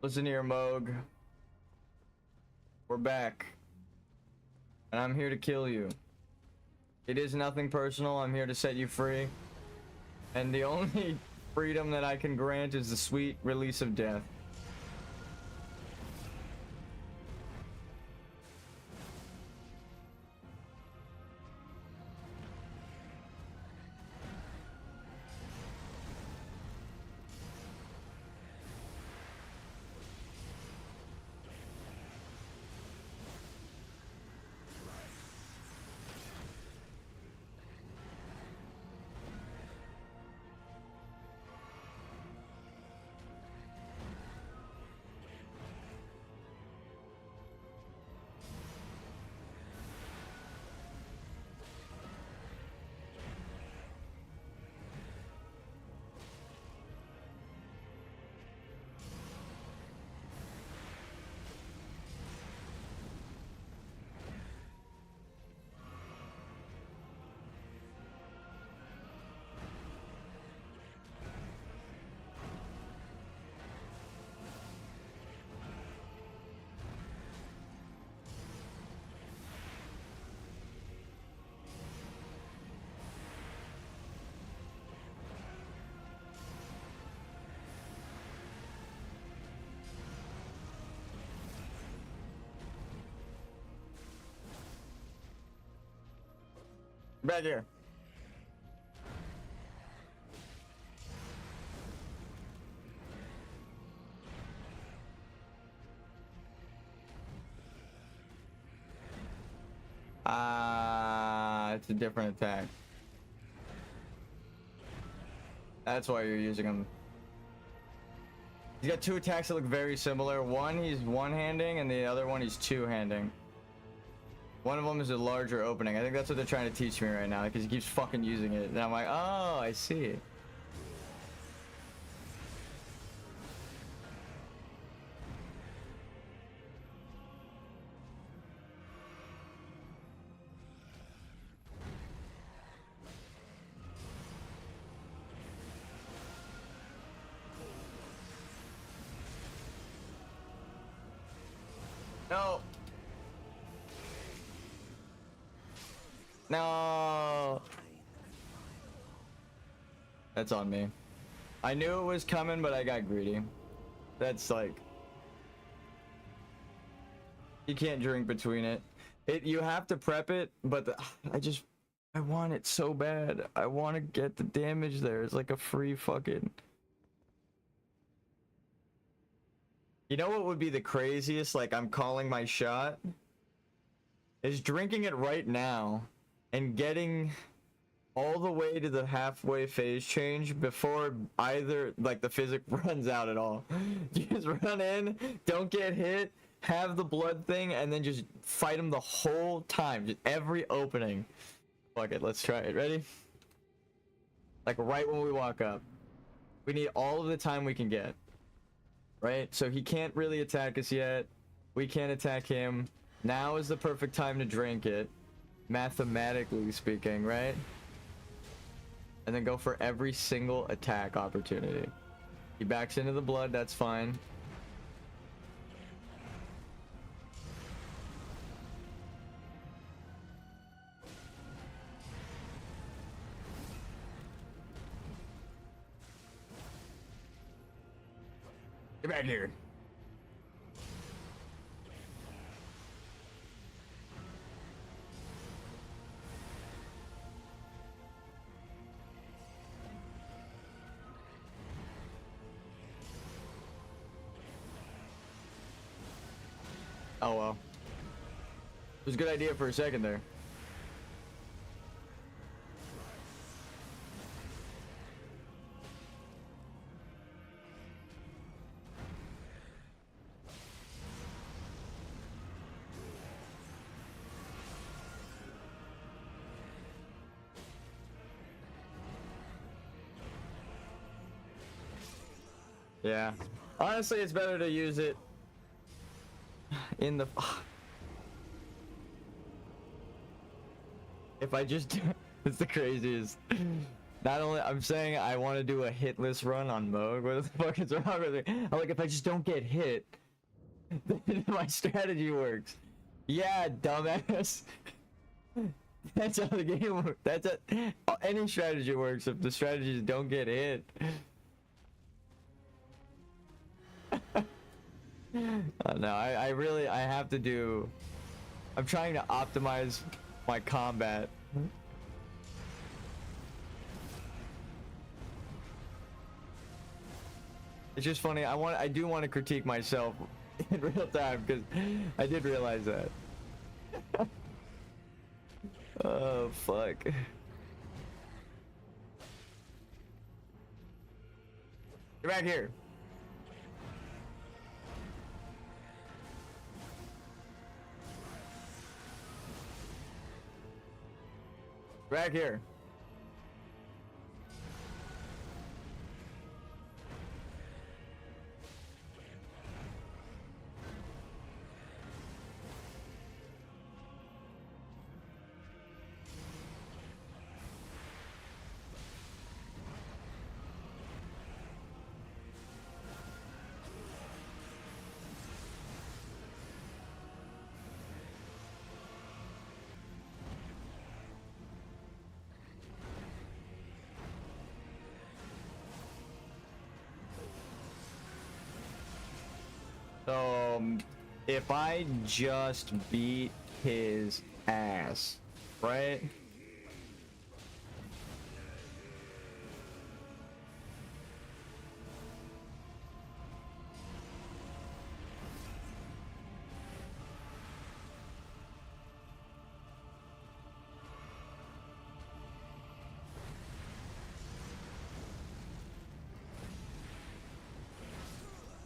Listen here, Moog. We're back. And I'm here to kill you. It is nothing personal. I'm here to set you free. And the only freedom that I can grant is the sweet release of death. Back here. It's a different attack. That's why you're using him. He's got two attacks that look very similar. One he's one-handing, and the other one he's two-handing. One of them is a larger opening. I think that's what they're trying to teach me right now, because he keeps fucking using it. And I'm like, oh, I see. No. No. That's on me. I knew it was coming, but I got greedy. That's like... You can't drink between it. You have to prep it, but I want it so bad. I want to get the damage there. It's like a free fucking... You know what would be the craziest, like I'm calling my shot? Is drinking it right now and getting all the way to the halfway phase change before either, like, the physic runs out at all. You just run in, don't get hit, have the blood thing, and then just fight him the whole time. Just every opening. Fuck it, let's try it. Ready? Like right when we walk up. We need all of the time we can get. Right? So he can't really attack us yet. We can't attack him. Now is the perfect time to drink it. Mathematically speaking, right? And then go for every single attack opportunity. He backs into the blood, that's fine. Get back here. Oh well. It was a good idea for a second there. Yeah. Honestly, it's better to use it in the... If I just... It's the craziest. Not only... I'm saying I want to do a hitless run on Moog. What the fuck is wrong with me? I'm like, if I just don't get hit, then my strategy works. Yeah, dumbass. That's how the game works. That's how... Any strategy works if the strategies don't get hit. No, I really, I have to do... I'm trying to optimize my combat. It's just funny, I do want to critique myself in real time, because I did realize that. Oh, fuck. Get back here. Back here. So, if I just beat his ass, right?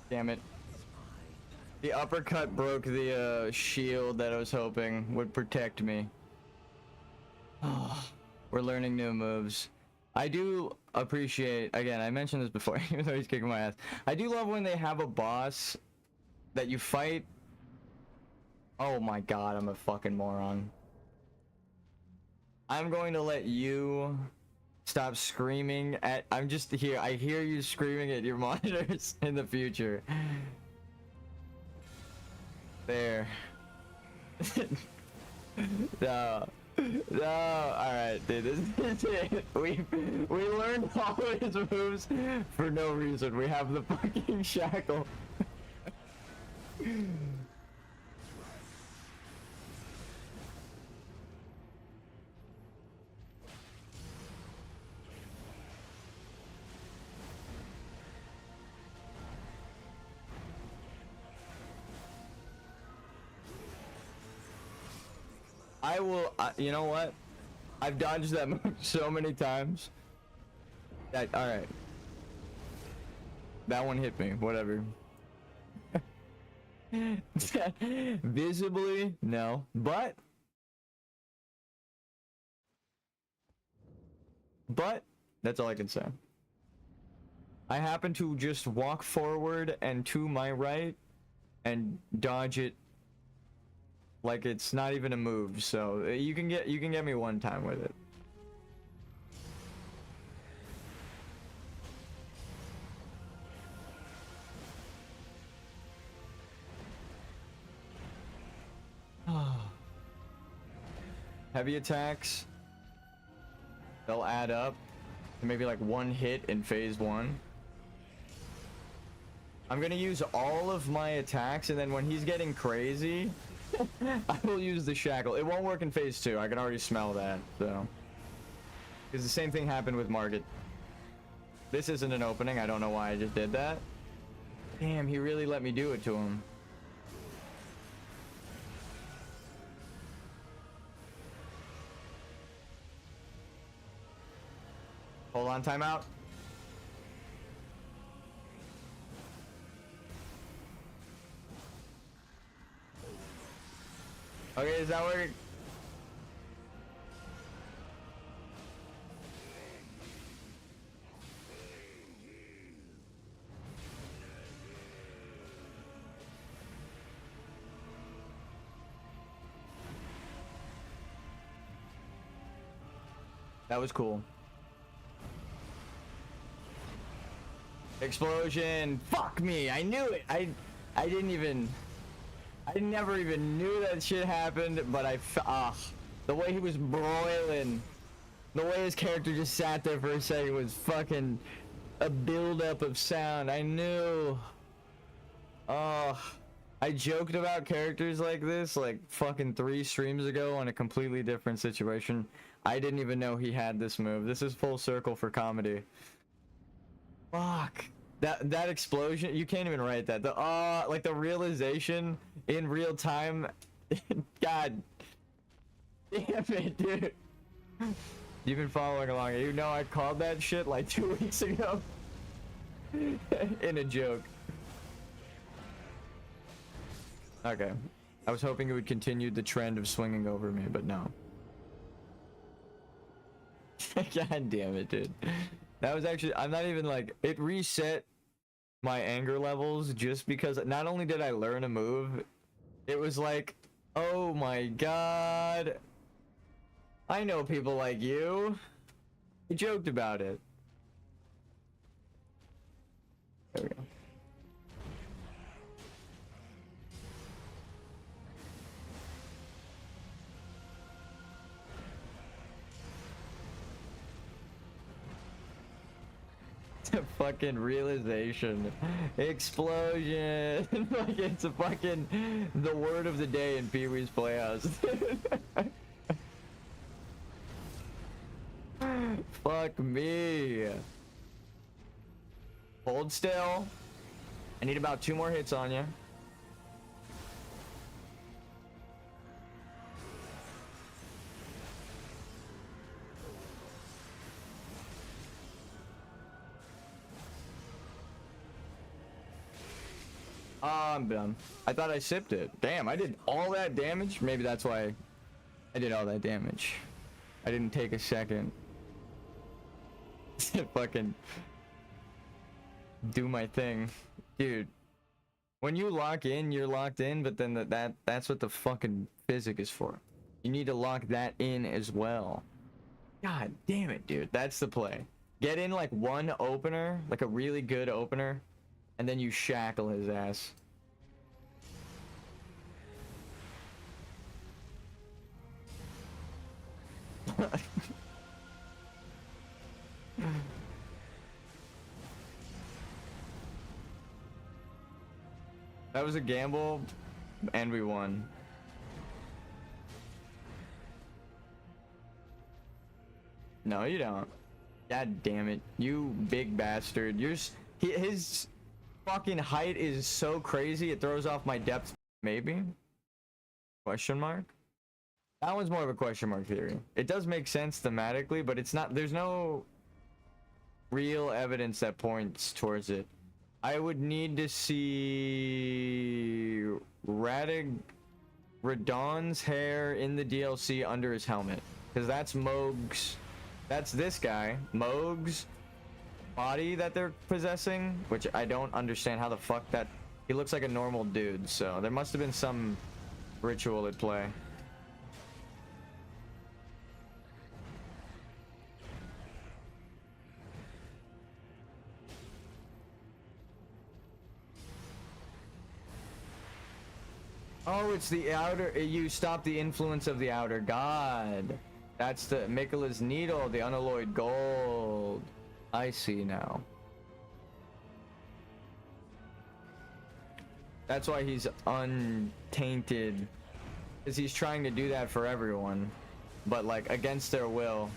Damn it. The uppercut broke the shield that I was hoping would protect me. We're learning new moves. I do appreciate, again, I mentioned this before, even though he's kicking my ass. I do love when they have a boss that you fight. Oh my god, I'm a fucking moron. I'm going to let you stop screaming at... I'm just here. I hear you screaming at your monitors in the future. There. No. No. Alright, dude. This is it. We learned all of his moves for no reason. We have the fucking shackle. I will, you know what? I've dodged that move so many times. That, alright. That one hit me, whatever. Visibly, no. But, that's all I can say. I happen to just walk forward and to my right and dodge it like it's not even a move, so you can get me one time with it. Heavy attacks, they'll add up to maybe like one hit in phase 1. I'm gonna use all of my attacks, and then when he's getting crazy, I will use the shackle. It won't work in phase 2. I can already smell that, so. Because the same thing happened with Margit. This isn't an opening. I don't know why I just did that. Damn, he really let me do it to him. Hold on, timeout. Okay, is that working? That was cool. Explosion. Fuck me. I knew it. I never even knew that shit happened, but the way he was broiling, the way his character just sat there for a second was fucking a buildup of sound. I knew. I joked about characters like this like fucking 3 streams ago on a completely different situation. I didn't even know he had this move. This is full circle for comedy. Fuck. That explosion, you can't even write that. Like the realization in real time. God damn it, dude. You've been following along. You know I called that shit like 2 weeks ago. In a joke. Okay. I was hoping it would continue the trend of swinging over me, but no. God damn it, dude. That was actually, I'm not even like, it reset my anger levels just because not only did I learn a move, it was like, oh my god. I know people like you. I joked about it. There we go. Fucking realization. Explosion. Like it's a fucking the word of the day in Pee-wee's Playhouse. Fuck me. Hold still. I need about 2 more hits on you. I'm done. I thought I sipped it. Damn, I did all that damage. Maybe that's why I did all that damage. I didn't take a second to fucking do my thing. Dude, when you lock in, you're locked in, but then that's what the fucking physic is for. You need to lock that in as well. God damn it, dude. That's the play. Get in like one opener, like a really good opener, and then you shackle his ass. That was a gamble, and we won. No, you don't. God damn it, you big bastard. His fucking height is so crazy, it throws off my depth. Maybe? Question mark? That one's more of a question mark theory. It does make sense thematically, but it's not, there's no real evidence that points towards it. I would need to see Radon's hair in the DLC under his helmet, because that's Moog's, that's this guy, Moog's body that they're possessing, which I don't understand how the fuck that, he looks like a normal dude, so there must have been some ritual at play. Oh, it's the outer, you stop the influence of the outer god. That's the Mikola's needle, the unalloyed gold. I see now. That's why he's untainted, because he's trying to do that for everyone, but like against their will.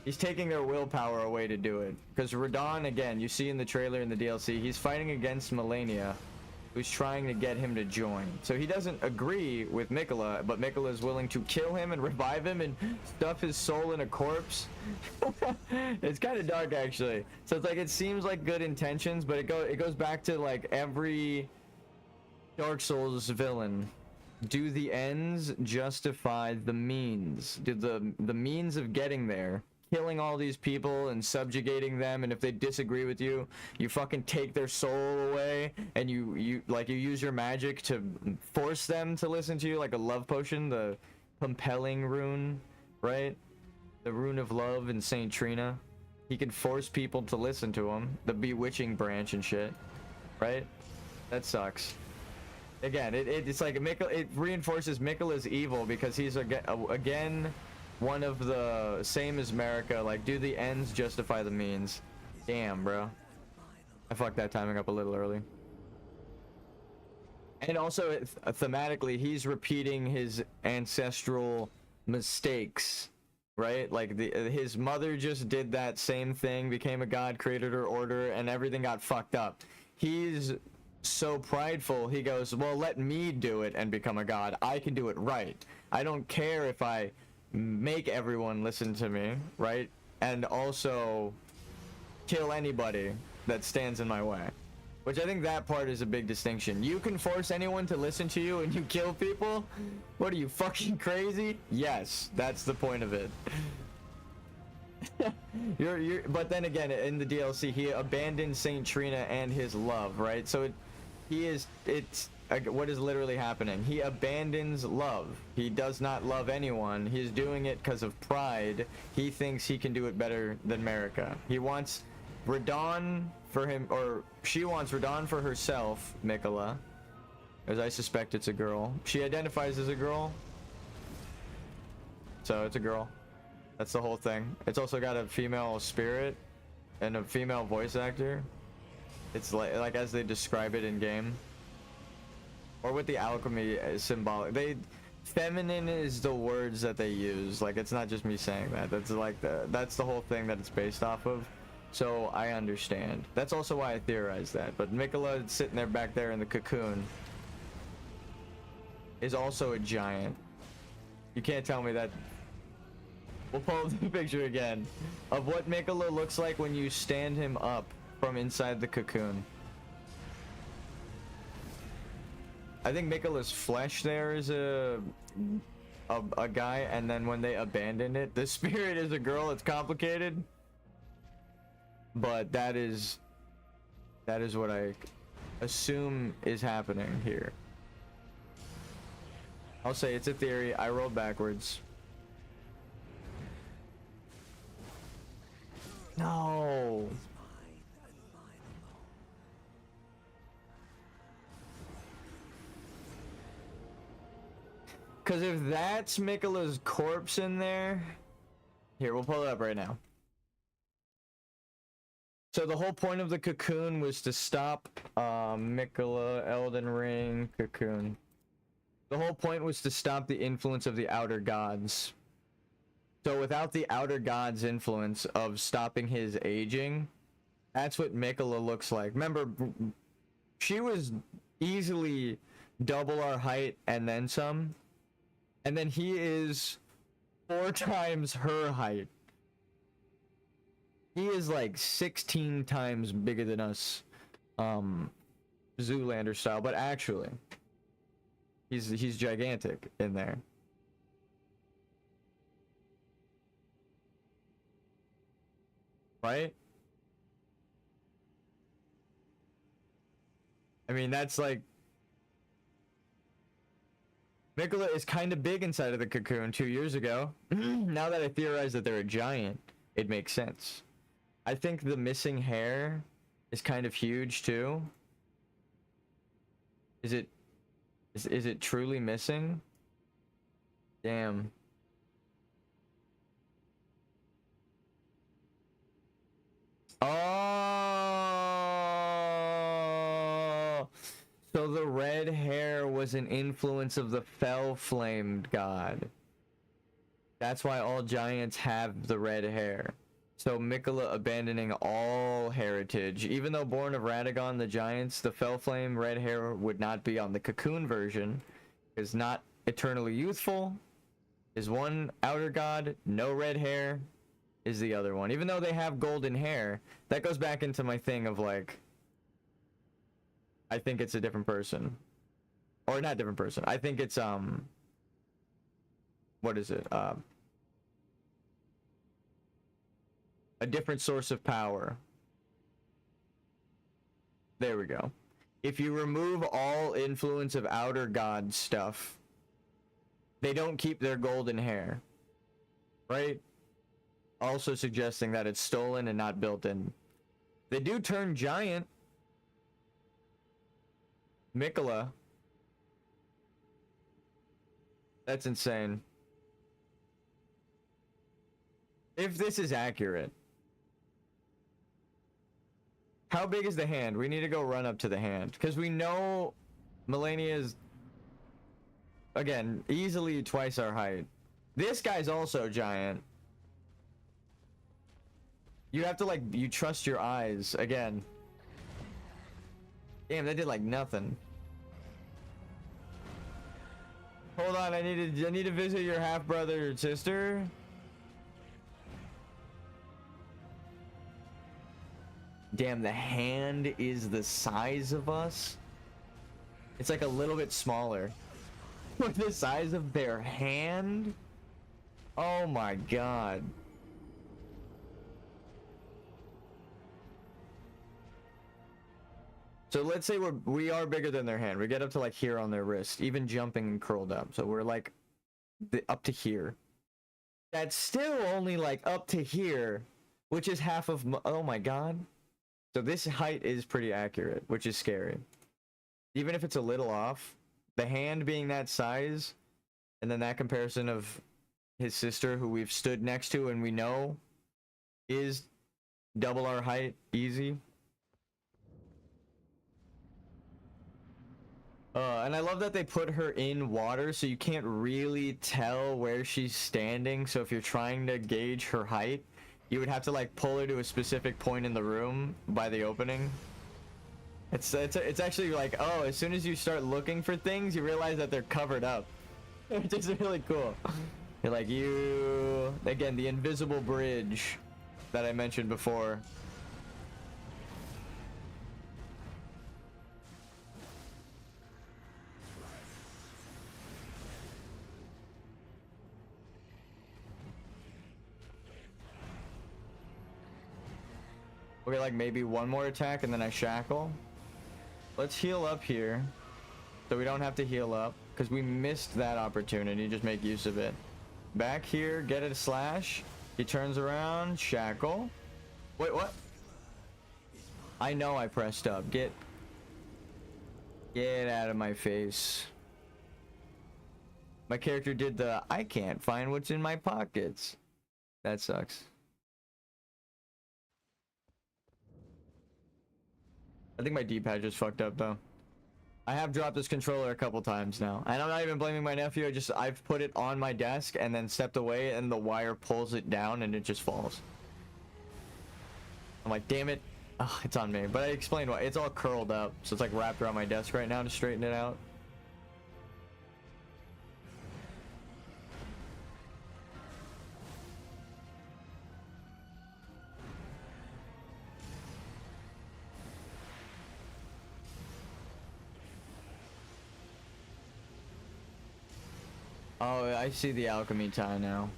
He's taking their willpower away to do it. Because Radon, again, you see in the trailer in the DLC, he's fighting against Melania, who's trying to get him to join. So he doesn't agree with Mikola, but Mikola is willing to kill him and revive him and stuff his soul in a corpse. It's kind of dark, actually. So it's like, it seems like good intentions, but it goes back to like every Dark Souls villain. Do the ends justify the means? Do the means of getting there, killing all these people and subjugating them, and if they disagree with you, you fucking take their soul away, and you use your magic to force them to listen to you, like a love potion, the compelling rune. right? The Rune of Love and Saint Trina. He can force people to listen to him. The Bewitching branch and shit, right? That sucks. Again, it's like it reinforces Miquella's evil because he's again one of the same as Marika. Like, do the ends justify the means? Damn, bro. I fucked that timing up a little early. And also, thematically, he's repeating his ancestral mistakes, right? Like, his mother just did that same thing, became a god, created her order, and everything got fucked up. He's so prideful, he goes, well, let me do it and become a god. I can do it right. I don't care if I make everyone listen to me, right? And also kill anybody that stands in my way. Which I think that part is a big distinction. You can force anyone to listen to you and you kill people? What are you, fucking crazy? Yes, that's the point of it. But then again, in the DLC, he abandoned Saint Trina and his love, right? So it's what is literally happening. He abandons love. He does not love anyone. He's doing it because of pride. He thinks he can do it better than Marika. He wants Radahn for him, or she wants Radahn for herself, Miquella, as I suspect it's a girl. She identifies as a girl, so it's a girl. That's the whole thing. It's also got a female spirit and a female voice actor. It's like as they describe it in game, or with the alchemy symbolic. Feminine is the words that they use. Like, it's not just me saying that. That's like that's the whole thing that it's based off of. So I understand. That's also why I theorized that. But Miquella sitting there back there in the cocoon is also a giant. You can't tell me that. We'll pull up the picture again of what Miquella looks like when you stand him up from inside the cocoon. I think Miquella's flesh there is a guy, and then when they abandon it, the spirit is a girl. It's complicated. But that is what I assume is happening here. I'll say it's a theory. I rolled backwards. No. Because if that's Miquella's corpse in there... Here, we'll pull it up right now. So the whole point of the cocoon was to stop Miquella, Elden Ring, cocoon. The whole point was to stop the influence of the outer gods. So without the outer gods' influence of stopping his aging, that's what Miquella looks like. Remember, she was easily double our height and then some. And then he is 4 times her height. He is like 16 times bigger than us, Zoolander style, but actually, he's gigantic in there. Right? I mean, that's like... Miquella is kind of big inside of the cocoon 2 years ago. Now that I theorize that they're a giant, it makes sense. I think the missing hair is kind of huge too. Is it truly missing? Damn. Oh, so the red hair was an influence of the fell-flamed god. That's why all giants have the red hair. So Miquella abandoning all heritage. Even though born of Radagon, the giants, the Fellflame red hair would not be on the cocoon version. Is not eternally youthful. Is one outer god, no red hair is the other one. Even though they have golden hair, that goes back into my thing of like, I think it's a different person. Or not different person. I think it's what is it? A different source of power. There we go. If you remove all influence of outer god stuff, they don't keep their golden hair. right? Also suggesting that it's stolen and not built in. They do turn giant. Mikola. That's insane. If this is accurate. How big is the hand? We need to go run up to the hand. Because we know Melania is, again, easily twice our height. This guy's also giant. You have to, like, you trust your eyes. Again. Damn, that did, like, nothing. Hold on, I need to visit your half-brother or sister. Damn, the hand is the size of us. It's like a little bit smaller. The size of their hand? Oh my god. So let's say we are bigger than their hand. We get up to like here on their wrist, even jumping and curled up. So we're like up to here. That's still only like up to here, which is half of, oh my god. So this height is pretty accurate, which is scary. Even if it's a little off, the hand being that size, and then that comparison of his sister, who we've stood next to and we know is double our height, easy. And I love that they put her in water, so you can't really tell where she's standing. So if you're trying to gauge her height, you would have to like pull her to a specific point in the room by the opening. It's actually like, oh, as soon as you start looking for things, you realize that they're covered up. Which is really cool. You're like, again, the invisible bridge that I mentioned before. Okay, like maybe one more attack and then I shackle. Let's heal up here. So we don't have to heal up. Because we missed that opportunity. Just make use of it. Back here, get a slash. He turns around, shackle. Wait, what? I know I pressed up. Get out of my face. My character did the, I can't find what's in my pockets. That sucks. I think my D-pad just fucked up though. I have dropped this controller a couple times now. And I'm not even blaming my nephew. I've put it on my desk and then stepped away and the wire pulls it down and it just falls. I'm like, damn it. Oh, it's on me. But I explained why. It's all curled up. So it's like wrapped around my desk right now to straighten it out. Oh, I see the alchemy tie now.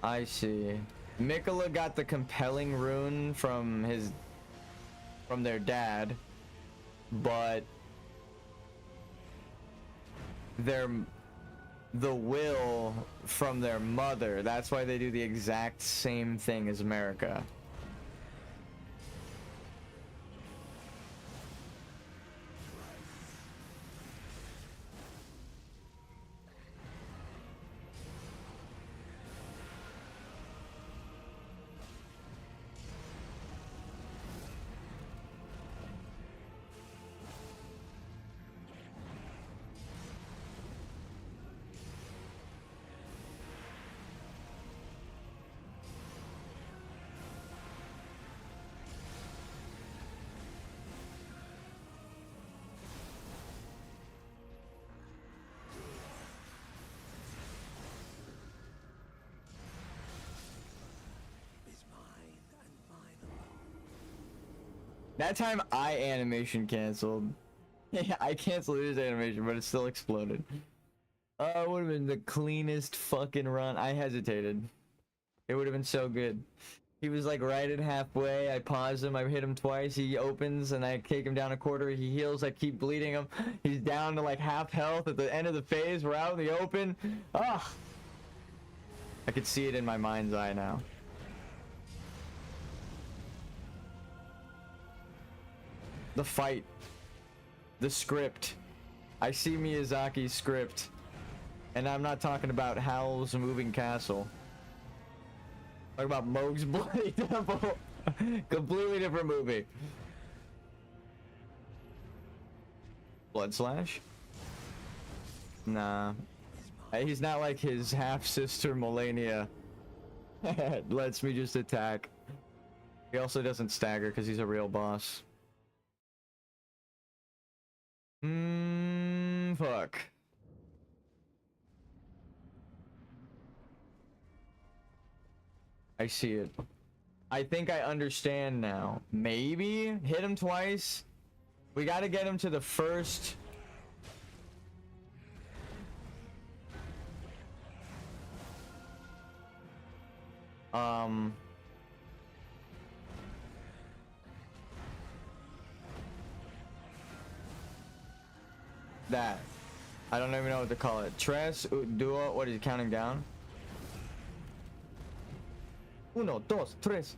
I see. Mikola got the compelling rune from their dad, but the will from their mother. That's why they do the exact same thing as America. That time I animation canceled. Yeah, I canceled his animation, but it still exploded. It would have been the cleanest fucking run. I hesitated. It would have been so good. He was like right at halfway. I paused him. I hit him twice. He opens and I take him down a quarter. He heals. I keep bleeding him. He's down to like half health at the end of the phase. We're out in the open. Ah, I could see it in my mind's eye now. The fight. The script. I see Miyazaki's script. And I'm not talking about Howl's Moving Castle. I'm talking about Moog's Bloody Temple. Completely different movie. Blood Slash? Nah. He's not like his half-sister Melania. Lets me just attack. He also doesn't stagger because he's a real boss. Fuck. I see it. I think I understand now. Maybe hit him twice. We got to get him to the first. That. I don't even know what to call it. Tres, duo, what is he counting down? Uno, dos, tres.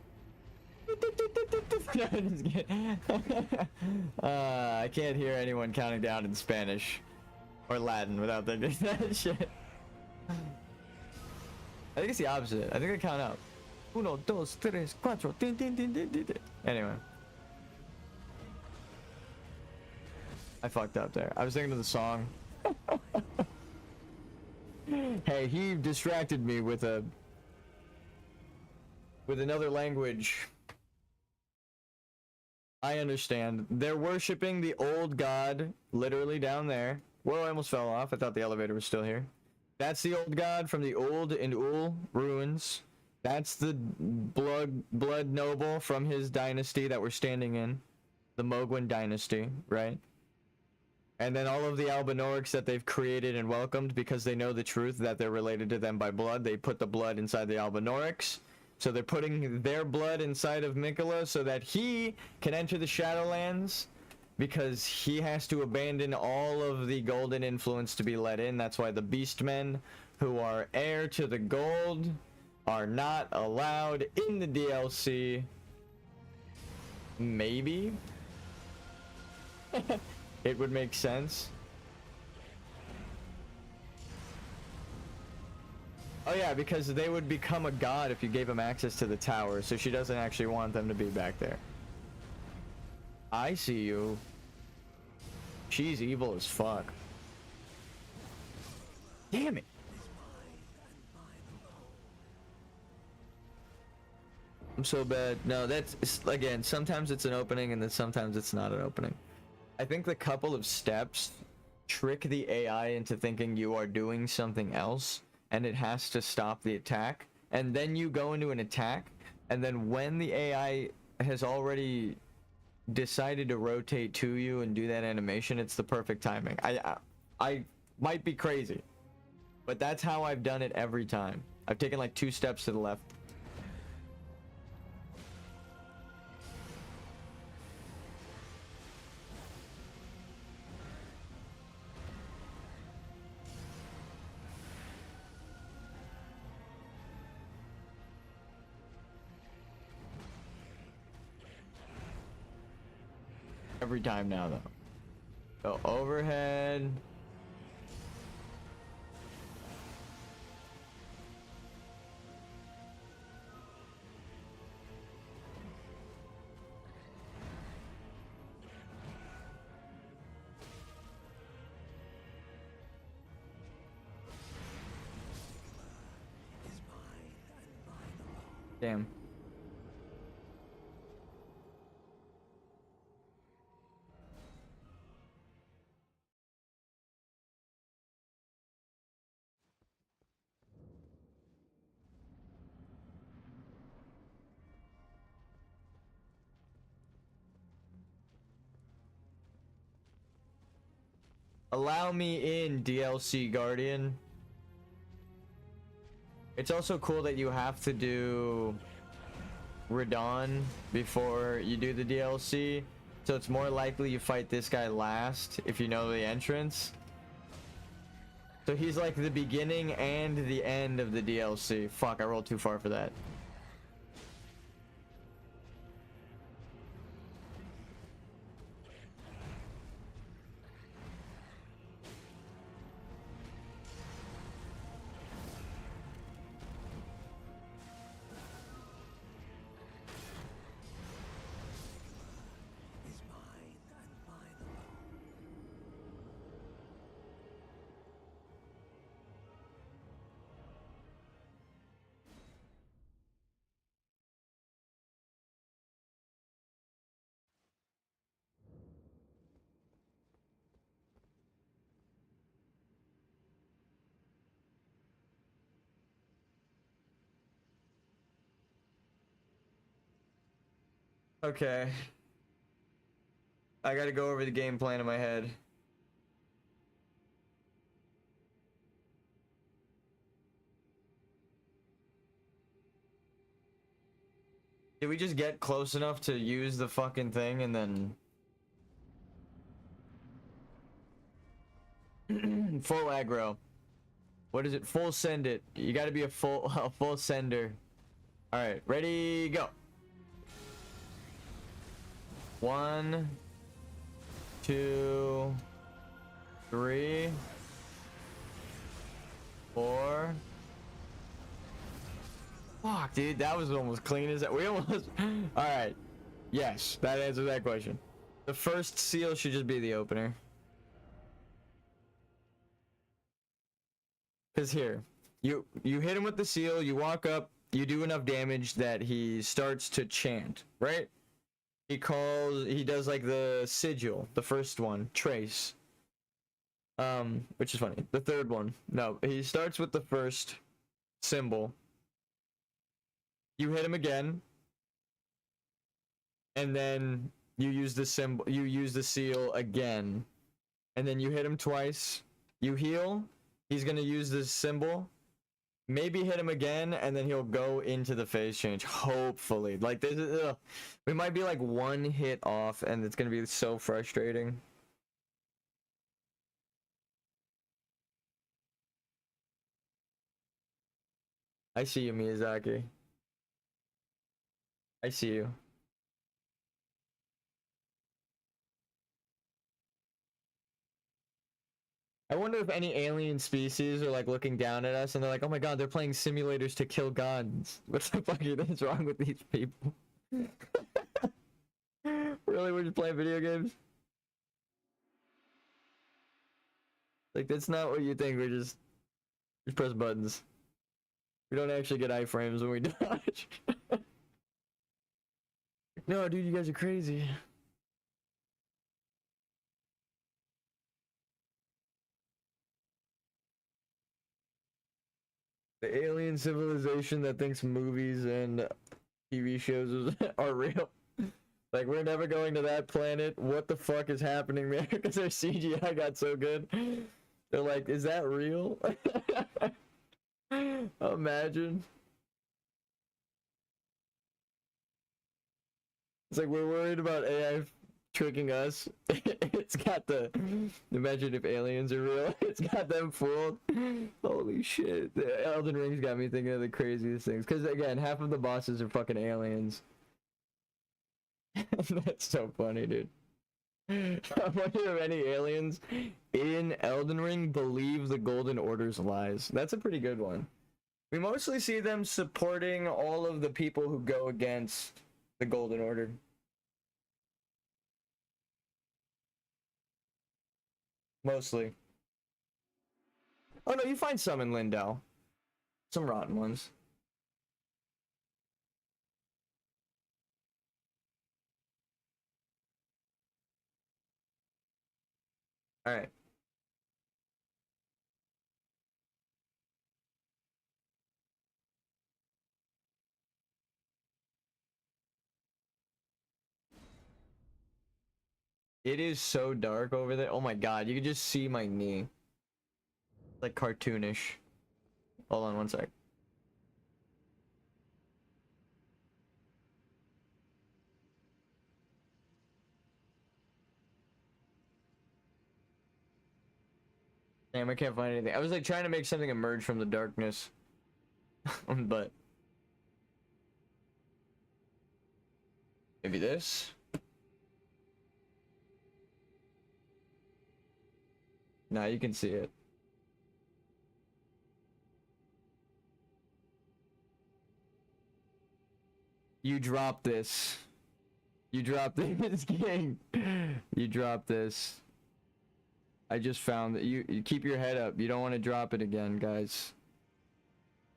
I can't hear anyone counting down in Spanish or Latin without thinking that shit. I think it's the opposite. I think I count up. Uno, dos, tres, cuatro. Din, din, din, din, din, din. Anyway. I fucked up there. I was thinking of the song. Hey, he distracted me with another language. I understand. They're worshipping the old god literally down there. Whoa, I almost fell off. I thought the elevator was still here. That's the old god from the old and Ul ruins. That's the blood noble from his dynasty that we're standing in. The Mogwin dynasty, right? And then all of the Albinorics that they've created and welcomed because they know the truth that they're related to them by blood. They put the blood inside the Albinorics. So they're putting their blood inside of Mikola so that he can enter the Shadowlands because he has to abandon all of the golden influence to be let in. That's why the Beastmen, who are heir to the gold, are not allowed in the DLC. Maybe? It would make sense. Oh yeah, because they would become a god if you gave them access to the tower, so she doesn't actually want them to be back there. I see you. She's evil as fuck. Damn it. I'm so bad. No, again, sometimes it's an opening and then sometimes it's not an opening. I think the couple of steps trick the AI into thinking you are doing something else and it has to stop the attack, and then you go into an attack, and then when the AI has already decided to rotate to you and do that animation, it's the perfect timing. I might be crazy, but that's how I've done it every time. I've taken like 2 steps to the left. Every time now, though. Go overhead. Damn. Allow me in, DLC Guardian. It's also cool that you have to do Radon before you do the DLC. So it's more likely you fight this guy last if you know the entrance. So he's like the beginning and the end of the DLC. Fuck, I rolled too far for that. Okay. I gotta go over the game plan in my head. Did we just get close enough to use the fucking thing and then... Full aggro. What is it? Full send it. You gotta be a full sender. Alright, ready, go. 1, 2, 3, 4. Fuck, dude, that was almost clean as that. We almost... Alright. Yes, that answers that question. The first seal should just be the opener. Because here, you hit him with the seal, you walk up, you do enough damage that he starts to chant, right? He does like the sigil, the first one, trace. Which is funny. The third one, no, he starts with the first symbol. You hit him again, and then you use the symbol, you use the seal again, and then you hit him twice. You heal. He's gonna use this symbol, maybe hit him again, and then he'll go into the phase change. Hopefully, like this is, we might be like one hit off, and it's gonna be so frustrating. I see you, Miyazaki. I see you. I wonder if any alien species are like looking down at us and they're like, oh my god, they're playing simulators to kill gods. What the fuck is wrong with these people? Really, we're just playing video games? Like, that's not what you think. We're just press buttons. We don't actually get iframes when we dodge. No, dude, you guys are crazy. The alien civilization that thinks movies and TV shows are real. Like, we're never going to that planet. What the fuck is happening there? Because their CGI got so good. They're like, is that real? Imagine. It's like, we're worried about AI tricking us. It's got the... Imagine if aliens are real. It's got them fooled. Holy shit. The Elden Ring's got me thinking of the craziest things. Because, again, half of the bosses are fucking aliens. That's so funny, dude. I wonder if any aliens in Elden Ring believe the Golden Order's lies. That's a pretty good one. We mostly see them supporting all of the people who go against the Golden Order. Mostly. Oh no, you find some in Lindell. Some rotten ones. Alright. It is so dark over there. Oh my god, you can just see my knee. Like cartoonish. Hold on one sec. Damn, I can't find anything. I was like trying to make something emerge from the darkness. But maybe this? Nah, you can see it. You drop this. You drop this, King. You drop this. I just found that you keep your head up. You don't want to drop it again, guys.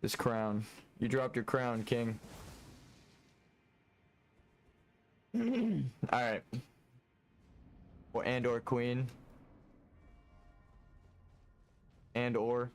This crown. You dropped your crown, King. Alright. Or queen. Or.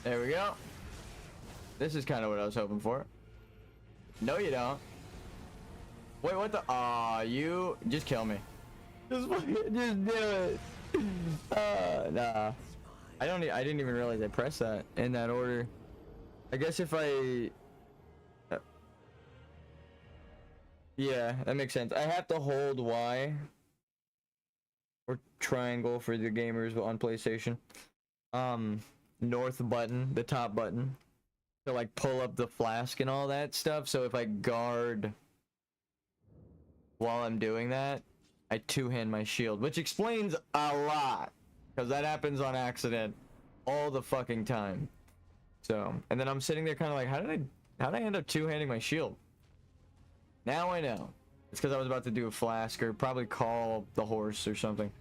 There we go. This is kind of what I was hoping for. No, you don't. Wait, what the? Aw, you just kill me. Just do it. Nah. I didn't even realize I pressed that in that order. I guess if I. Yeah, that makes sense. I have to hold Y or triangle for the gamers on PlayStation. North button, the top button, to like pull up the flask and all that stuff. So if I guard while I'm doing that, I two-hand my shield, which explains a lot, because that happens on accident all the fucking time. So, and then I'm sitting there kind of like, how did I end up two-handing my shield? Now I know. It's because I was about to do a flask or probably call the horse or something.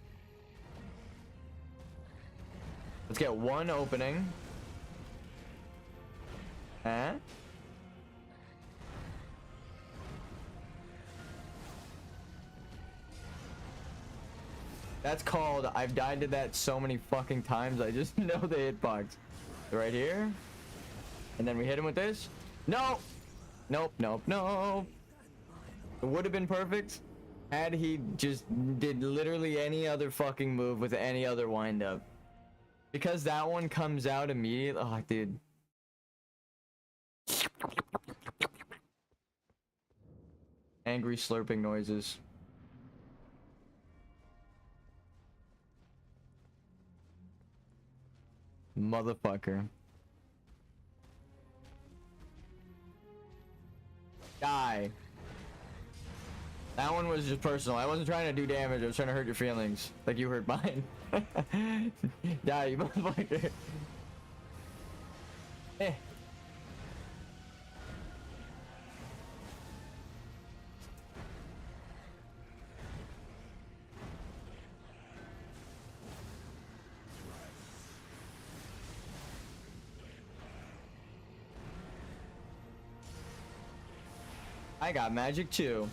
Let's get one opening. Huh? That's called, I've died to that so many fucking times, I just know the hitbox. Right here. And then we hit him with this. No! Nope, nope, nope. It would have been perfect had he just did literally any other fucking move with any other windup. Because that one comes out immediately. Oh, dude. Angry slurping noises. Motherfucker. Die. That one was just personal. I wasn't trying to do damage. I was trying to hurt your feelings. Like you hurt mine. Die, you motherfucker. Eh. I got magic too.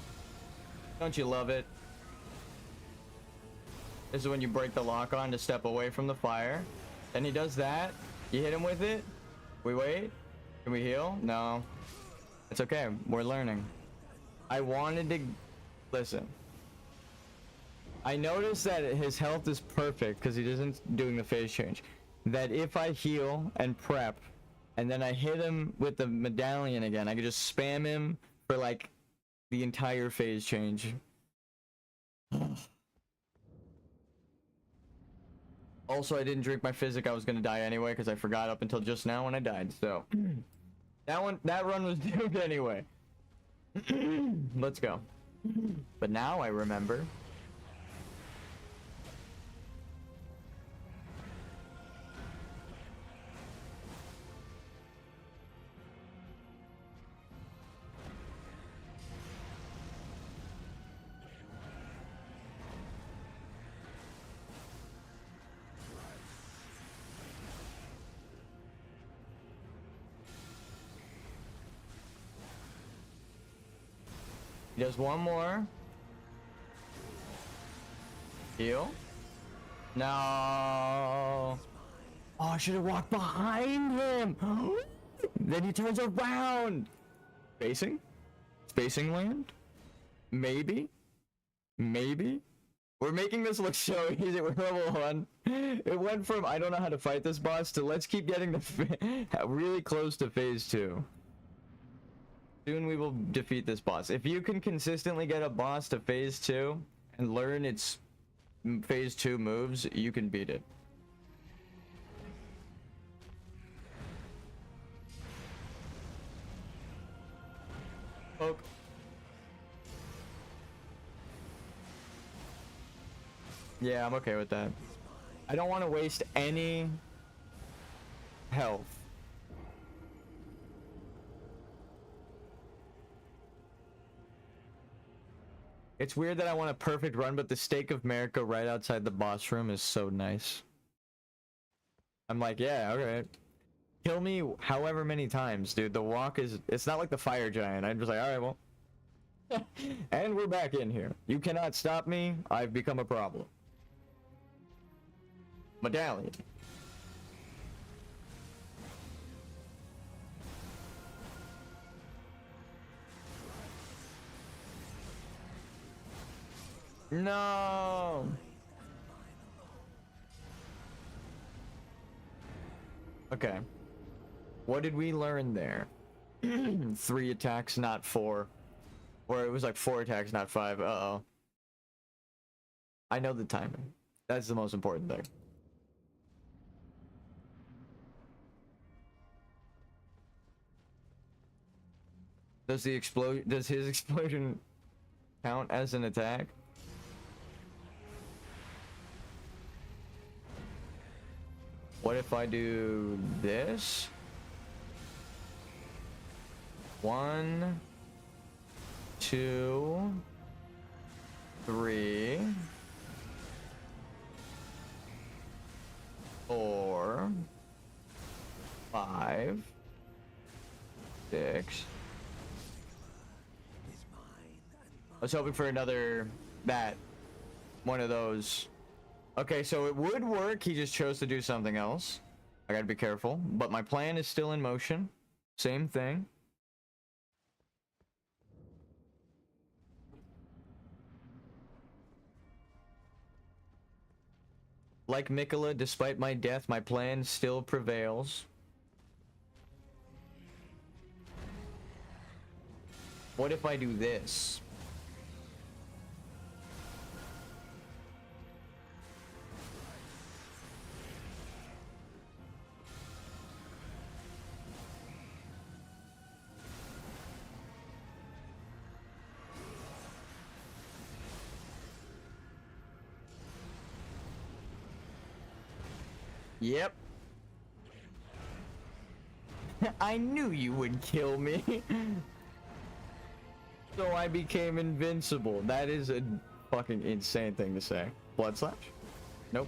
Don't you love it? This is when you break the lock on to step away from the fire. Then he does that. You hit him with it. We wait. Can we heal? No. It's okay. We're learning. I wanted to... Listen. I noticed that his health is perfect because he isn't doing the phase change. That if I heal and prep, and then I hit him with the medallion again, I could just spam him for like the entire phase change. Also, I didn't drink my physic. I was gonna die anyway because I forgot up until just now when I died. So that run was doomed anyway. Let's go. But now I remember. He does one more. Heal. No. Oh, I should have walked behind him. Then he turns around. Spacing? Spacing land? Maybe? Maybe? We're making this look so easy. We're level 1. It went from I don't know how to fight this boss to let's keep getting the really close to phase 2. Soon we will defeat this boss. If you can consistently get a boss to phase 2 and learn its phase 2 moves, you can beat it. Poke. Yeah, I'm okay with that. I don't want to waste any health. It's weird that I want a perfect run, but the stake of America right outside the boss room is so nice. I'm like, yeah, okay. Kill me however many times, dude. The walk is... It's not like the fire giant. I'm just like, alright, well. And we're back in here. You cannot stop me. I've become a problem. Medallion. No. Okay. What did we learn there? 3 attacks, not 4. Or it was like 4 attacks, not 5. Uh-oh. I know the timing. That's the most important thing. Does his explosion count as an attack? What if I do this? 1, 2, 3, 4, 5, 6. I was hoping for another one of those. Okay, so it would work. He just chose to do something else. I gotta be careful, but my plan is still in motion. Same thing. Like Mikola, despite my death, my plan still prevails. What if I do this? Yep. I knew you would kill me. So I became invincible. That is a fucking insane thing to say. Blood slash? Nope.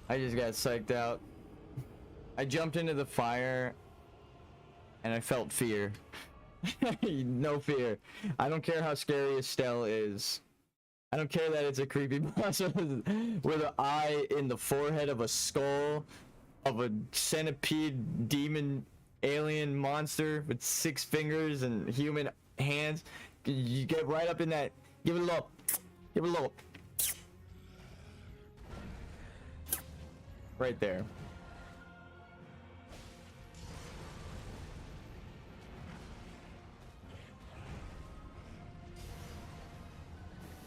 I just got psyched out. I jumped into the fire and I felt fear. No fear. I don't care how scary Estelle is. I don't care that it's a creepy boss with an eye in the forehead of a skull of a centipede demon alien monster with 6 fingers and human hands. You get right up in that. Give it a look. Give it a look. Right there.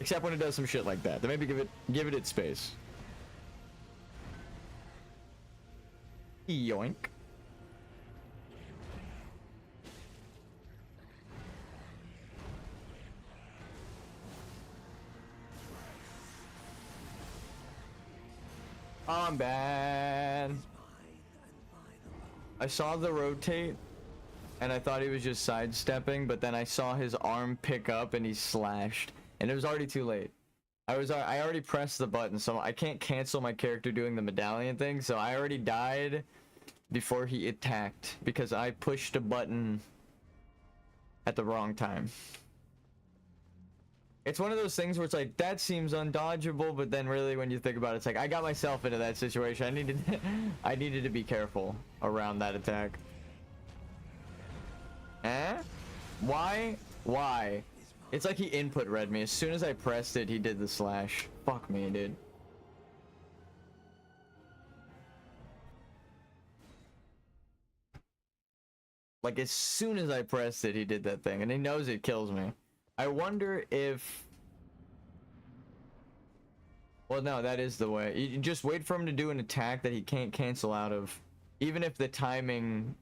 Except when it does some shit like that. Then maybe give it its space. Yoink. I'm bad. I saw the rotate and I thought he was just sidestepping, but then I saw his arm pick up and he slashed, and it was already too late. I already pressed the button, so I can't cancel my character doing the medallion thing, so I already died before he attacked because I pushed a button at the wrong time. It's one of those things where it's like, that seems undodgeable, but then really when you think about it, it's like, I got myself into that situation. I needed to be careful around that attack. Eh? Why? Why? It's like he input read me. As soon as I pressed it, he did the slash. Fuck me, dude. Like, as soon as I pressed it, he did that thing, and he knows it kills me. I wonder if... Well, no, that is the way. You just wait for him to do an attack that he can't cancel out of. Even if the timing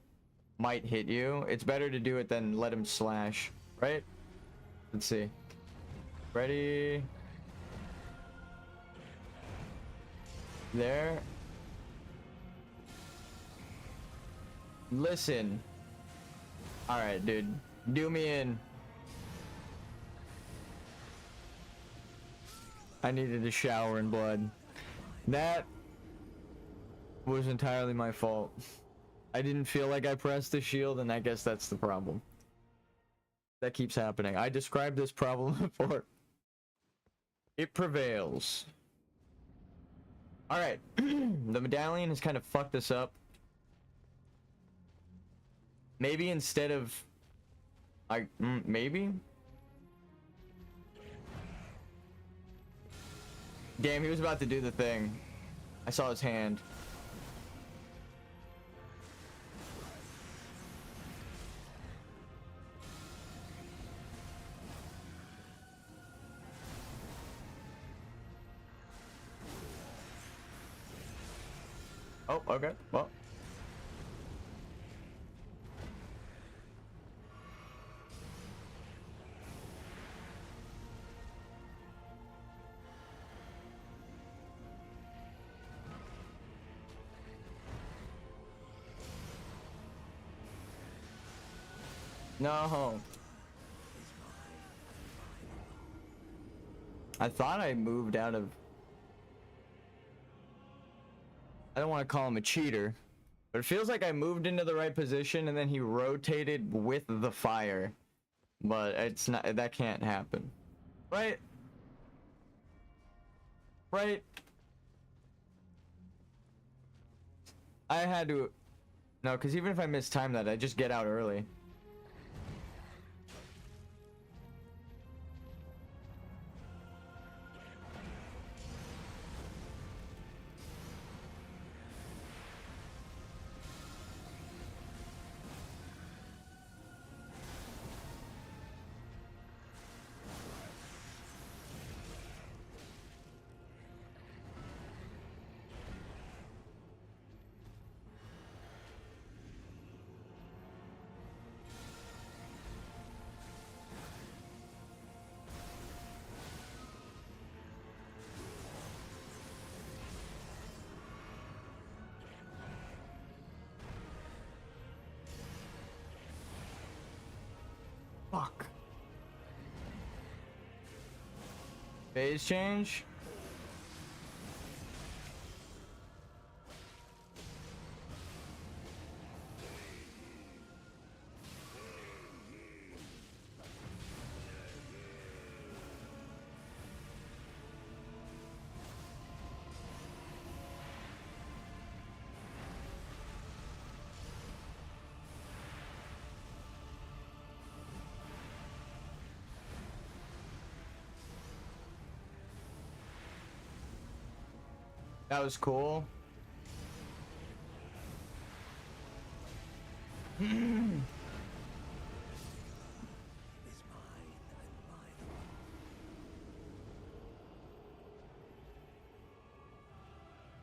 might hit you, it's better to do it than let him slash, right? Let's see. Ready? There. Listen. Alright, dude. Do me in. I needed a shower in blood. That was entirely my fault. I didn't feel like I pressed the shield, and I guess that's the problem. That keeps happening. I described this problem before. It prevails. Alright. The medallion has kind of fucked us up. Maybe instead of... maybe? Damn, he was about to do the thing. I saw his hand. Oh, okay. Well. No. I thought I moved out of... I don't want to call him a cheater, but it feels like I moved into the right position and then he rotated with the fire. But it's not... That can't happen. Right? Right? I had to... No, because even if I mistime that, I just get out early. Fuck. Phase change? That was cool.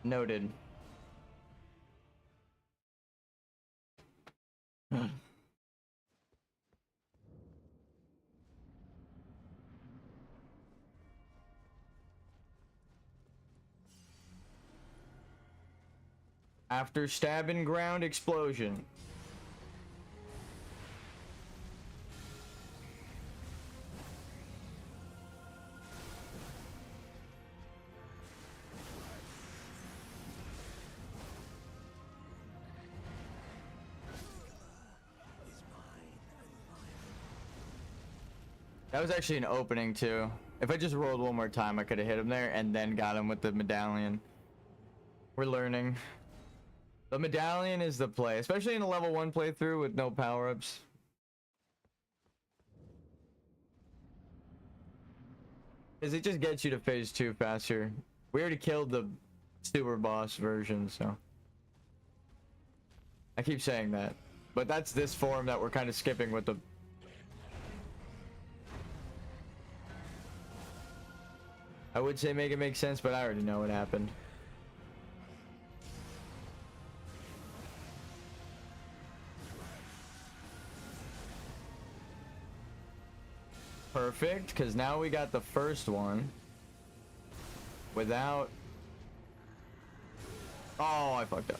Noted. After stabbing ground explosion. That was actually an opening too. If I just rolled one more time, I could have hit him there and then got him with the medallion. We're learning. The medallion is the play, especially in a level 1 playthrough with no power-ups. Because it just gets you to phase 2 faster. We already killed the super boss version, so. I keep saying that. But that's this form that we're kind of skipping with the... I would say make it make sense, but I already know what happened. Perfect, because now we got the first one without... Oh, I fucked up.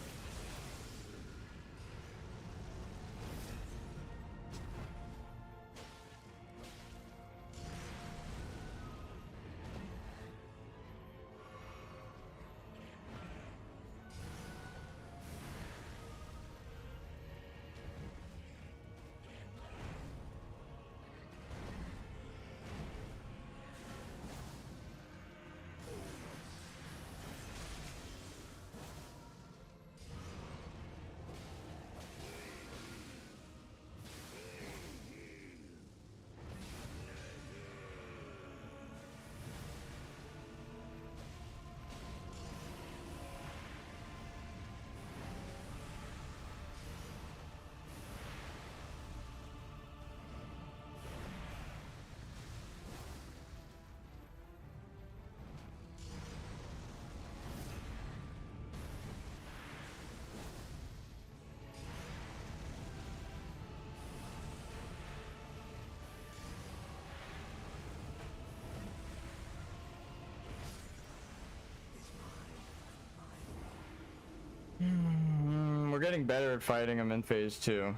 We're getting better at fighting him in phase 2. I'm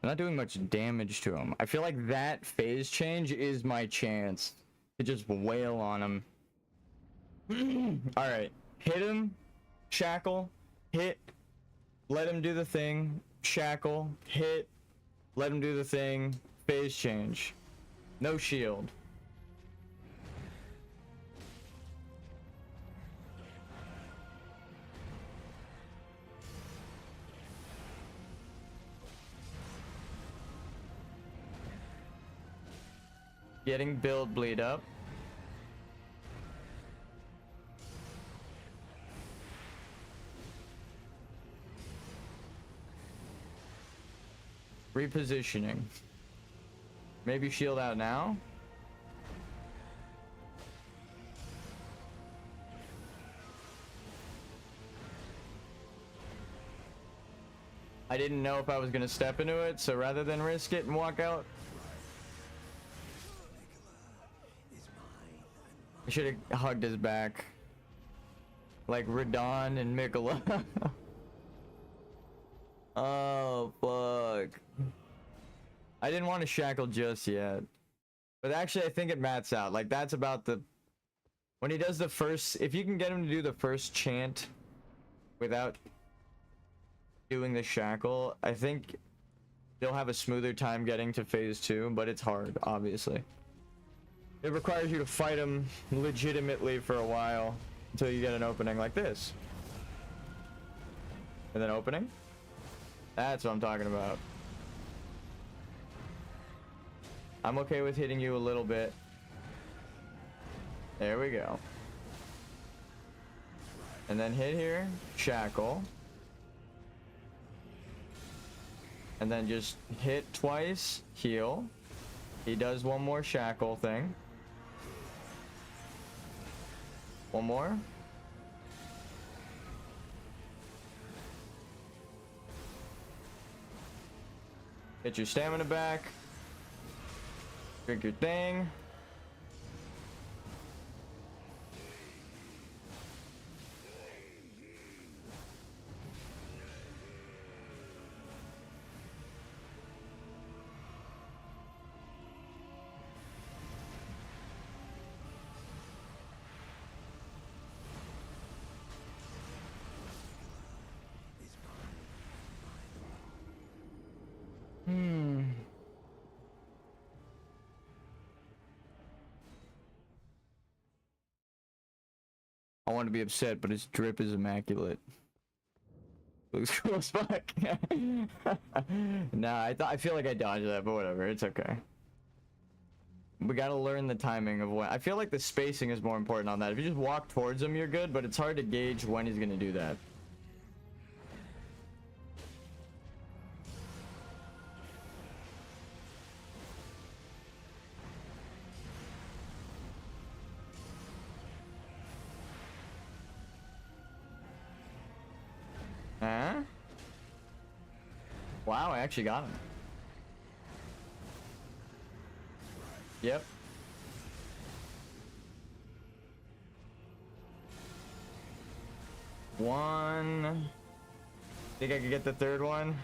not doing much damage to him. I feel like that phase change is my chance to just wail on him. Alright. Hit him. Shackle. Hit. Let him do the thing. Shackle. Hit. Let him do the thing. Phase change. No shield. Getting build bleed up. Repositioning. Maybe shield out now. I didn't know if I was gonna step into it, so rather than risk it and walk out, I should have hugged his back. Like Radon and Mikola. Oh, fuck. I didn't want to shackle just yet. But actually, I think it mats out. Like, that's about the... When he does the first... If you can get him to do the first chant without doing the shackle, I think they'll have a smoother time getting to phase 2, but it's hard, obviously. It requires you to fight him legitimately for a while until you get an opening like this. And then opening? That's what I'm talking about. I'm okay with hitting you a little bit. There we go. And then hit here, shackle. And then just hit twice, heal. He does one more shackle thing. One more. Get your stamina back. Drink your thing. want to be upset, but his drip is immaculate. Looks cool as fuck. Nah, I feel like I dodged that, but whatever, it's okay. We gotta learn the timing of when. I feel like the spacing is more important on that. If you just walk towards him, you're good, but it's hard to gauge when he's gonna do that. Huh? Wow, I actually got him. Yep. One. Think I could get the third one?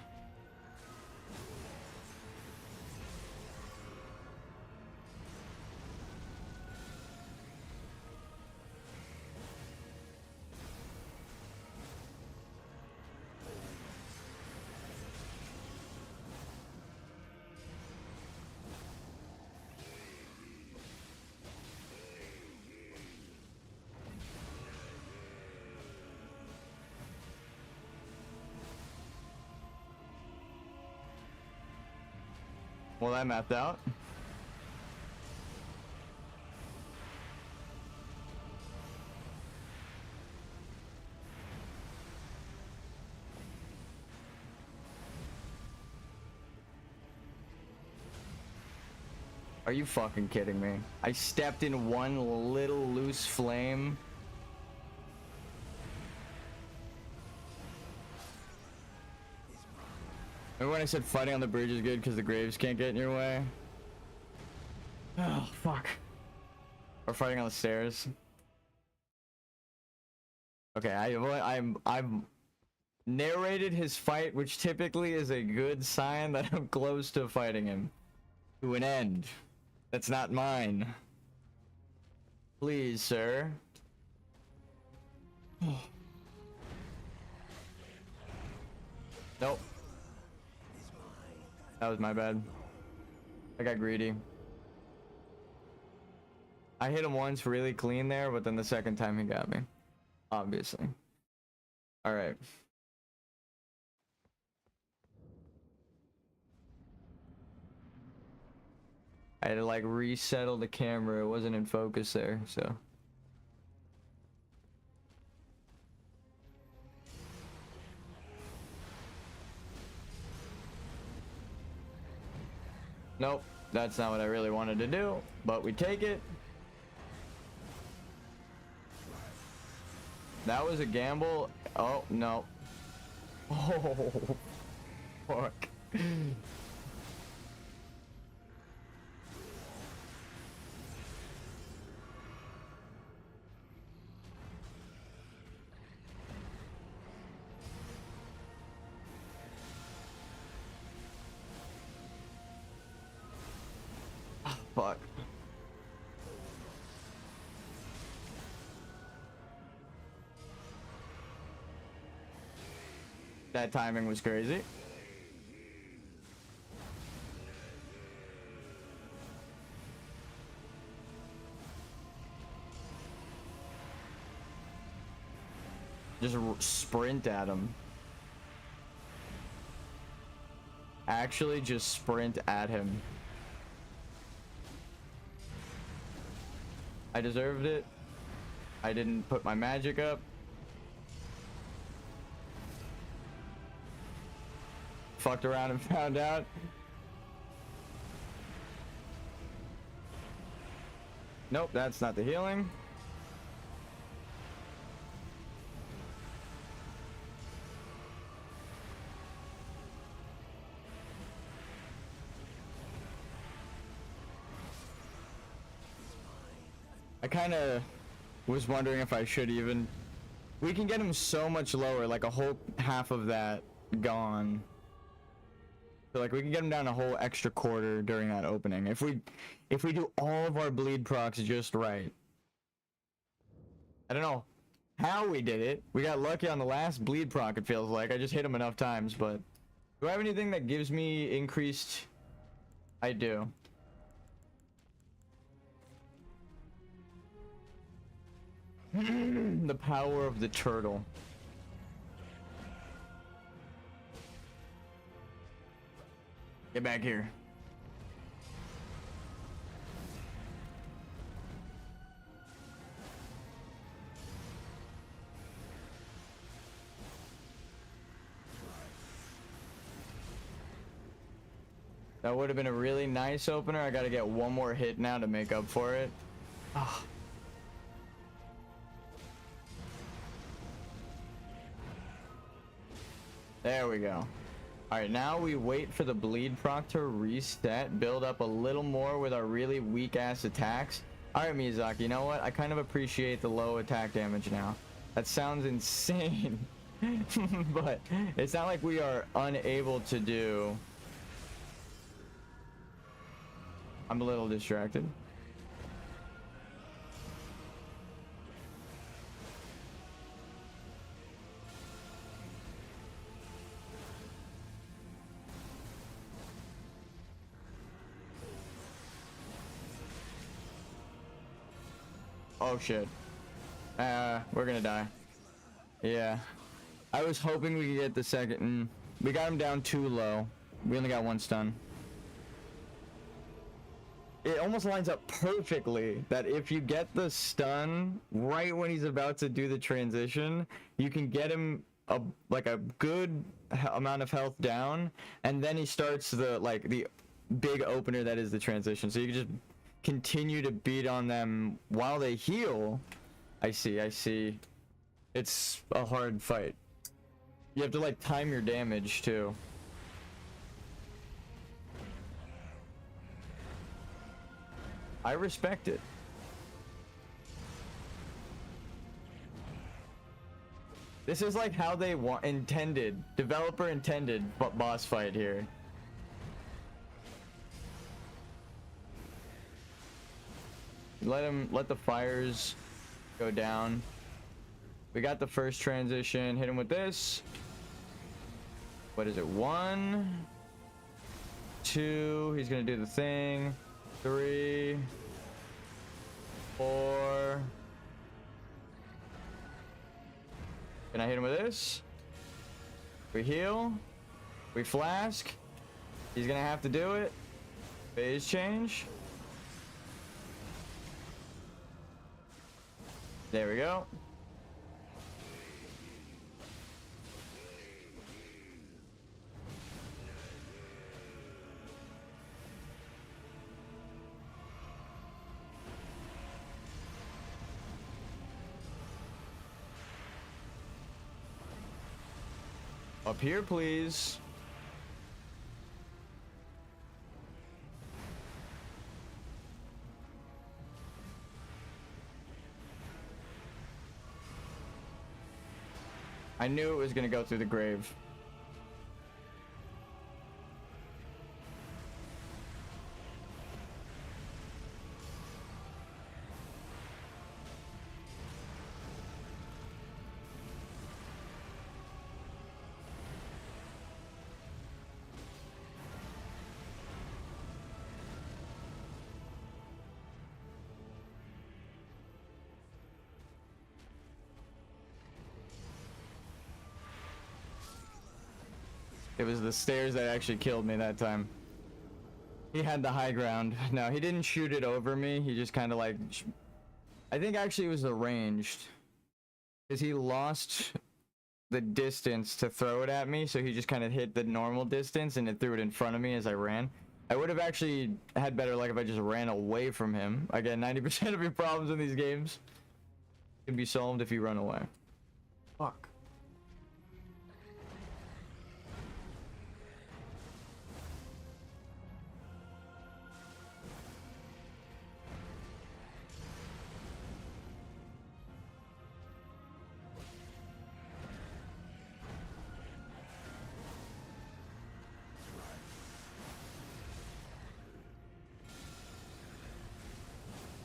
Well, that mapped out. Are you fucking kidding me? I stepped in one little loose flame. Remember when I said fighting on the bridge is good because the graves can't get in your way? Oh, fuck. Or fighting on the stairs. Okay, I've narrated his fight, which typically is a good sign that I'm close to fighting him. To an end. That's not mine. Please, sir. Nope. That was my bad. I got greedy. I hit him once really clean there, but then the second time he got me. Obviously. Alright. I had to like resettle the camera. It wasn't in focus there, so. Nope, that's not what I really wanted to do, but we take it. That was a gamble. Oh, no. Oh, fuck. Fuck. That timing was crazy. Just sprint at him. Actually, just sprint at him. I deserved it. I didn't put my magic up. Fucked around and found out. Nope, that's not the healing. I kind of was wondering if I should even. We can get him so much lower, like a whole half of that gone. So like we can get him down a whole extra quarter during that opening if we do all of our bleed procs just right. I don't know how we did it. We got lucky on the last bleed proc, it feels like. I just hit him enough times, but do I have anything that gives me increased? I do. The power of the turtle. Get back here. That would have been a really nice opener. I gotta get one more hit now to make up for it. Ah. There we go. Alright, now we wait for the bleed proc to reset, build up a little more with our really weak ass attacks. Alright, Miyazaki, you know what? I kind of appreciate the low attack damage now. That sounds insane. But it's not like we are unable to do. I'm a little distracted. Oh shit. We're gonna die. Yeah. I was hoping we could get the second. We got him down too low. We only got one stun. It almost lines up perfectly that if you get the stun right when he's about to do the transition, you can get him like a good amount of health down, and then he starts the big opener that is the transition. So you can just continue to beat on them while they heal. I see. It's a hard fight. You have to like time your damage too. I respect it. This is like how they intended, developer intended boss fight here. Let the fires go down. We got the first transition. Hit him with this. What is it? 1, 2. He's gonna do the thing. 3, 4. Can I hit him with this? We heal. We flask. He's gonna have to do it. Phase change. There we go. Up here, please. I knew it was gonna go through the grave. It was the stairs that actually killed me that time. He had the high ground. No, he didn't shoot it over me. He just kind of like... I think actually it was the ranged. Because he lost the distance to throw it at me, so he just kind of hit the normal distance and it threw it in front of me as I ran. I would have actually had better luck if I just ran away from him. Again, 90% of your problems in these games can be solved if you run away. Fuck.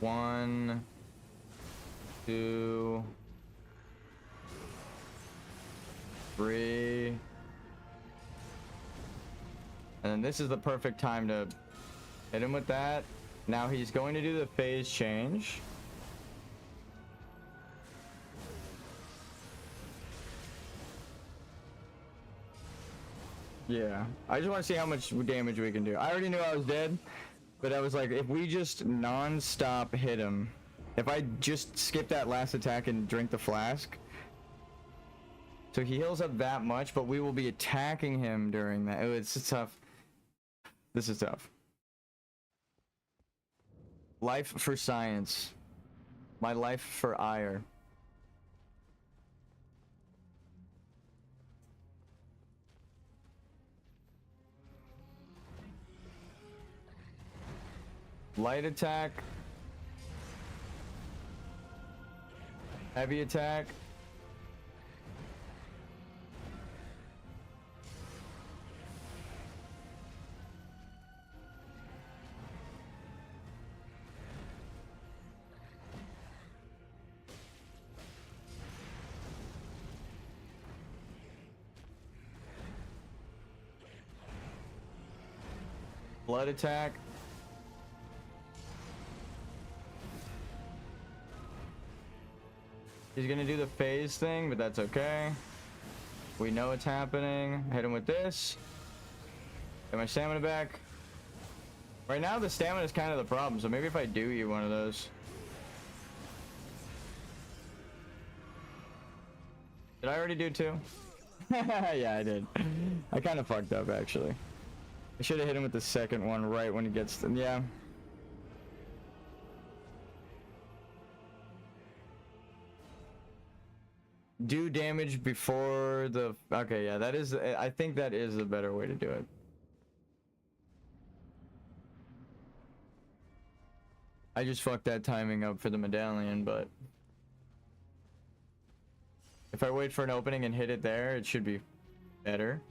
One, 2, 3. And then this is the perfect time to hit him with that. Now he's going to do the phase change. Yeah, I just want to see how much damage we can do. I already knew I was dead, but I was like, if we just non-stop hit him, if I just skip that last attack and drink the flask, so he heals up that much, but we will be attacking him during that. Oh, it's tough. This is tough. Life for science. My life for ire. Light attack. Heavy attack. Blood attack. He's gonna do the phase thing, but that's okay. We know it's happening. Hit him with this. Get my stamina back. Right now, the stamina is kind of the problem, so maybe if I do you one of those. Did I already do two? Yeah, I did. I kind of fucked up, actually. I should have hit him with the second one right when he gets them. Yeah. Do damage before the... Okay, yeah, that is... I think that is a better way to do it. I just fucked that timing up for the medallion, but... If I wait for an opening and hit it there, it should be better.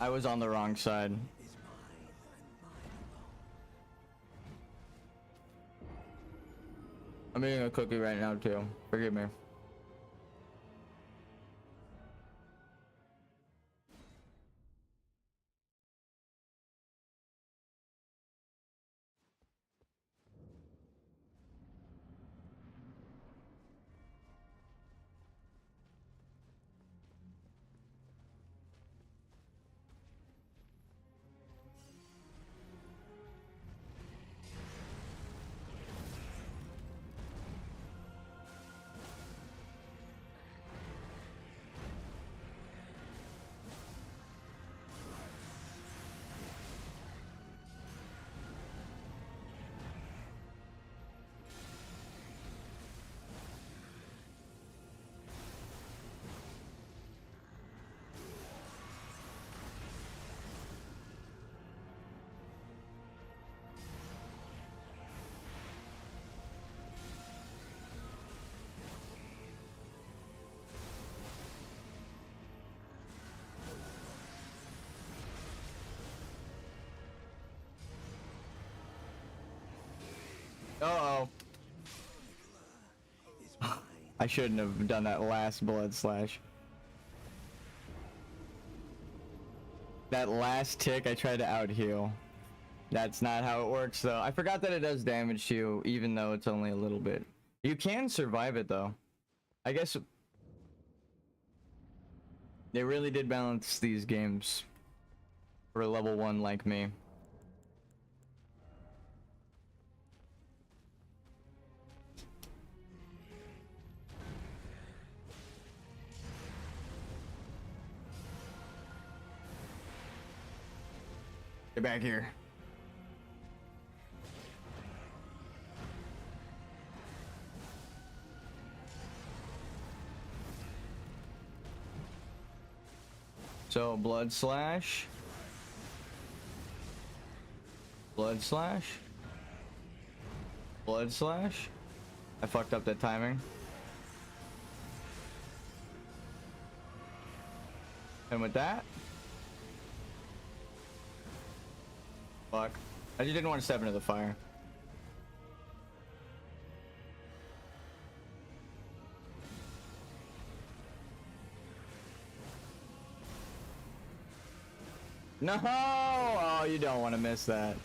I was on the wrong side. I'm eating a cookie right now too. Forgive me. Uh-oh. I shouldn't have done that last blood slash. That last tick, I tried to out heal. That's not how it works though. I forgot that it does damage to you, even though it's only a little bit. You can survive it though. I guess they really did balance these games for a level 1 like me. back here. So, blood slash. Blood slash. Blood slash. I fucked up that timing. And with that. Fuck. I just didn't want to step into the fire. No! Oh, you don't want to miss that.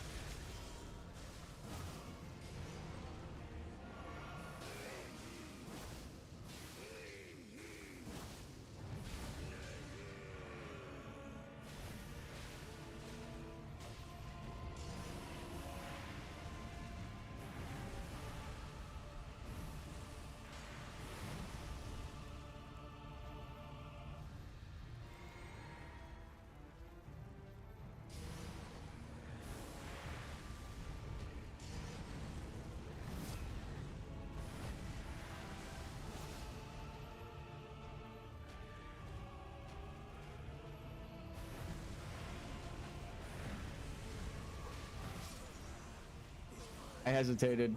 I hesitated.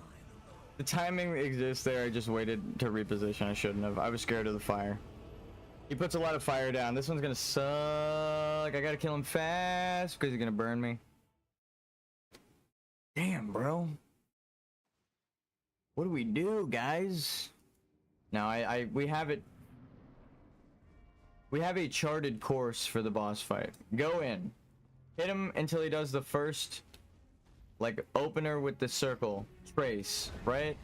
The timing exists there. I just waited to reposition. I shouldn't have. I was scared of the fire. He puts a lot of fire down. This one's gonna suck. I gotta kill him fast because he's gonna burn me. Damn, bro. What do we do, guys? No, we have it. We have a charted course for the boss fight. Go in. Hit him until he does the first... like opener with the circle trace, right?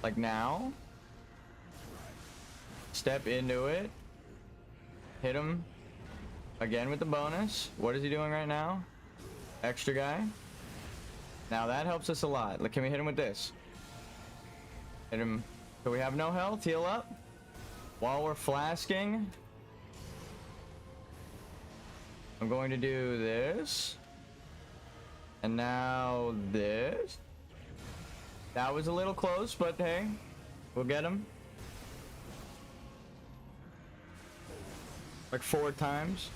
Like now. Step into it. Hit him again with the bonus. What is he doing right now? Extra guy. Now that helps us a lot. Like, can we hit him with this? Hit him. So we have no health. Heal up. While we're flasking, I'm going to do this. And now this. That was a little close, but hey, we'll get him. Like 4 times.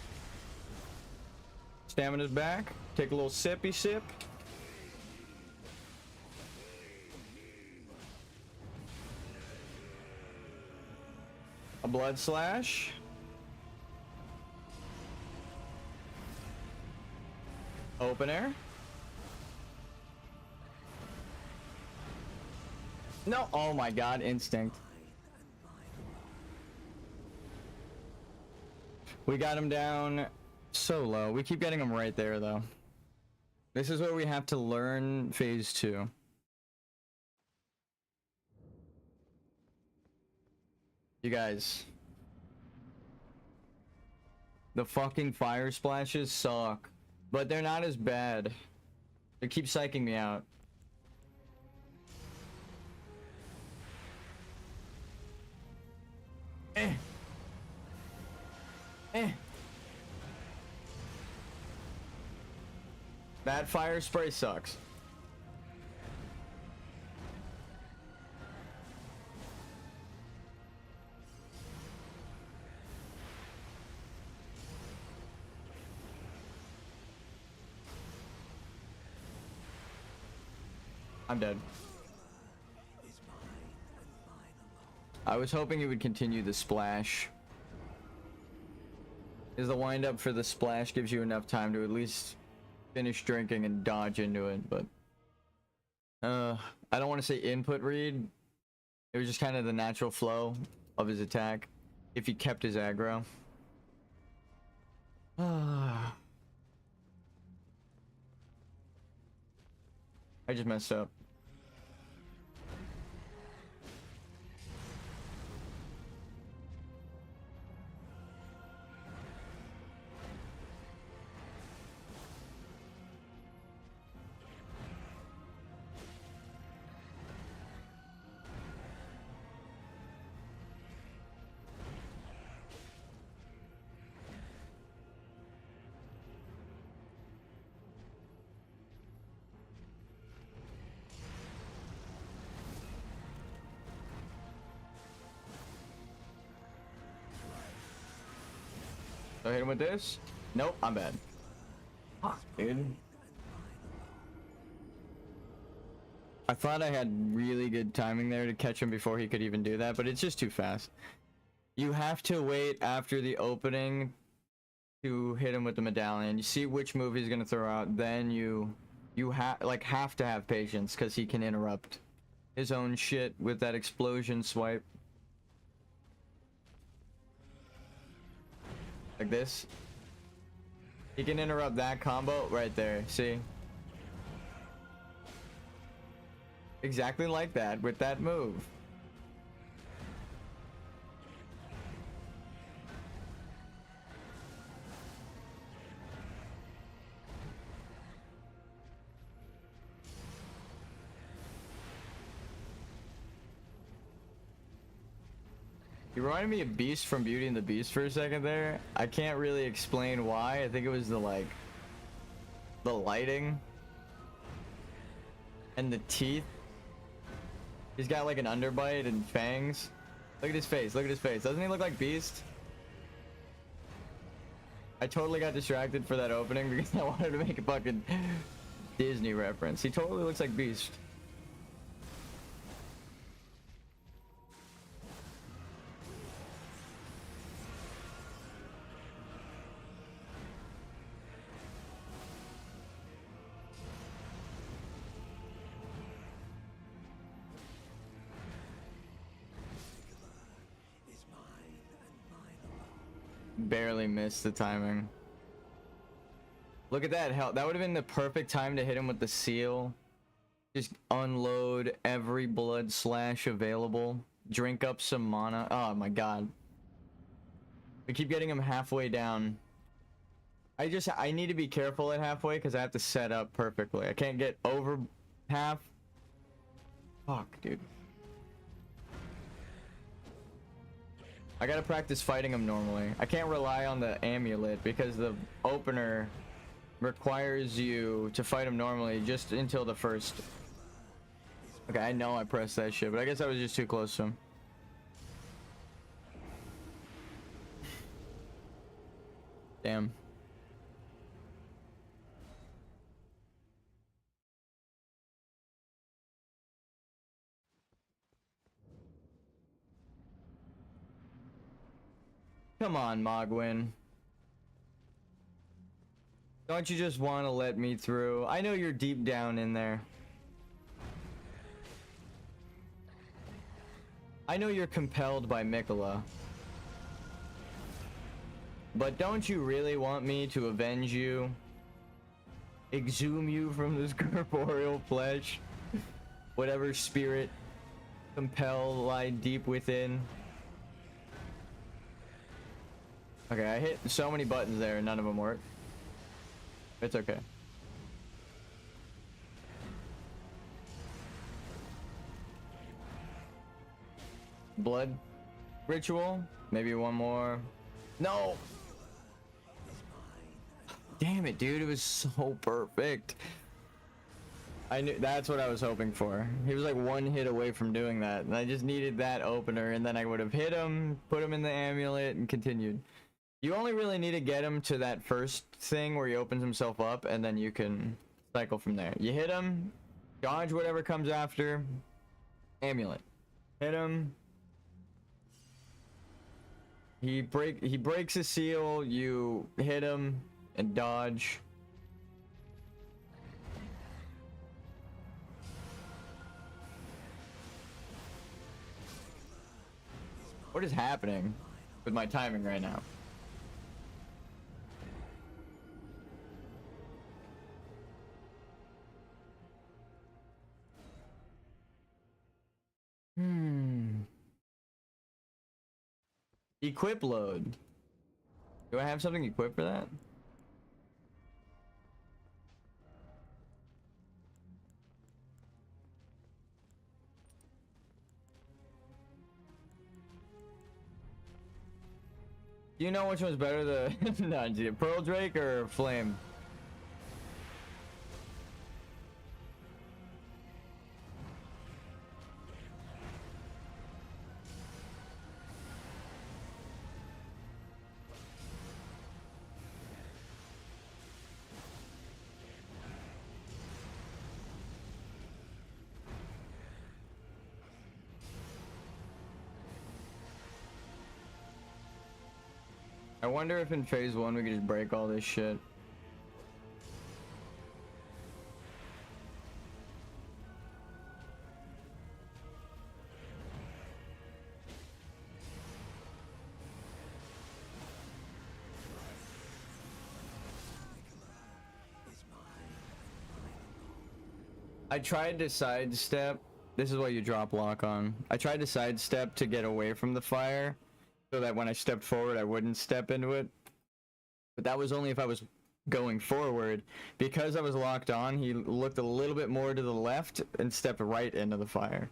Stamina's back. Take a little sippy sip. A blood slash. Opener. No, oh my god, instinct. We got him down so low. We keep getting him right there though. This is where we have to learn phase 2. You guys. The fucking fire splashes suck. But they're not as bad. They keep psyching me out. That fire spray sucks. I'm dead. I was hoping it would continue the splash. Is the wind up for the splash gives you enough time to at least finish drinking and dodge into it, but I don't want to say input read. It was just kind of the natural flow of his attack if he kept his aggro. I just messed up. So hit him with this. Nope, I'm bad. Fuck, dude. I thought I had really good timing there to catch him before he could even do that, but it's just too fast. You have to wait after the opening to hit him with the medallion. You see which move he's gonna throw out, then you have to have patience because he can interrupt his own shit with that explosion swipe. Like this. He can interrupt that combo right there. See? Exactly like that with that move. You reminded me of Beast from Beauty and the Beast for a second there. I can't really explain why. I think it was the lighting and the teeth. He's got like an underbite and fangs. Look at his face. Look at his face. Doesn't he look like Beast? I totally got distracted for that opening because I wanted to make a fucking Disney reference. He totally looks like Beast. Barely missed the timing. Look at that. Hell, that would have been the perfect time to hit him with the seal. Just unload every blood slash available. Drink up some mana. Oh my god. We keep getting him halfway down. I need to be careful at halfway because I have to set up perfectly. I can't get over half. Fuck, dude. I gotta practice fighting him normally. I can't rely on the amulet because the opener requires you to fight him normally just until the first. Okay, I know I pressed that shit, but I guess I was just too close to him. Damn. Come on, Mogwin. Don't you just want to let me through? I know you're deep down in there. I know you're compelled by Mikola. But don't you really want me to avenge you? Exhume you from this corporeal flesh? Whatever spirit compel lie deep within. Okay, I hit so many buttons there and none of them work. It's okay. Blood ritual? Maybe one more. No! Damn it, dude. It was so perfect. I knew that's what I was hoping for. He was like one hit away from doing that. And I just needed that opener and then I would have hit him, put him in the amulet, and continued. You only really need to get him to that first thing where he opens himself up and then you can cycle from there. You hit him, dodge whatever comes after, amulet. Hit him. He breaks a seal, you hit him and dodge. What is happening with my timing right now? Equip load. Do I have something equipped for that? Do you know which one's better, the Pearl Drake or Flame? I wonder if in phase 1 we could just break all this shit. I tried to sidestep. This is what you drop lock on. I tried to sidestep to get away from the fire so that when I stepped forward I wouldn't step into it. But that was only if I was going forward. Because I was locked on, he looked a little bit more to the left and stepped right into the fire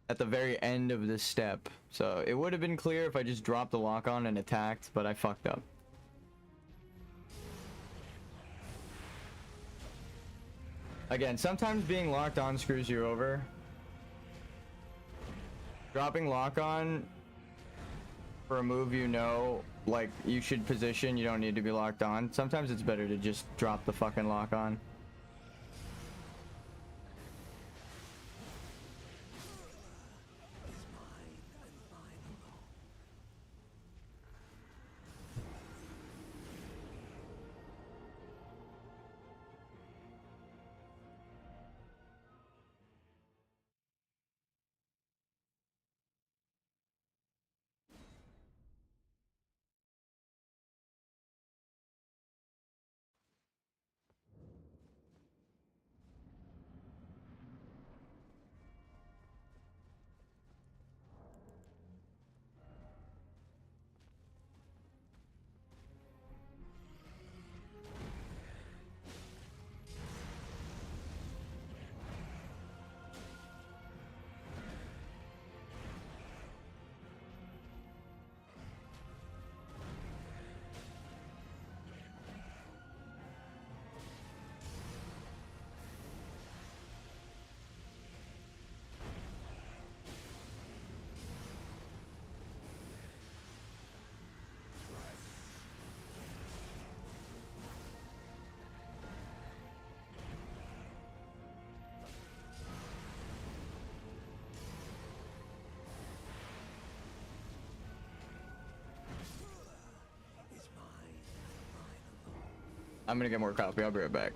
at the very end of this step. So it would have been clear if I just dropped the lock on and attacked, but I fucked up. Again, sometimes being locked on screws you over. Dropping lock on for a move you know, like, you should position, you don't need to be locked on. Sometimes it's better to just drop the fucking lock on. I'm gonna get more coffee. I'll be right back.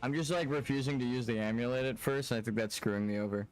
I'm just like refusing to use the amulet at first, and I think that's screwing me over.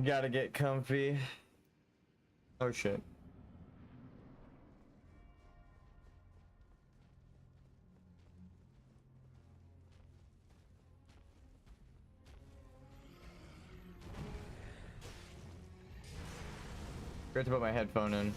Gotta get comfy. Oh shit. Forgot to put my headphone in.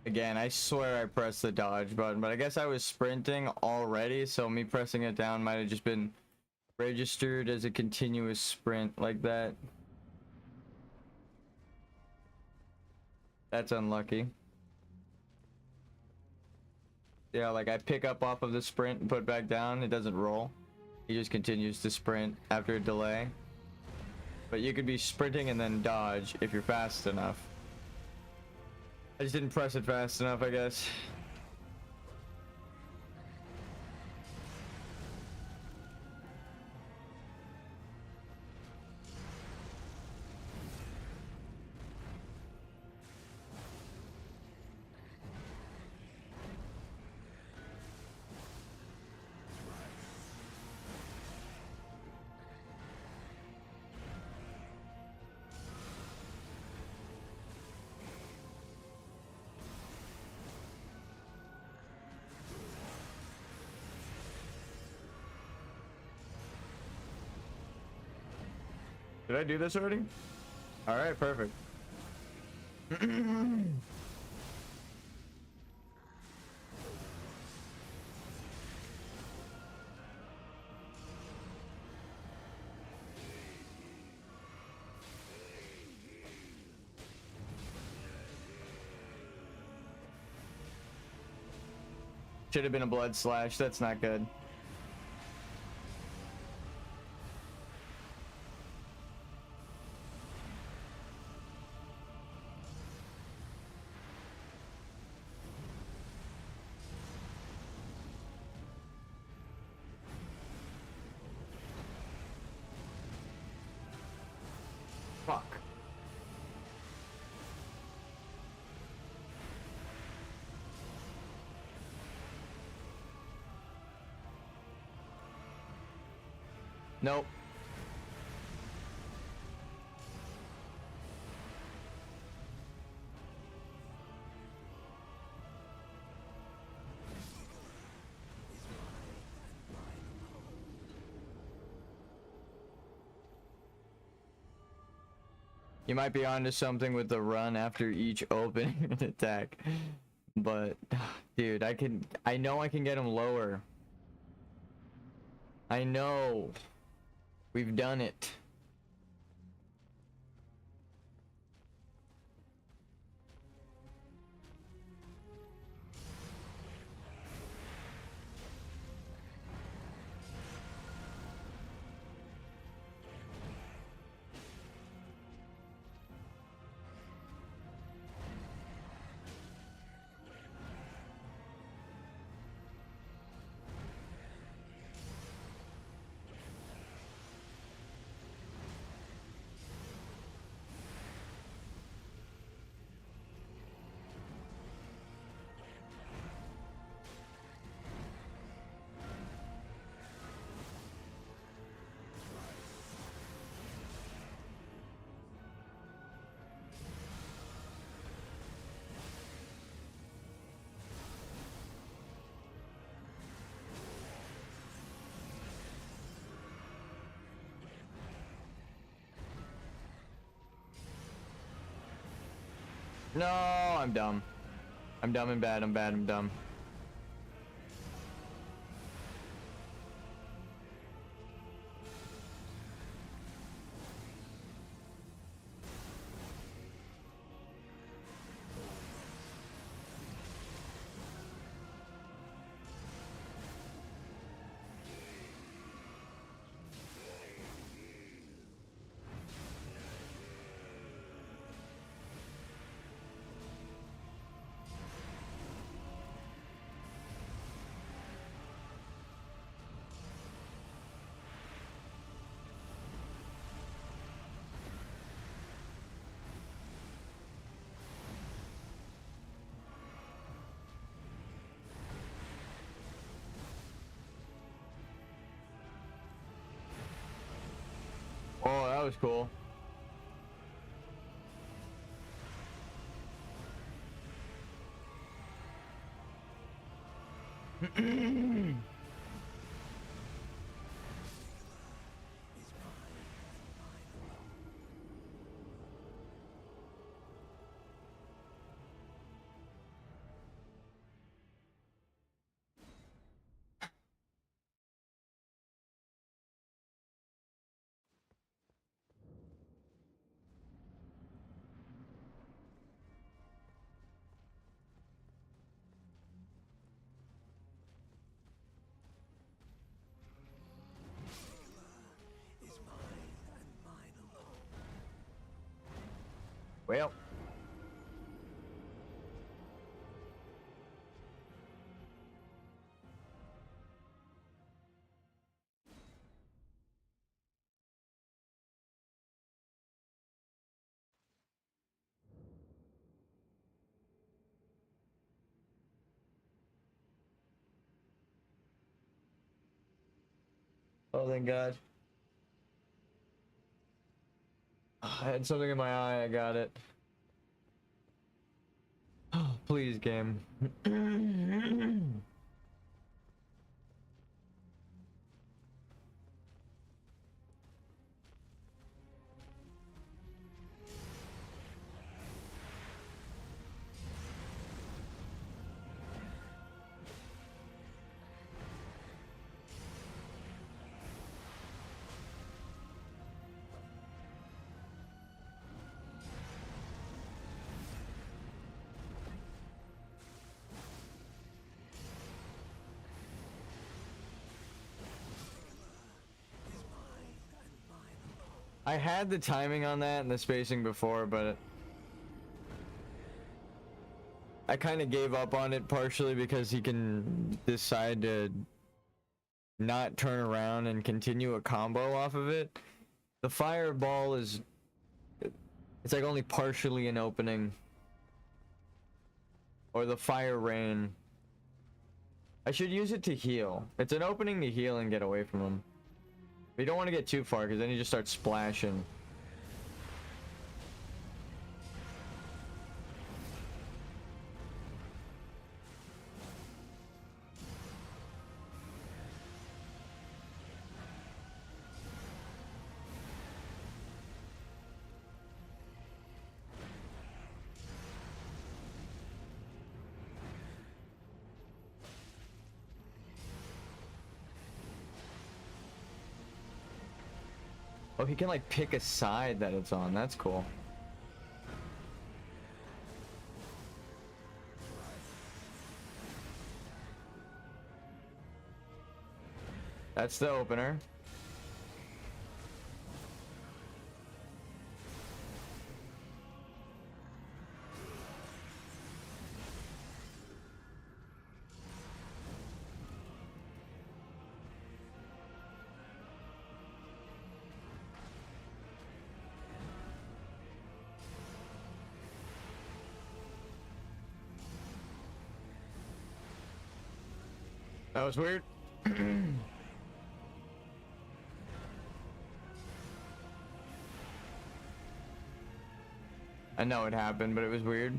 Again, I swear I pressed the dodge button, but I guess I was sprinting already, so me pressing it down might have just been registered as a continuous sprint like that. That's unlucky. Yeah, like I pick up off of the sprint and put back down, it doesn't roll. He just continues to sprint after a delay. But you could be sprinting and then dodge if you're fast enough. I just didn't press it fast enough, I guess. Did I do this already? All right, perfect. Should have been a blood slash. That's not good. Fuck. Nope. You might be onto something with the run after each opening attack. But, dude, I know I can get him lower. I know. We've done it. No, I'm dumb. I'm dumb and bad. I'm bad. I'm dumb. Oh, that was cool. Well. Oh, thank God. I had something in my eye. I got it. Please, game. I had the timing on that and the spacing before, but I kind of gave up on it partially because he can decide to not turn around and continue a combo off of it. The fireball is, it's like only partially an opening. Or the fire rain. I should use it to heal. It's an opening to heal and get away from him. But you don't want to get too far because then he just starts splashing. Oh, he can like pick a side that it's on. That's cool. That's the opener. That was weird. I know it happened, but it was weird.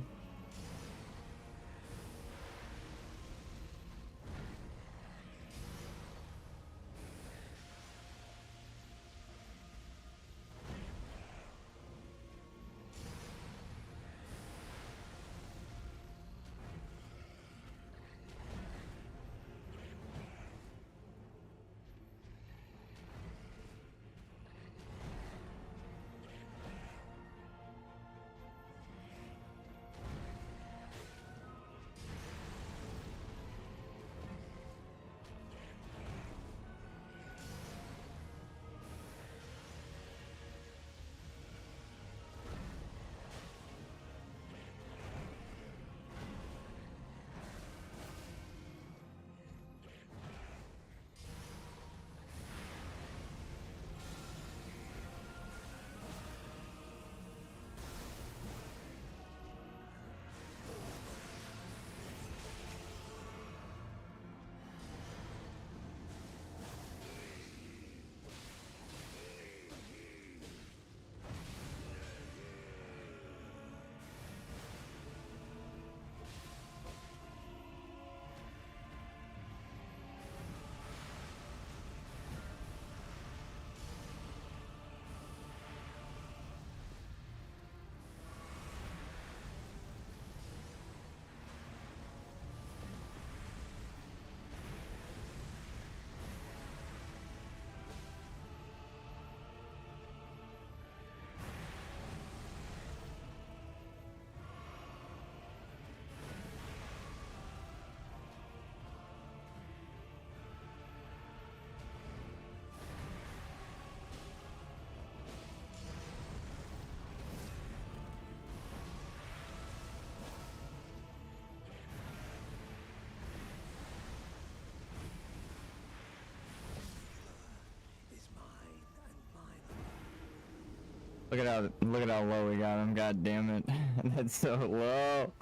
Look at how low we got him. God damn it. That's so low.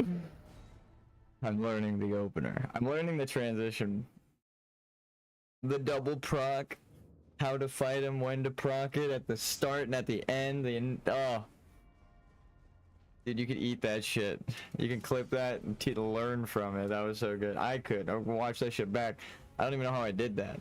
I'm learning the opener. I'm learning the transition. The double proc. How to fight him, when to proc it at the start and at the end. Oh. Dude, you could eat that shit. You can clip that and learn from it. That was so good. I could. I'll watch that shit back. I don't even know how I did that.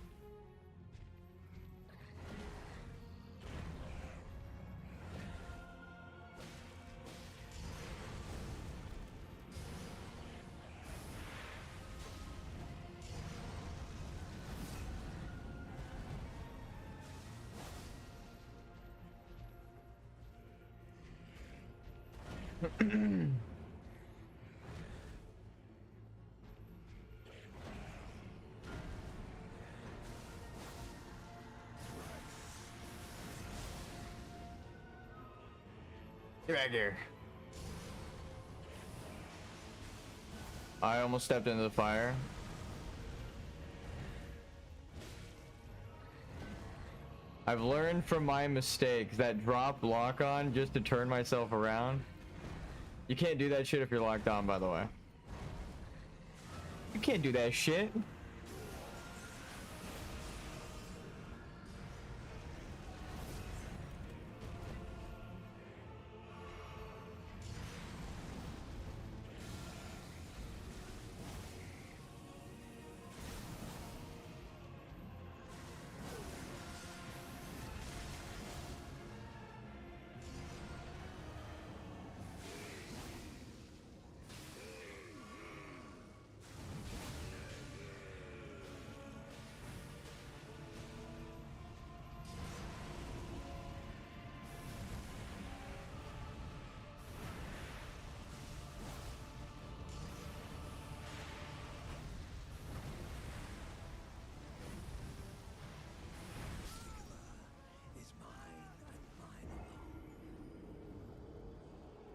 Get back here. I almost stepped into the fire. I've learned from my mistakes that drop lock on just to turn myself around. You can't do that shit if you're locked on, by the way. You can't do that shit.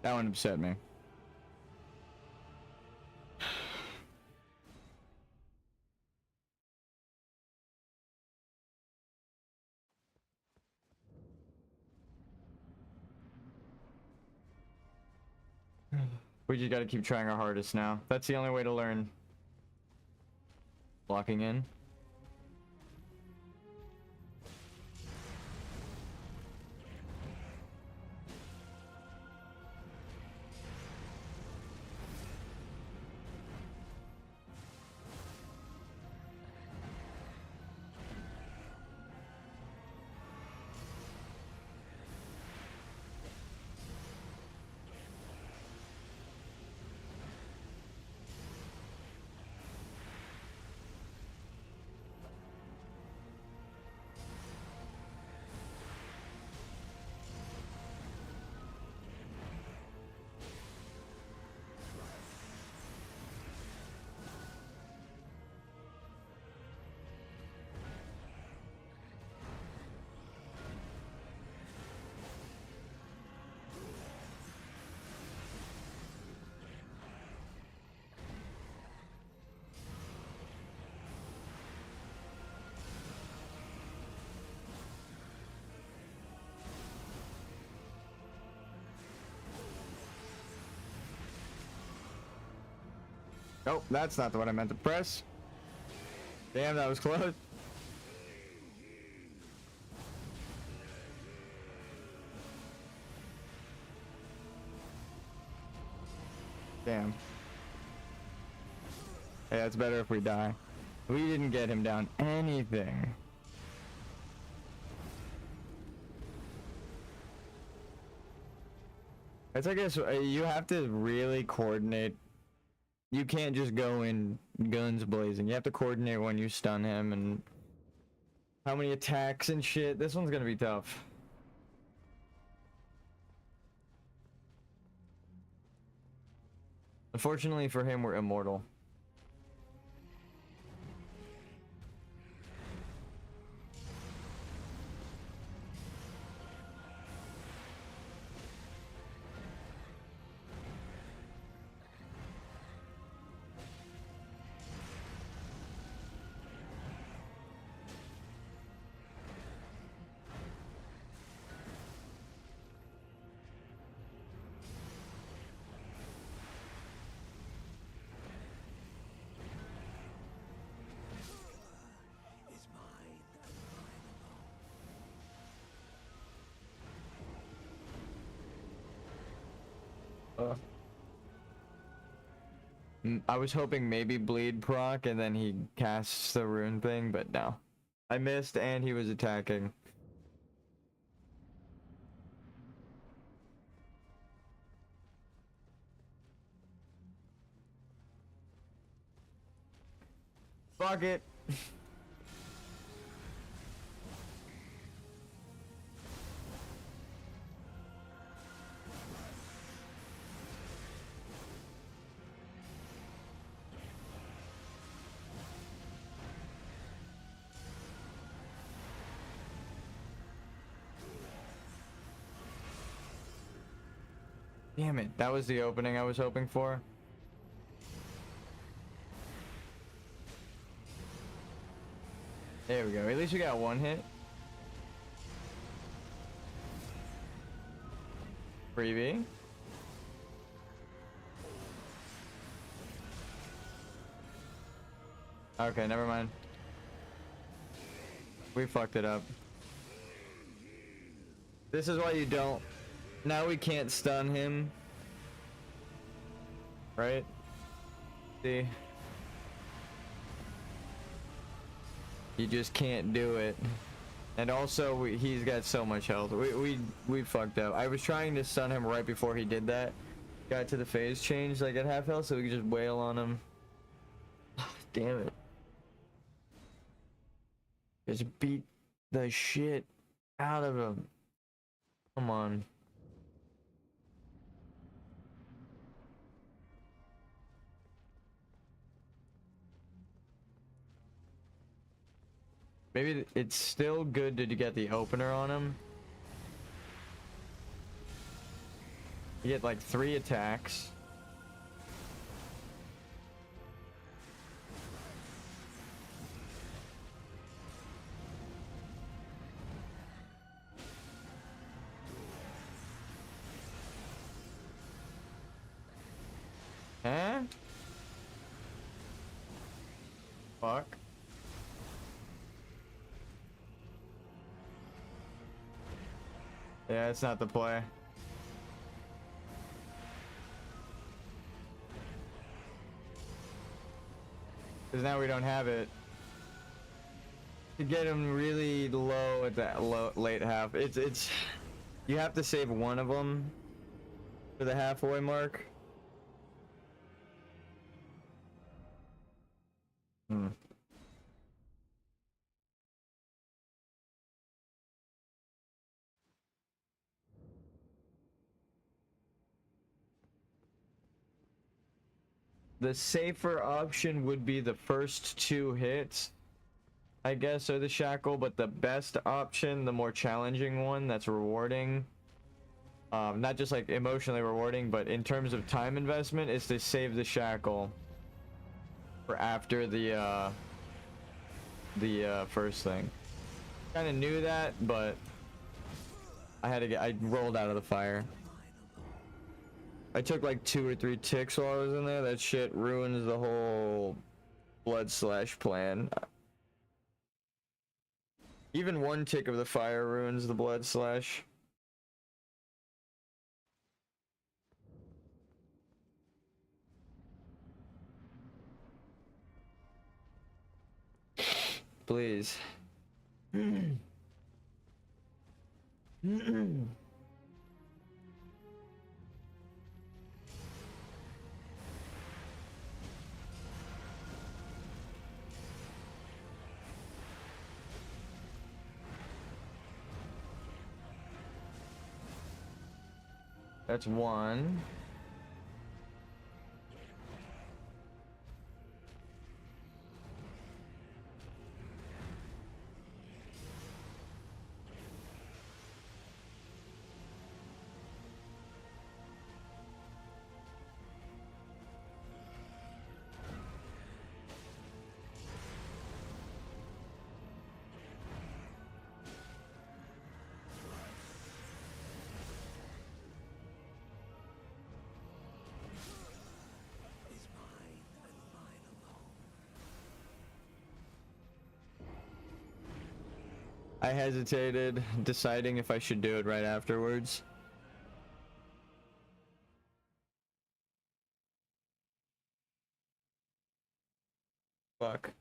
That one upset me. We just gotta keep trying our hardest now. That's the only way to learn. Blocking in. Oh, that's not the one I meant to press. Damn, that was close. Damn. Yeah, it's better if we die. We didn't get him down anything. It's, I guess, you have to really coordinate. You can't just go in guns blazing. You have to coordinate when you stun him and how many attacks and shit. This one's gonna be tough. Unfortunately for him, we're immortal. I was hoping maybe bleed proc and then he casts the rune thing, but no. I missed and he was attacking. Fuck it. Damn it, that was the opening I was hoping for. There we go, at least we got one hit. Freebie. Okay, never mind. We fucked it up. This is why you don't. Now we can't stun him. Right? See? You just can't do it. And also, he's got so much health. We fucked up. I was trying to stun him right before he did that. Got to the phase change like at half health so we could just wail on him. Damn it. Just beat the shit out of him. Come on. Maybe it's still good to get the opener on him. You get like 3 attacks. Huh? Fuck. Yeah, it's not the play. Because now we don't have it. To get him really low at that late half, it's you have to save one of them for the halfway mark. Hmm. The safer option would be the first 2 hits, I guess, or the shackle, but the best option, the more challenging one that's rewarding, not just like emotionally rewarding, but in terms of time investment, is to save the shackle for after the first thing. Kind of knew that, but I rolled out of the fire. I took like 2 or 3 ticks while I was in there. That shit ruins the whole blood slash plan. Even 1 tick of the fire ruins the blood slash. Please. That's 1. I hesitated, deciding if I should do it right afterwards. Fuck.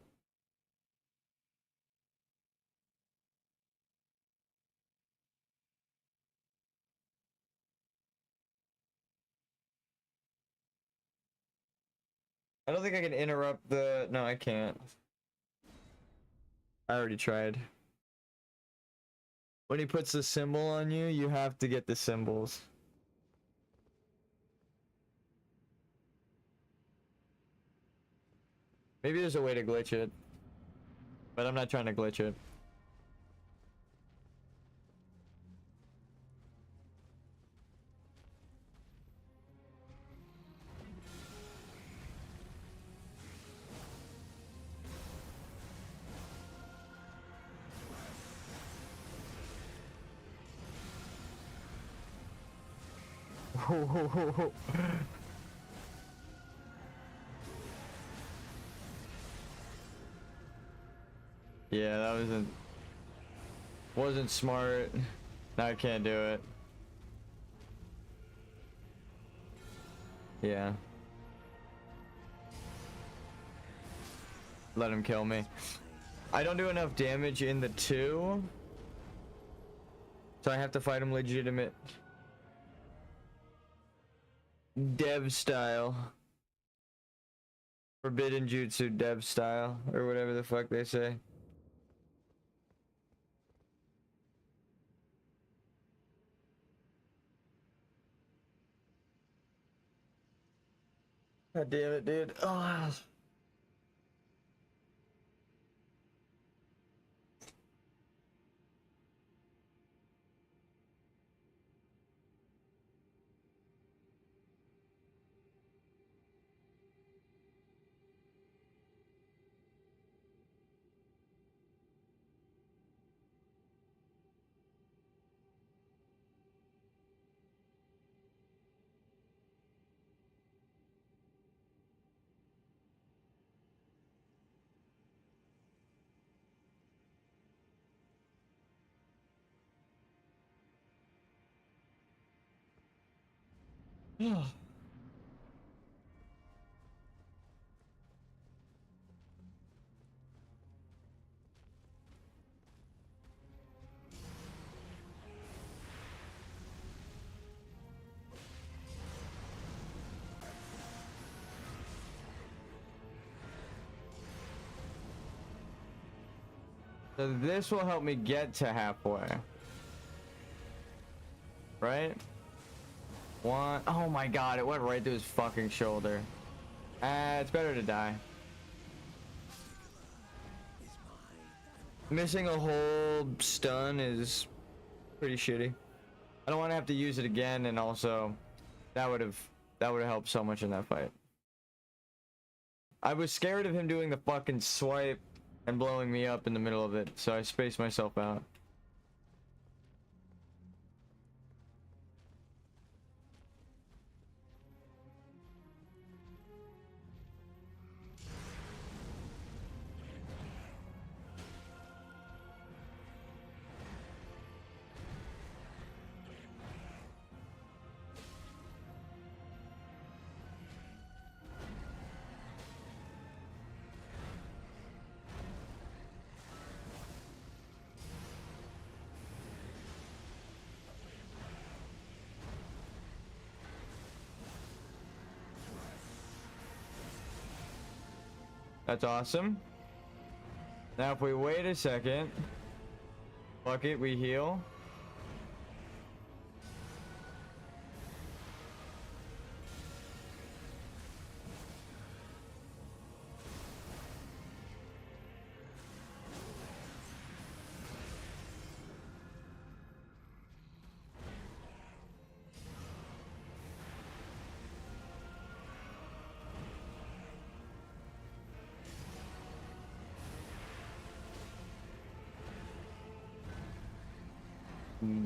I don't think I can interrupt the... No, I can't. I already tried. When he puts the symbol on you, you have to get the symbols. Maybe there's a way to glitch it. But I'm not trying to glitch it. Yeah, that wasn't smart. Now I can't do it. Yeah. Let him kill me. I don't do enough damage in the 2. So I have to fight him legitimate. Dev style. Forbidden Jutsu dev style. Or whatever the fuck they say. God damn it, dude. Oh. So this will help me get to halfway. Right? One. Oh my god, it went right through his fucking shoulder. It's better to die. Missing a whole stun is pretty shitty. I don't want to have to use it again, and also that would have helped so much in that fight. I was scared of him doing the fucking swipe and blowing me up in the middle of it, so I spaced myself out. That's awesome. Now if we wait a second, fuck it, we heal.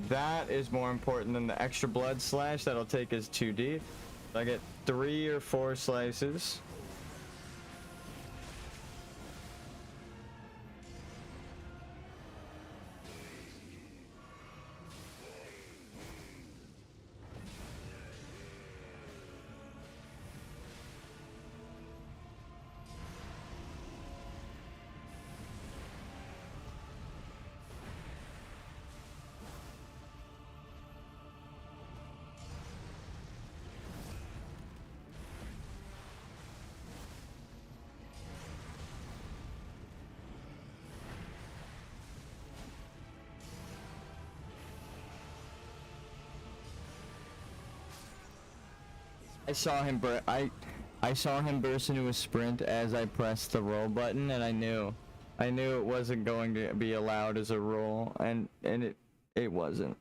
That is more important than the extra blood slash that'll take us too deep. I get 3 or 4 slices. I saw him I saw him burst into a sprint as I pressed the roll button, and I knew it wasn't going to be allowed as a roll, and it wasn't.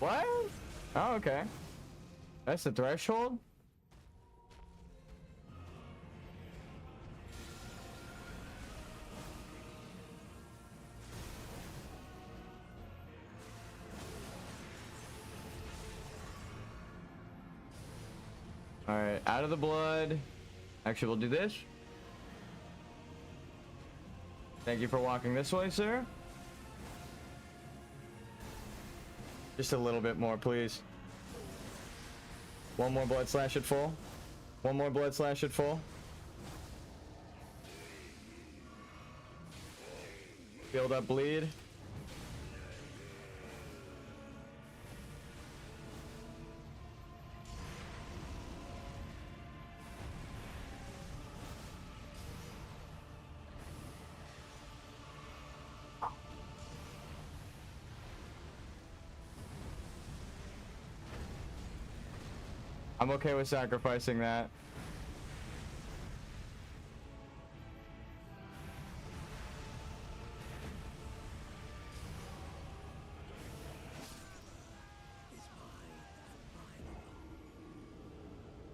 What? Oh, okay. That's the threshold? Alright, out of the blood. Actually, we'll do this. Thank you for walking this way, sir. Just a little bit more, please. One more blood slash at full. One more blood slash at full. Build up bleed. I'm okay with sacrificing that.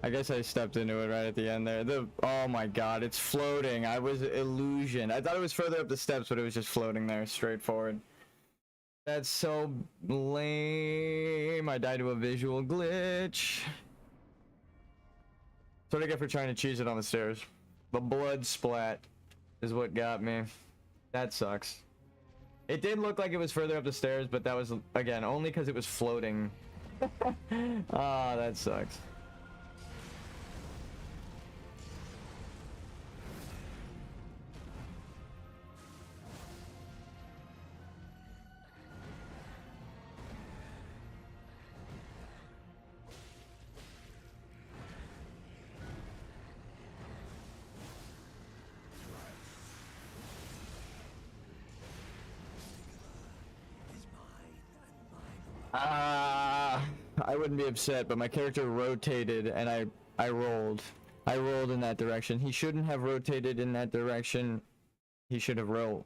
I guess I stepped into it right at the end there. Oh my god, it's floating. I was illusion. I thought it was further up the steps, but it was just floating there, straight forward. That's so lame. I died to a visual glitch. That's what I get for trying to cheese it on the stairs. The blood splat is what got me. That sucks. It did look like it was further up the stairs, but that was, again, only because it was floating. Ah, that sucks. I wouldn't be upset, but my character rotated and I rolled. I rolled in that direction. He shouldn't have rotated in that direction. He should have rolled.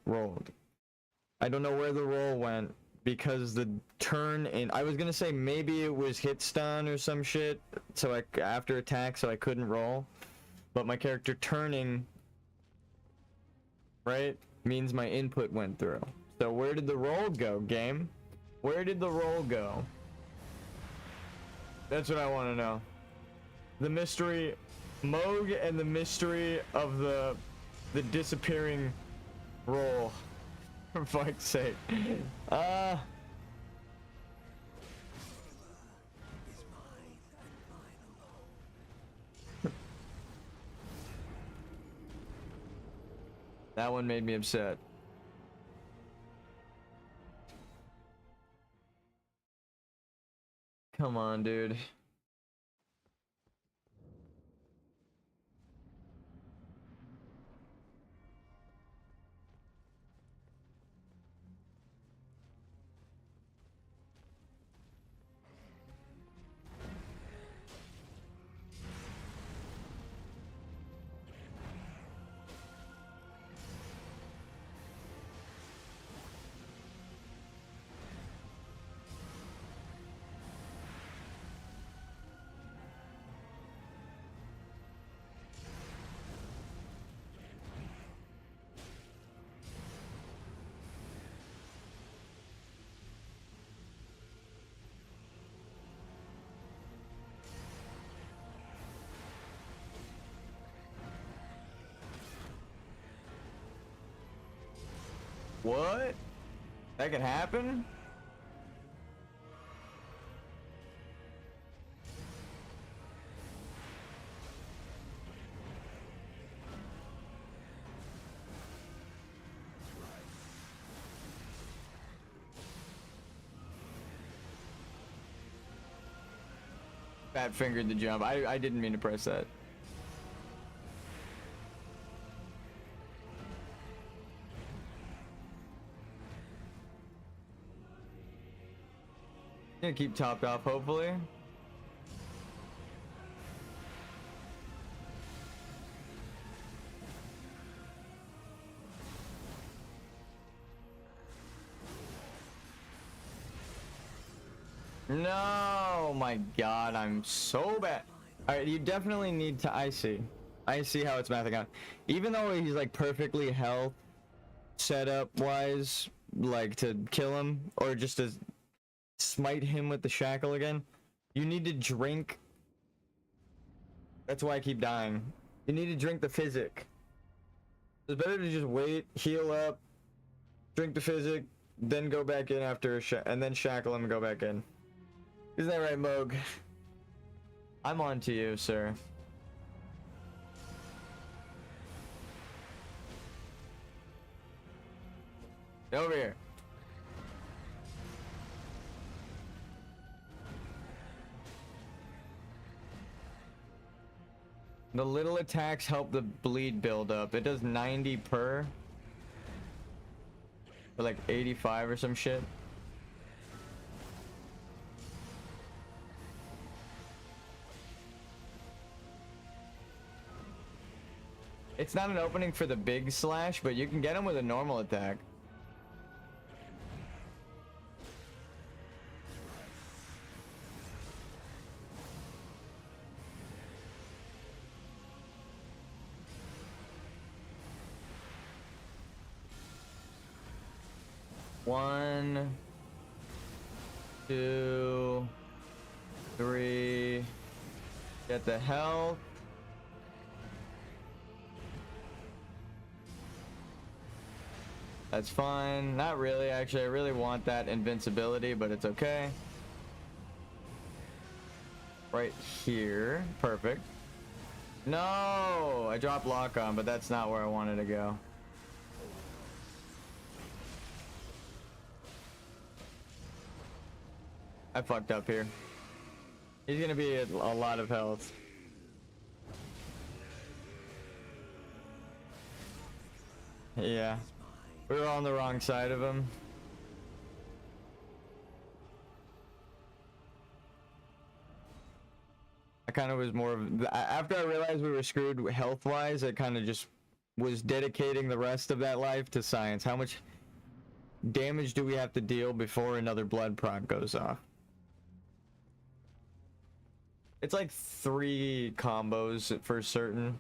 I don't know where the roll went because the turn in, I was gonna say maybe it was hit stun or some shit, so I after attack, so I couldn't roll. But my character turning, right, means my input went through. So where did the roll go, game? Where did the roll go? That's what I want to know. The mystery, Moog, and the mystery of the disappearing roll. For fuck's sake. That one made me upset. Come on, dude. What? That could happen? Fat fingered the jump. I didn't mean to press that. Gonna keep topped off, hopefully. No, my god, I'm so bad. Alright, you definitely need to. I see how it's mathing out. Even though he's like perfectly health setup wise, like to kill him or just to smite him with the shackle again, you need to drink. That's why I keep dying. You need to drink the physic. It's better to just wait, heal up, drink the physic, then go back in after and then shackle him and go back in. Isn't that right, Moog? I'm on to you, sir. Over here. The little attacks help the bleed build up. It does 90 per. Or like 85 or some shit. It's not an opening for the big slash, but you can get him with a normal attack. One, two, three. Get the health. That's fine. Not really, actually. I really want that invincibility, but it's okay. Right here. Perfect. No! I dropped lock on, but that's not where I wanted to go. I fucked up here. He's gonna be at a lot of health. Yeah. We were on the wrong side of him. I kind of was more of... After I realized we were screwed health-wise, I kind of just was dedicating the rest of that life to science. How much damage do we have to deal before another blood proc goes off? It's like 3 combos for certain.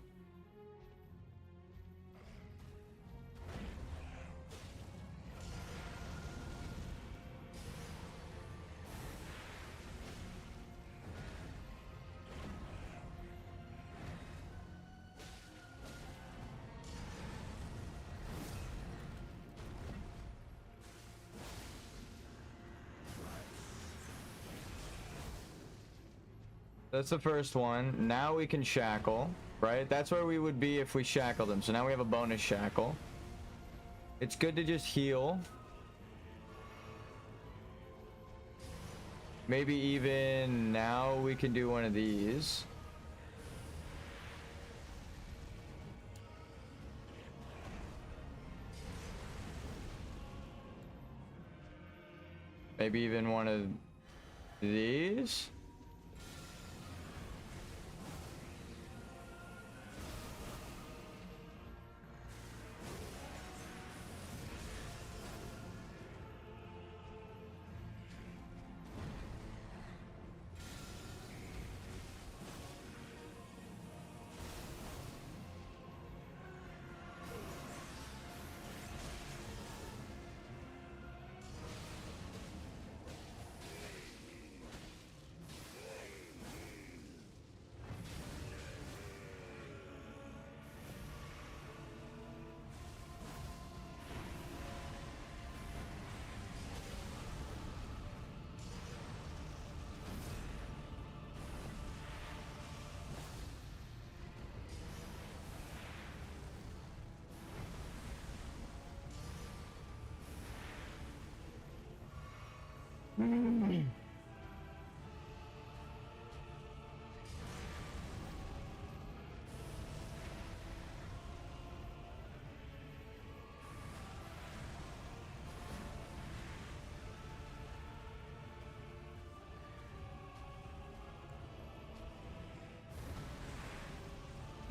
That's the first one. Now we can shackle, right? That's where we would be if we shackled him. So now we have a bonus shackle. It's good to just heal. Maybe even now we can do one of these. Maybe even one of these.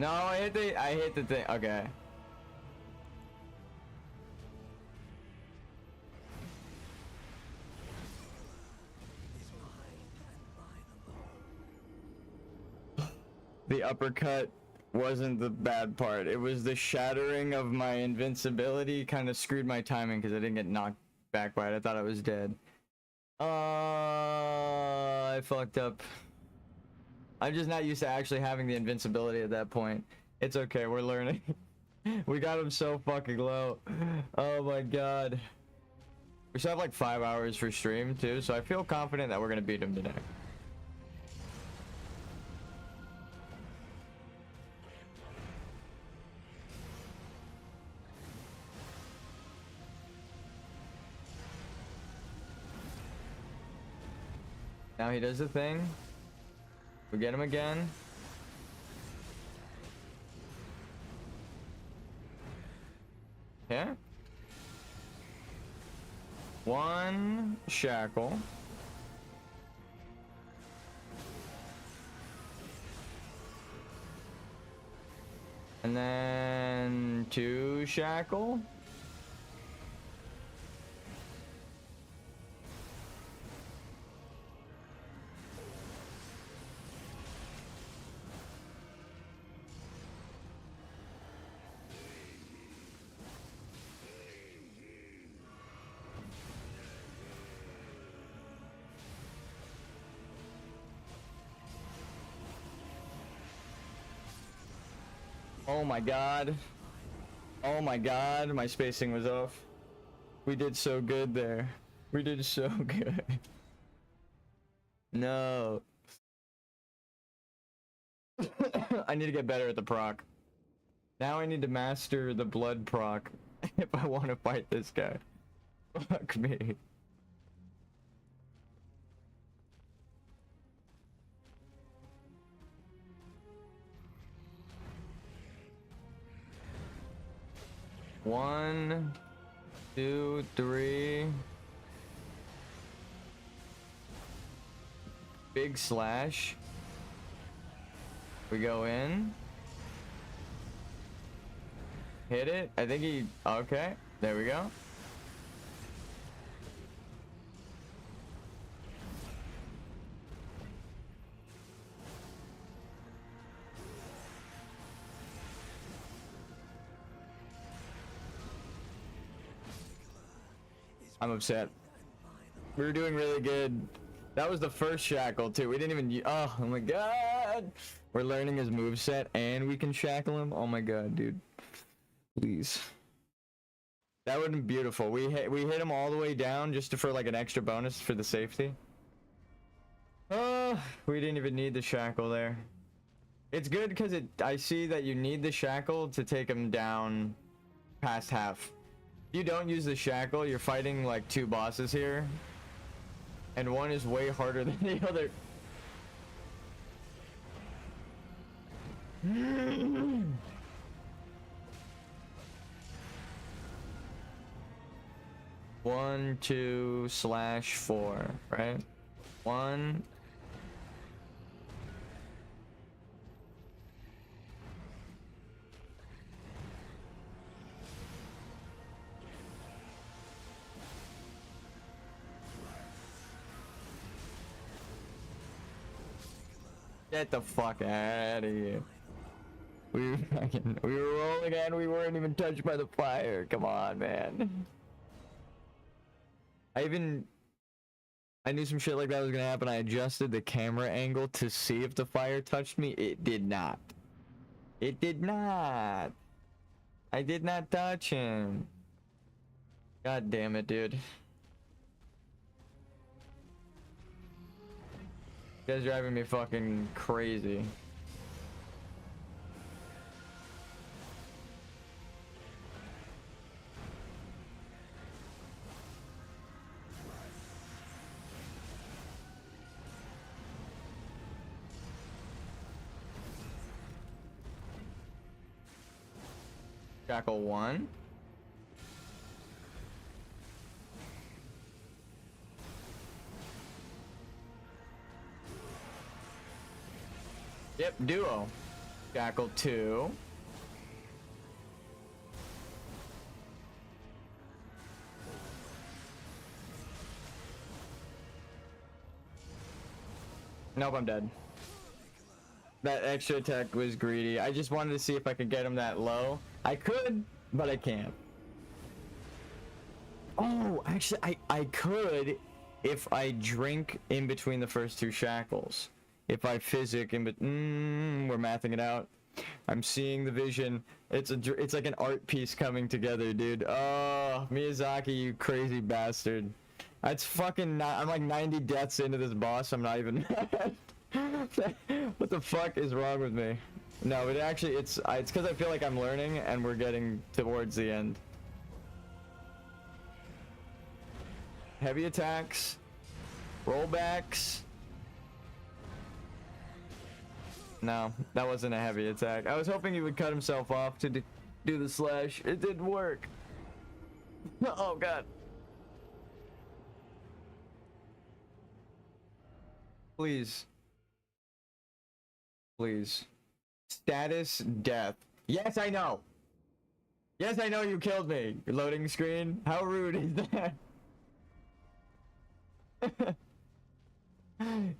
No, I hit the thing. Okay. The uppercut wasn't the bad part. It was the shattering of my invincibility kind of screwed my timing because I didn't get knocked back by it. I thought I was dead. I fucked up. I'm just not used to actually having the invincibility at that point. It's okay, we're learning. We got him so fucking low. Oh my god. We still have like 5 hours for stream too, so I feel confident that we're gonna beat him today. Now he does the thing. We get him again. Yeah. One shackle. And then 2 shackle. Oh my god. Oh my god, my spacing was off. We did so good there. We did so good. No. I need to get better at the proc. Now I need to master the blood proc if I want to fight this guy. Fuck me. One, 2, 3. Big slash. We go in. Hit it. I think he... Okay. There we go. I'm upset. We were doing really good. That was the first shackle too. We didn't even. Oh my god. We're learning his moveset and we can shackle him. Oh my god, dude. Please. That would have been beautiful. We hit him all the way down just for like an extra bonus for the safety. Oh, we didn't even need the shackle there. It's good because I see that you need the shackle to take him down past half. If you don't use the shackle, you're fighting like 2 bosses here. And one is way harder than the other. One, 2, /4, right? 1. Get the fuck out of here. We were rolling and we weren't even touched by the fire. Come on, man. I knew some shit like that was gonna happen. I adjusted the camera angle to see if the fire touched me. It did not. It did not. I did not touch him. God damn it, dude. You guys are driving me fucking crazy. Shackle 1. Yep, duo. Shackle 2. Nope, I'm dead. That extra attack was greedy. I just wanted to see if I could get him that low. I could, but I can't. Oh, actually, I could if I drink in between the first 2 shackles. If I physic in we're mathing it out. I'm seeing the vision. It's like an art piece coming together, dude. Oh, Miyazaki, you crazy bastard. That's fucking not. I'm like 90 deaths into this boss. I'm not even. What the fuck is wrong with me? No, but actually, it's because I feel like I'm learning and we're getting towards the end. Heavy attacks, rollbacks, No, that wasn't a heavy attack. I was hoping he would cut himself off to do the slash. It didn't work. Oh god. Please. Please. Status death. Yes, I know. Yes, I know you killed me. Loading screen. How rude is that?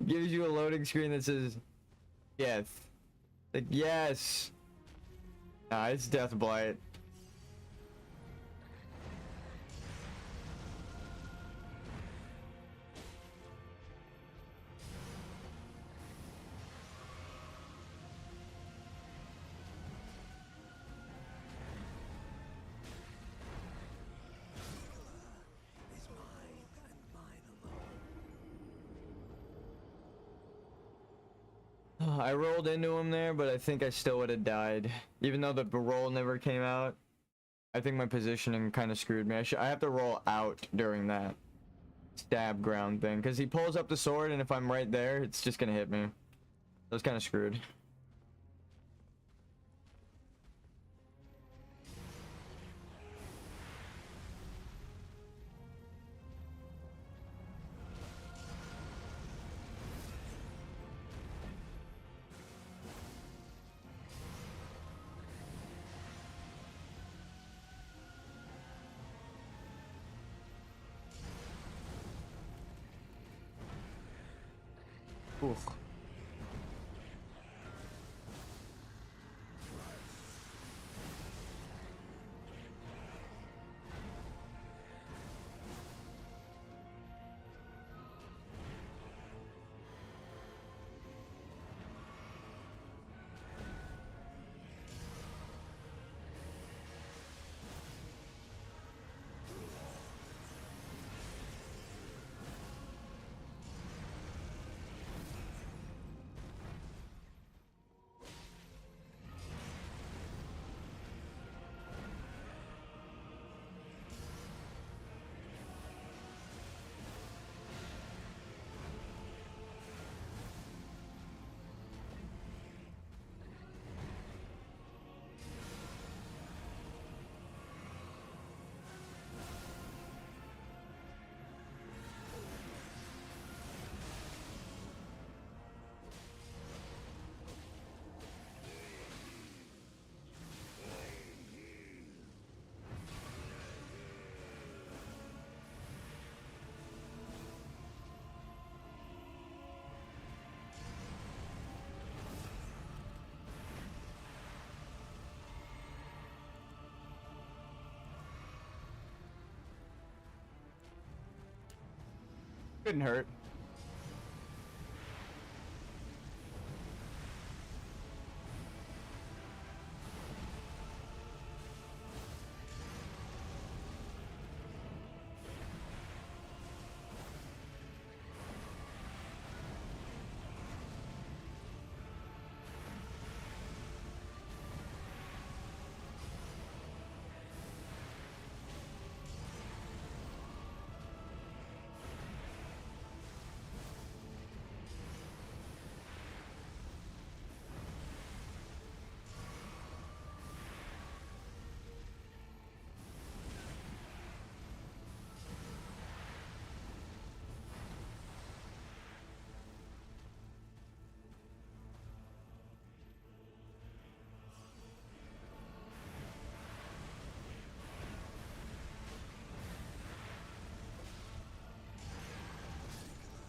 Gives you a loading screen that says death. Like, yes. Nah, it's death blight. I rolled into him there, but I think I still would have died. Even though the roll never came out, I think my positioning kind of screwed me. I have to roll out during that stab ground thing, because he pulls up the sword, and if I'm right there, it's just gonna hit me. So it's kind of screwed. Oof. Couldn't hurt.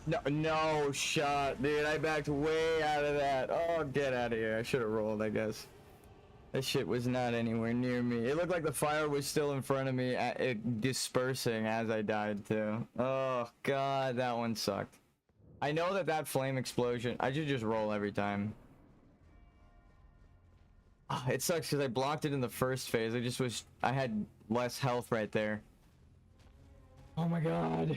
No, no shot, dude. I backed way out of that. Oh, get out of here. I should have rolled, I guess. That shit was not anywhere near me. It looked like the fire was still in front of me, it dispersing as I died, too. Oh, God, that one sucked. I know that flame explosion, I should just roll every time. Oh, it sucks because I blocked it in the first phase. I had less health right there. Oh my God.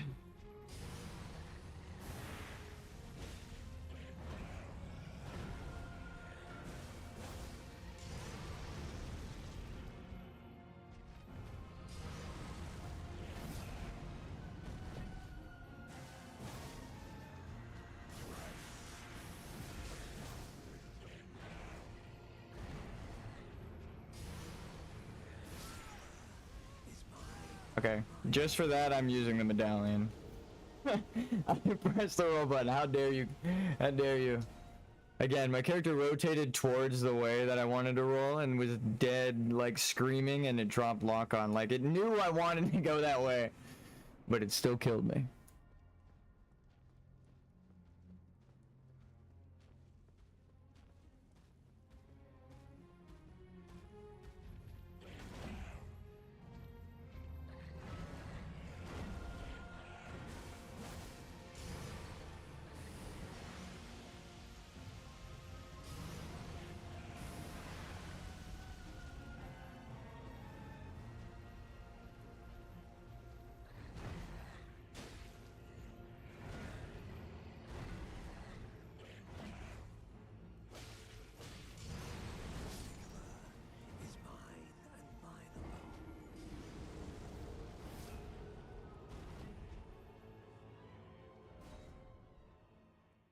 Okay, just for that, I'm using the medallion. I pressed the roll button. How dare you? How dare you? Again, my character rotated towards the way that I wanted to roll and was dead, like screaming, and it dropped lock on. Like it knew I wanted to go that way, but it still killed me.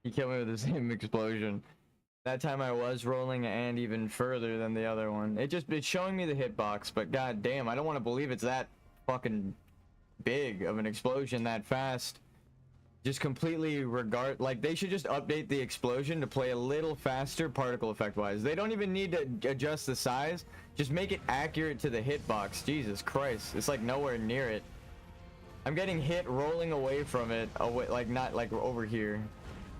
He killed me with the same explosion. That time I was rolling and even further than the other one. It's showing me the hitbox, but god damn, I don't want to believe it's that fucking big of an explosion that fast. Just completely like they should just update the explosion to play a little faster particle effect wise. They don't even need to adjust the size. Just make it accurate to the hitbox. Jesus Christ, it's like nowhere near it. I'm getting hit rolling away from it, like not like over here.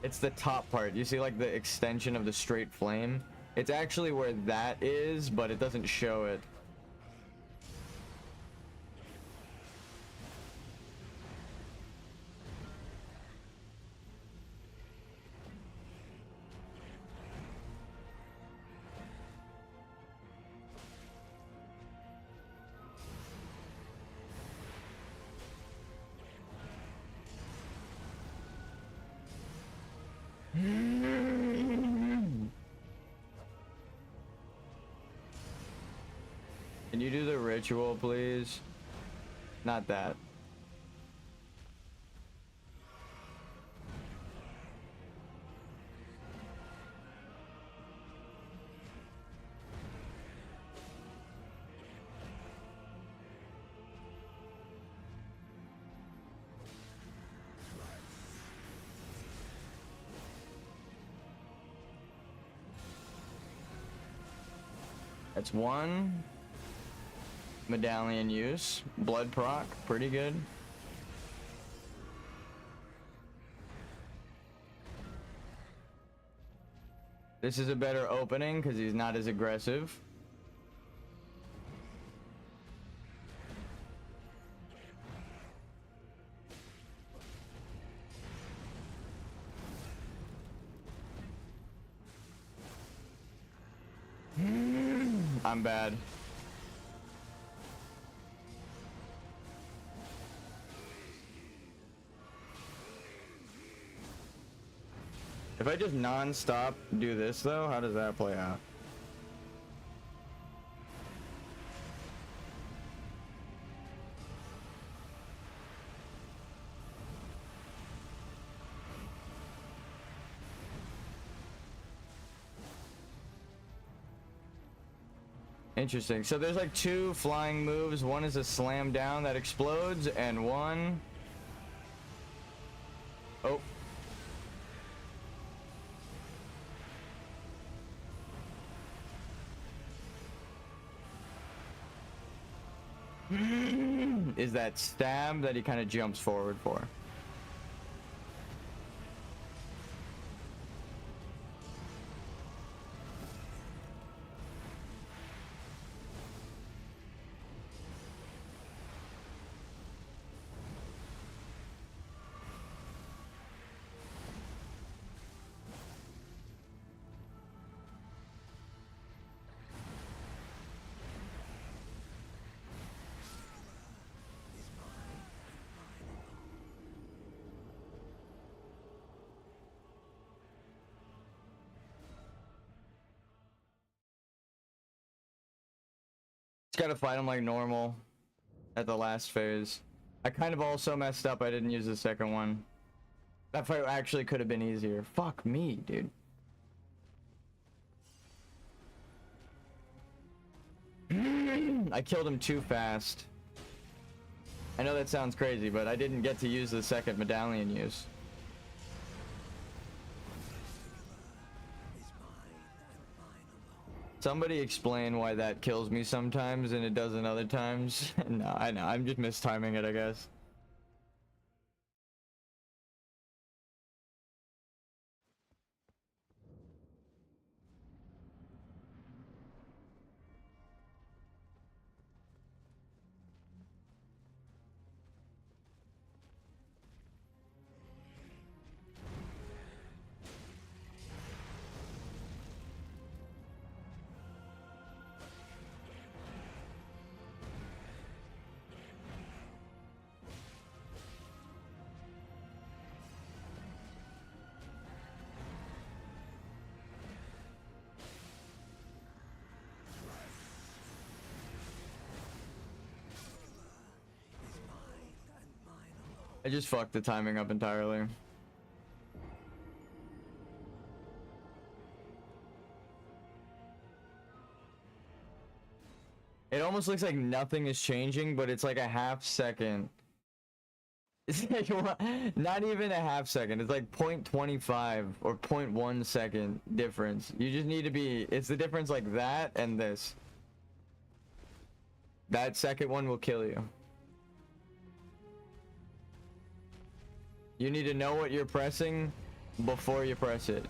It's the top part. You see like the extension of the straight flame? It's actually where that is, but it doesn't show it. Can you do the ritual, please? Not that. That's one medallion use. Blood proc, pretty good. This is a better opening because he's not as aggressive. I'm bad. If I just non-stop do this though, how does that play out? Interesting. So there's like two flying moves. One is a slam down that explodes, and one... Oh. Is that stab that he kind of jumps forward for. Just gotta fight him like normal at the last phase. I kind of also messed up. I didn't use the second one. That fight actually could have been easier. Fuck me, dude. I killed him too fast. I know that sounds crazy, but I didn't get to use the second medallion use. Somebody explain why that kills me sometimes and it doesn't other times. No, I know. I'm just mistiming it, I guess. I just fucked the timing up entirely. It almost looks like nothing is changing, but it's like a half second. It's like not even a half second. It's like 0.25 or 0.1 second difference. You just need to be, it's the difference like that and this. That second one will kill you. You need to know what you're pressing before you press it.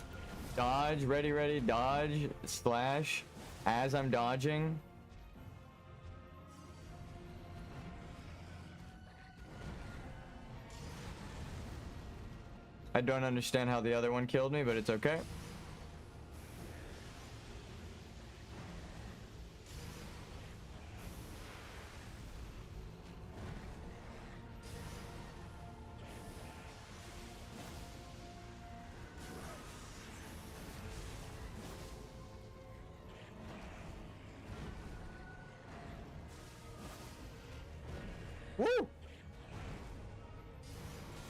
Dodge, ready, ready, dodge, slash, as I'm dodging. I don't understand how the other one killed me, but it's okay. Woo!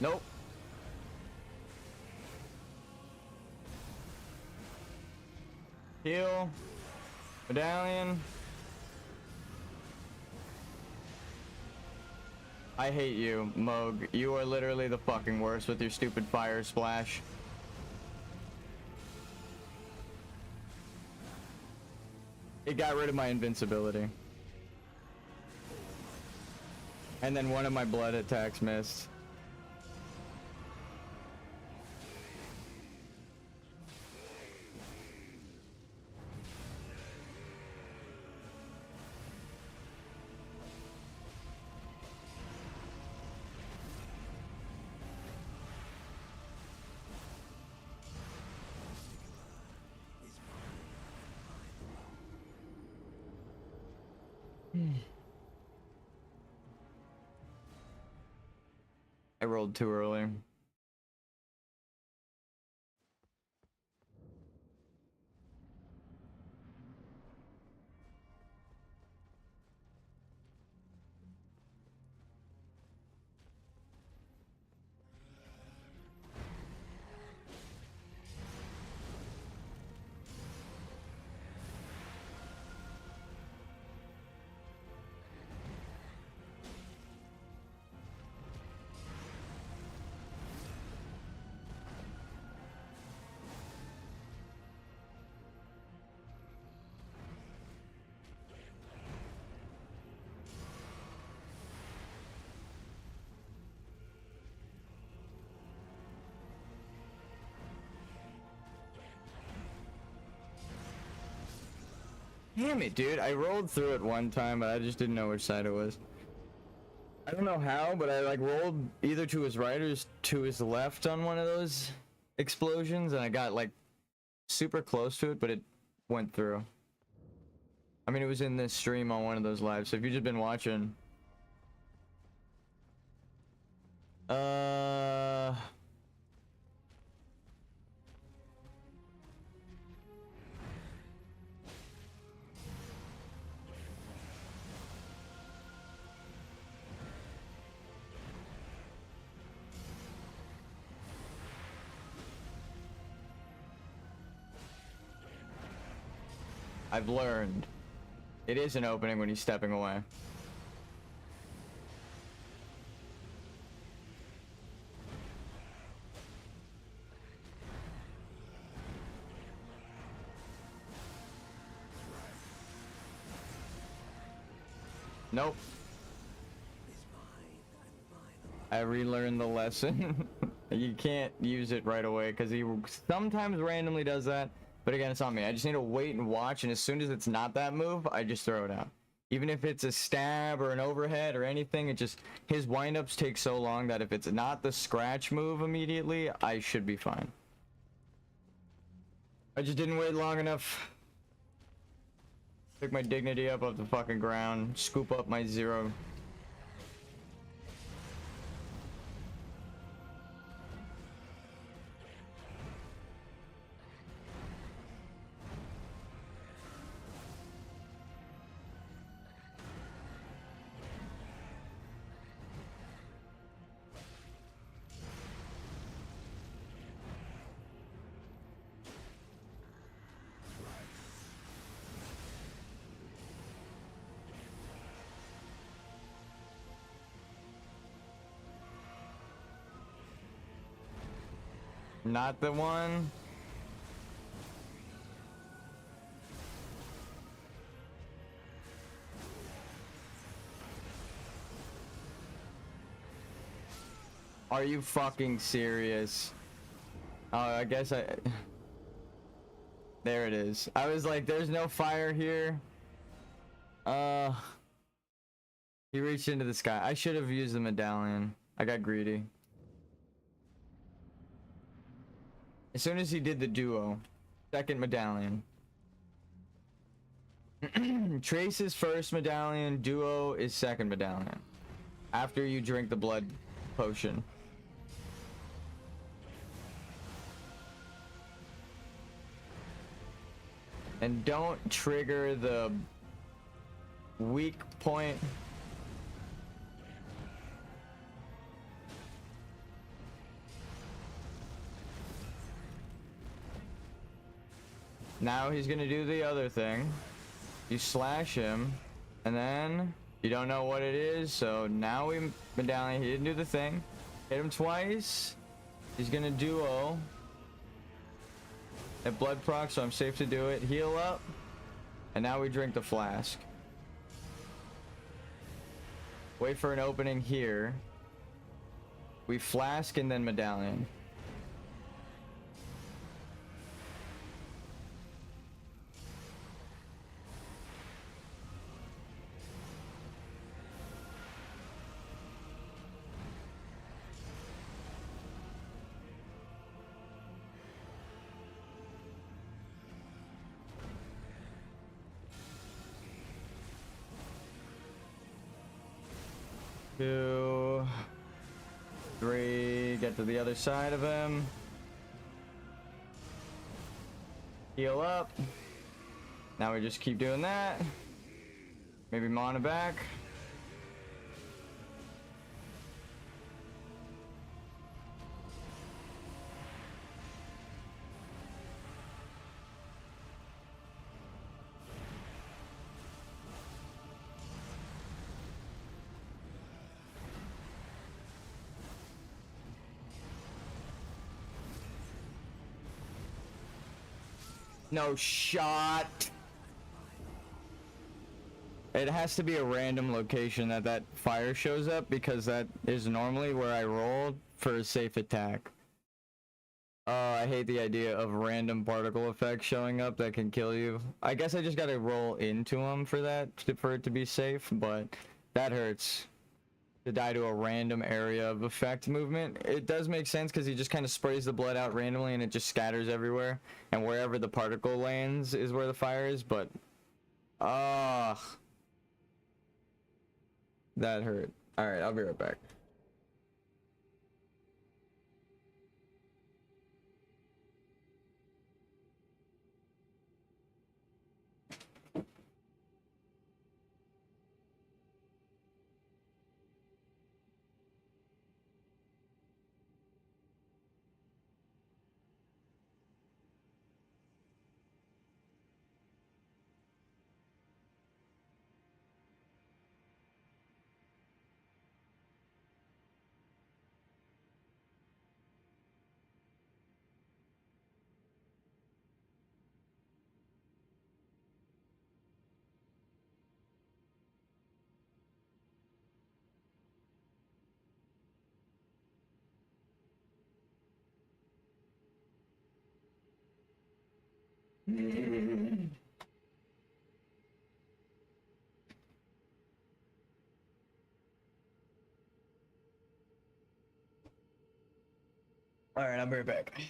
Nope. Heal. Medallion. I hate you, Moog. You are literally the fucking worst with your stupid fire splash. It got rid of my invincibility. And then one of my blood attacks missed. I rolled too early. Damn it, dude. I rolled through it one time, but I just didn't know which side it was. I don't know how, but I like rolled either to his right or to his left on one of those explosions, and I got like super close to it, but it went through. I mean, it was in this stream on one of those lives, so if you've just been watching... I've learned. It is an opening when he's stepping away. Nope. I relearned the lesson. You can't use it right away because he sometimes randomly does that. But again, it's on me. I just need to wait and watch, and as soon as it's not that move, I just throw it out. Even if it's a stab or an overhead or anything, it just, his windups take so long that if it's not the scratch move immediately, I should be fine. I just didn't wait long enough. Pick my dignity up off the fucking ground, scoop up my 0. Not the one. Are you fucking serious? Oh, I guess I... There it is. I was like, there's no fire here. He reached into the sky. I should have used the medallion. I got greedy. As soon as he did the duo, second medallion. Trace is first medallion, duo is second medallion. After you drink the blood potion. And don't trigger the weak point. Now he's gonna do the other thing. You slash him, and then you don't know what it is, so now we medallion. He didn't do the thing. Hit him twice. He's gonna duo. At blood proc, so I'm safe to do it. Heal up, and now we drink the flask. Wait for an opening here. We flask and then medallion. Two, three, get to the other side of him. Heal up. Now we just keep doing that. Maybe mana back. No shot. It has to be a random location that fire shows up, because that is normally where I roll for a safe attack. I hate the idea of random particle effects showing up that can kill you. I guess I just gotta roll into them for that, for it to be safe, but that hurts. To die to a random area of effect movement. It does make sense because he just kind of sprays the blood out randomly and it just scatters everywhere, and wherever the particle lands is where the fire is, but that hurt. All right, I'll be right back. All right, I'll be right back.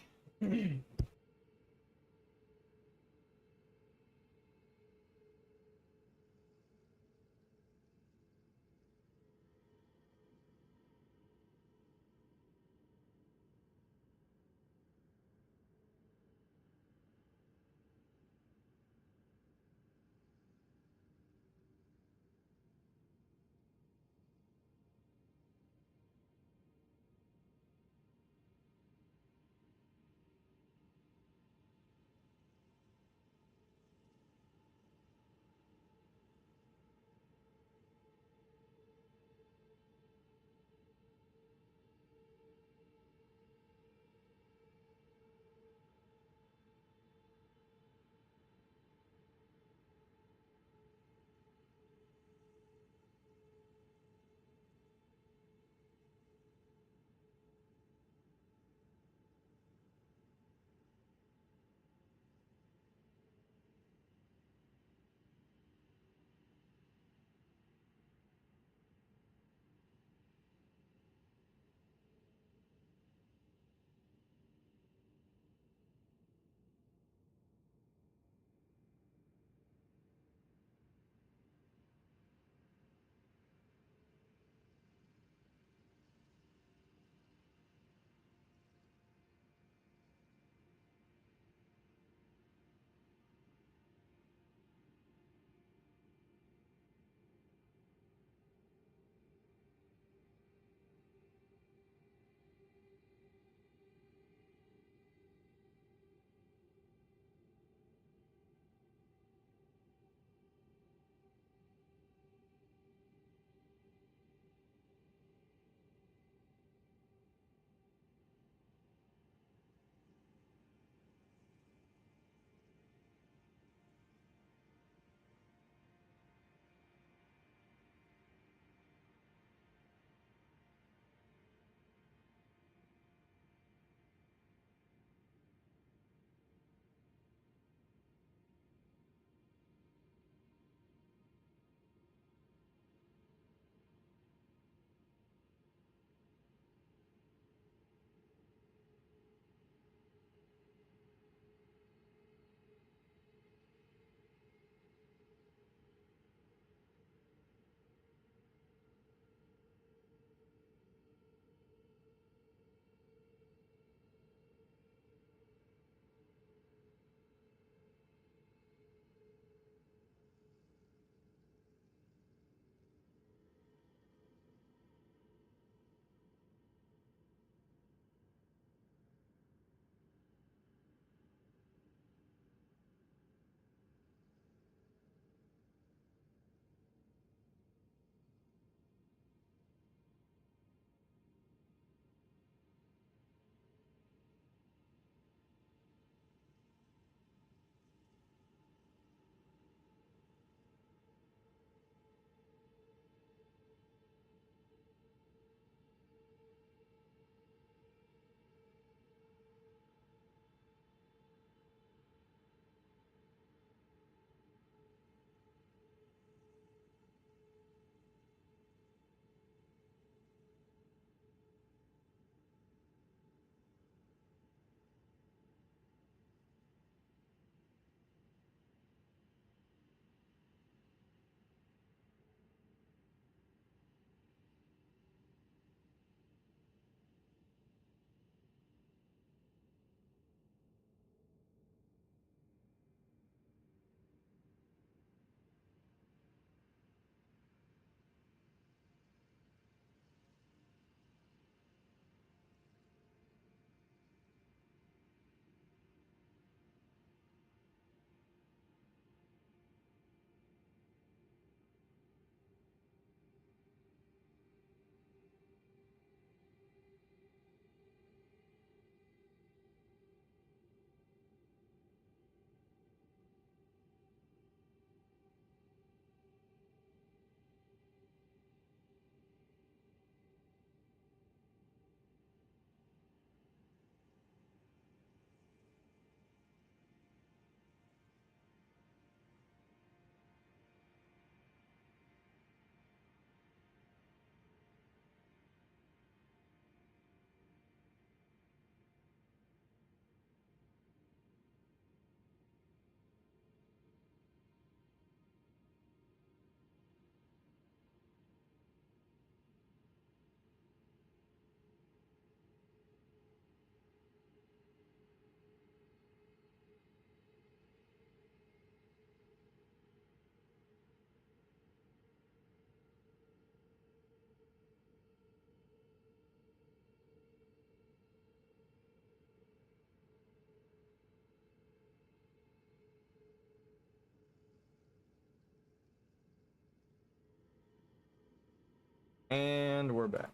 And we're back.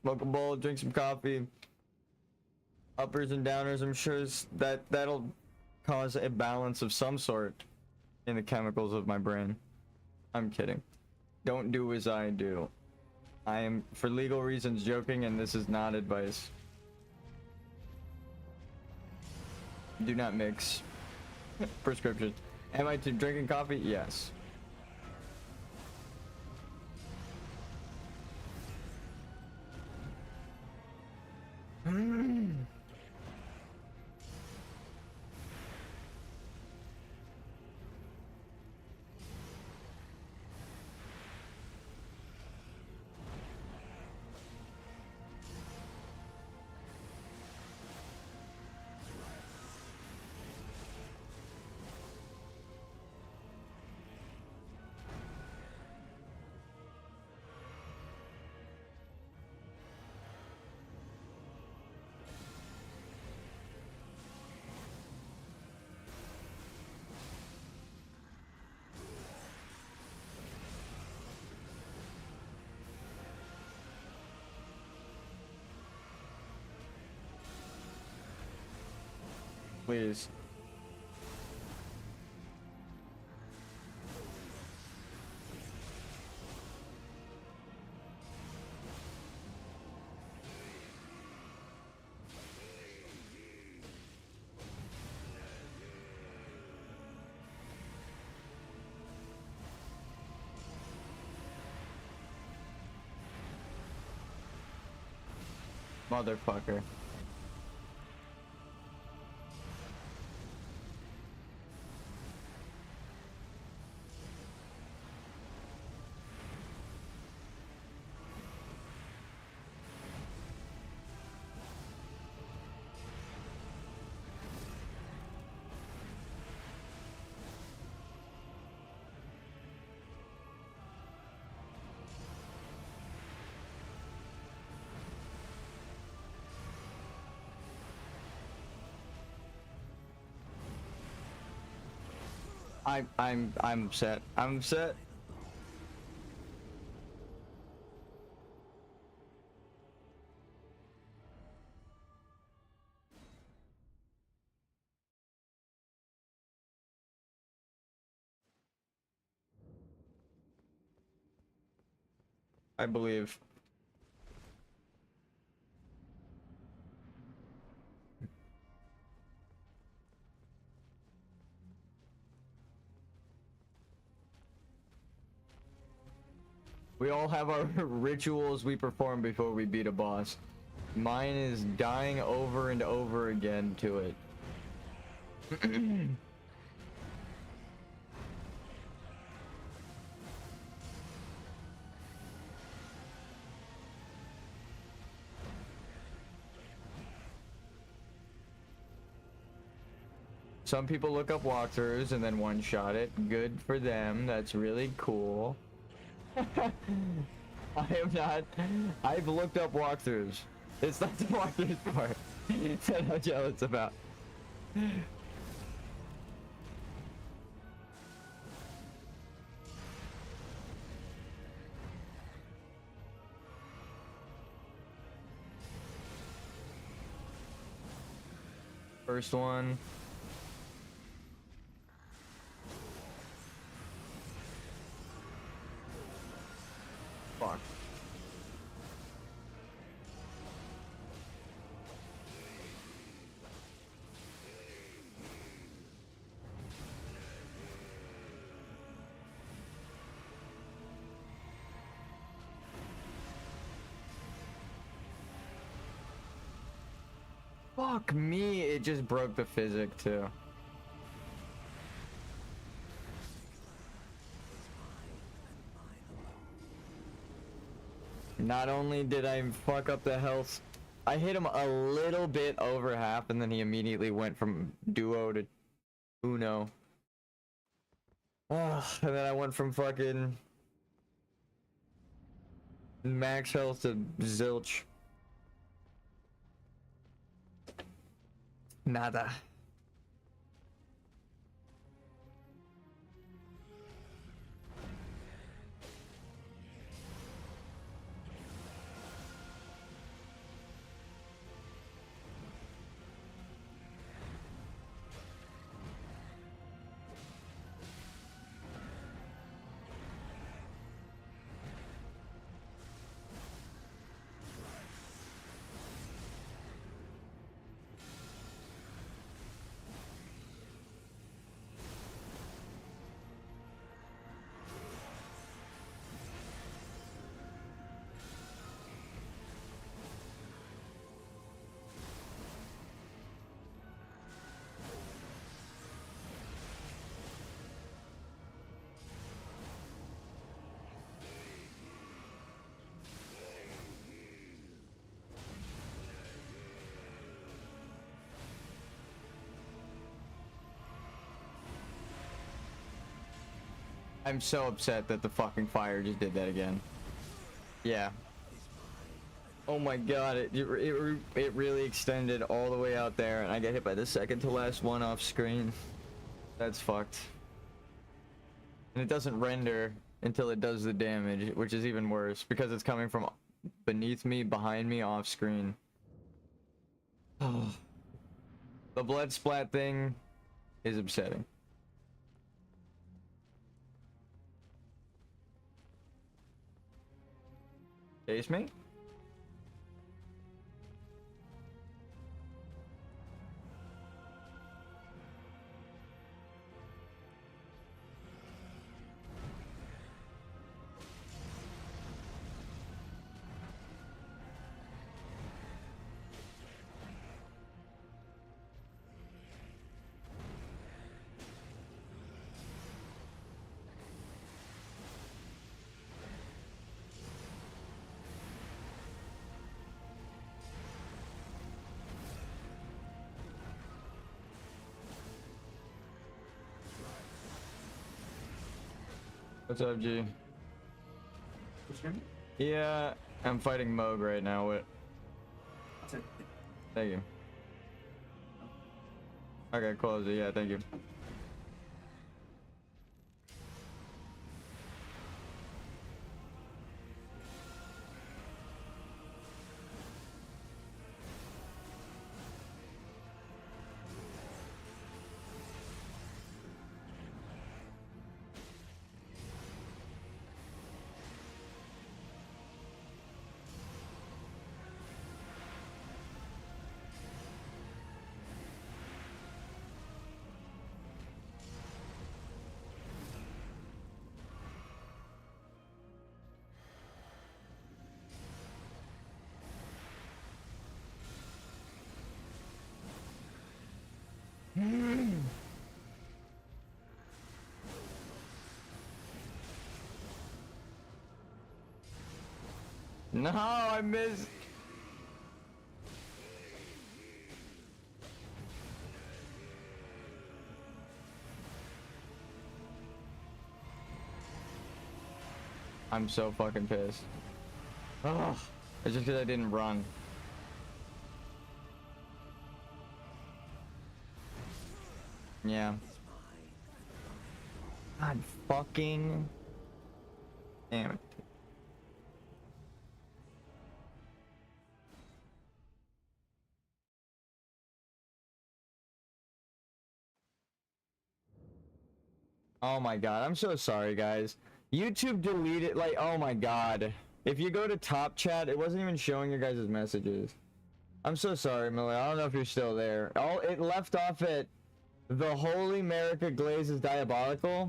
Smoke a bowl, drink some coffee. Uppers and downers, I'm sure that'll cause a balance of some sort in the chemicals of my brain. I'm kidding. Don't do as I do. I am, for legal reasons, joking, and this is not advice. Do not mix prescriptions. Am I drinking coffee? Yes. Please. Motherfucker. I'm upset. I'm upset. I believe. We all have our rituals we perform before we beat a boss. Mine is dying over and over again to it. Some people look up walkthroughs and then one-shot it. Good for them. That's really cool. I am not. I've looked up walkthroughs. It's not the walkthroughs part that I'm jealous about. First one. Fuck. Fuck me, it just broke the physic too. Not only did I fuck up the health, I hit him a little bit over half and then he immediately went from duo to uno. And then I went from fucking max health to zilch. Nada. I'm so upset that the fucking fire just did that again. Yeah. Oh my god, it really extended all the way out there, and I get hit by the second to last one off screen. That's fucked. And it doesn't render until it does the damage, which is even worse because it's coming from beneath me, behind me, off screen. The blood splat thing is upsetting. Chase me? What's up, G? Yeah, I'm fighting Moog right now. What? Thank you. Okay, close it. Yeah, thank you. No, I missed. I'm so fucking pissed. Ugh. It's just because I didn't run. Yeah. God fucking damn it. Oh my god, I'm so sorry, guys. YouTube deleted, like, oh my god. If you go to top chat, it wasn't even showing your guys' messages. I'm so sorry, Millie. I don't know if you're still there. Oh, it left off at the Holy America Glaze is diabolical,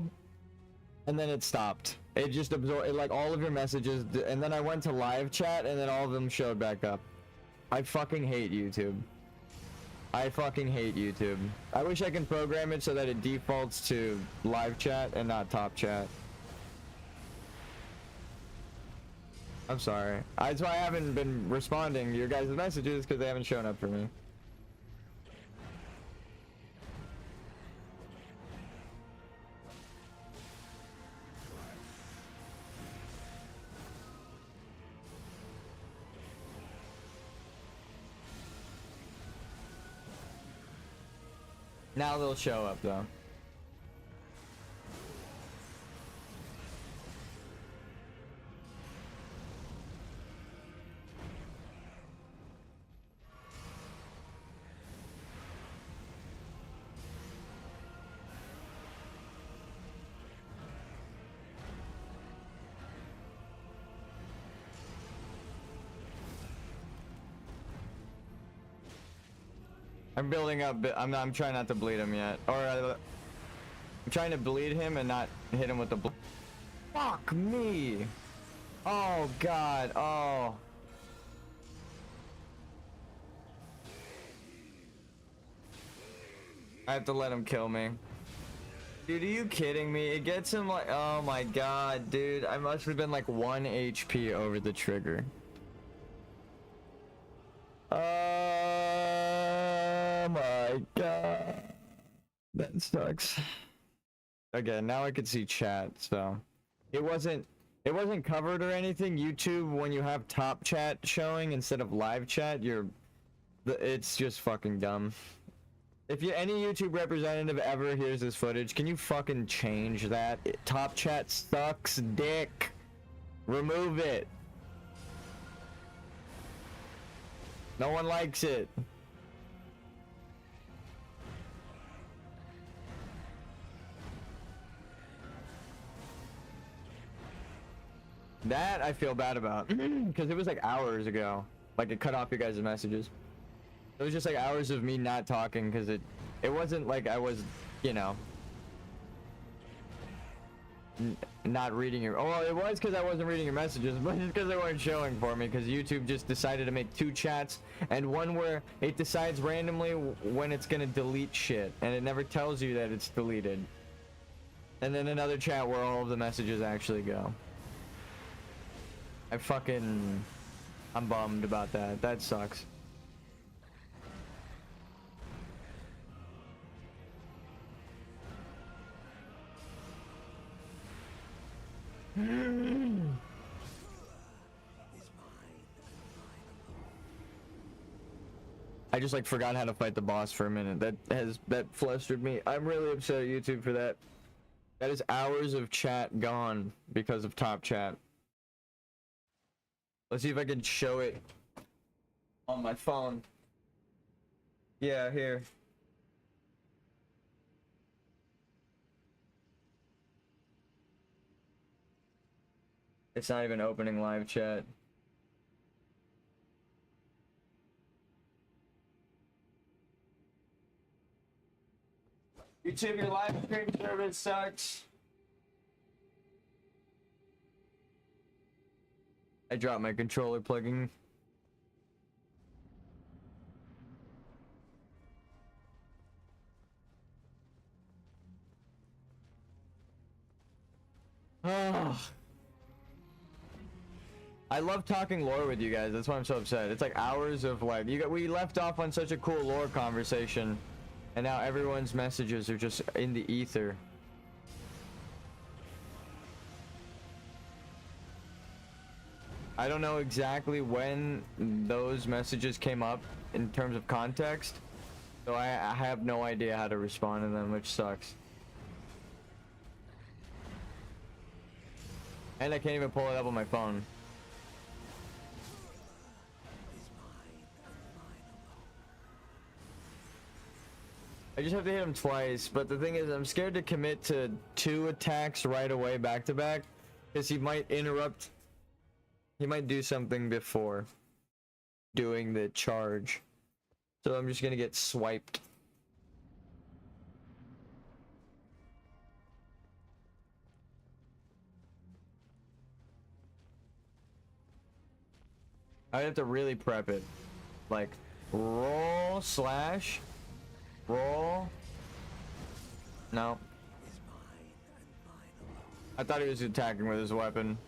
and then it stopped. It just absorbed, like, all of your messages, and then I went to live chat, and then all of them showed back up. I fucking hate YouTube. I fucking hate YouTube. I wish I could program it so that it defaults to live chat and not top chat. I'm sorry. That's why I haven't been responding to your guys' messages, because they haven't shown up for me. Now they'll show up, though. I'm building up. I'm trying not to bleed him yet, or I'm trying to bleed him and not hit him with the. Fuck me! Oh god! Oh. I have to let him kill me. Dude, are you kidding me? It gets him like, oh my god, dude. I must have been like 1 HP over the trigger. Oh my god. That sucks. Again, now I could see chat, so it wasn't covered or anything. YouTube, when you have top chat showing instead of live chat, it's just fucking dumb. If any YouTube representative ever hears this footage, can you fucking change that? Top chat sucks dick. Remove it. No one likes it. That I feel bad about because it was like hours ago. Like it cut off your guys' messages. It was just like hours of me not talking because it wasn't like I was, you know, not reading your. Oh, it was because I wasn't reading your messages, but it's because they weren't showing for me because YouTube just decided to make 2 chats and one where it decides randomly when it's gonna delete shit and it never tells you that it's deleted. And then another chat where all of the messages actually go. I'm bummed about that. That sucks. I just like forgot how to fight the boss for a minute. That flustered me. I'm really upset at YouTube for that. That is hours of chat gone because of top chat. Let's see if I can show it on my phone. Yeah, here. It's not even opening live chat. YouTube, your live stream service sucks. I dropped my controller plugging. Oh. I love talking lore with you guys. That's why I'm so upset. It's like hours of like we left off on such a cool lore conversation, and now everyone's messages are just in the ether. I don't know exactly when those messages came up in terms of context, so I have no idea how to respond to them, which sucks. And I can't even pull it up on my phone. I just have to hit him twice, but the thing is, I'm scared to commit to 2 attacks right away back to back, because he might interrupt. He might do something before doing the charge. So I'm just gonna get swiped. I have to really prep it. Like, roll slash. Roll. No. I thought he was attacking with his weapon.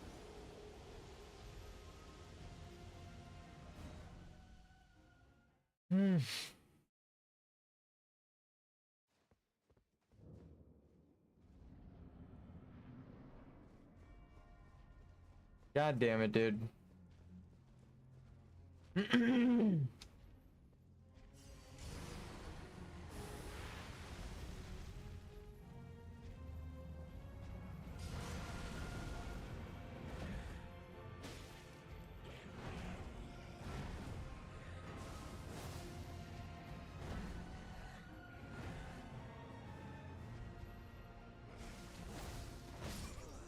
God damn it, dude.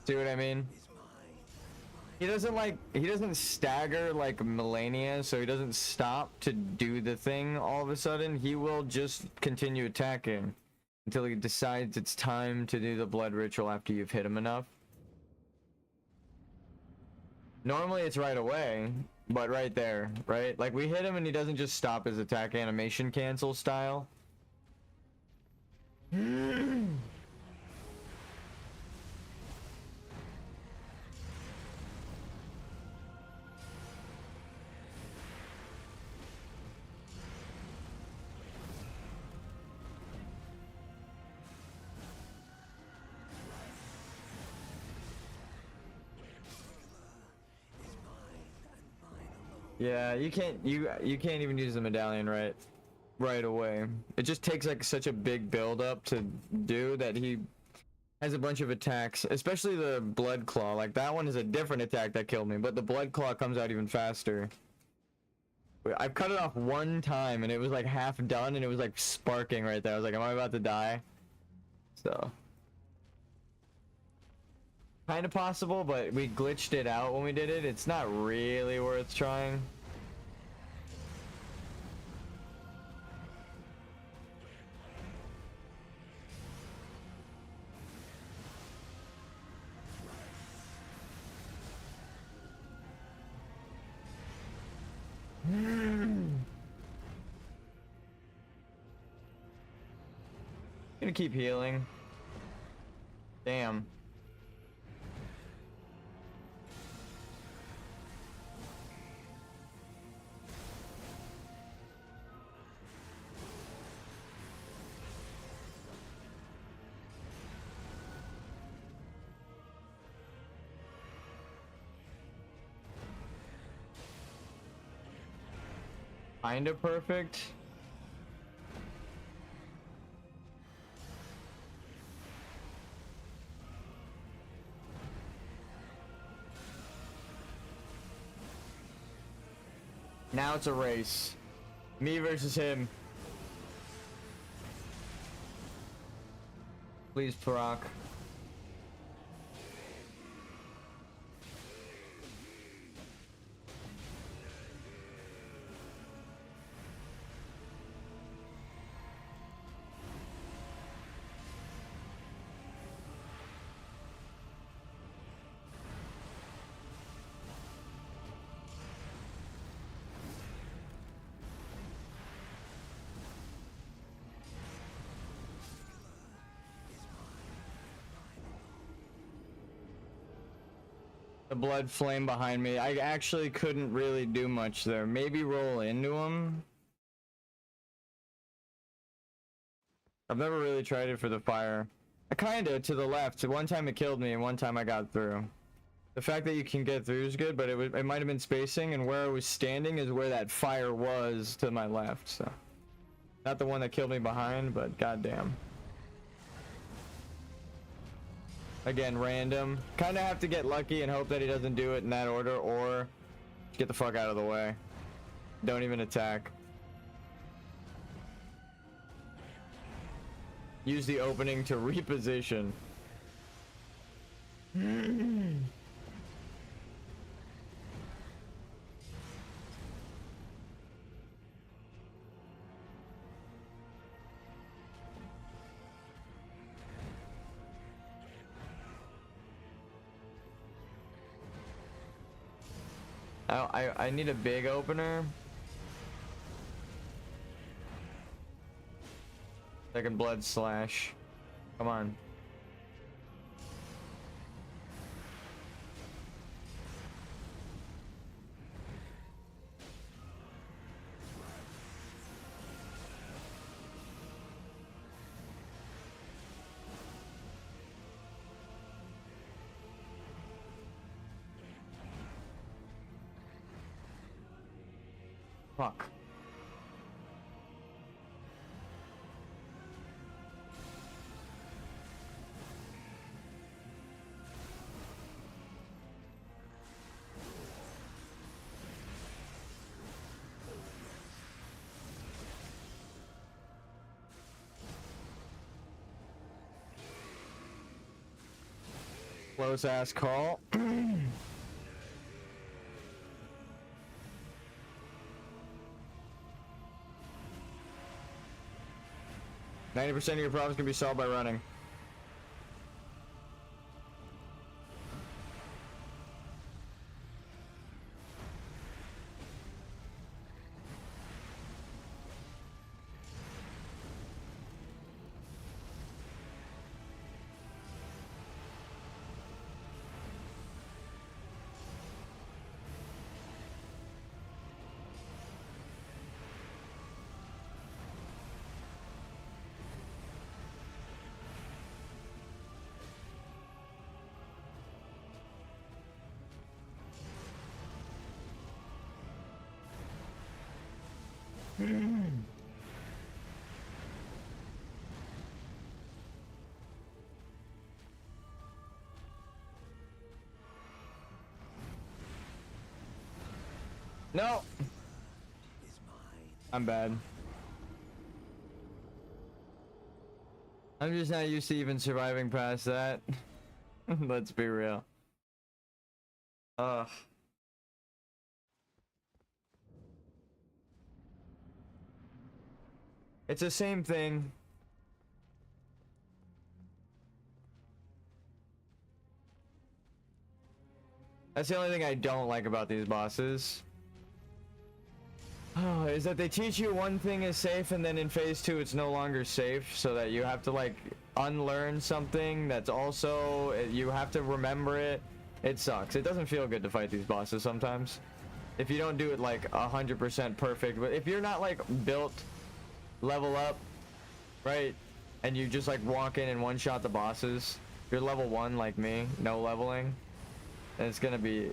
See what I mean? He doesn't stagger like Melania, so he doesn't stop to do the thing all of a sudden. He will just continue attacking until he decides it's time to do the blood ritual after you've hit him enough. Normally it's right away, but right there, right? Like we hit him and he doesn't just stop his attack animation cancel style. Yeah, you can't even use the medallion right away. It just takes like such a big build up to do that. He has a bunch of attacks, especially the blood claw. Like that one is a different attack that killed me, but the blood claw comes out even faster. I've cut it off one time and it was like half done and it was like sparking right there. I was like, am I about to die? So kind of possible, but we glitched it out when we did it. It's not really worth trying. Gonna keep healing. Damn. Kinda perfect. Now it's a race. Me versus him. Please, Proc. The blood flame behind me. I actually couldn't really do much there. Maybe roll into him. I've never really tried it for the fire. I kinda to the left. One time it killed me and one time I got through. The fact that you can get through is good, but it might have been spacing, and where I was standing is where that fire was to my left, so. Not the one that killed me behind, but goddamn. Again, random. Kinda have to get lucky and hope that he doesn't do it in that order, or get the fuck out of the way. Don't even attack. Use the opening to reposition. I need a big opener. Second blood slash. Come on. Fuck. Close ass call. 90% of your problems can be solved by running. No. I'm bad. I'm just not used to even surviving past that. Let's be real. Ugh. It's the same thing. That's the only thing I don't like about these bosses. Oh, is that they teach you one thing is safe and then in phase 2 it's no longer safe, so that you have to like unlearn something that's also, you have to remember it. It sucks. It doesn't feel good to fight these bosses sometimes. If you don't do it like 100% perfect, but if you're not like built level up, right, and you just like walk in and one shot the bosses, you're level 1 like me, no leveling, and it's gonna be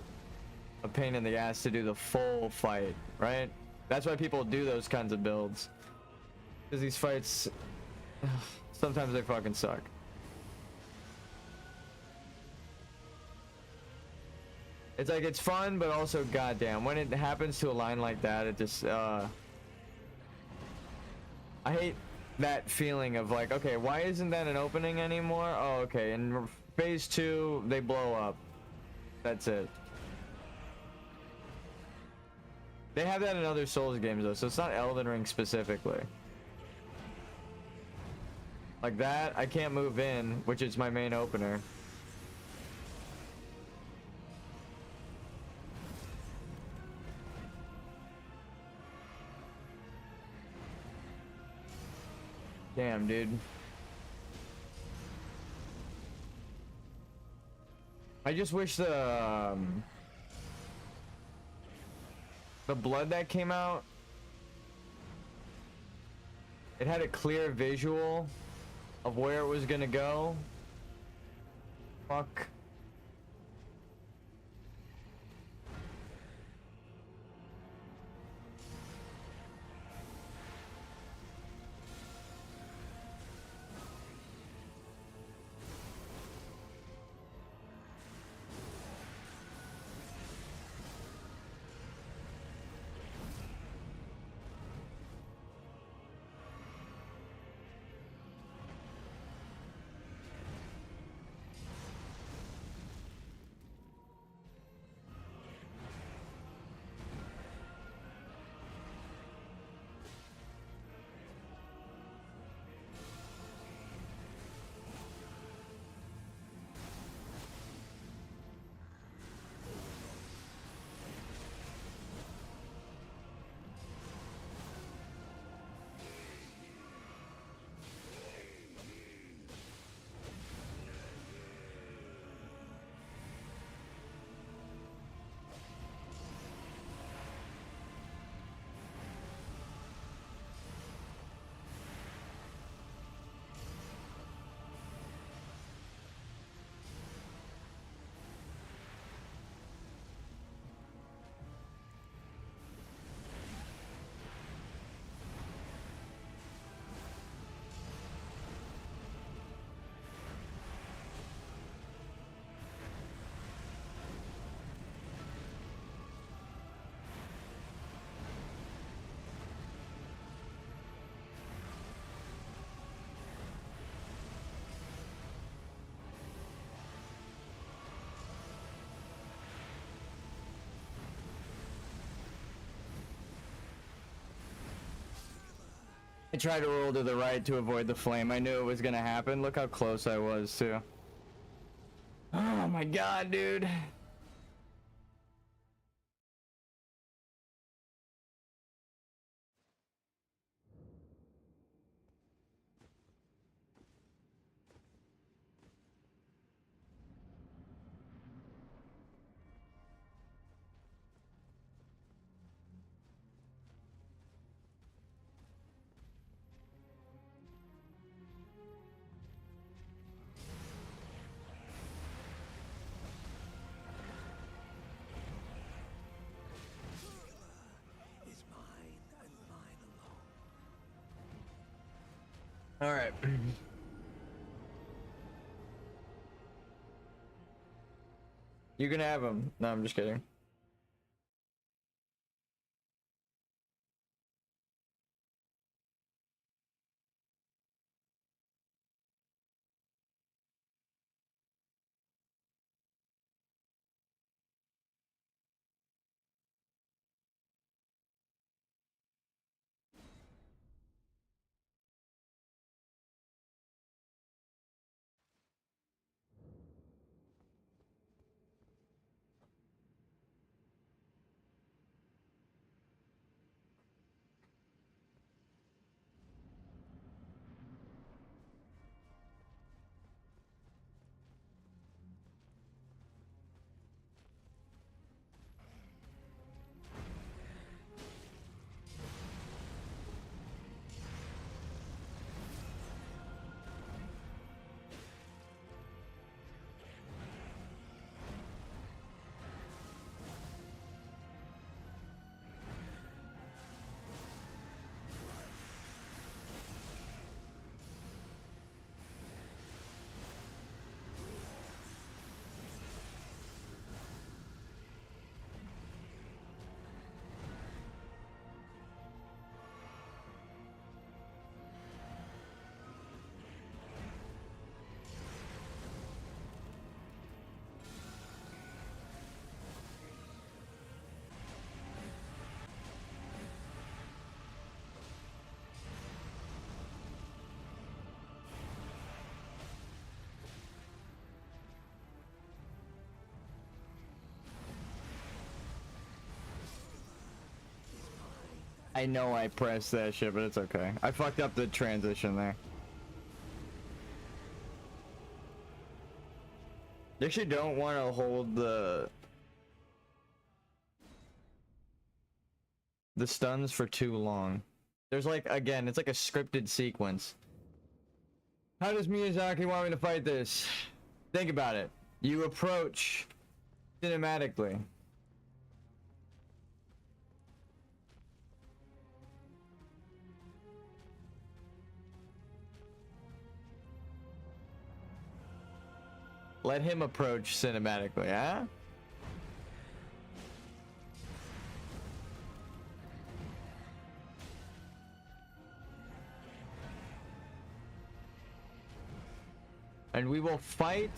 a pain in the ass to do the full fight, right? That's why people do those kinds of builds, because these fights sometimes they fucking suck. It's like it's fun, but also goddamn when it happens to a line like that, it just I hate that feeling of like, okay, why isn't that an opening anymore? Oh, okay, in phase 2 they blow up. That's it. They have that in other Souls games though, so it's not Elden Ring specifically. Like that, I can't move in, which is my main opener. Damn, dude. I just wish the blood that came out, it had a clear visual of where it was gonna go. Fuck. I tried to roll to the right to avoid the flame. I knew it was gonna happen. Look how close I was too. Oh my god, dude. All right. You can have him. No, I'm just kidding. I know I pressed that shit, but it's okay. I fucked up the transition there. You actually don't want to hold the stuns for too long. There's like, again, it's like a scripted sequence. How does Miyazaki want me to fight this? Think about it. You approach cinematically. Let him approach cinematically, huh? And we will fight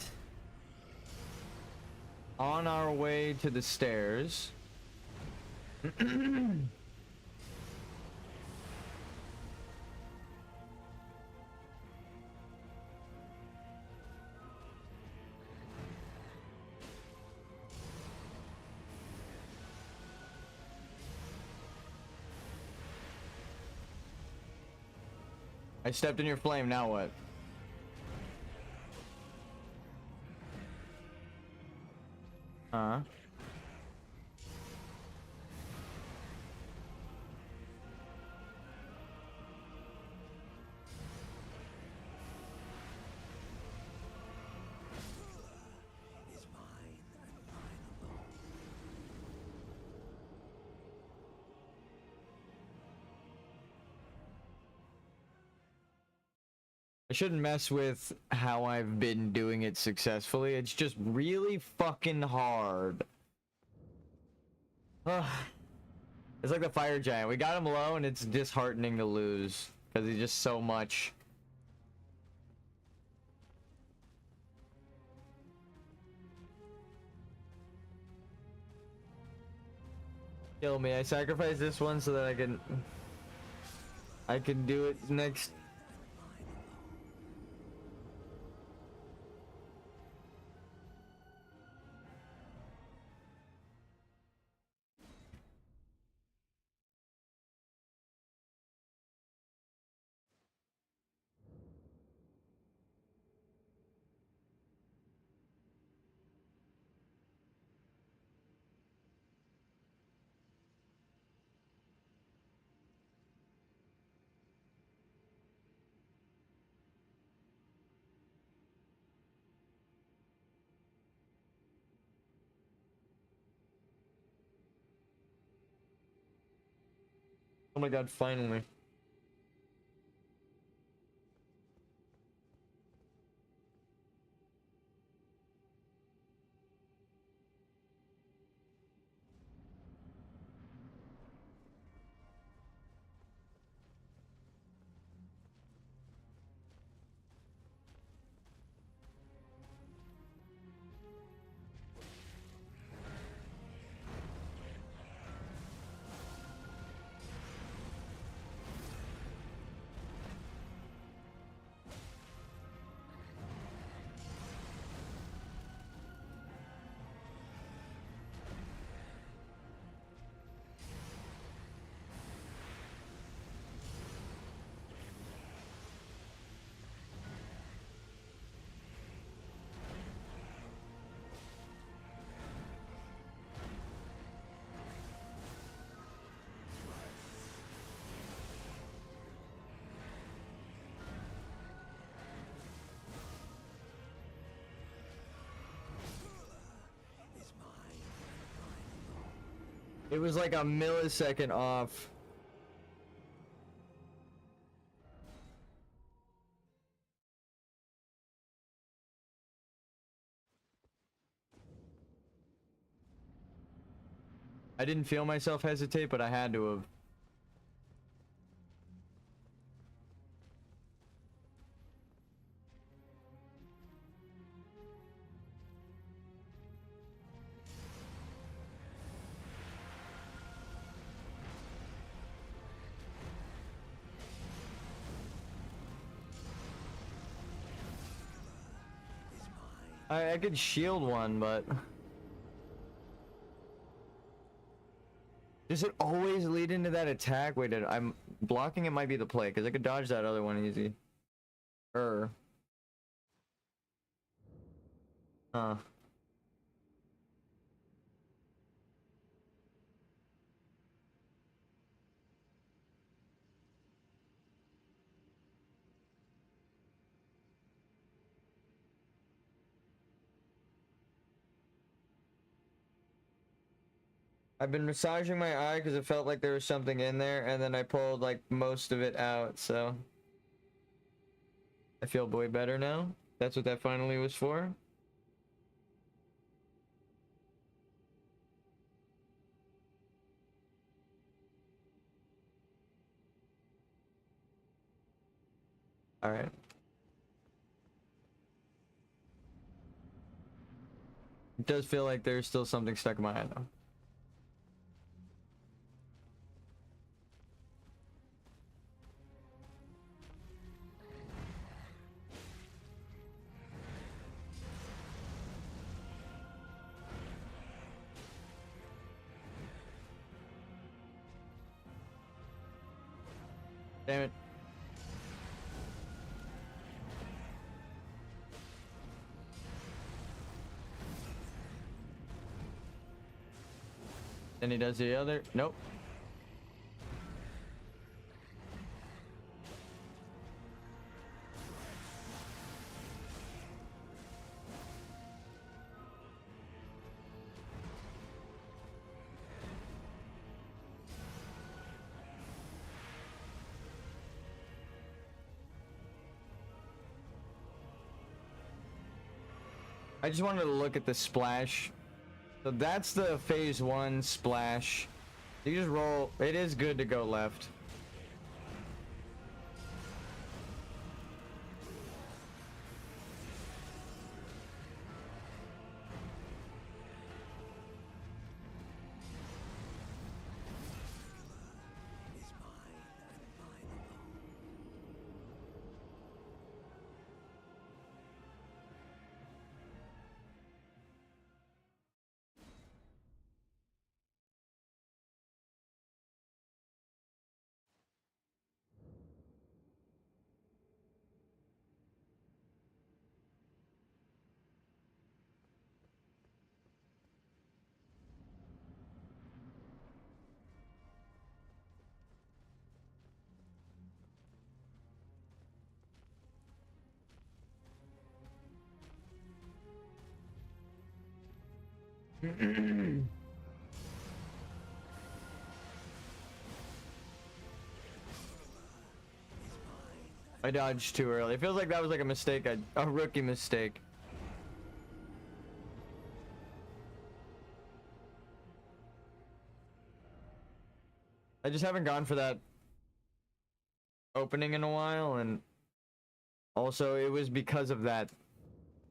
on our way to the stairs. I stepped in your flame, now what? Huh? I shouldn't mess with how I've been doing it successfully. It's just really fucking hard. Ugh. It's like the fire giant. We got him low and it's disheartening to lose because he's just so much. Kill me. I sacrificed this one so that I can do it next. Oh my god, finally. It was like a millisecond off. I didn't feel myself hesitate, but I had to have. I could shield one, but does it always lead into that attack? Wait, I'm blocking. It might be the play because I could dodge that other one easy. Huh. I've been massaging my eye because it felt like there was something in there, and then I pulled like most of it out, so I feel way better now. That's what that finally was for. All right. It does feel like there's still something stuck in my eye though. Damn it. Then he does the other. Nope. I just wanted to look at the splash. So that's the phase 1 splash. You just roll. It is good to go left. I dodged too early. It feels like that was like a mistake, a rookie mistake. I just haven't gone for that opening in a while, and also it was because of that.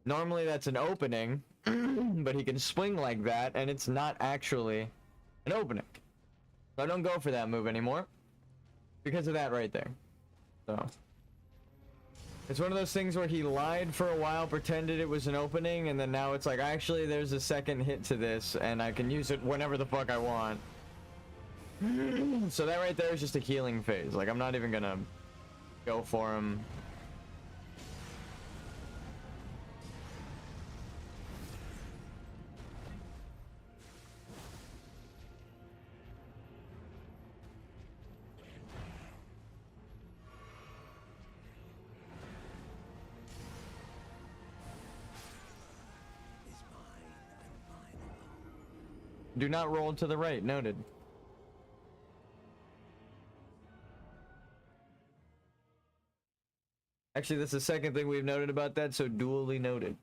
Normally that's an opening, but he can swing like that, and it's not actually an opening. So I don't go for that move anymore because of that right there. So it's one of those things where he lied for a while, pretended it was an opening, and then now it's like, actually, there's a second hit to this, and I can use it whenever the fuck I want. So that right there is just a healing phase. Like, I'm not even gonna go for him. Do not roll to the right. Noted. Actually, that's the second thing we've noted about that, so duly noted.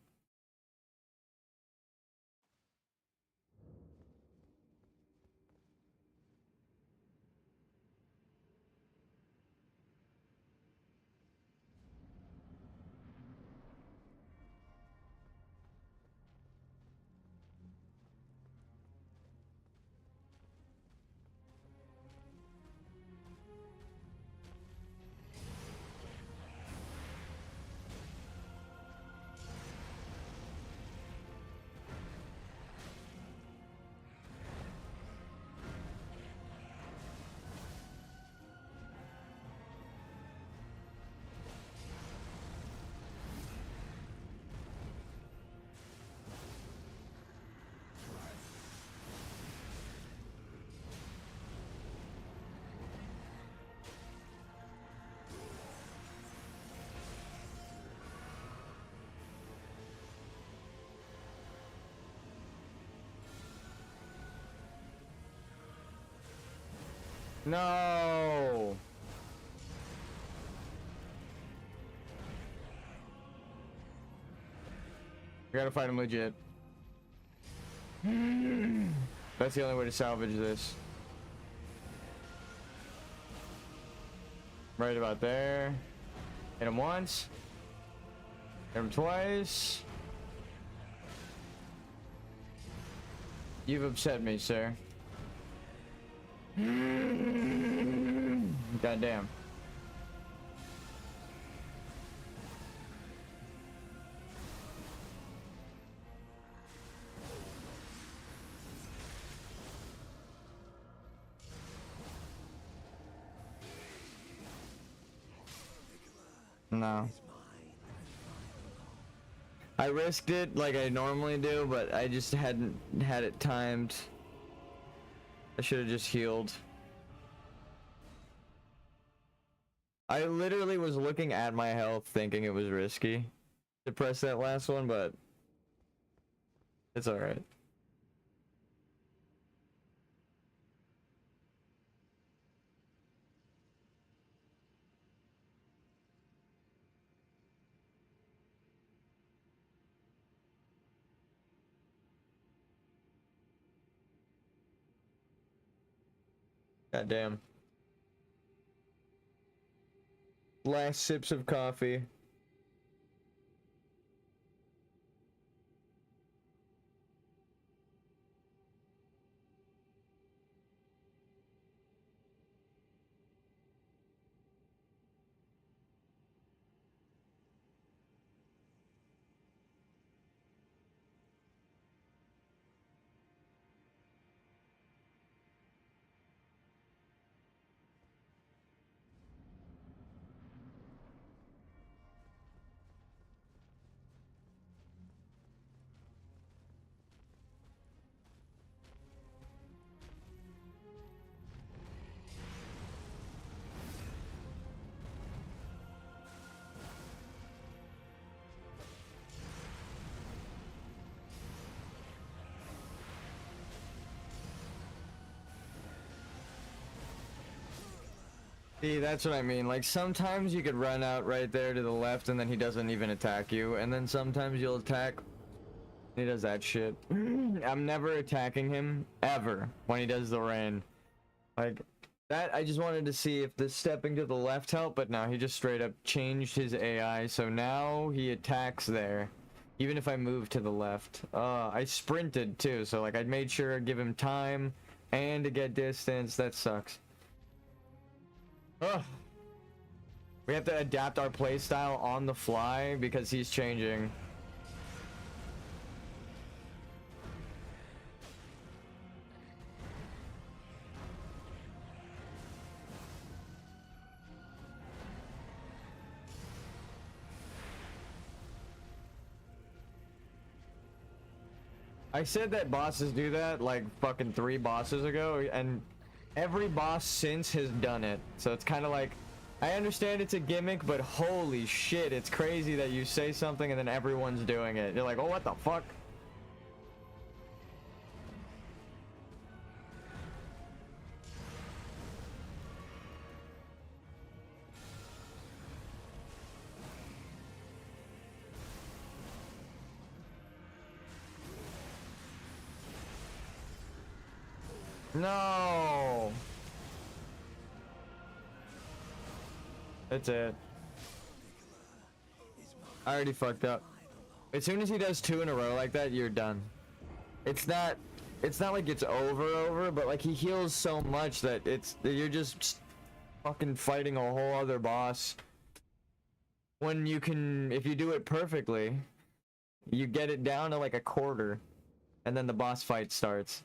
No. We gotta fight him legit. That's the only way to salvage this. Right about there. Hit him once. Hit him twice. You've upset me, sir. Goddamn. No. I risked it like I normally do, but I just hadn't had it timed. I should have just healed. I literally was looking at my health thinking it was risky to press that last one, but it's alright. Goddamn. Last sips of coffee. See, that's what I mean. Like, sometimes you could run out right there to the left and then he doesn't even attack you. And then sometimes you'll attack. He does that shit. I'm never attacking him, ever, when he does the rain. Like, that, I just wanted to see if the stepping to the left helped, but no, he just straight up changed his AI. So now he attacks there, even if I move to the left. I sprinted too, so like I made sure to give him time and to get distance. That sucks. Ugh. We have to adapt our playstyle on the fly because he's changing. I said that bosses do that like fucking 3 bosses ago, and every boss since has done it. So it's kind of like, I understand it's a gimmick, but holy shit, it's crazy that you say something and then everyone's doing it. You're like, oh, what the fuck? No. That's it. I already fucked up. As soon as he does 2 in a row like that, you're done. It's not like it's over, but like he heals so much that you're just fucking fighting a whole other boss. When you can, if you do it perfectly, you get it down to like a quarter, and then the boss fight starts.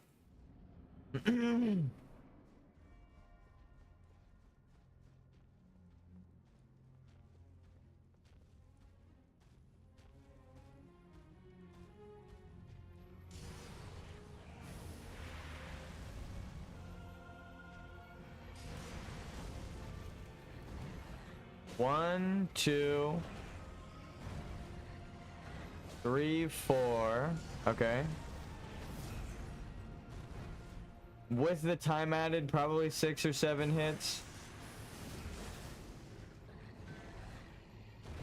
One, 2, 3, 4. Okay. With the time added, probably 6 or 7 hits.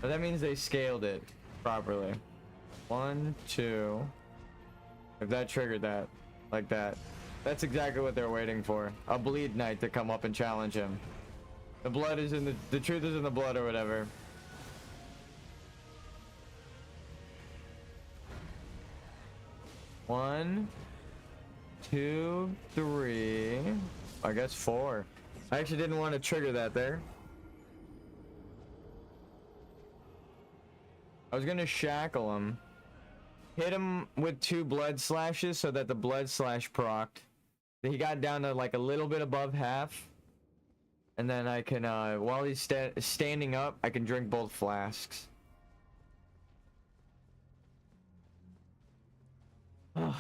But that means they scaled it properly. 1, 2. If that triggered that, like that. That's exactly what they're waiting for. A bleed knight to come up and challenge him. The blood is in the truth is in the blood or whatever. One, 2, 3. I guess 4. I actually didn't want to trigger that there. I was gonna shackle him. Hit him with 2 blood slashes so that the blood slash procced. He got down to like a little bit above half. And then I can, while he's standing up, I can drink both flasks. Ugh.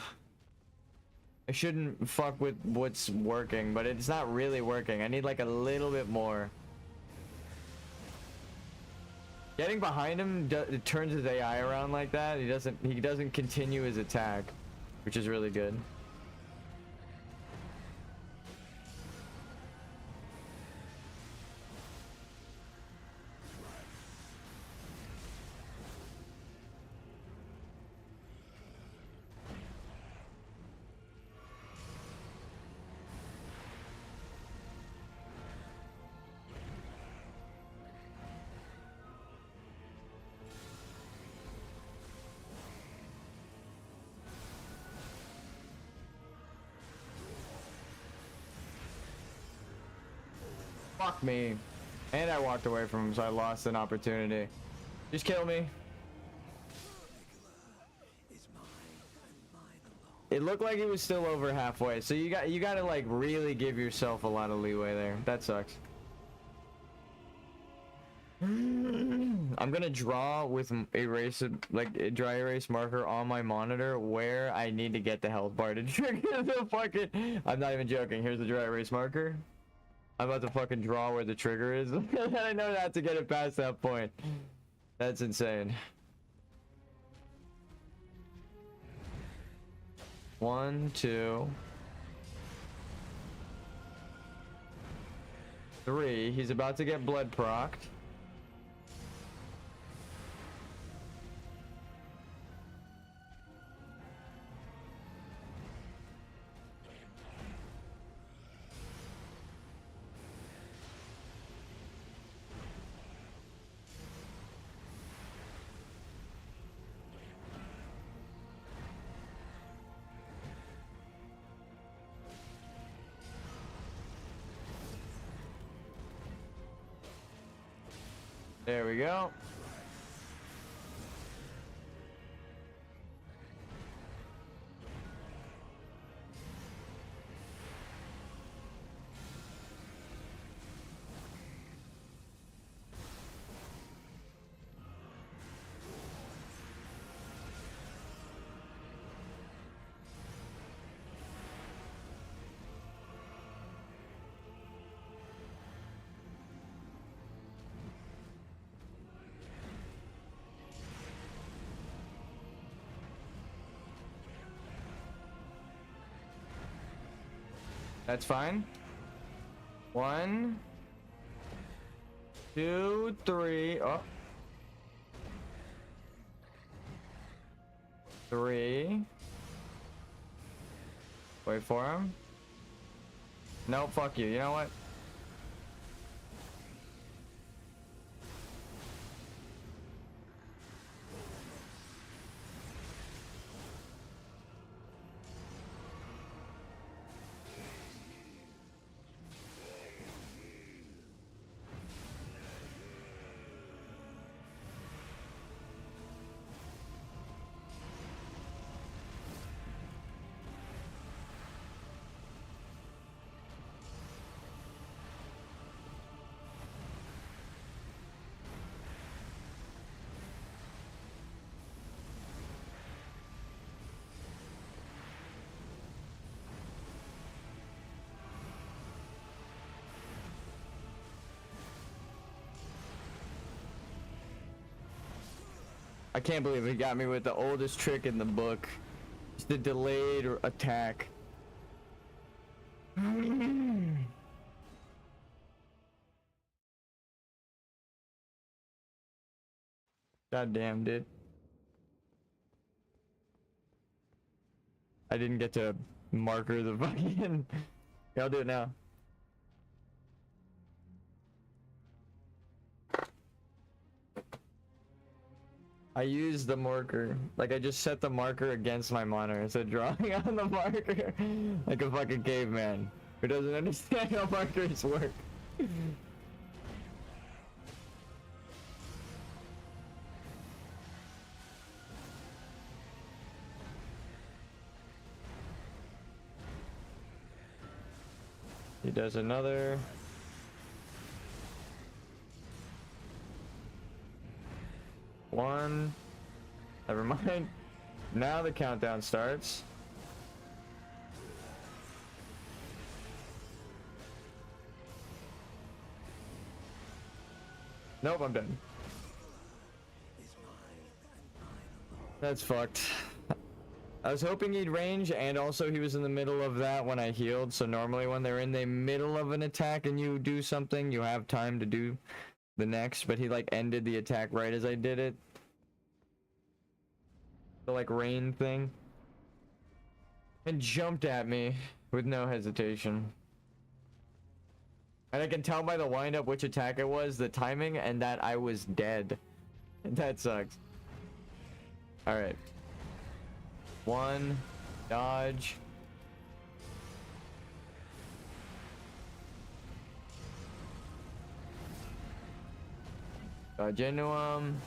I shouldn't fuck with what's working, but it's not really working. I need like a little bit more. Getting behind him, it turns his AI around like that. He doesn't continue his attack, which is really good. Fuck me. And I walked away from him, so I lost an opportunity. Just kill me. It looked like he was still over halfway, so you gotta like really give yourself a lot of leeway there. That sucks. I'm gonna draw with like dry erase marker on my monitor where I need to get the health bar to trigger the fucking. I'm not even joking. Here's the dry erase marker. I'm about to fucking draw where the trigger is. I know not to get it past that point. That's insane. 1, 2, 3. He's about to get blood procced. There we go. That's fine. 1, 2, 3. Oh. 3. Wait for him. No, fuck you. You know what? I can't believe he got me with the oldest trick in the book. It's the delayed attack. God damn, dude. I didn't get to marker the fucking... Yeah, I'll do it now. I used the marker. Like, I just set the marker against my monitor instead of drawing on the marker like a fucking caveman who doesn't understand how markers work. He does another. One. Never mind. Now the countdown starts. Nope, I'm done. That's fucked. I was hoping he'd range, and also he was in the middle of that when I healed, so normally when they're in the middle of an attack and you do something, you have time to do the next, but he like ended the attack right as I did it. The like rain thing. And jumped at me with no hesitation. And I can tell by the windup which attack it was, the timing, and that I was dead. That sucks. Alright. One. Dodge. Dodge into him.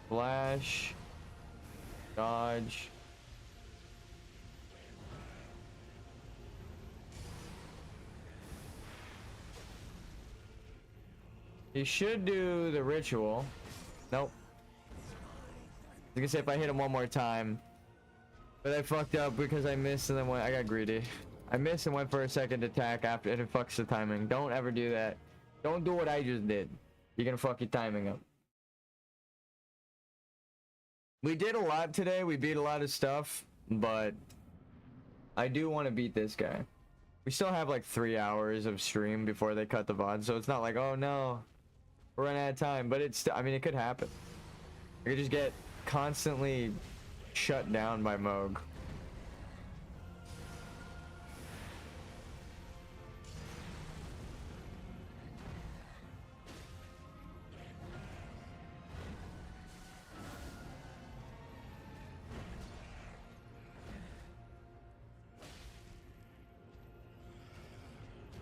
Flash. Dodge. He should do the ritual. Nope. I was gonna say if I hit him one more time. But I fucked up because I missed and then I got greedy. I missed and went for a second attack after, and it fucks the timing. Don't ever do that. Don't do what I just did. You're gonna fuck your timing up. We did a lot today. We beat a lot of stuff, but I do want to beat this guy. We still have like 3 hours of stream before they cut the VOD, so it's not like, oh no, we're running out of time. But it's, I mean, it could happen. I could just get constantly shut down by Moog.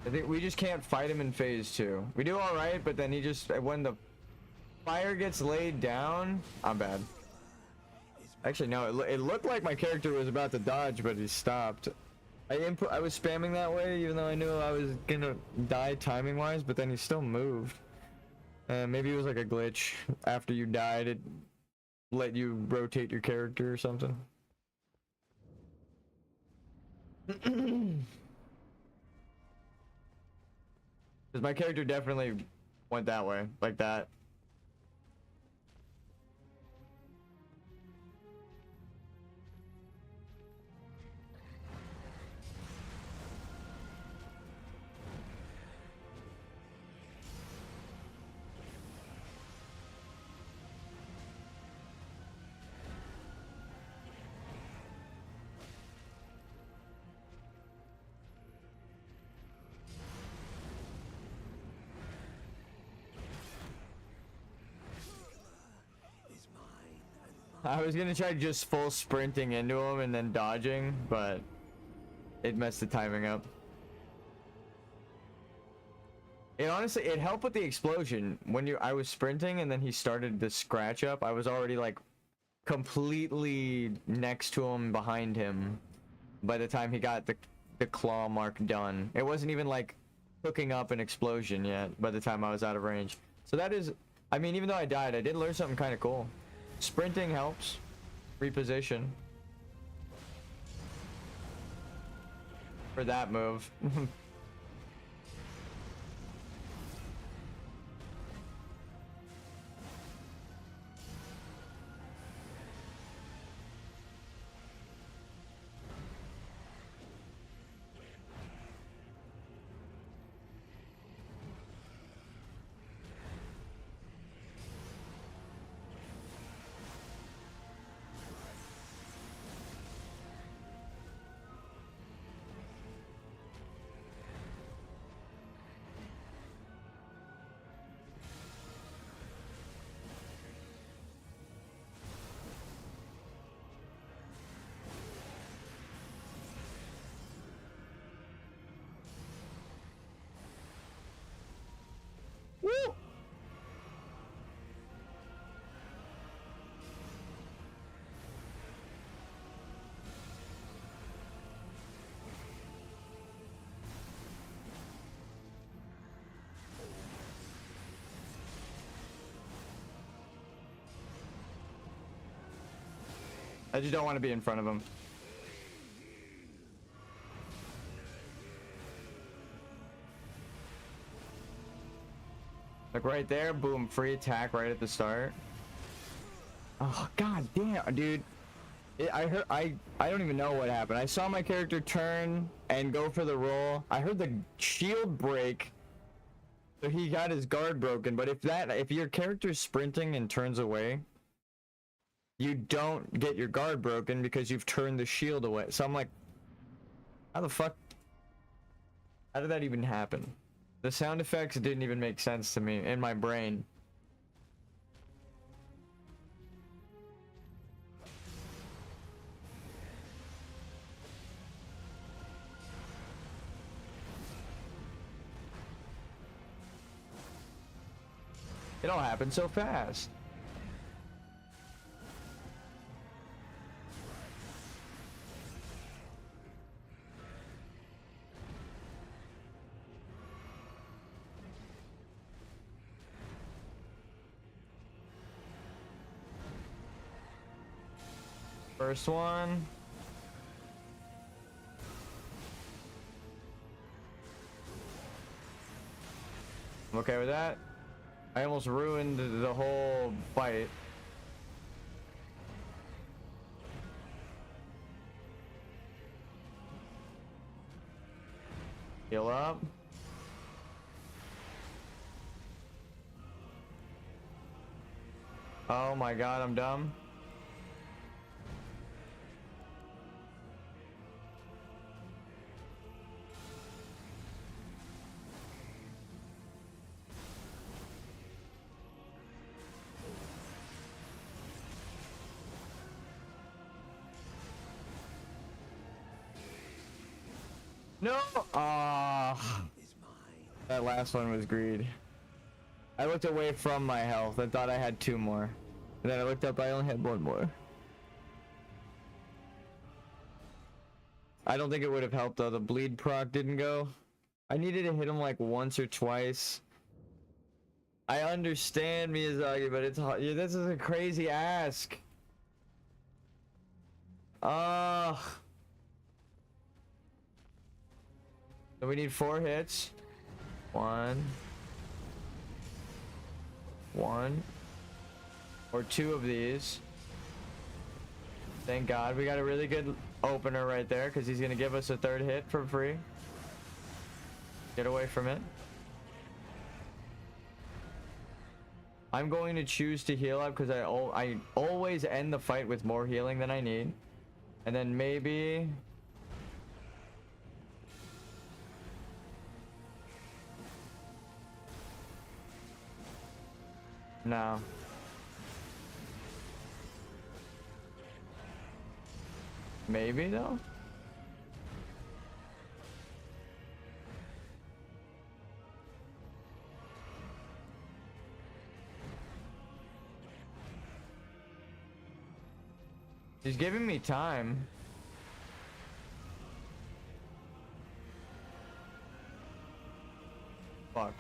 I think we just can't fight him in phase 2. We do all right, but then he just, when the fire gets laid down, I'm bad. Actually, no, it looked like my character was about to dodge, but he stopped. I was spamming that way, even though I knew I was gonna die timing-wise, but then he still moved. Maybe it was like a glitch. After you died, it let you rotate your character or something. Because my character definitely went that way, like that. I was gonna try just full sprinting into him and then dodging, but it messed the timing up. It honestly, it helped with the explosion. When I was sprinting and then he started to scratch up, I was already like completely next to him, behind him, by the time he got the claw mark done. It wasn't even like hooking up an explosion yet by the time I was out of range. So that is, I mean, even though I died, I did learn something kind of cool. Sprinting helps. Reposition. For that move. Woo! I just don't want to be in front of him. Like right there, boom, free attack right at the start. Oh god damn, dude. I don't even know what happened. I saw my character turn and go for the roll. I heard the shield break. So he got his guard broken, but if your character's sprinting and turns away, you don't get your guard broken because you've turned the shield away. So I'm like, how the fuck? How did that even happen? The sound effects didn't even make sense to me in my brain. It all happened so fast. First one. I'm okay with that. I almost ruined the whole fight. Heal up. Oh my god, I'm dumb. No! Ah, that last one was greed. I looked away from my health. I thought I had 2 more. And then I looked up, I only had 1 more. I don't think it would have helped though. The bleed proc didn't go. I needed to hit him like once or twice. I understand, Miyazaki, but it's hard. Yeah, this is a crazy ask. Ugh. So we need 4 hits. 1. Or 2 of these. Thank God. We got a really good opener right there because he's going to give us a 3rd hit for free. Get away from it. I'm going to choose to heal up because I always end the fight with more healing than I need. And then maybe... No. Maybe though. He's giving me time. Fuck.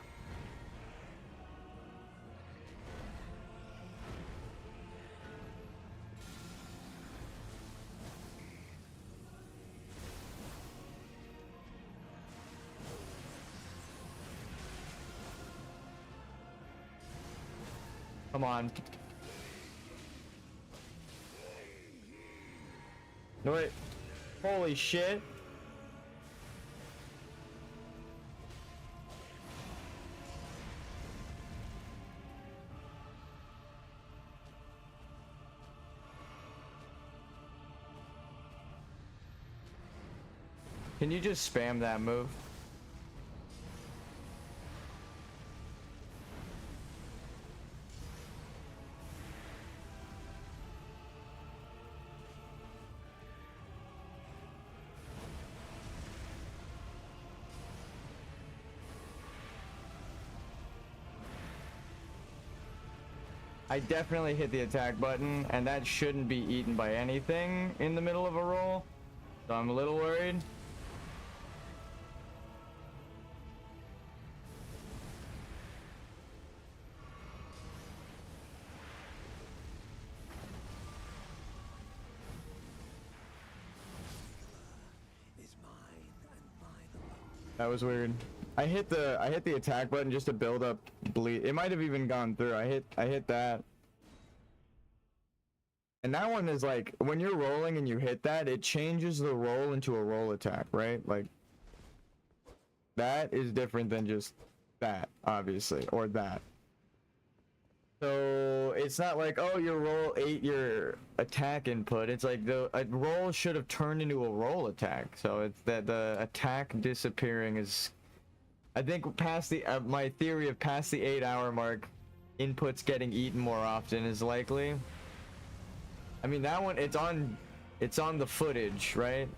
Come on. No, wait. Holy shit. Can you just spam that move? I definitely hit the attack button, and that shouldn't be eaten by anything in the middle of a roll. So I'm a little worried. That was weird. I hit the attack button just to build up bleed. It might have even gone through. I hit that. And that one is like, when you're rolling and you hit that, it changes the roll into a roll attack, right? Like, that is different than just that, obviously, or that. So it's not like, oh, your roll ate your attack input. It's like a roll should have turned into a roll attack. So it's that the attack disappearing is, I think, past the my theory of past the 8-hour mark, inputs getting eaten more often is likely. I mean, that one, it's on the footage, right?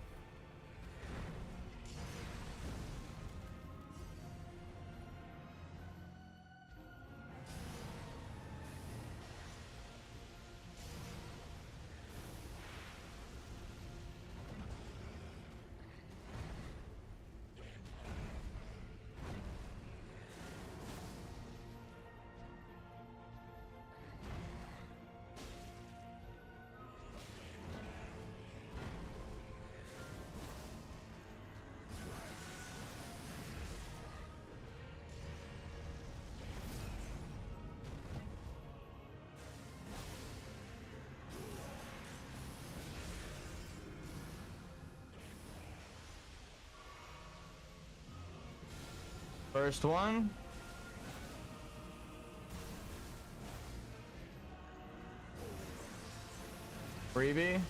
First one. Freebie.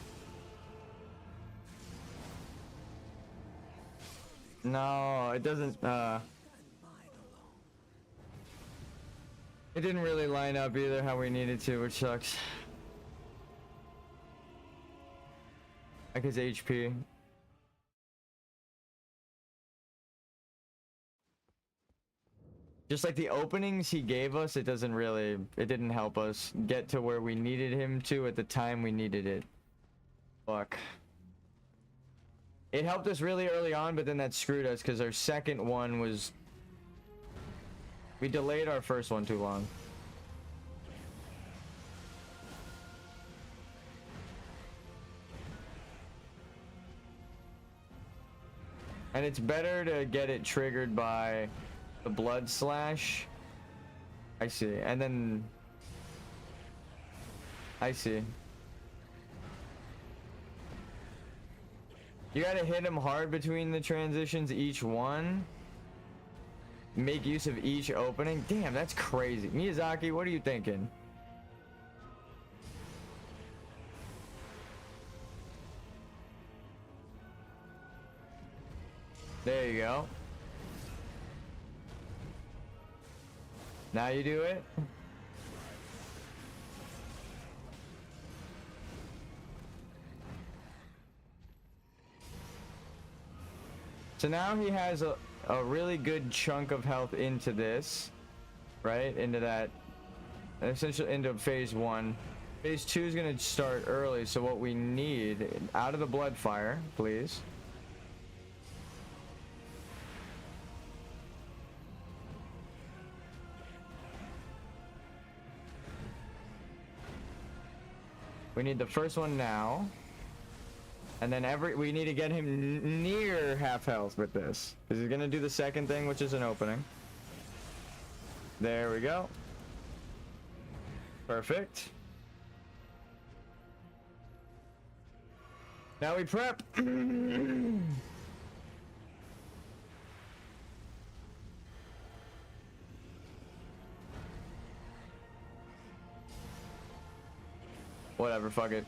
No, it doesn't, it didn't really line up either how we needed to, which sucks. Like his HP. Just like the openings he gave us, it didn't help us get to where we needed him to at the time we needed it. Fuck. It helped us really early on, but then that screwed us because our second one was... We delayed our first one too long. And it's better to get it triggered by the blood slash. I see. And then... I see. You gotta hit him hard between the transitions, each one. Make use of each opening. Damn, that's crazy. Miyazaki, what are you thinking? There you go. Now you do it. So now he has a really good chunk of health into this, right? Into that, essentially into phase 1. Phase 2 is going to start early, so what we need, out of the blood fire, please. We need the first one now. And then we need to get him near half health with this. Because he's going to do the second thing, which is an opening. There we go. Perfect. Now we prep. Whatever, fuck it.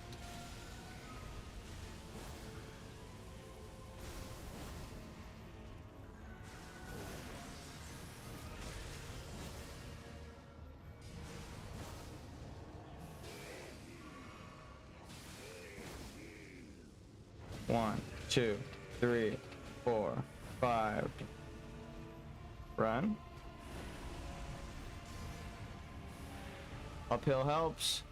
One, 2, 3, 4, 5. Run. Uphill helps.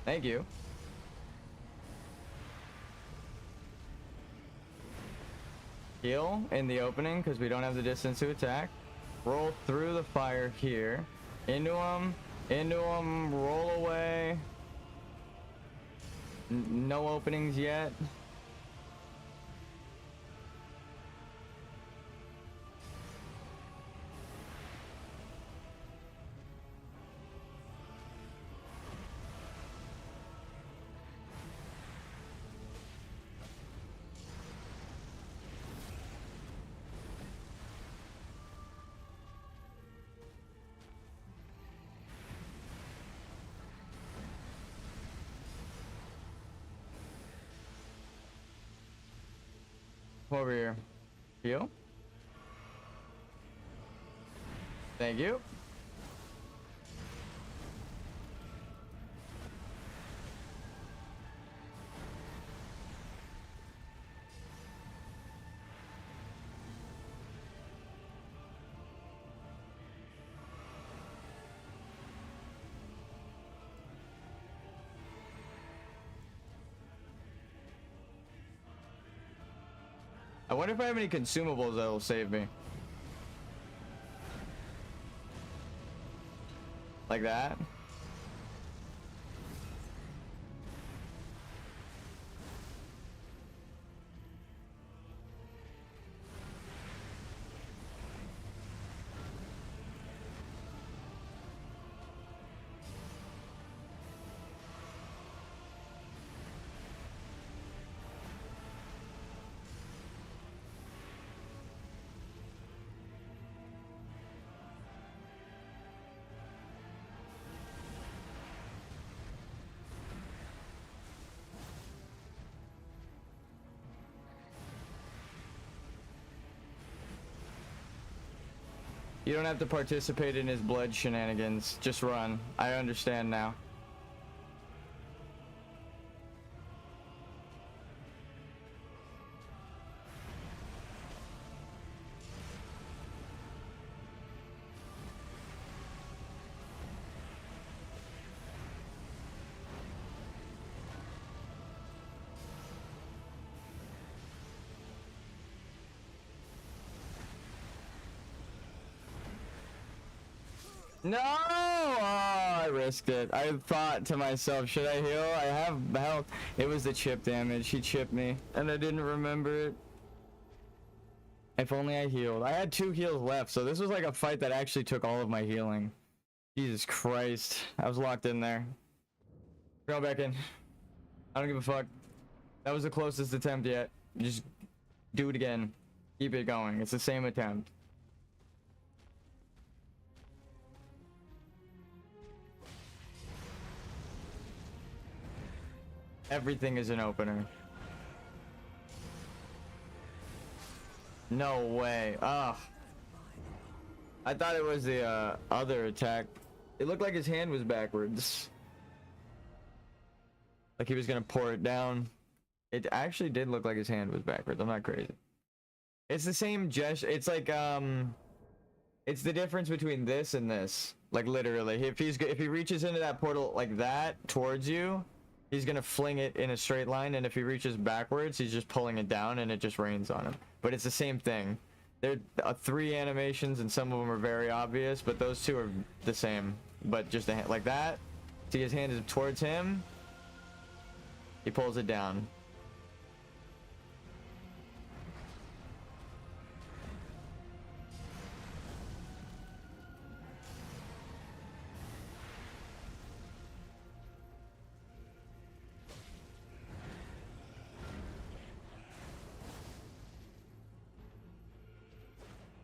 Thank you. Heal in the opening because we don't have the distance to attack. Roll through the fire here. Into him, roll away. No openings yet. Over here. Heal. Thank you. I wonder if I have any consumables that will save me. Like that. You don't have to participate in his blood shenanigans. Just run. I understand now. No! Oh, I risked it. I thought to myself, should I heal? I have health. It was the chip damage. He chipped me, and I didn't remember it. If only I healed. I had 2 heals left, so this was like a fight that actually took all of my healing. Jesus Christ. I was locked in there. Go back in. I don't give a fuck. That was the closest attempt yet. Just do it again. Keep it going. It's the same attempt. Everything is an opener. No way. Ugh. I thought it was the other attack. It looked like his hand was backwards. Like he was gonna pour it down. It actually did look like his hand was backwards. I'm not crazy. It's the same gesture. It's like it's the difference between this and this. Like literally, if he reaches into that portal like that towards you, he's gonna fling it in a straight line, and if he reaches backwards, he's just pulling it down, and it just rains on him. But it's the same thing. There are 3 animations, and some of them are very obvious, but those 2 are the same. But just a hand like that. See, his hand is towards him. He pulls it down.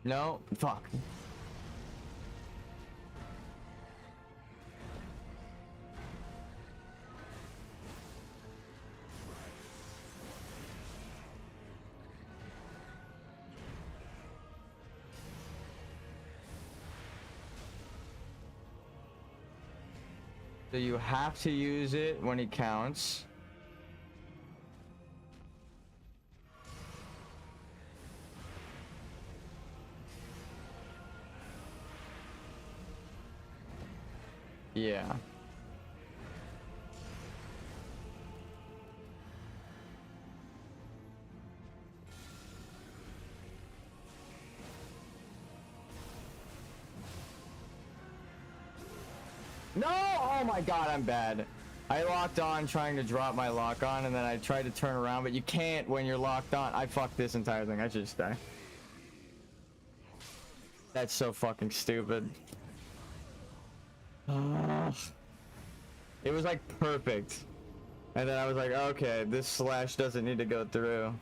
No, fuck. So you have to use it when it counts. Yeah. No! Oh my god, I'm bad. I locked on trying to drop my lock on, and then I tried to turn around, but you can't when you're locked on. I fucked this entire thing. I should just die. That's so fucking stupid. It was like perfect. And then I was like, okay, this slash doesn't need to go through.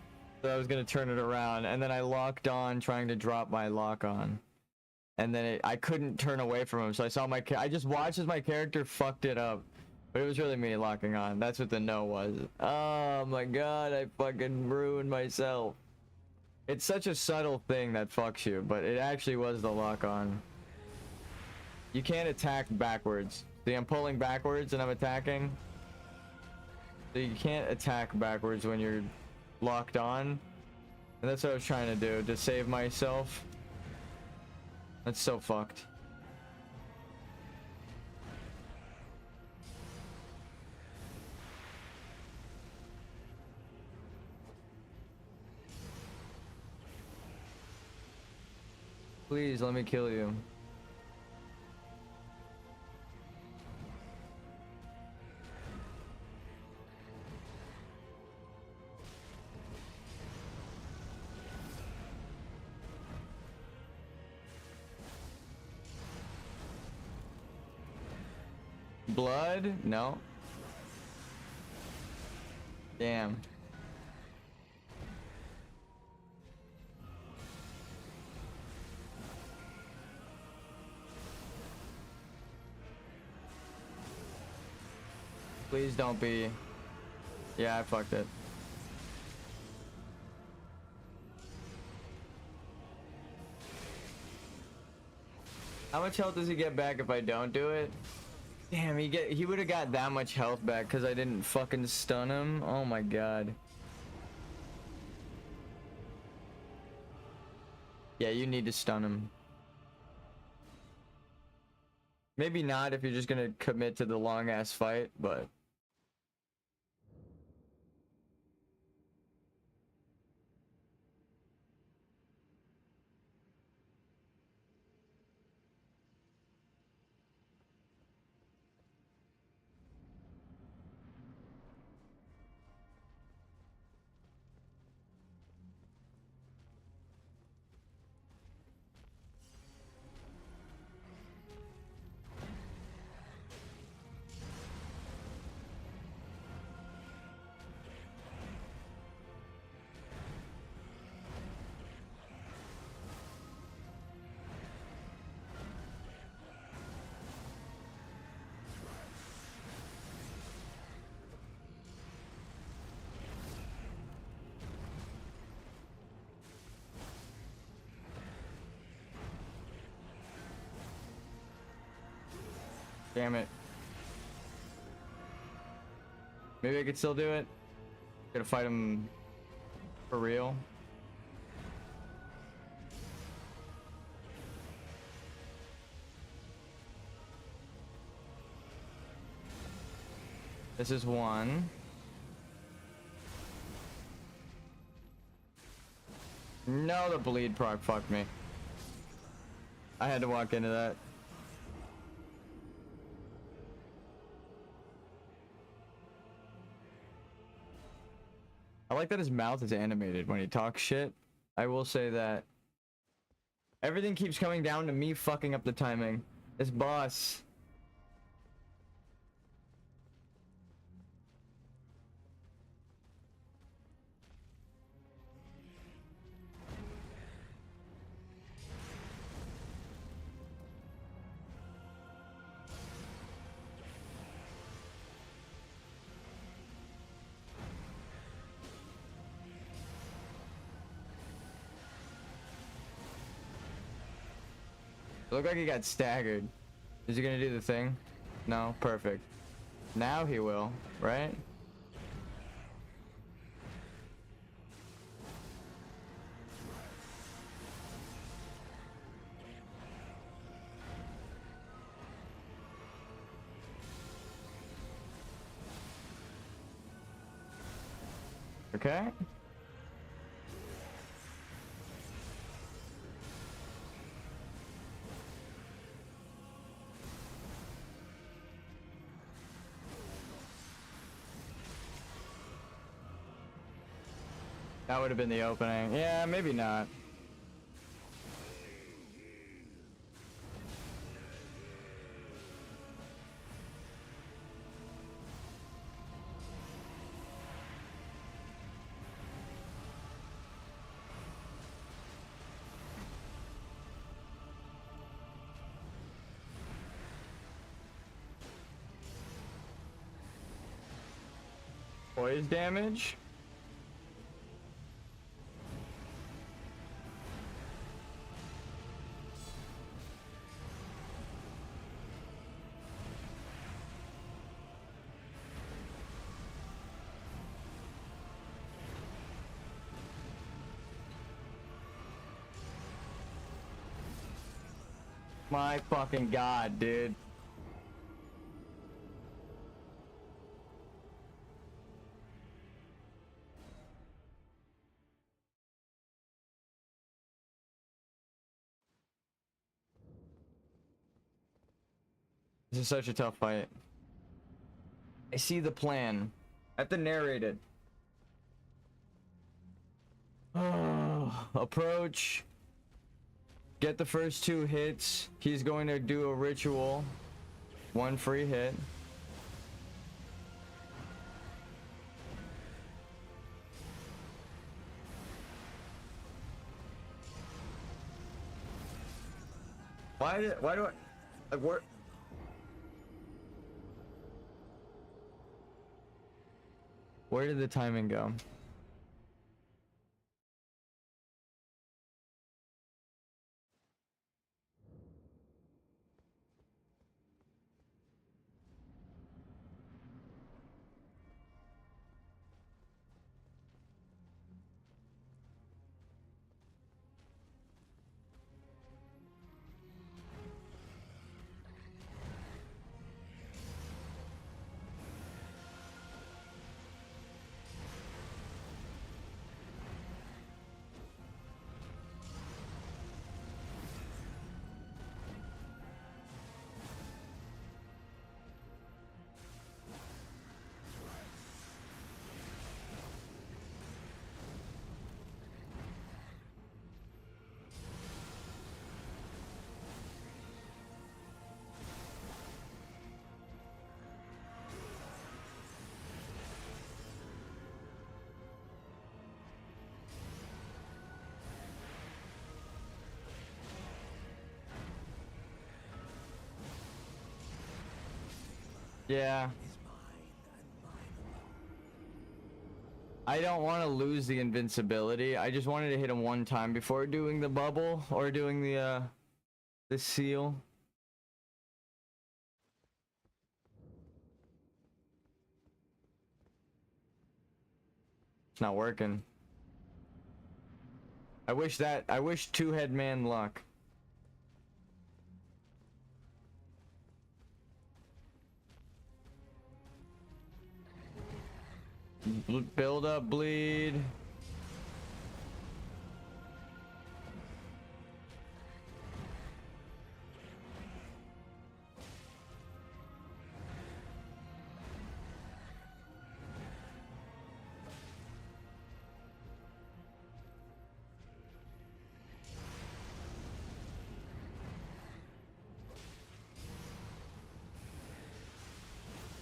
So I was gonna turn it around, and then I locked on trying to drop my lock on. And then I couldn't turn away from him, so I saw I just watched as my character fucked it up. But it was really me locking on. That's what the no was. Oh my god, I fucking ruined myself. It's such a subtle thing that fucks you, but it actually was the lock on. You can't attack backwards. See, I'm pulling backwards and I'm attacking. So you can't attack backwards when you're locked on. And that's what I was trying to do, to save myself. That's so fucked. Please let me kill you. Blood? No. Damn. Please don't be. Yeah, I fucked it. How much health does he get back if I don't do it? Damn, he would have got that much health back because I didn't fucking stun him. Oh my god. Yeah, you need to stun him. Maybe not if you're just gonna commit to the long ass fight, but damn it. Maybe I could still do it. Gotta fight him for real. This is one. No, the bleed proc fucked me. I had to walk into that. I like that his mouth is animated when he talks shit. I will say that. Everything keeps coming down to me fucking up the timing. This boss. Looked like he got staggered. Is he gonna do the thing? No? Perfect. Now he will, right? Okay. That would have been the opening. Yeah, maybe not. Poise damage? My fucking god, dude. This is such a tough fight. I see the plan. I have to narrate it. Approach. Get the first 2 hits. He's going to do a ritual. 1 free hit. Why do I like where did the timing go? Yeah. I don't want to lose the invincibility. I just wanted to hit him 1 time before doing the bubble or doing the seal. It's not working. I wish two-head man luck. Build up, bleed.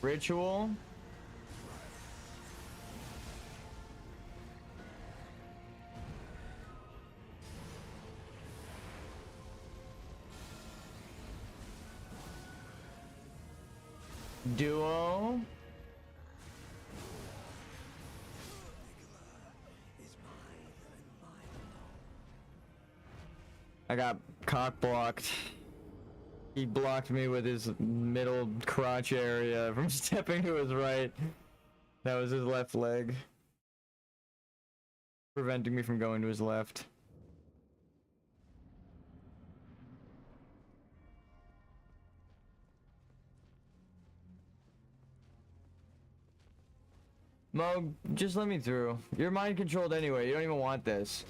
Ritual. Duo. I got cock blocked. He blocked me with his middle crotch area from stepping to his right. That was his left leg. Preventing me from going to his left. Mo, just let me through. You're mind controlled anyway. You don't even want this.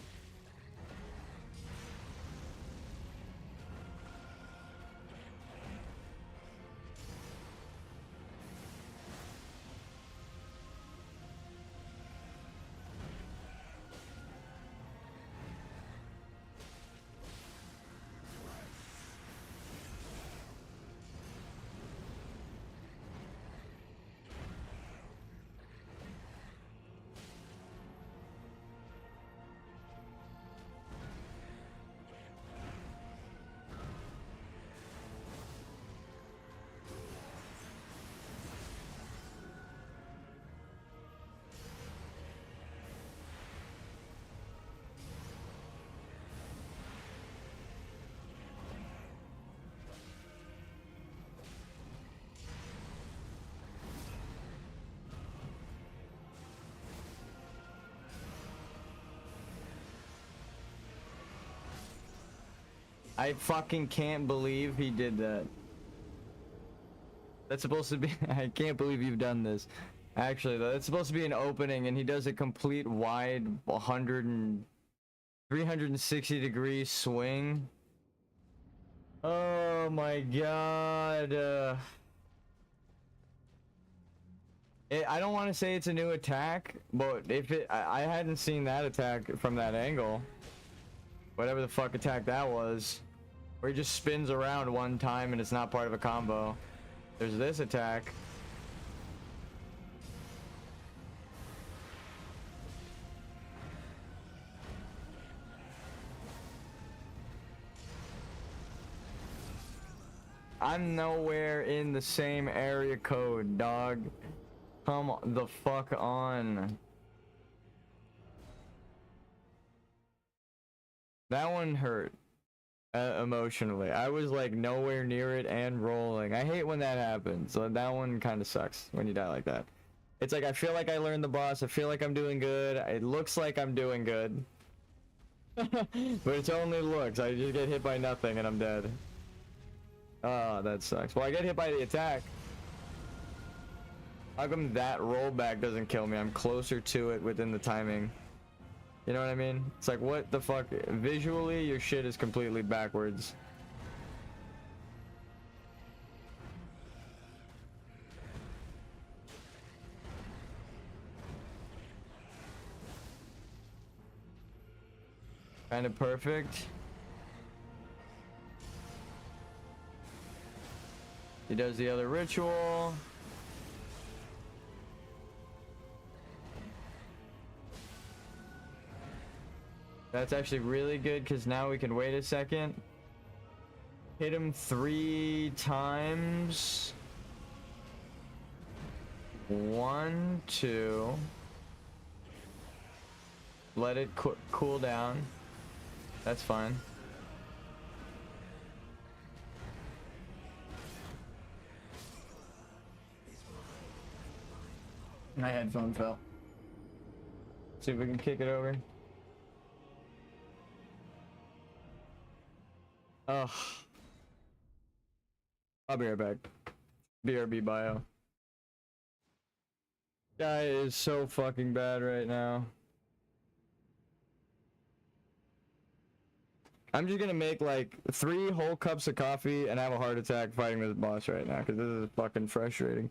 I fucking can't believe he did that. That's supposed to be I can't believe you've done this. Actually though, that's supposed to be an opening and he does a complete wide 360 degree swing. Oh my god. I don't want to say it's a new attack, but if I hadn't seen that attack from that angle. Whatever the fuck attack that was. Where he just spins around one time and it's not part of a combo. There's this attack. I'm nowhere in the same area code, dog. Come the fuck on. That one hurt. Emotionally. I was like nowhere near it and rolling. I hate when that happens. So that one kind of sucks when you die like that. It's like I feel like I learned the boss. I feel like I'm doing good. It looks like I'm doing good. But it's only looks. I just get hit by nothing and I'm dead. Oh, that sucks. Well, I get hit by the attack. How come that rollback doesn't kill me? I'm closer to it within the timing. You know what I mean? It's like, what the fuck? Visually, your shit is completely backwards. Kind of perfect. He does the other ritual. That's actually really good because now we can wait a second. Hit him 3 times. 1, 2. Let it cool down. That's fine. My headphone fell. See if we can kick it over. Ugh. I'll be right back. BRB bio. Guy is so fucking bad right now. I'm just gonna make like 3 whole cups of coffee and have a heart attack fighting this boss right now because this is fucking frustrating.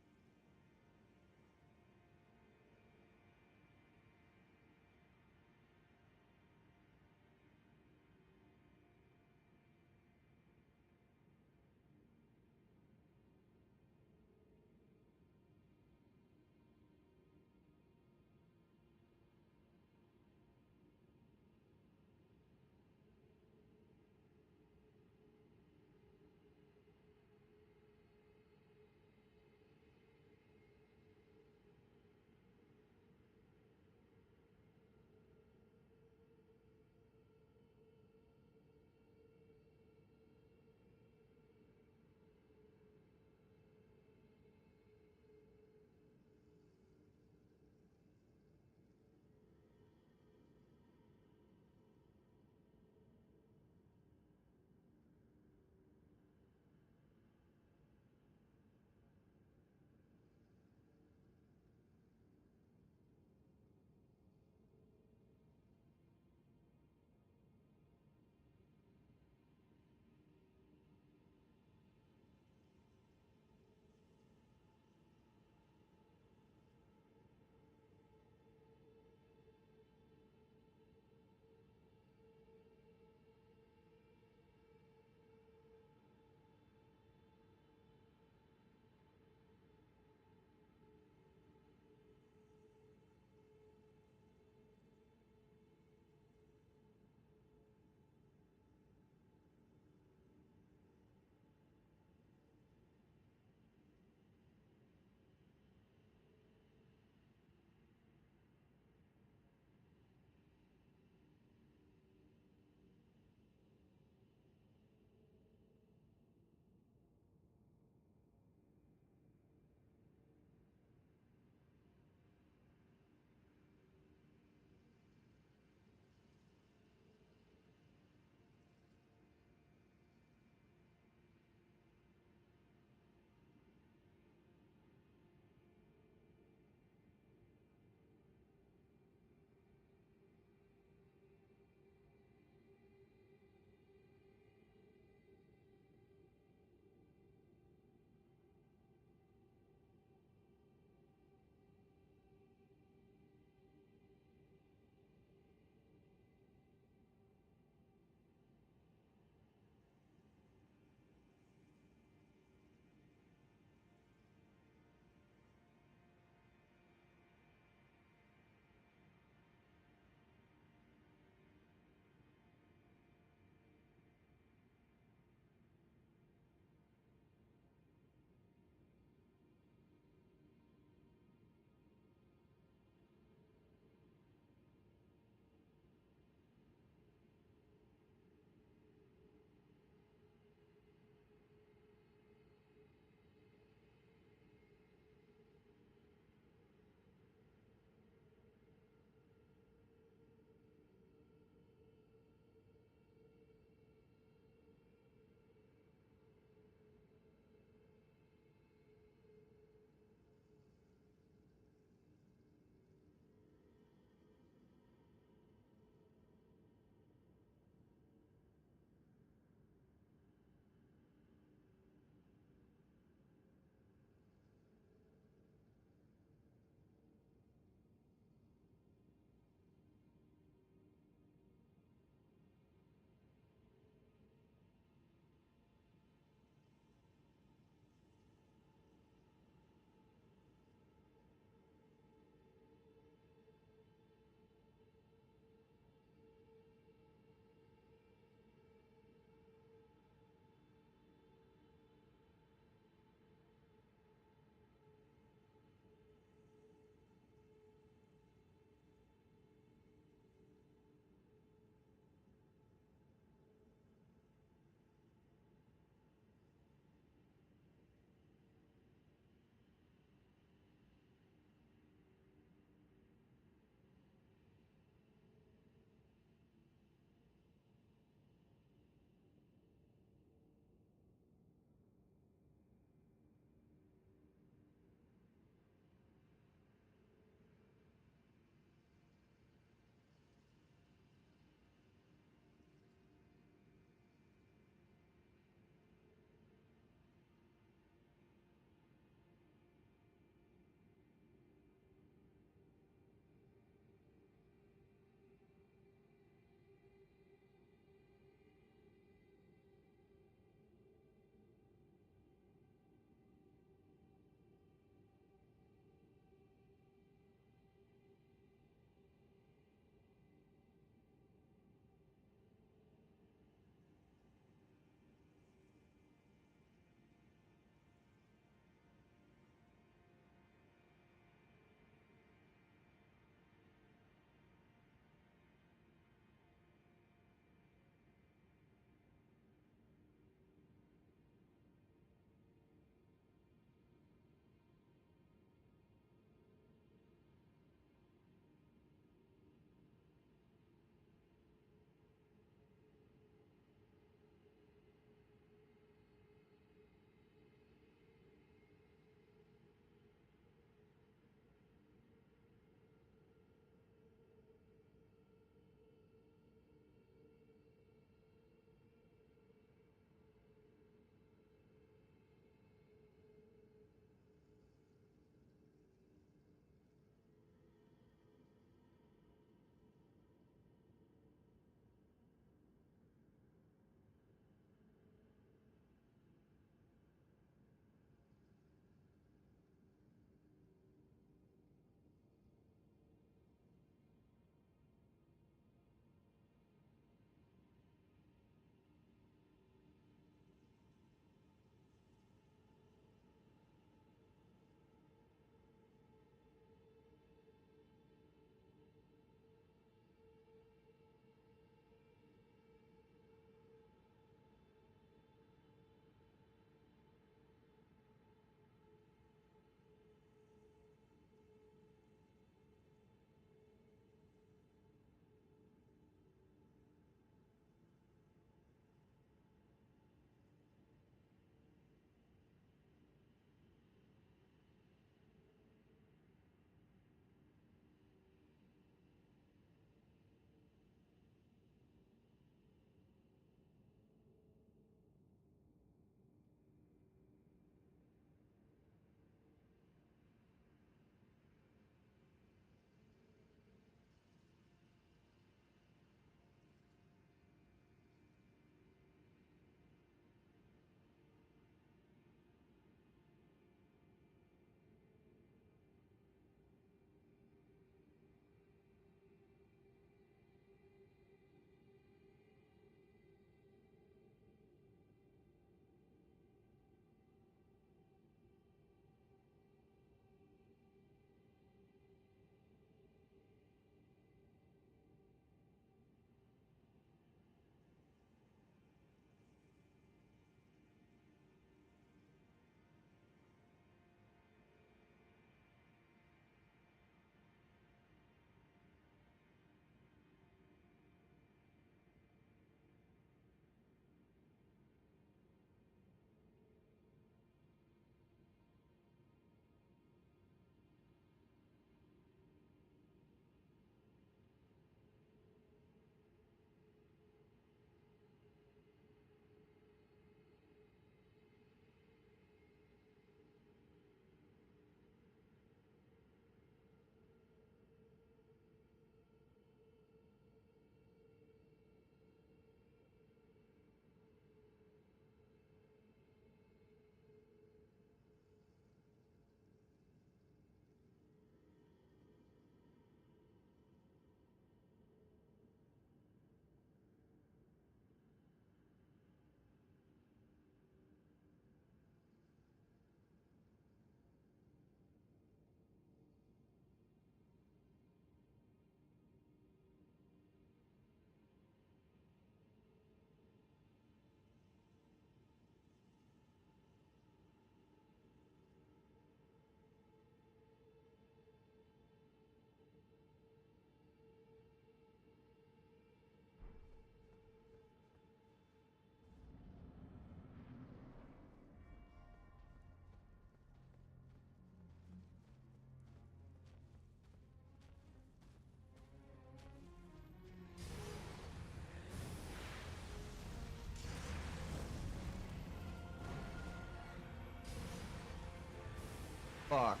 Fuck.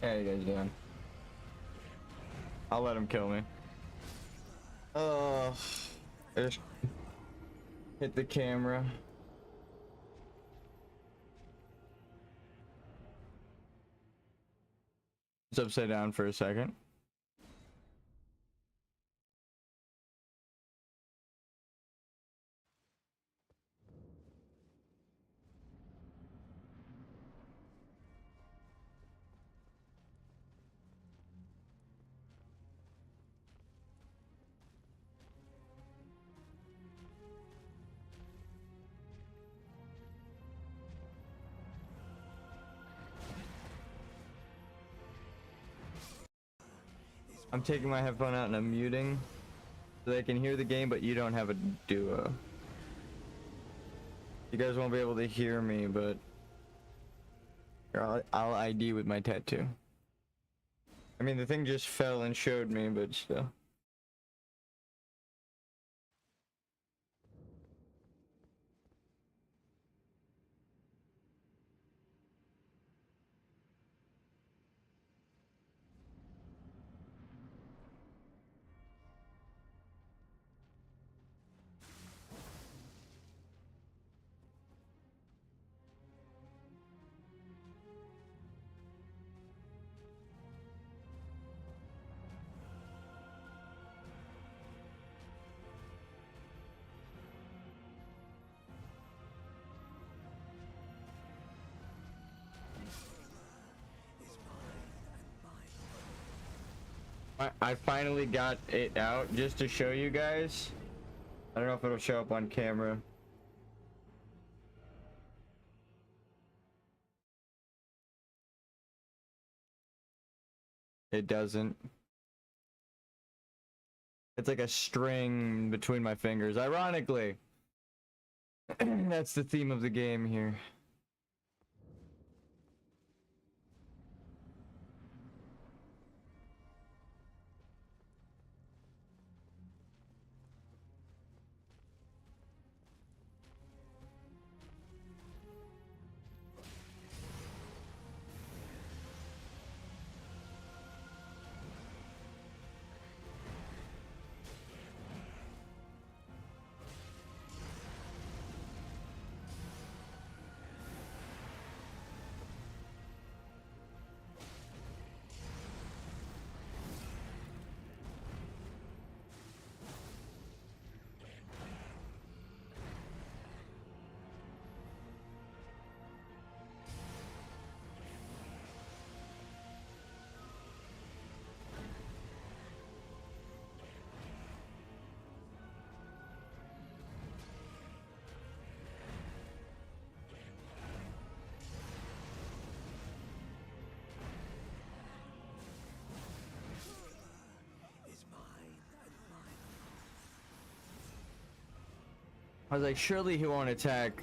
How you guys doing? I'll let him kill me. Oh, I just hit the camera. It's upside down for a second. I'm taking my headphone out and I'm muting so they can hear the game, but you don't have a duo. You guys won't be able to hear me, but I'll ID with my tattoo. I mean, the thing just fell and showed me, but still. I finally got it out just to show you guys. I don't know if it'll show up on camera. It doesn't. It's like a string between my fingers, ironically. That's the theme of the game here. I was like, surely he won't attack.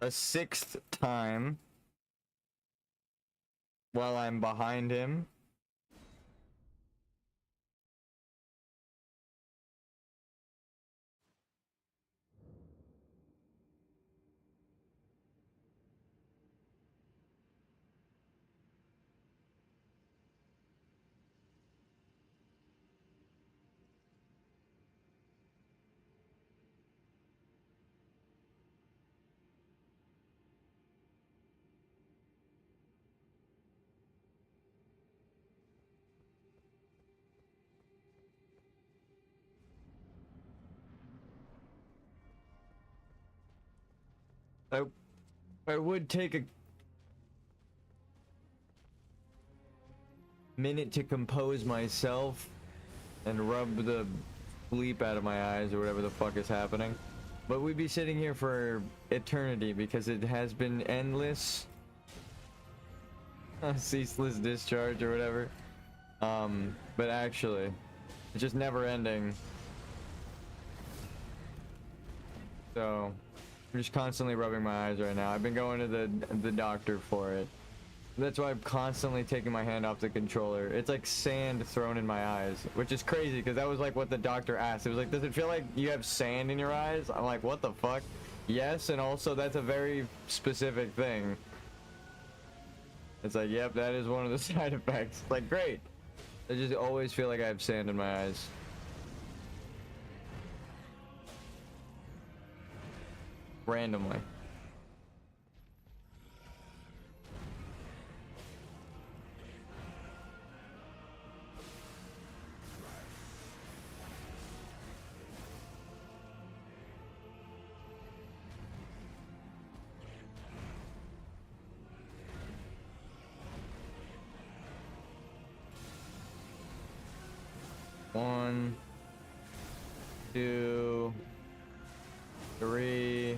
A sixth time while I'm behind him. I would take a minute to compose myself and rub the sleep out of my eyes or whatever the fuck is happening. But we'd be sitting here for eternity because it has been endless. Ceaseless discharge or whatever. But actually, it's just never ending. So, I'm just constantly rubbing my eyes right now. I've been going to the doctor for it. That's why I'm constantly taking my hand off the controller. It's like sand thrown in my eyes, which is crazy because that was like what the doctor asked. It was like, does it feel like you have sand in your eyes? I'm like, what the fuck? Yes, and also that's a very specific thing. It's like, yep, that is one of the side effects. Like, great. I just always feel like I have sand in my eyes. Randomly. One, two, three.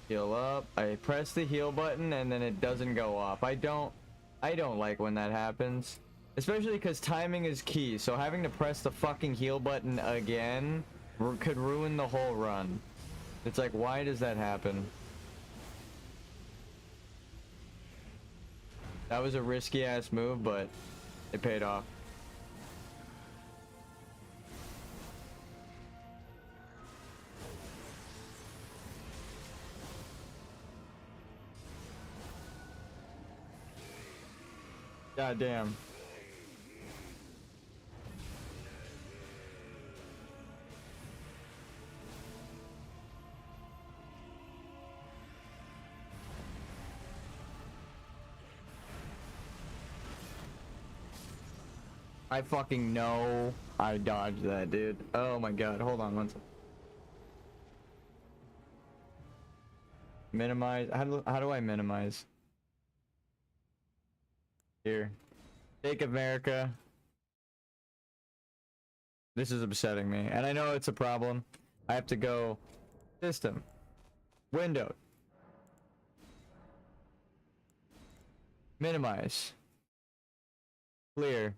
Heal up. I press the heal button and then it doesn't go off. I don't like when that happens. Especially because timing is key. So having to press the fucking heal button again could ruin the whole run. It's like, why does that happen? That was a risky ass move, but it paid off. God damn. I fucking know I dodged that, dude. Oh my god, hold on one second. Minimize. How do I minimize? Here. Take America. This is upsetting me. And I know it's a problem. I have to go system. Window. Minimize. Clear.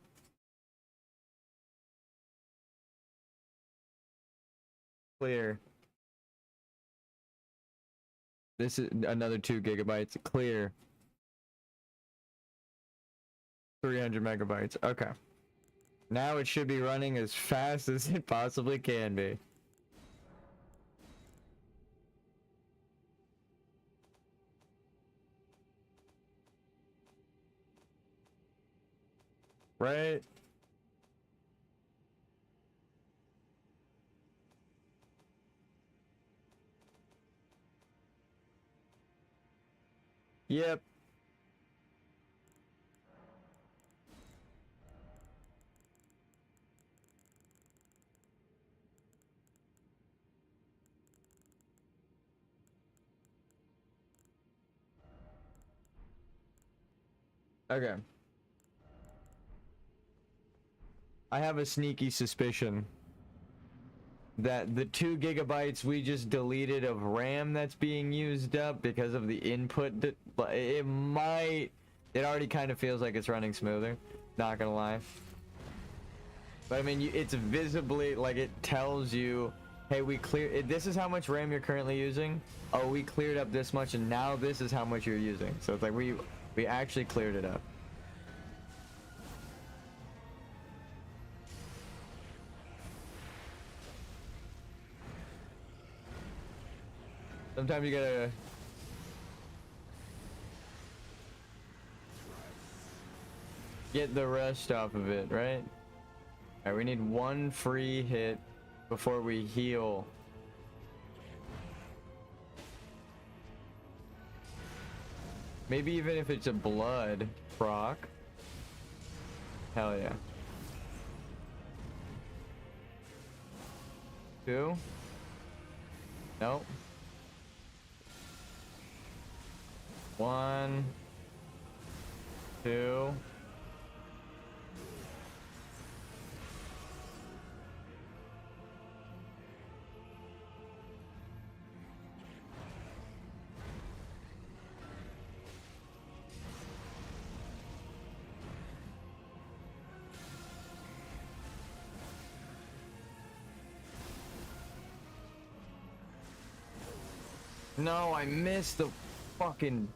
Clear. This is another 2 gigabytes. Clear. 300 megabytes. Okay. Now it should be running as fast as it possibly can be. Right? Yep. Okay. I have a sneaky suspicion that the 2 gigabytes we just deleted of RAM that's being used up because of the input, it might, it already kind of feels like it's running smoother, not gonna lie. But I mean, it's visibly, like, it tells you, hey, we cleared, this is how much RAM you're currently using. Oh, we cleared up this much and now this is how much you're using. So it's like we actually cleared it up. Sometimes you gotta get the rest off of it, right? Alright, we need 1 free hit before we heal. Maybe even if it's a blood proc. Hell yeah. 2. Nope. 1, 2. No, I missed the fucking...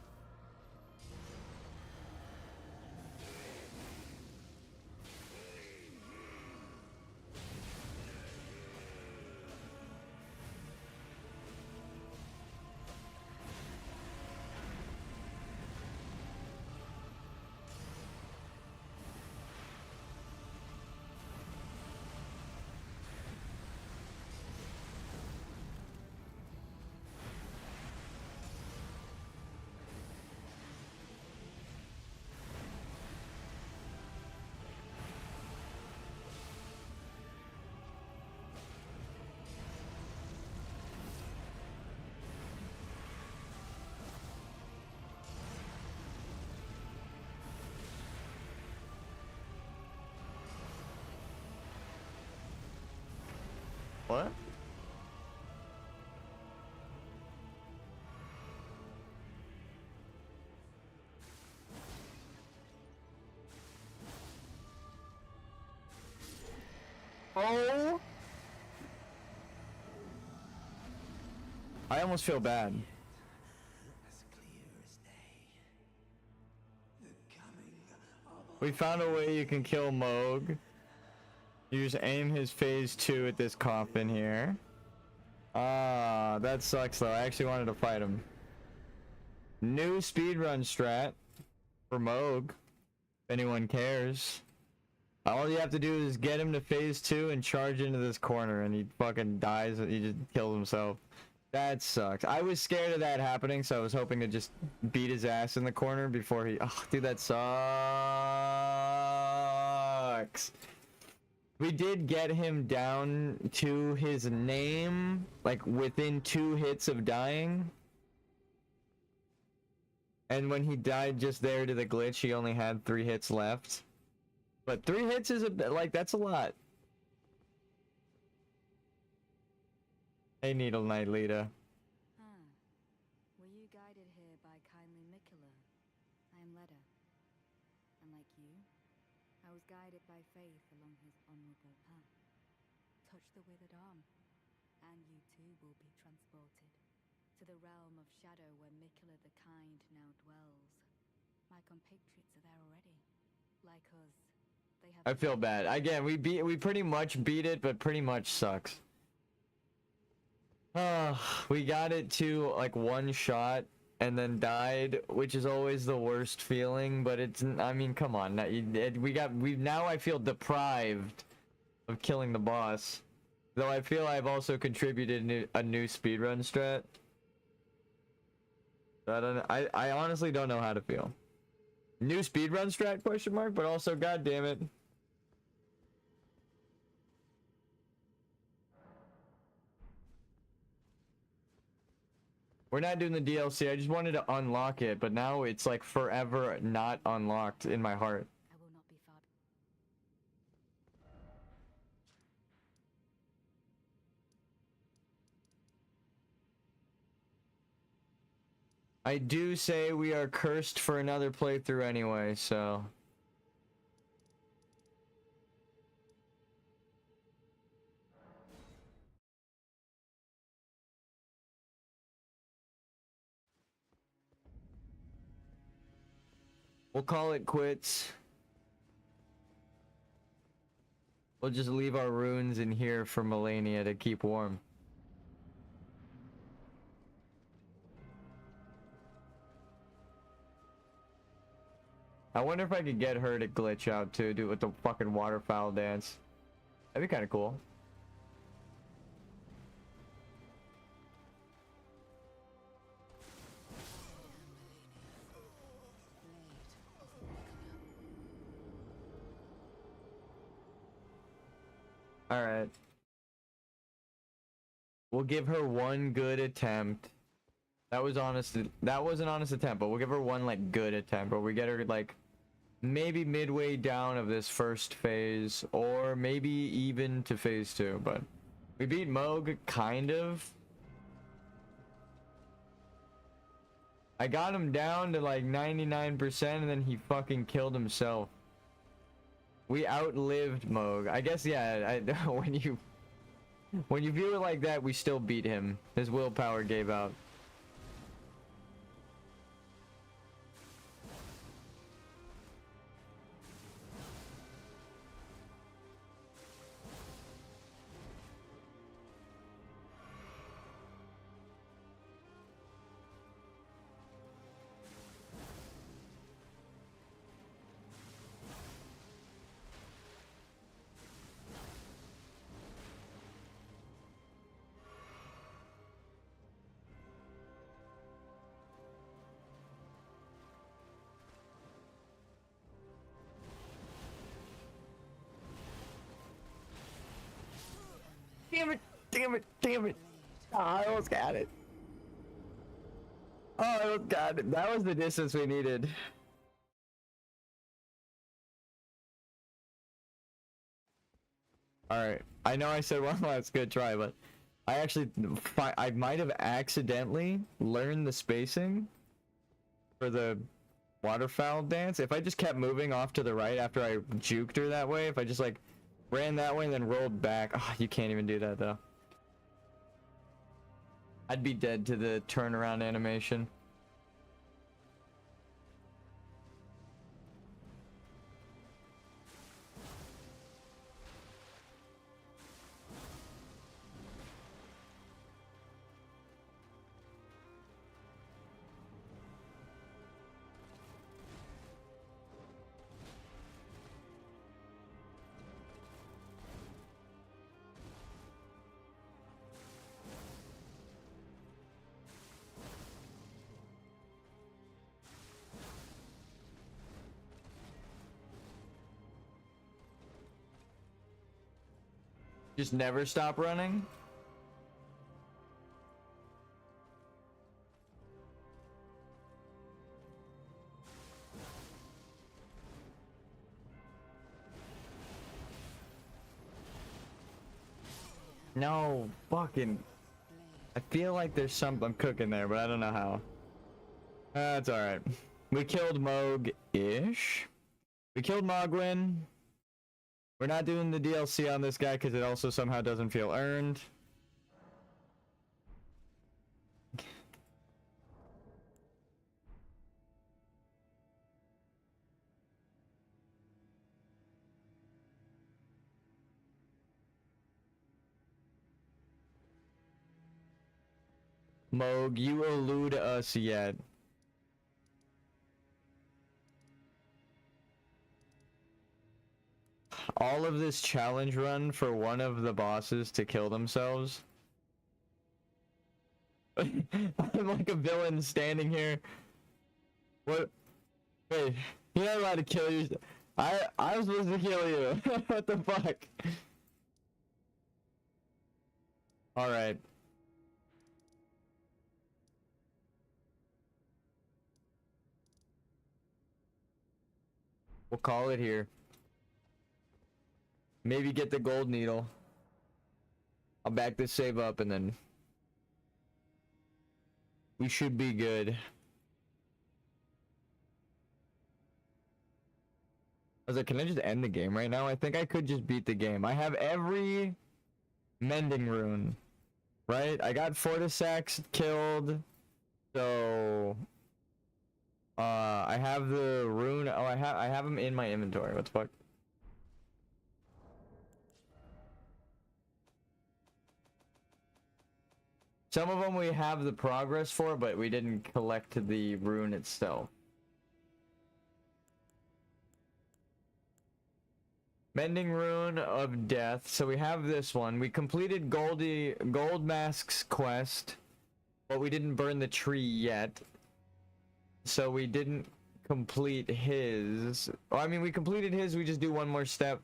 What? Oh! I almost feel bad. We found a way you can kill Moog. You just aim his phase 2 at this coffin here. Ah, that sucks though. I actually wanted to fight him. New speedrun strat for Moog. If anyone cares. All you have to do is get him to phase 2 and charge into this corner, and he fucking dies and he just kills himself. That sucks. I was scared of that happening, so I was hoping to just beat his ass in the corner before he... Oh, dude, that sucks. We did get him down to his name, like within 2 hits of dying. And when he died just there to the glitch, he only had 3 hits left. But 3 hits is a bit, like, that's a lot. Hey, Needle Knight Lita. Were you guided here by kindly Mikula? I am Leda. And like you, I was guided by faith along his honorable path. Touch the withered arm, and you too will be transported to the realm of shadow where Mikula the Kind now dwells. My compatriots are there already. Like us, they have... I feel bad. Again, we pretty much beat it, but pretty much sucks. We got it to like 1 shot and then died, which is always the worst feeling, but it's, I mean, come on. Now I feel deprived of killing the boss. Though I feel I've also contributed a new speedrun strat. I honestly don't know how to feel. New speedrun strat question mark, but also god damn it. We're not doing the DLC. I just wanted to unlock it, but now it's like forever not unlocked in my heart. I will not be far. I do say we are cursed for another playthrough anyway, so... We'll call it quits. We'll just leave our runes in here for Melania to keep warm. I wonder if I could get her to glitch out too, do it with the fucking waterfowl dance. That'd be kind of cool. Alright. We'll give her 1 good attempt. That was honest. That was an honest attempt, but we'll give her 1 like good attempt where we get her like maybe midway down of this first phase, or maybe even to phase 2, but we beat Moog kind of. I got him down to like 99% and then he fucking killed himself. We outlived Moog. I guess, yeah, when you view it like that, we still beat him. His willpower gave out. Damn it! Damn it! Damn it! Oh, I almost got it. Oh, I almost got it. That was the distance we needed. Alright. I know I said one last good try, but I actually... I might have accidentally learned the spacing for the waterfowl dance. If I just kept moving off to the right after I juked her that way, if I just like ran that way and then rolled back... Oh, you can't even do that though. I'd be dead to the turnaround animation. Just never stop running? No, fucking... I feel like there's something I'm cooking there, but I don't know how. That's alright. We killed Moog-ish. We killed Mogwin. We're not doing the DLC on this guy because it also somehow doesn't feel earned. Moog, you elude us yet. All of this challenge run for one of the bosses to kill themselves. I'm like a villain standing here. What? Wait, you're not allowed to kill you. I'm supposed to kill you. What the fuck? Alright. We'll call it here. Maybe get the gold needle. I'll back this save up and then we should be good. I was like, can I just end the game right now? I think I could just beat the game. I have every mending rune, right? I got Fortisax killed, so I have the rune. Oh, I have them in my inventory. What the fuck? Some of them we have the progress for, but we didn't collect the rune itself. Mending Rune of Death. So we have this one. We completed Gold Mask's quest, but we didn't burn the tree yet. So we didn't complete his. Oh, I mean, we completed his. We just do one more step,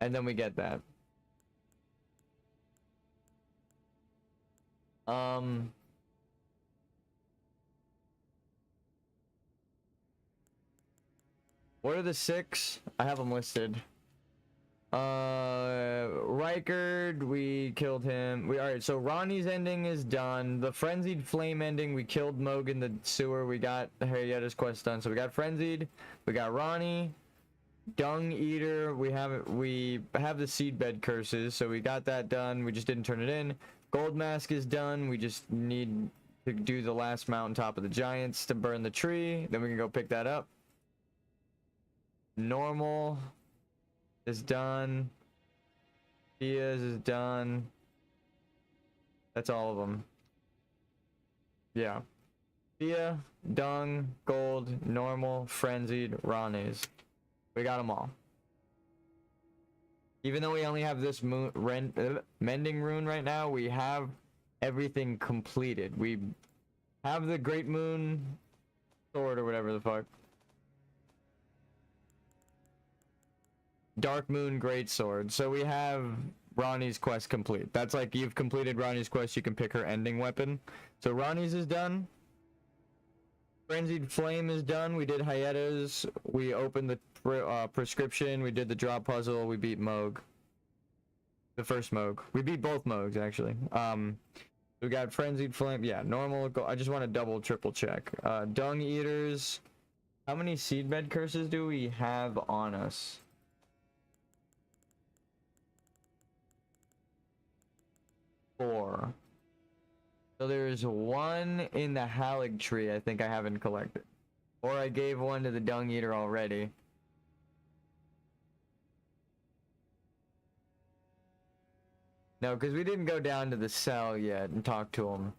and then we get that. What are the 6? I have them listed. Rykard, we killed him. Alright, so Ronnie's ending is done. The Frenzied Flame ending, we killed Moog in the sewer. We got Harrietta's quest done. So we got Frenzied, we got Ronnie, Dung Eater, we have the Seedbed curses, so we got that done. We just didn't turn it in. Gold Mask is done. We just need to do the last mountaintop of the giants to burn the tree. Then we can go pick that up. Normal is done. Diaz is done. That's all of them. Yeah. Thea, Dung, Gold, Normal, Frenzied, Ronnie's. We got them all. Even though we only have this mending rune right now, we have everything completed. We have the Great Moon sword or whatever the fuck. Dark Moon Great Sword. So we have Ronnie's quest complete. That's like you've completed Ronnie's quest, you can pick her ending weapon. So Ronnie's is done. Frenzied Flame is done. We did Hyetta's. We opened the prescription. We did the drop puzzle. We beat Moog. The first Moog. We beat both Moogs, actually. We got Frenzied Flame. Yeah, normal. I just want to double, triple check. Dung Eaters. How many Seedbed Curses do we have on us? 4. So there's 1 in the Halig tree I think I haven't collected. Or I gave 1 to the Dung Eater already. No, because we didn't go down to the cell yet and talk to him.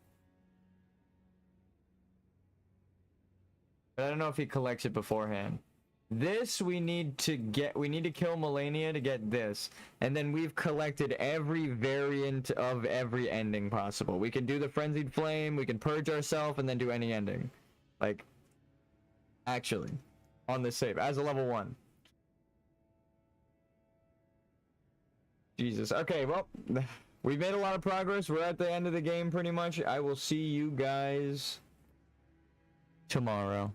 But I don't know if he collects it beforehand. This we need to get. We need to kill Melania to get this. And then we've collected every variant of every ending possible. We can do the Frenzied Flame, we can purge ourselves, and then do any ending. Like, actually, on this save, as a level 1. Jesus. Okay, well, we've made a lot of progress. We're at the end of the game pretty much. I will see you guys tomorrow.